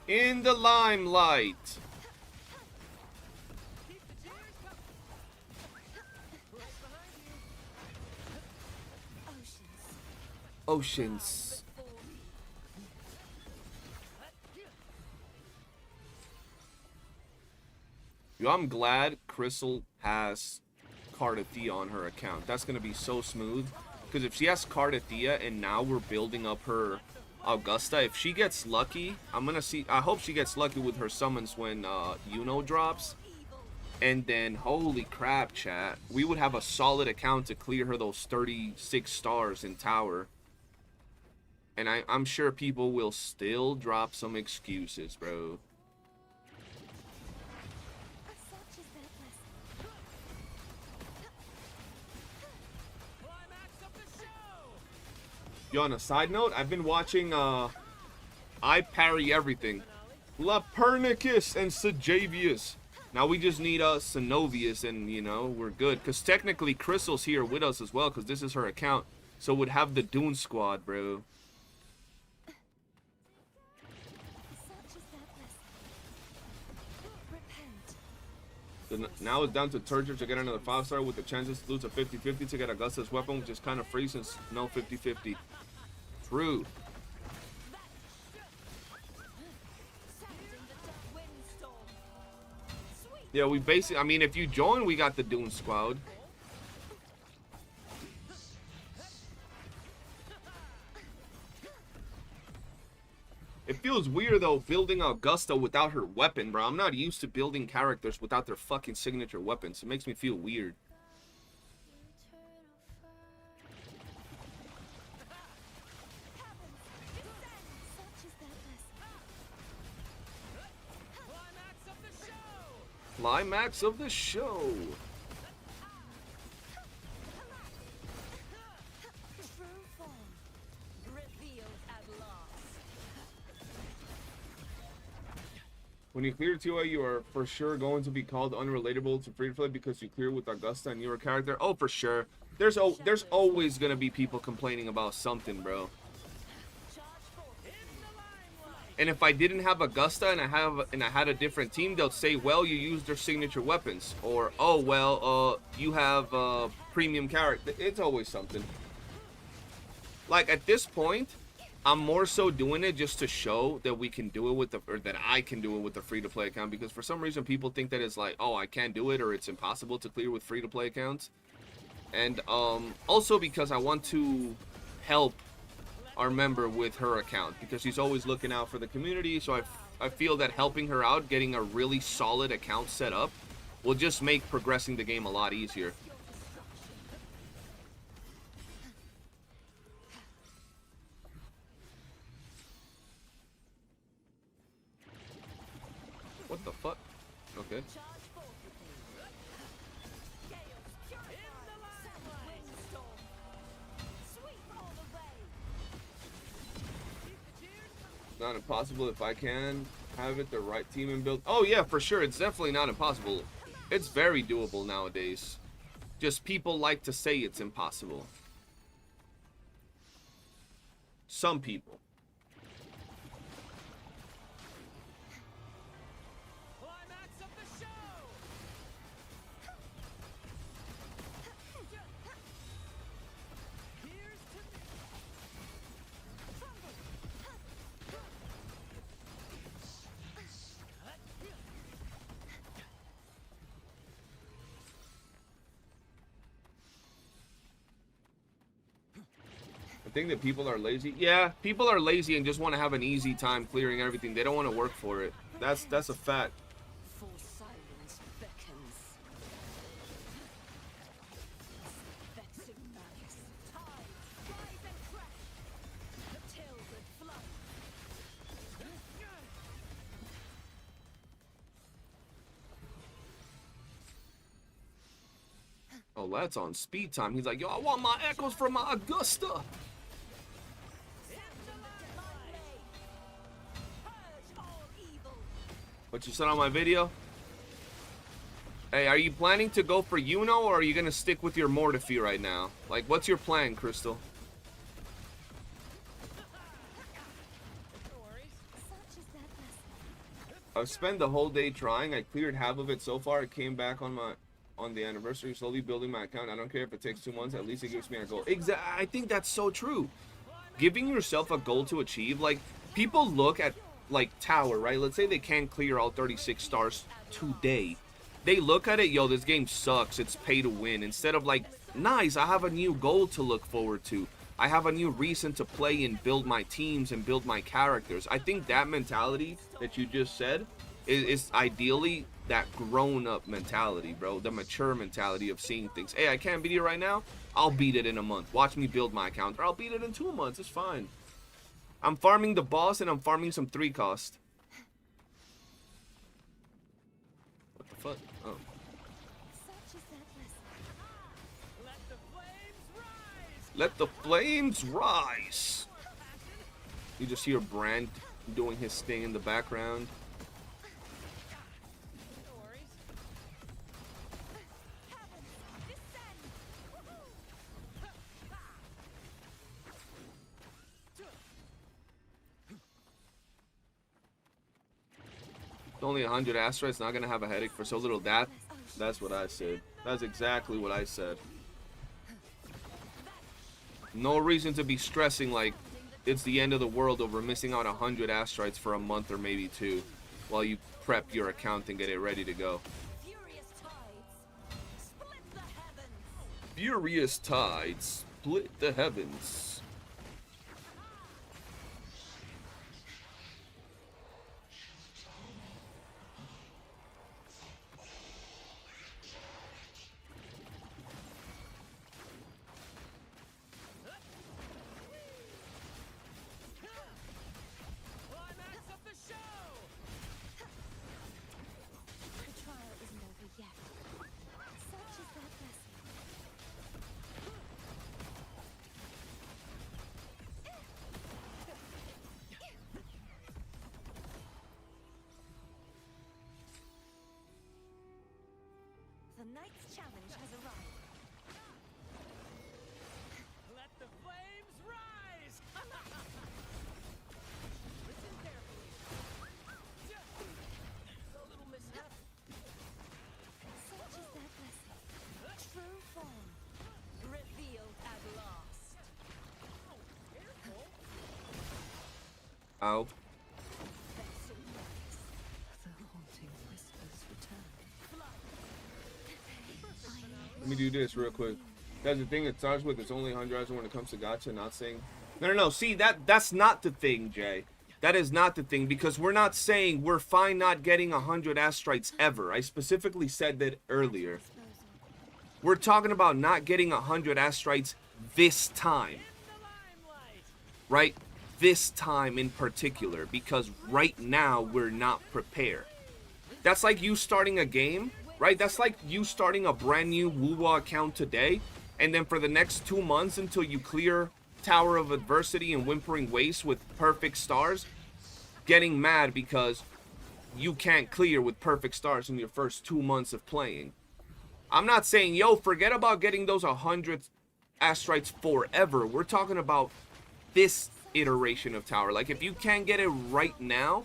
In the limelight. Oceans. Yo, I'm glad Crystal has Cardathea on her account. That's gonna be so smooth. Because if she has Cardathea and now we're building up her Augusta, if she gets lucky, I hope she gets lucky with her summons when YOOOO drops. And then, holy crap, chat. We would have a solid account to clear her those 36 stars in tower. And I'm sure people will still drop some excuses, bro. Yo, on a side note, I've been watching I Parry Everything. Lepernicus and Sejavius. Now we just need Synovius and, you know, we're good. Because technically Crystal's here with us as well because this is her account. So we'd have the Dune Squad, bro. Now it's down to Turgid to get another 5-star with the chances to lose a 50-50 to get Augusta's weapon, which is kind of free since no 50-50. True. Yeah, we basically, I mean, if you join, we got the Dune Squad. It feels weird though building Augusta without her weapon, bro. I'm not used to building characters without their fucking signature weapons. It makes me feel weird. Climax of the show. When you clear TOA, you are for sure going to be called unrelatable to free-to-play because you clear with Augusta and you're a character. Oh, for sure. There's always gonna be people complaining about something, bro. And if I didn't have Augusta and I had a different team, they'll say, well, you used their signature weapons, or oh well, you have premium character. It's always something. Like at this point, I'm more so doing it just to show that we can do it with or that I can do it with the free-to-play account, because for some reason people think that it's like, oh, I can't do it or it's impossible to clear with free-to-play accounts. And also because I want to help our member with her account because she's always looking out for the community. So I feel that helping her out, getting a really solid account set up, will just make progressing the game a lot easier. What the fuck? Okay. Not impossible if I can have it the right team and build. Oh yeah, for sure. It's definitely not impossible. It's very doable nowadays. Just people like to say it's impossible. Some people. I think that people are lazy. Yeah, people are lazy and just want to have an easy time clearing everything. They don't want to work for it. That's a fact. Oh, that's on speed time. He's like, yo, I want my echoes from my Augusta. What you said on my video? Hey, are you planning to go for YOOOO or are you gonna stick with your Mortifi right now? Like, what's your plan, Crystal? I've spent the whole day trying. I cleared half of it so far. I came back on the anniversary, slowly building my account. I don't care if it takes 2 months. At least it gives me a goal. Exactly. I think that's so true. Giving yourself a goal to achieve. Like, people look at like Tower, right? Let's say they can't clear all 36 stars today. They look at it, yo, this game sucks. It's pay to win. Instead of like, nice, I have a new goal to look forward to. I have a new reason to play and build my teams and build my characters. I think that mentality that you just said is ideally that grown-up mentality, bro. The mature mentality of seeing things. Hey, I can't beat it right now. I'll beat it in a month. Watch me build my account. Or I'll beat it in 2 months. It's fine. I'm farming the boss and I'm farming some 3 cost. What the fuck? Oh. Let the flames rise. You just hear Brand doing his thing in the background. Only 100 asteroids, not gonna have a headache for so little. That's what I said. That's exactly what I said. No reason to be stressing like it's the end of the world over missing out 100 asteroids for a month or maybe 2 while you prep your account and get it ready to go. Furious tides split the heavens. The night's challenge has arrived. Let the flames rise! Listen carefully. A little mishap. Such is their blessing. True form. Revealed at last. Oh, careful. Ow. The haunting whispers return. Let me do this real quick. That's the thing it starts with. It's only 100 when it comes to gacha, not saying. No. See, that's not the thing, Jay. That is not the thing, because we're not saying we're fine not getting 100 astrites ever. I specifically said that earlier. We're talking about not getting 100 astrites this time. Right? This time in particular, because right now we're not prepared. That's like you starting a game, right? That's like you starting a brand new WUWA account today, and then for the next 2 months until you clear Tower of Adversity and Whimpering Waste with perfect stars, getting mad because you can't clear with perfect stars in your first 2 months of playing. I'm not saying, yo, forget about getting those 100 astrites forever. We're talking about this iteration of Tower. Like, if you can't get it right now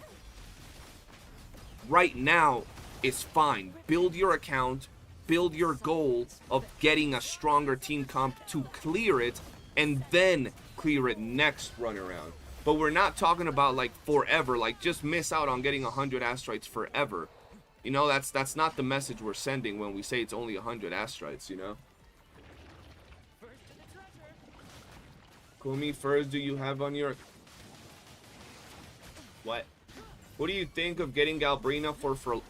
it's fine. Build your account, build your goal of getting a stronger team comp to clear it, and then clear it next run around. But we're not talking about like forever, like just miss out on getting 100 astrites forever. You know, that's not the message we're sending when we say it's only 100 astrites, you know? Kumi, first, do you have on your... What? What do you think of getting Galbrina for Frolova?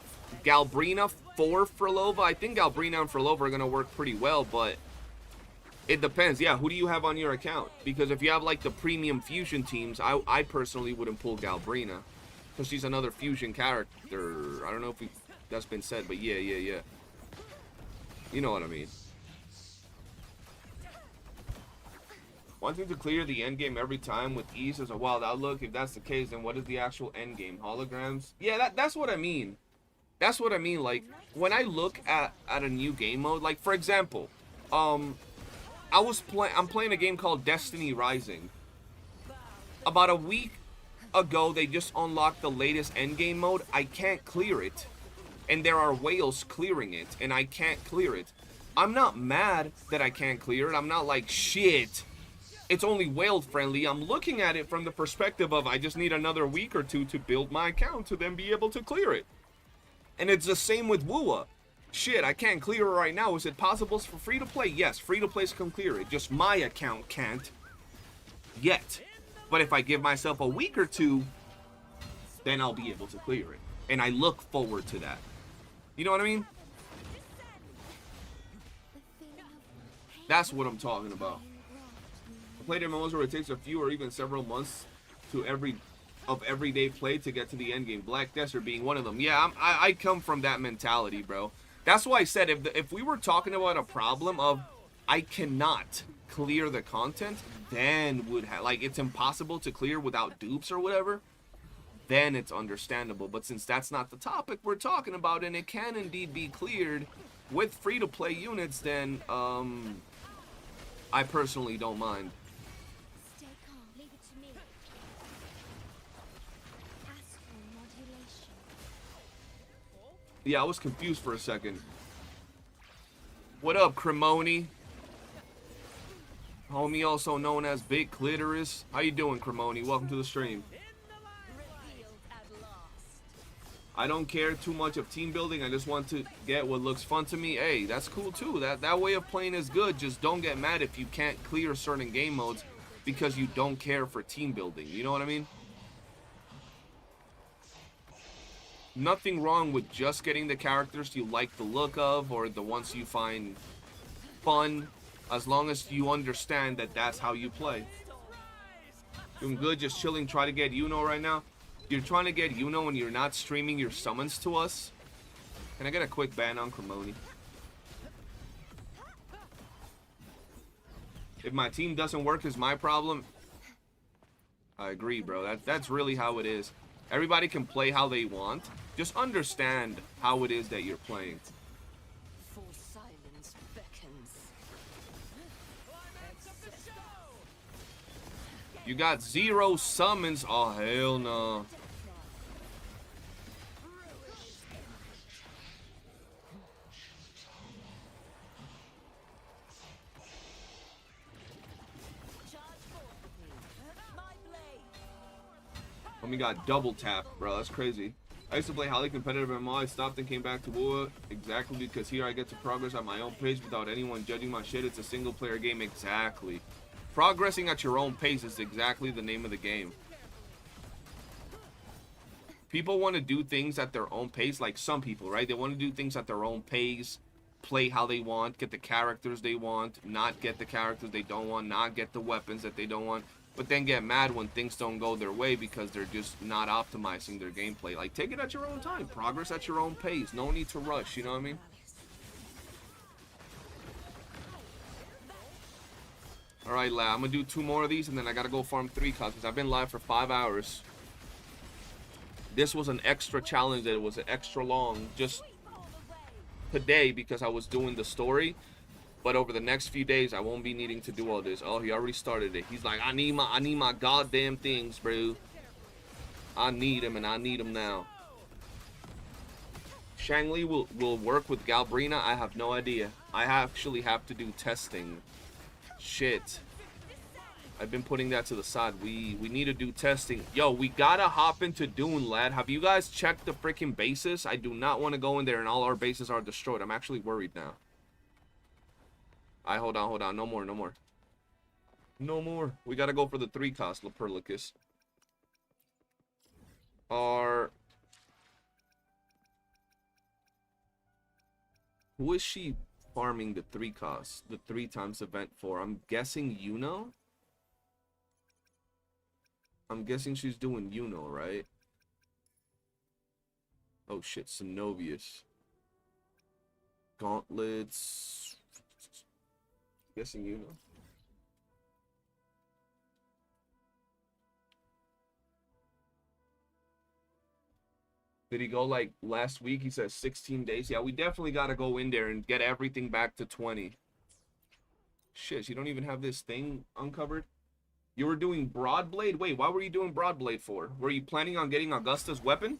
I think Galbrina and Frolova are going to work pretty well, but it depends. Yeah, who do you have on your account? Because if you have like the premium fusion teams, I personally wouldn't pull Galbrina, because she's another fusion character. I don't know if that's been said, but yeah. You know what I mean. Wanting to clear the endgame every time with ease is a wild outlook. If that's the case, then what is the actual endgame? Holograms? Yeah, that's what I mean. That's what I mean. Like, when I look at a new game mode, like, for example, I'm playing a game called Destiny Rising. About a week ago, they just unlocked the latest endgame mode. I can't clear it. And there are whales clearing it, and I can't clear it. I'm not mad that I can't clear it. I'm not like, shit, it's only whale friendly. I'm looking at it from the perspective of I just need another week or two to build my account to then be able to clear it. And it's the same with WUWA. Shit, I can't clear it right now. Is it possible for free to play? Yes, free to plays can clear it. Just my account can't yet. But if I give myself a week or two, then I'll be able to clear it. And I look forward to that. You know what I mean? That's what I'm talking about. I played MMOs where it takes a few or even several months to everyday play to get to the end game. Black Desert being one of them. Yeah, I come from that mentality, bro. That's why I said if we were talking about a problem of I cannot clear the content, then like it's impossible to clear without dupes or whatever, then it's understandable. But since that's not the topic we're talking about, and it can indeed be cleared with free-to-play units, then I personally don't mind. Stay calm. Leave it to me. Astral modulation. Yeah, I was confused for a second. What up, Cremoni? Homie, also known as Big Clitoris. How you doing, Cremoni? Welcome to the stream. I don't care too much of team building. I just want to get what looks fun to me. Hey, that's cool too. That way of playing is good. Just don't get mad if you can't clear certain game modes because you don't care for team building. You know what I mean? Nothing wrong with just getting the characters you like the look of or the ones you find fun, as long as you understand that that's how you play. Doing good, just chilling, try to get YOOOO right now. You're trying to get YOOOO and you're not streaming your summons to us? Can I get a quick ban on Cremoni? If my team doesn't work, is my problem. I agree, bro. That's really how it is. Everybody can play how they want. Just understand how it is that you're playing. You got 0 summons. Oh, hell no. Homie got double tap, bro. That's crazy. I used to play highly competitive MMO. I stopped and came back to WUWA exactly because here I get to progress at my own pace without anyone judging my shit. It's a single player game. Exactly. Progressing at your own pace is exactly the name of the game. People want to do things at their own pace, like some people, right? They want to do things at their own pace, play how they want, get the characters they want, not get the characters they don't want, not get the weapons that they don't want, but then get mad when things don't go their way because they're just not optimizing their gameplay. Like, take it at your own time. Progress at your own pace. No need to rush, you know what I mean? Alright, lad, I'm gonna do 2 more of these and then I gotta go farm 3 cops because I've been live for 5 hours. This was an extra challenge that was an extra long just today because I was doing the story. But over the next few days, I won't be needing to do all this. Oh, he already started it. He's like, I need my goddamn things, bro. I need them and I need them now. Shangli will work with Galbrina. I have no idea. I actually have to do testing. Shit. I've been putting that to the side. We need to do testing. Yo, we gotta hop into Dune, lad. Have you guys checked the freaking bases? I do not want to go in there and all our bases are destroyed. I'm actually worried now. Alright, hold on. No more. No more. We gotta go for the 3 cost, Leperlicus. Who is she farming the 3 costs? The 3 times event for? I'm guessing YOOOO? I'm guessing she's doing YOOOO, right? Oh shit, Synovius. Gauntlets. Guessing YOOOO. Did he go like last week? He said 16 days. Yeah, we definitely got to go in there and get everything back to 20. Shit, you don't even have this thing uncovered? You were doing Broadblade? Wait, why were you doing Broadblade for? Were you planning on getting Augusta's weapon?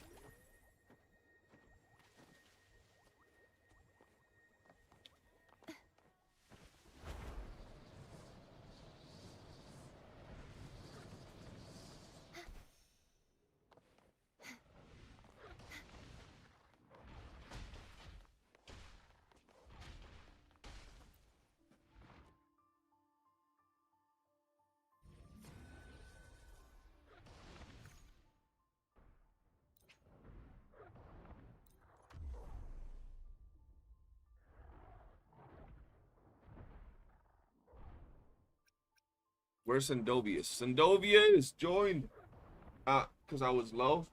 Where's Sendovius? Sendovius joined. Because I was low.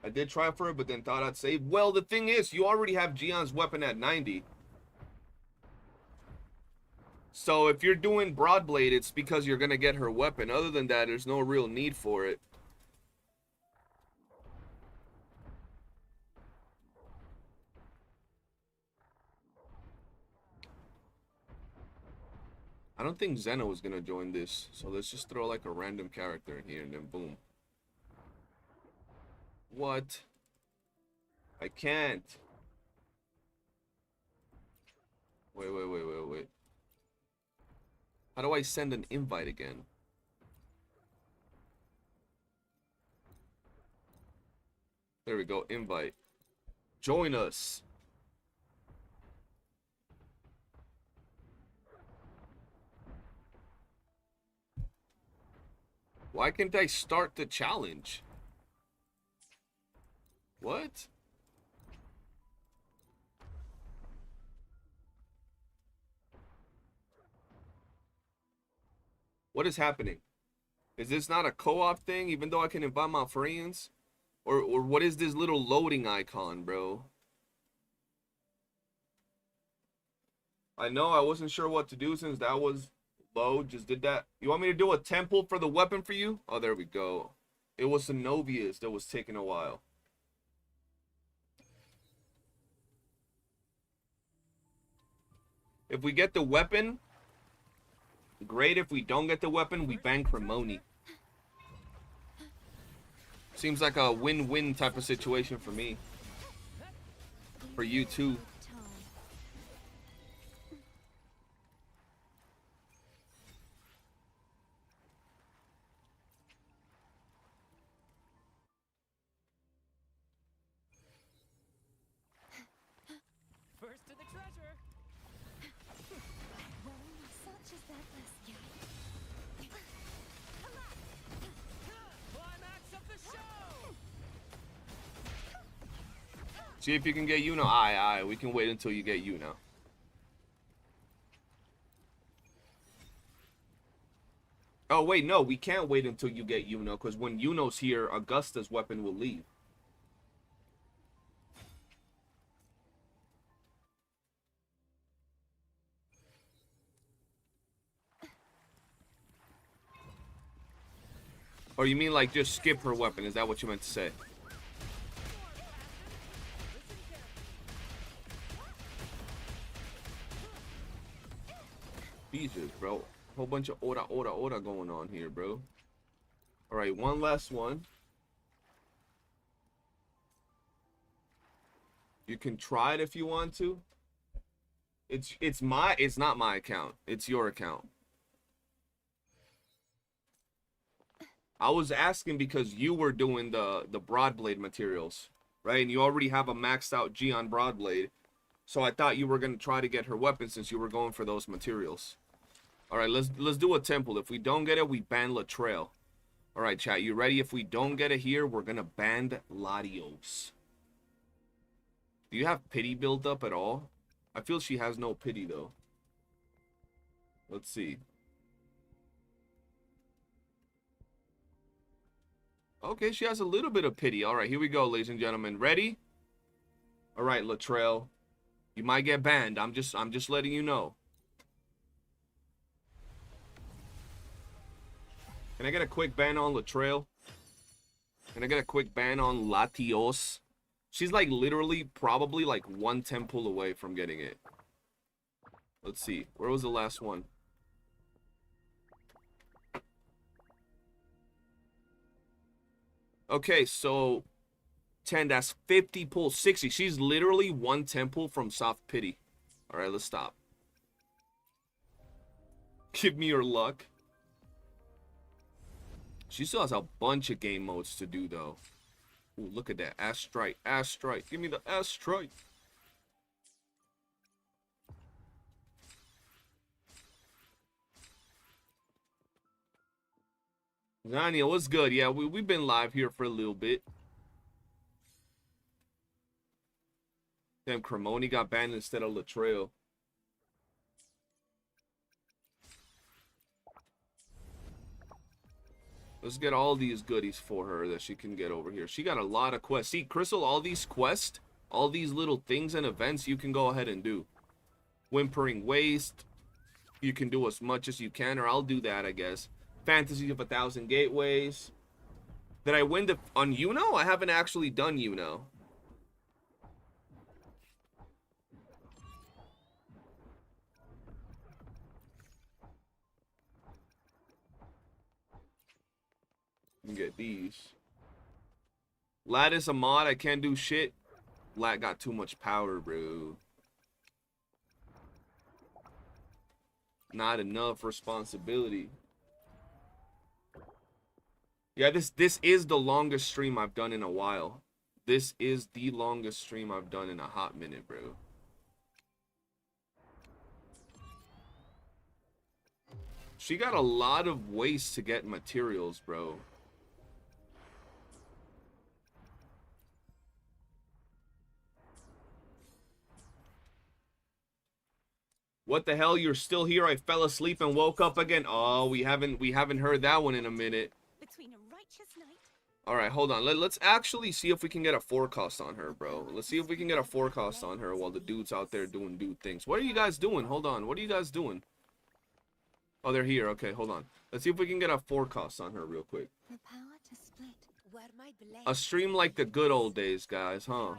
I did try for it, but then thought I'd save. Well, the thing is, you already have Gion's weapon at 90. So if you're doing Broadblade, it's because you're going to get her weapon. Other than that, there's no real need for it. I don't think Zeno is going to join this. So let's just throw like a random character in here and then boom. What? I can't. Wait. How do I send an invite again? There we go, invite. Join us. Why can't I start the challenge? What? What is happening? Is this not a co-op thing, even though I can invite my friends? Or what is this little loading icon, bro? I know I wasn't sure what to do since that was low. Just did that. You want me to do a temple for the weapon for you? Oh, there we go. It was Synovius that was taking a while. If we get the weapon, great. If we don't get the weapon, we ban Cremoni. Seems like a win-win type of situation for me. For you too. First to the treasure. Such as that rescue. Climax of the show. See if you can get Yuno. Aye, we can wait until you get Yuno. Oh, wait, no, we can't wait until you get Yuno, because when Yuno's here, Augusta's weapon will leave. Or you mean like just skip her weapon? Is that what you meant to say? Jesus, bro. Whole bunch of order going on here, bro. Alright, one last one. You can try it if you want to. It's not my account. It's your account. I was asking because you were doing the Broadblade materials, right? And you already have a maxed out G on Broadblade. So I thought you were going to try to get her weapon since you were going for those materials. All right, let's do a temple. If we don't get it, we ban Latrell. All right, chat, you ready? If we don't get it here, we're going to ban Latios. Do you have pity built up at all? I feel she has no pity, though. Let's see. Okay, she has a little bit of pity. All right, here we go, ladies and gentlemen. Ready? All right, Latrell. You might get banned. I'm just letting you know. Can I get a quick ban on Latrell? Can I get a quick ban on Latios? She's like literally probably like one temple away from getting it. Let's see. Where was the last one? Okay, so 10, that's 50 pulls, 60. She's literally one temple from soft pity. All right, let's stop. Give me your luck. She still has a bunch of game modes to do, though. Ooh, look at that. Ass strike. Ass strike. Give me the ass strike. Daniel, what's good? Yeah, we've been live here for a little bit. Damn, Cremoni got banned instead of Latrell. Let's get all these goodies for her that she can get over here. She got a lot of quests. See, Crystal, all these quests, all these little things and events you can go ahead and do. Whimpering Waste. You can do as much as you can, or I'll do that, I guess. Fantasy of 1,000 Gateways. Did I win on Yuno? I haven't actually done Yuno. You can get these. Lattice a mod. I can't do shit. Lat got too much power, bro. Not enough responsibility. Yeah, this is the longest stream I've done in a while. This is the longest stream I've done in a hot minute, bro. She got a lot of ways to get materials, bro. What the hell? You're still here? I fell asleep and woke up again. Oh, we haven't heard that one in a minute. Between a righteous night. All right, hold on. Let's actually see if we can get a forecast on her, bro. Let's see if we can get a forecast on her while the dude's out there doing dude things. What are you guys doing? Hold on. What are you guys doing? Oh, they're here. Okay, hold on. Let's see if we can get a forecast on her real quick. The power to split. Where my blade A stream like the good old days, guys, huh?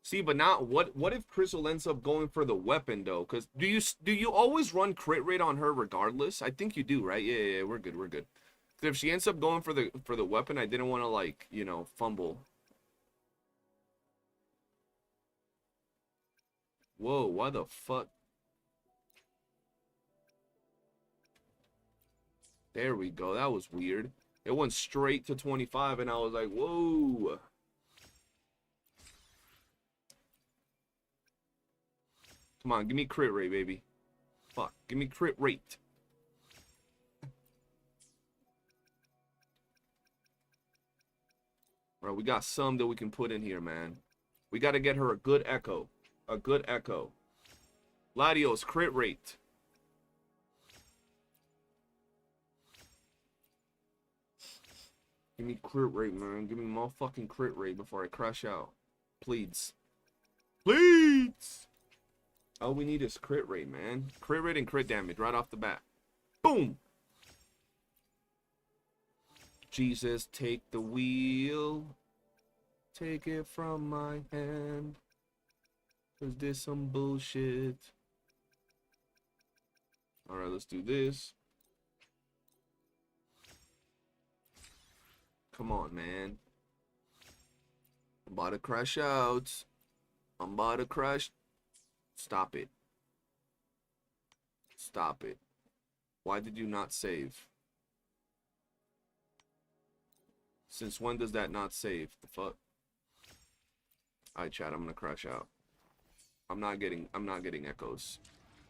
follows. See, but now what if Crystal ends up going for the weapon though? Cause do you always run crit rate on her regardless? I think you do, right? Yeah, we're good, we're good. If she ends up going for the weapon, I didn't want to like, you know, fumble. Whoa, why the fuck? There we go. That was weird. It went straight to 25 and I was like, whoa. Come on, give me crit rate, baby. Fuck, give me crit rate. Bro, we got some that we can put in here, man. We got to get her a good echo. A good echo. Latios, crit rate. Give me crit rate, man. Give me motherfucking crit rate before I crash out. Please. Please! All we need is crit rate, man. Crit rate and crit damage right off the bat. Boom! Jesus, take the wheel. Take it from my hand. Cause this some bullshit. Alright, let's do this. Come on, man. I'm about to crash out. I'm about to crash. Stop it. Stop it. Why did you not save? Since when does that not save? The fuck? Alright, chat, I'm gonna crash out. I'm not getting echoes.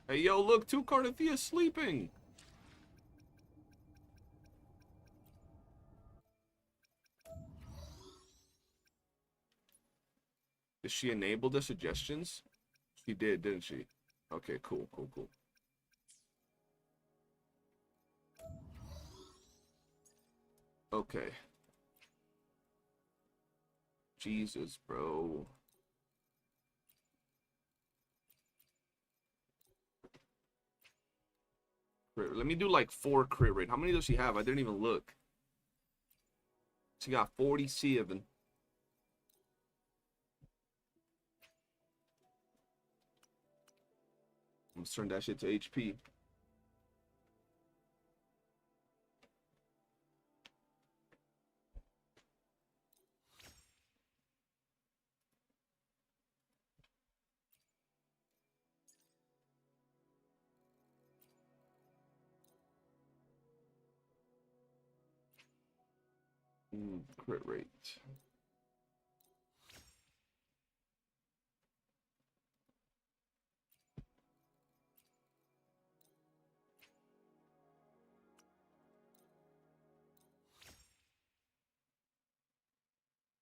Hey, yo, look, 2 Cardathea sleeping. Did she enable the suggestions? She did, didn't she? Okay, cool, cool, cool. Okay. Jesus, bro. Let me do like 4 crit rate. How many does she have? I didn't even look. She got 47. Let's turn that shit to HP. Crit rate.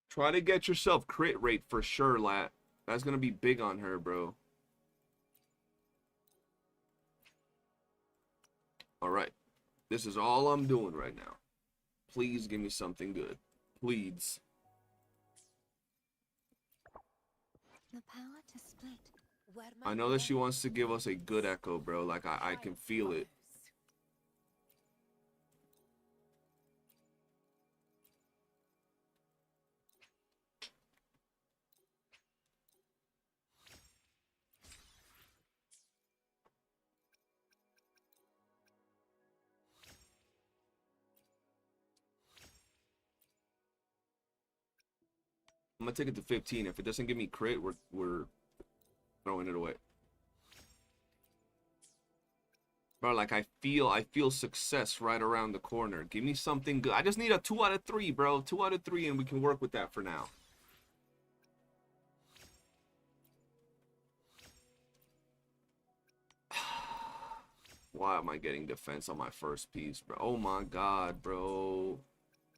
Try to get yourself crit rate for sure, lat. That's gonna be big on her, bro. Alright. This is all I'm doing right now. Please give me something good. Please. The power to split. I know that she wants to give us a good echo, bro. Like, I can feel it. I'm gonna take it to 15. If it doesn't give me crit, we're throwing it away. Bro, like I feel success right around the corner. Give me something good. I just need a 2 out of 3, bro. 2 out of 3, and we can work with that for now. Why am I getting defense on my first piece, bro? Oh my god, bro.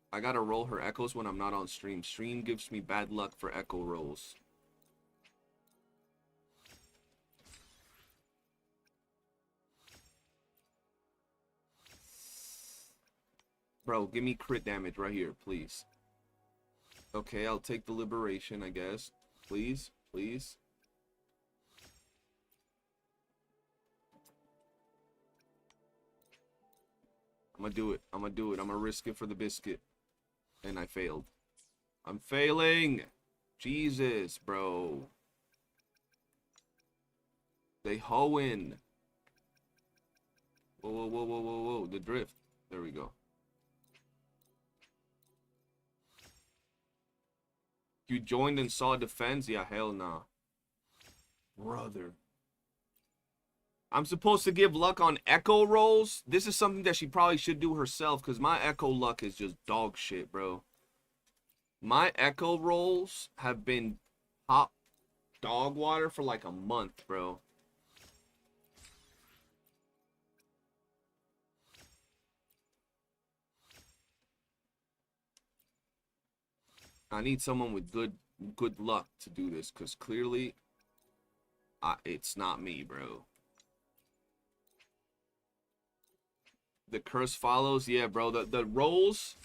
I gotta roll her echoes when I'm not on stream. Stream gives me bad luck for echo rolls. Bro, give me crit damage right here, please. Okay, I'll take the liberation, I guess. Please, please. I'm gonna do it. I'm gonna do it. I'm gonna risk it for the biscuit. And I failed. I'm failing. Jesus, bro. They hoeing. Whoa, whoa, whoa, whoa, whoa, whoa. The drift. There we go. You joined and saw defense? Yeah, hell nah. Brother. I'm supposed to give luck on echo rolls? This is something that she probably should do herself, because my echo luck is just dog shit, bro. My echo rolls have been hot dog water for like a month, bro. I need someone with good luck to do this, because clearly it's not me, bro. The curse follows. Yeah, bro. The rolls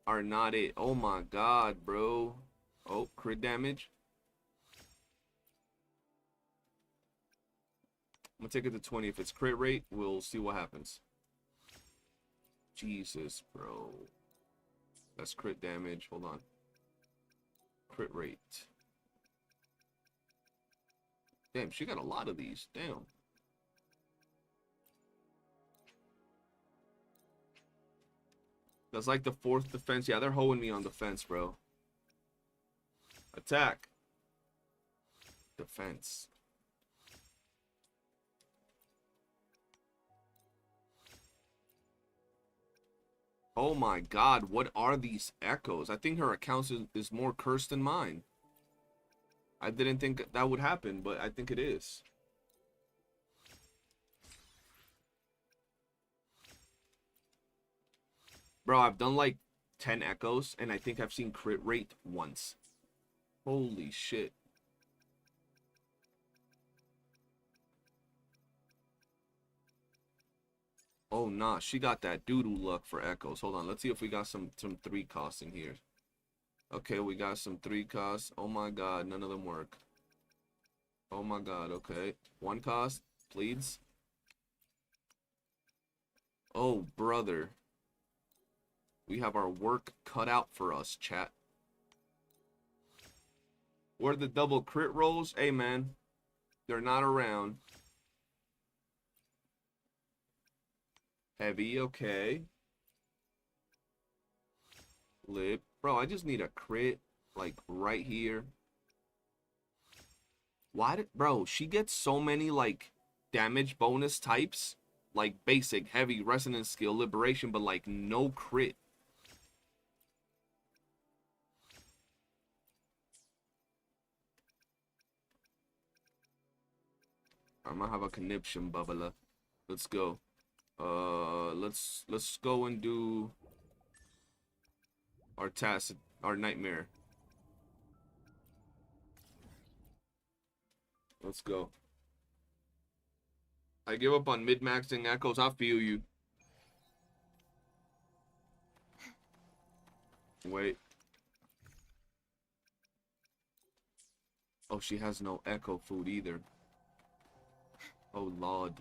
are not it. Oh my god, bro. Oh, crit damage. I'm gonna take it to 20. If it's crit rate, we'll see what happens. Jesus, bro. That's crit damage. Hold on. Crit rate. Damn, she got a lot of these. Damn. That's like the 4th defense. Yeah, they're hoeing me on defense, bro. Attack. Defense. Oh my god, what are these echoes? I think her account is more cursed than mine. I didn't think that would happen, but I think it is. Bro, I've done like 10 echoes, and I think I've seen crit rate once. Holy shit. Oh, nah, she got that doodoo luck for echoes. Hold on, let's see if we got some 3 costs in here. Okay, we got some 3 costs. Oh my god, none of them work. Oh my god, okay. 1 cost, please. Oh, brother. We have our work cut out for us, chat. Where are the double crit rolls? Hey, man. They're not around. Heavy, okay. Lip. Bro, I just need a crit, like, right here. Why did... Bro, she gets so many, like, damage bonus types. Like, basic, heavy, resonance skill, liberation, but, like, no crit. I'm gonna have a conniption, Bubba. Let's go. Let's go and do our task, our nightmare. Let's go. I give up on mid-maxing echoes. I feel you. Wait. Oh, she has no echo food either. Oh, Lord.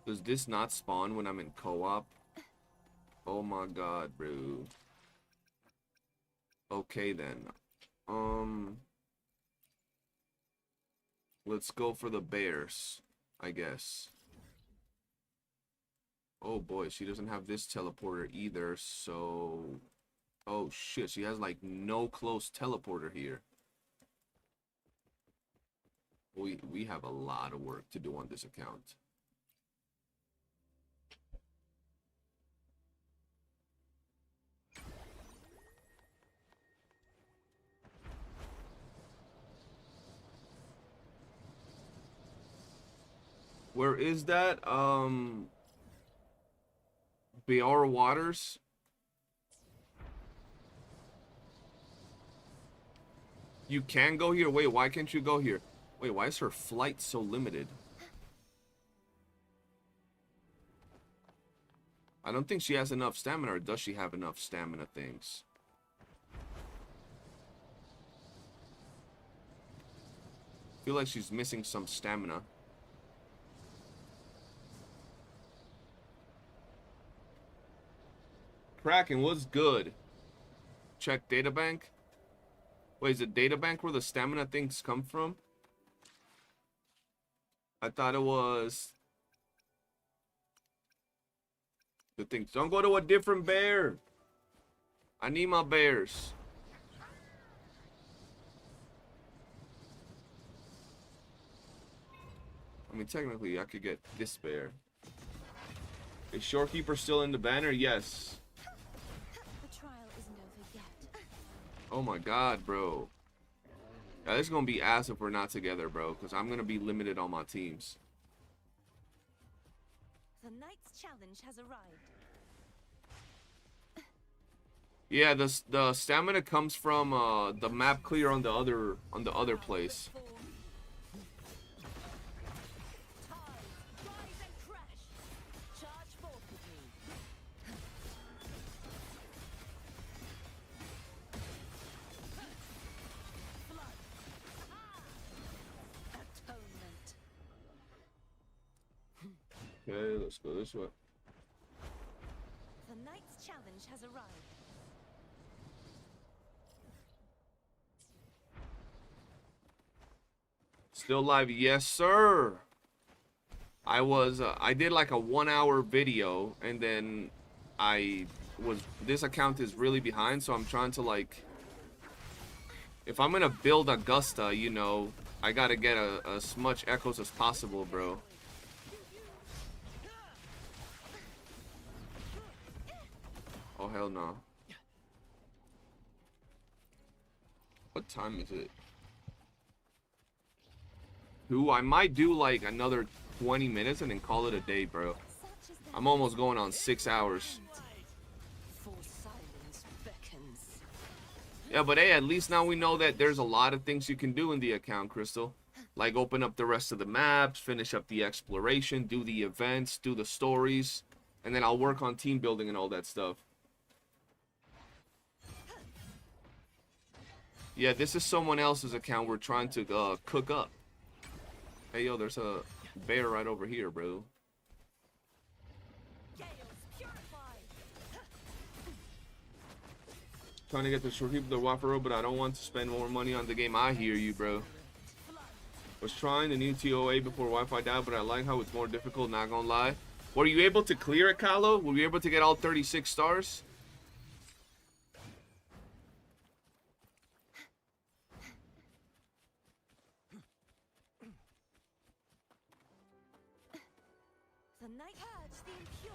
Does this not spawn when I'm in co-op? Oh my god, bro. Okay then. Let's go for the bears, I guess. Oh boy, she doesn't have this teleporter either, so... Oh shit, she has like no close teleporter here. We have a lot of work to do on this account. Where is that? Biora Waters? You can go here? Wait, why can't you go here? Wait, why is her flight so limited? I don't think she has enough stamina, or does she have enough stamina things? I feel like she's missing some stamina. Kraken, what's good? Check databank. Wait, is it databank where the stamina things come from? I thought it was the thing. Don't go to a different bear. I need my bears. I mean, technically, I could get this bear. Is Shorekeeper still in the banner? Yes. The trial isn't over yet. Oh my god, bro. Yeah, this is gonna be ass if we're not together, bro, because I'm gonna be limited on my teams. The knight's challenge has arrived. Yeah, the stamina comes from the map clear on the other place. Okay, let's go this way. The knight's challenge has arrived. Still live, yes sir. I did like a 1-hour video, and then this account is really behind, so I'm trying to, like, if I'm gonna build Augusta, you know, I gotta get as much echoes as possible, bro. Oh hell no. What time is it? Who I might do like another 20 minutes and then call it a day, bro. I'm almost going on 6 hours. Yeah, but hey, at least now we know that there's a lot of things you can do in the account, Crystal. Like open up the rest of the maps, finish up the exploration, do the events, do the stories, and then I'll work on team building and all that stuff. Yeah, this is someone else's account we're trying to cook up. Hey, yo, there's a bear right over here, bro. Trying to get the Shorekeeper the Wafaro, but I don't want to spend more money on the game. I hear you, bro. Was trying the new TOA before Wi-Fi died, but I like how it's more difficult, not gonna lie. Were you able to clear it, Kylo? Were you able to get all 36 stars? The night purge the impure.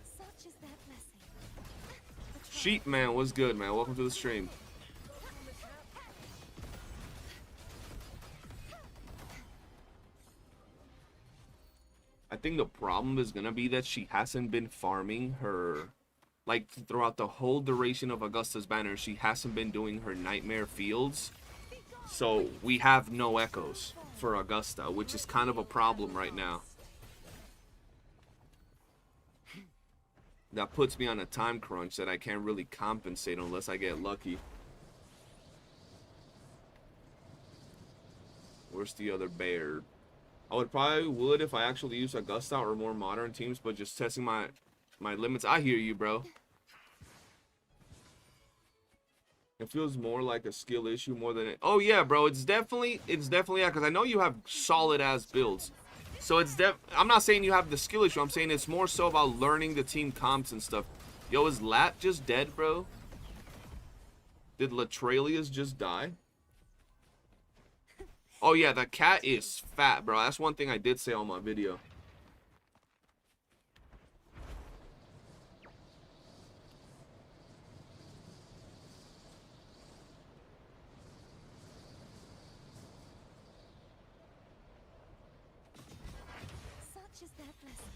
Such is their blessing. Sheep man, what's good, man? Welcome to the stream. I think the problem is gonna be that she hasn't been farming her, like, throughout the whole duration of Augusta's banner. She hasn't been doing her nightmare fields, so we have no echoes for Augusta, which is kind of a problem right now. That puts me on a time crunch that I can't really compensate unless I get lucky. Where's the other bear? I would if I actually use Augusta or more modern teams, but just testing my limits. I hear you, bro. It feels more like a skill issue more than it. Oh yeah, bro. It's definitely yeah, because I know you have solid ass builds. So I'm not saying you have the skill issue. I'm saying it's more so about learning the team comps and stuff. Yo, is Lat just dead, bro? Did Latralius just die? Oh yeah, the cat is fat, bro. That's one thing I did say on my video. Such is their blessing.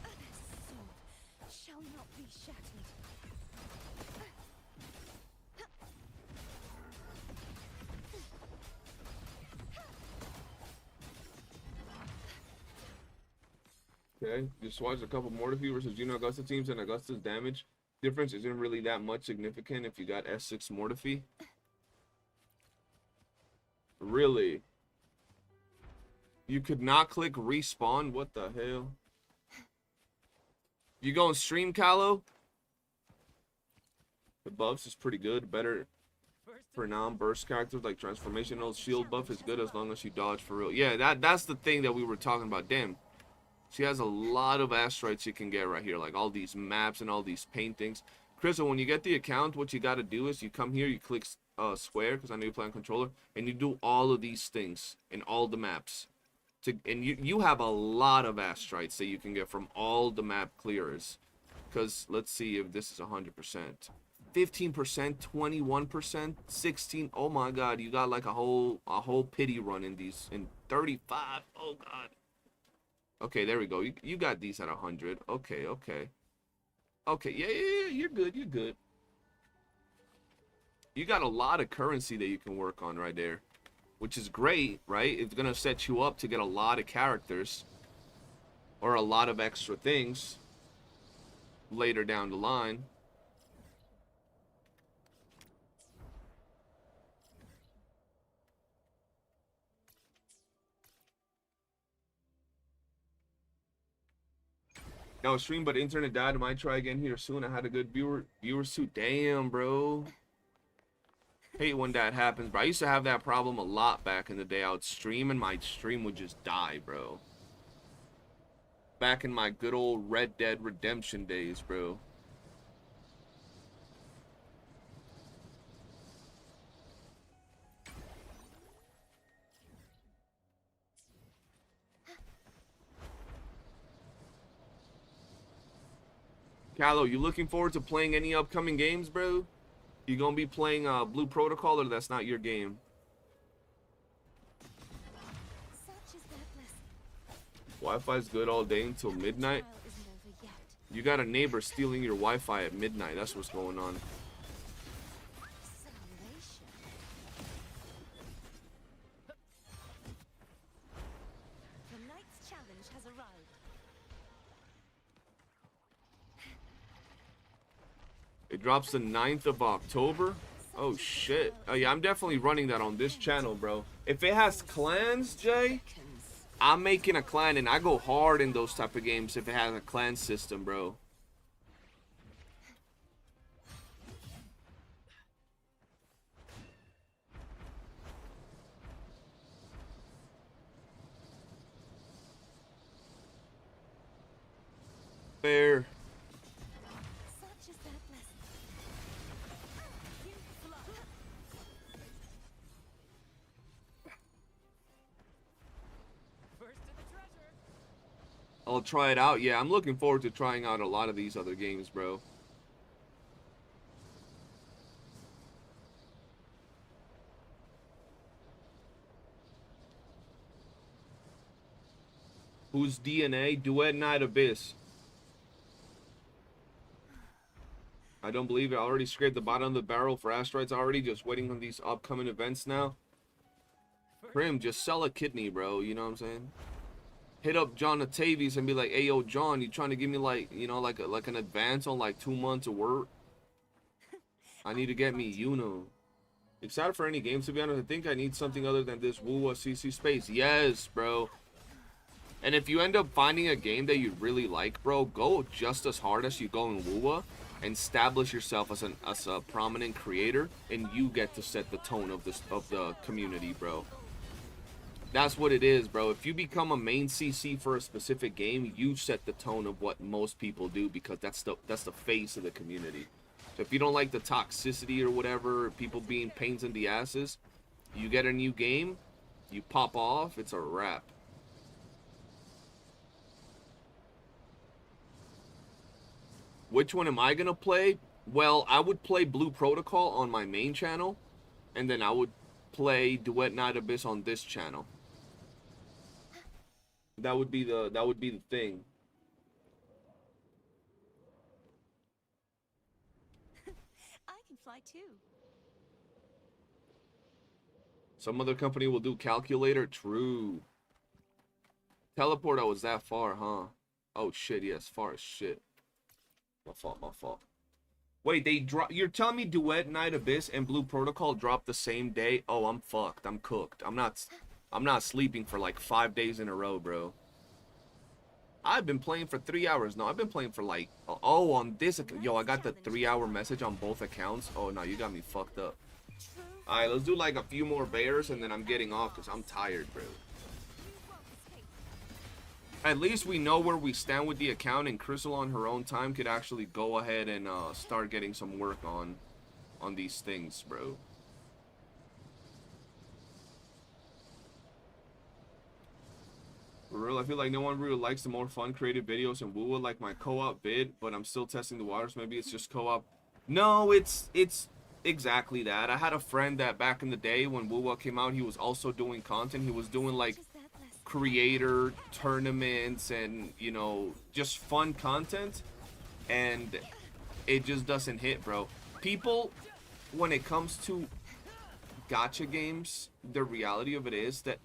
Their sword shall not be shattered. Okay, just watched a couple Mortify versus Juno Augusta teams, and Augusta's damage difference isn't really that much significant if you got S6 Mortify. Really? You could not click respawn? What the hell? You go and stream, Kylo? The buffs is pretty good. Better For non-burst characters like transformational shield buff is good as long as you dodge for real. Yeah, that's the thing that we were talking about. Damn. She has a lot of asteroids you can get right here, like all these maps and all these paintings. Crystal, when you get the account, what you got to do is you come here, you click square, because I know you play on controller, and you do all of these things in all the maps. And you have a lot of asteroids that you can get from all the map clearers. Because let's see if this is 100%. 15%, 21%, 16. Oh my god, you got like a whole pity run in these, in 35. Oh god. Okay, there we go. You got these at 100. Okay. Okay, yeah, you're good, you're good. You got a lot of currency that you can work on right there, which is great, right? It's gonna set you up to get a lot of characters or a lot of extra things later down the line. No stream, but internet died. I might try again here soon. I had a good viewer suit. Damn, bro. Hate when that happens, bro. I used to have that problem a lot back in the day. I would stream and my stream would just die, bro. Back in my good old Red Dead Redemption days, bro. Callow, you looking forward to playing any upcoming games, bro? You gonna be playing Blue Protocol, or that's not your game? Wi-Fi's good all day until midnight. You got a neighbor stealing your Wi-Fi at midnight. That's what's going on. The night's challenge has arrived. It drops the 9th of October. Oh shit. Oh yeah, I'm definitely running that on this channel, bro. If it has clans, Jay, I'm making a clan, and I go hard in those type of games if it has a clan system, bro. Fair. I'll try it out. Yeah, I'm looking forward to trying out a lot of these other games, bro. Who's DNA? Duet Night Abyss. I don't believe it. I already scraped the bottom of the barrel for asteroids already. Just waiting on these upcoming events now. Prim, just sell a kidney, bro. You know what I'm saying? Hit up John Atavius and be like, hey, yo, John, you trying to give me, like, you know, like an advance on, like, 2 months of work? I need to get me, you know. Excited for any games, to be honest. I think I need something other than this WUWA CC space. Yes, bro. And if you end up finding a game that you really like, bro, go just as hard as you go in WUWA and establish yourself as a prominent creator, and you get to set the tone of the community, bro. That's what it is, bro. If you become a main CC for a specific game, you set the tone of what most people do, because that's the face of the community. So if you don't like the toxicity or whatever, people being pains in the asses, you get a new game, you pop off, it's a wrap. Which one am I gonna play? Well, I would play Blue Protocol on my main channel, and then I would play Duet Night Abyss on this channel. That would be the thing. I can fly too. Some other company will do calculator. True. Teleport, I was that far, huh? Oh shit, yes, far as shit. My fault. Wait, they drop. You're telling me Duet Night Abyss and Blue Protocol dropped the same day? Oh, I'm fucked. I'm cooked. I'm not sleeping for like 5 days in a row, bro. I've been playing for 3 hours. No, I've been playing for like, oh, on this account. Yo, I got the 3-hour message on both accounts. Oh no, you got me fucked up. True Alright, let's do like a few more bears and then I'm getting off because I'm tired, bro. At least we know where we stand with the account, and Crystal on her own time could actually go ahead and start getting some work on these things, bro. For real, I feel like no one really likes the more fun creative videos in WUWA, like my co-op vid, but I'm still testing the waters. Maybe it's just co-op. No, it's exactly that. I had a friend that back in the day when WUWA came out, he was also doing content. He was doing like creator tournaments and, you know, just fun content, and it just doesn't hit, bro. People, when it comes to gacha games, the reality of it is that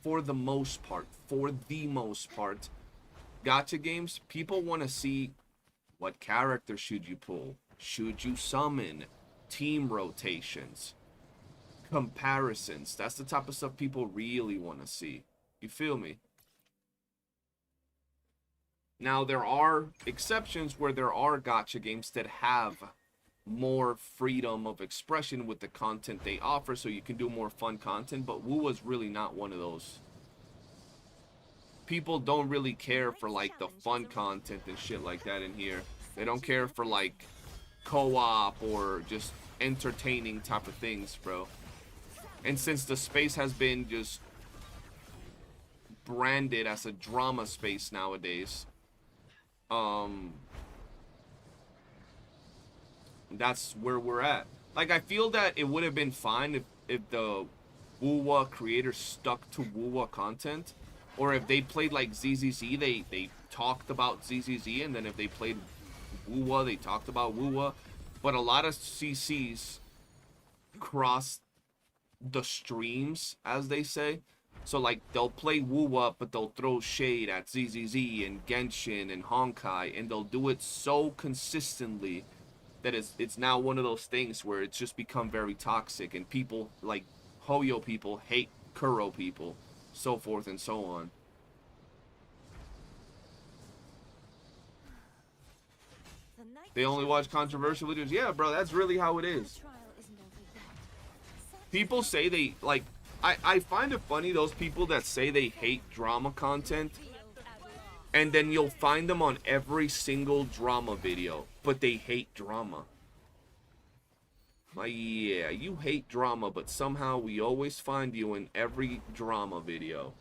for the most part, gacha games, people want to see what character should you pull, should you summon, team rotations, comparisons. That's the type of stuff people really want to see. You feel me? Now, there are exceptions where there are gacha games that have more freedom of expression with the content they offer, so you can do more fun content, but WUWA's really not one of those. People don't really care for like the fun content and shit like that in here. They don't care for like co-op or just entertaining type of things, bro. And since the space has been just branded as a drama space nowadays, that's where we're at. Like, I feel that it would have been fine if the WUWA creators stuck to WUWA content, or if they played like ZZZ, they talked about ZZZ, and then if they played WUWA, they talked about WUWA. But a lot of CCs cross the streams, as they say. So like they'll play WUWA, but they'll throw shade at ZZZ and Genshin and Honkai, and they'll do it so consistently that it's now one of those things where it's just become very toxic, and people like Hoyo people hate Kuro people, so forth and so on. They only watch controversial videos. Yeah, bro, that's really how it is. People say they like, I find it funny, those people that say they hate drama content, and then you'll find them on every single drama video, but they hate drama. Like, yeah, you hate drama, but somehow we always find you in every drama video.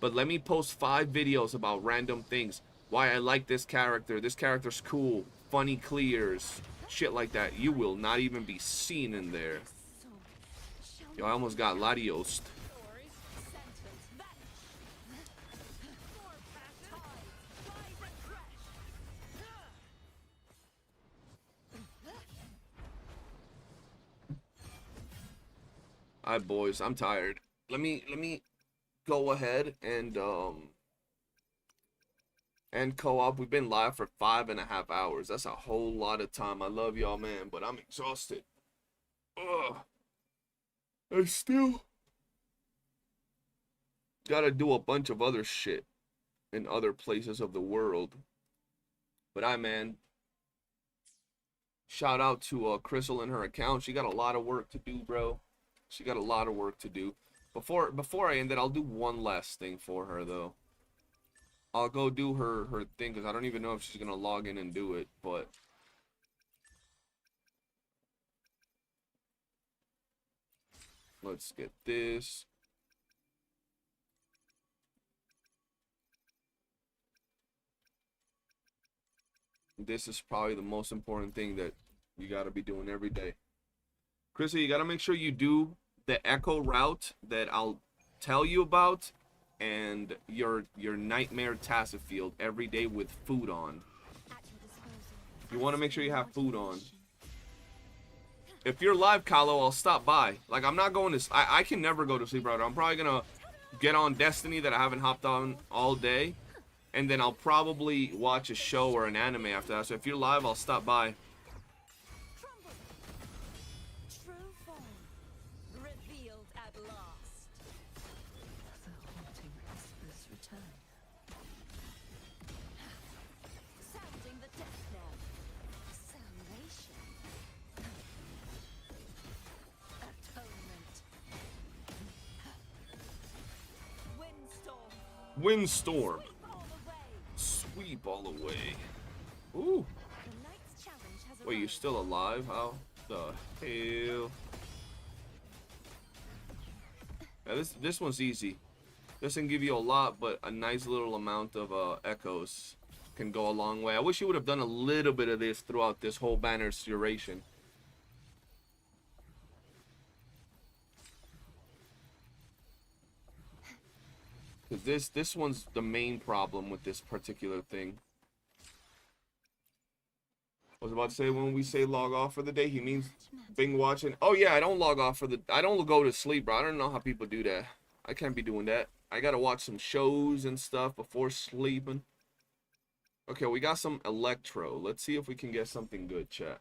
But let me post 5 videos about random things. Why I like this character's cool, funny clears, shit like that. You will not even be seen in there. Yo, I almost got Latios. Alright, boys, I'm tired. Let me go ahead and co-op. We've been live for 5.5 hours. That's a whole lot of time. I love y'all, man, but I'm exhausted. Ugh. I still gotta do a bunch of other shit in other places of the world. But man, shout out to Crystal and her account. She got a lot of work to do, bro. She got a lot of work to do. Before I end it, I'll do one last thing for her, though. I'll go do her thing, because I don't even know if she's gonna log in and do it, but let's get this. This is probably the most important thing that you gotta be doing every day. Chrissy, you gotta make sure you do the echo route that I'll tell you about, and your nightmare task field every day with food on. You want to make sure you have food on. If you're live, Kahlo, I'll stop by. Like, I'm not going to... I can never go to sleep right now. I'm probably going to get on Destiny that I haven't hopped on all day. And then I'll probably watch a show or an anime after that. So if you're live, I'll stop by. Windstorm. Sweep all the way. Ooh. Wait, you're still alive? How the hell? Yeah, this one's easy. Doesn't give you a lot, but a nice little amount of echoes can go a long way. I wish you would have done a little bit of this throughout this whole banner's duration. Because this one's the main problem with this particular thing. I was about to say, when we say log off for the day, he means Bing watching. Oh yeah, I don't log off for the... I don't go to sleep, bro. I don't know how people do that. I can't be doing that. I gotta watch some shows and stuff before sleeping. Okay, we got some electro. Let's see if we can get something good, chat.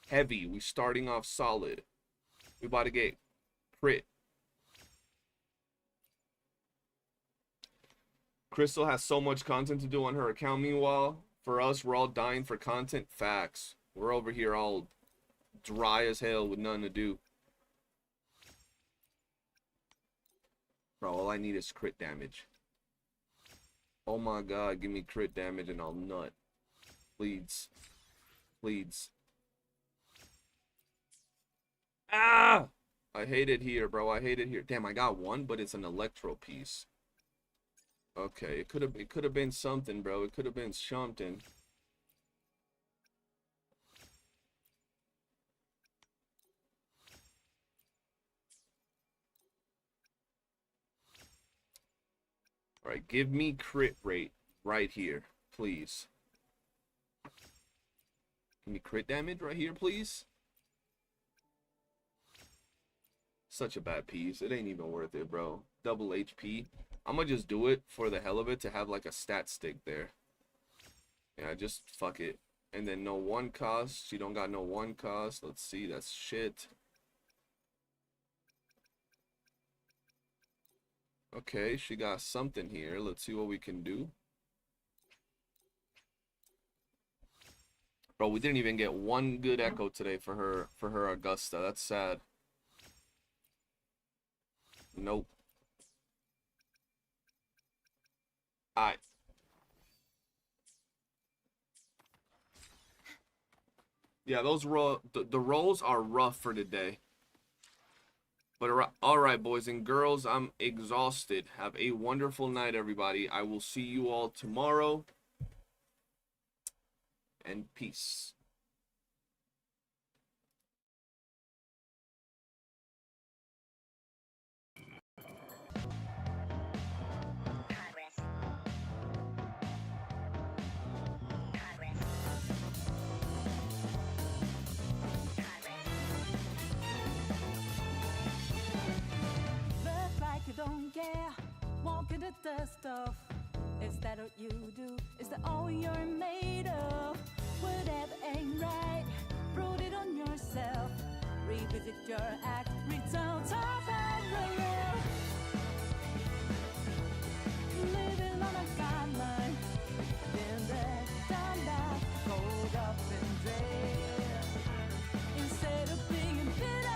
Heavy. We starting off solid. We about to get crit. Crystal has so much content to do on her account. Meanwhile, for us, we're all dying for content. Facts. We're over here all dry as hell with nothing to do. Bro, all I need is crit damage. Oh my god, give me crit damage and I'll nut. Please. Please. Ah! I hate it here, bro. I hate it here. Damn, I got one, but it's an electro piece. Okay, it could have been something, bro. It could have been something. All right, give me crit rate right here, please. Give me crit damage right here, please. Such a bad piece. It ain't even worth it, bro. Double HP. I'm gonna just do it for the hell of it to have like a stat stick there. Yeah, just fuck it. And then no one cost. She don't got no one cost. Let's see. That's shit. Okay, she got something here. Let's see what we can do. Bro, we didn't even get one good echo today for her Augusta. That's sad. Nope. Alright. Yeah, those the rolls are rough for today. But alright, boys and girls, I'm exhausted. Have a wonderful night, everybody. I will see you all tomorrow. And peace. Look like you don't care, walking the dust off. Is that what you do? Is that all you're made of? Whatever ain't right, brood it on yourself. Revisit your act, return to parallel. Living on a timeline, then that time back, cold up and dread. Instead of being bitter.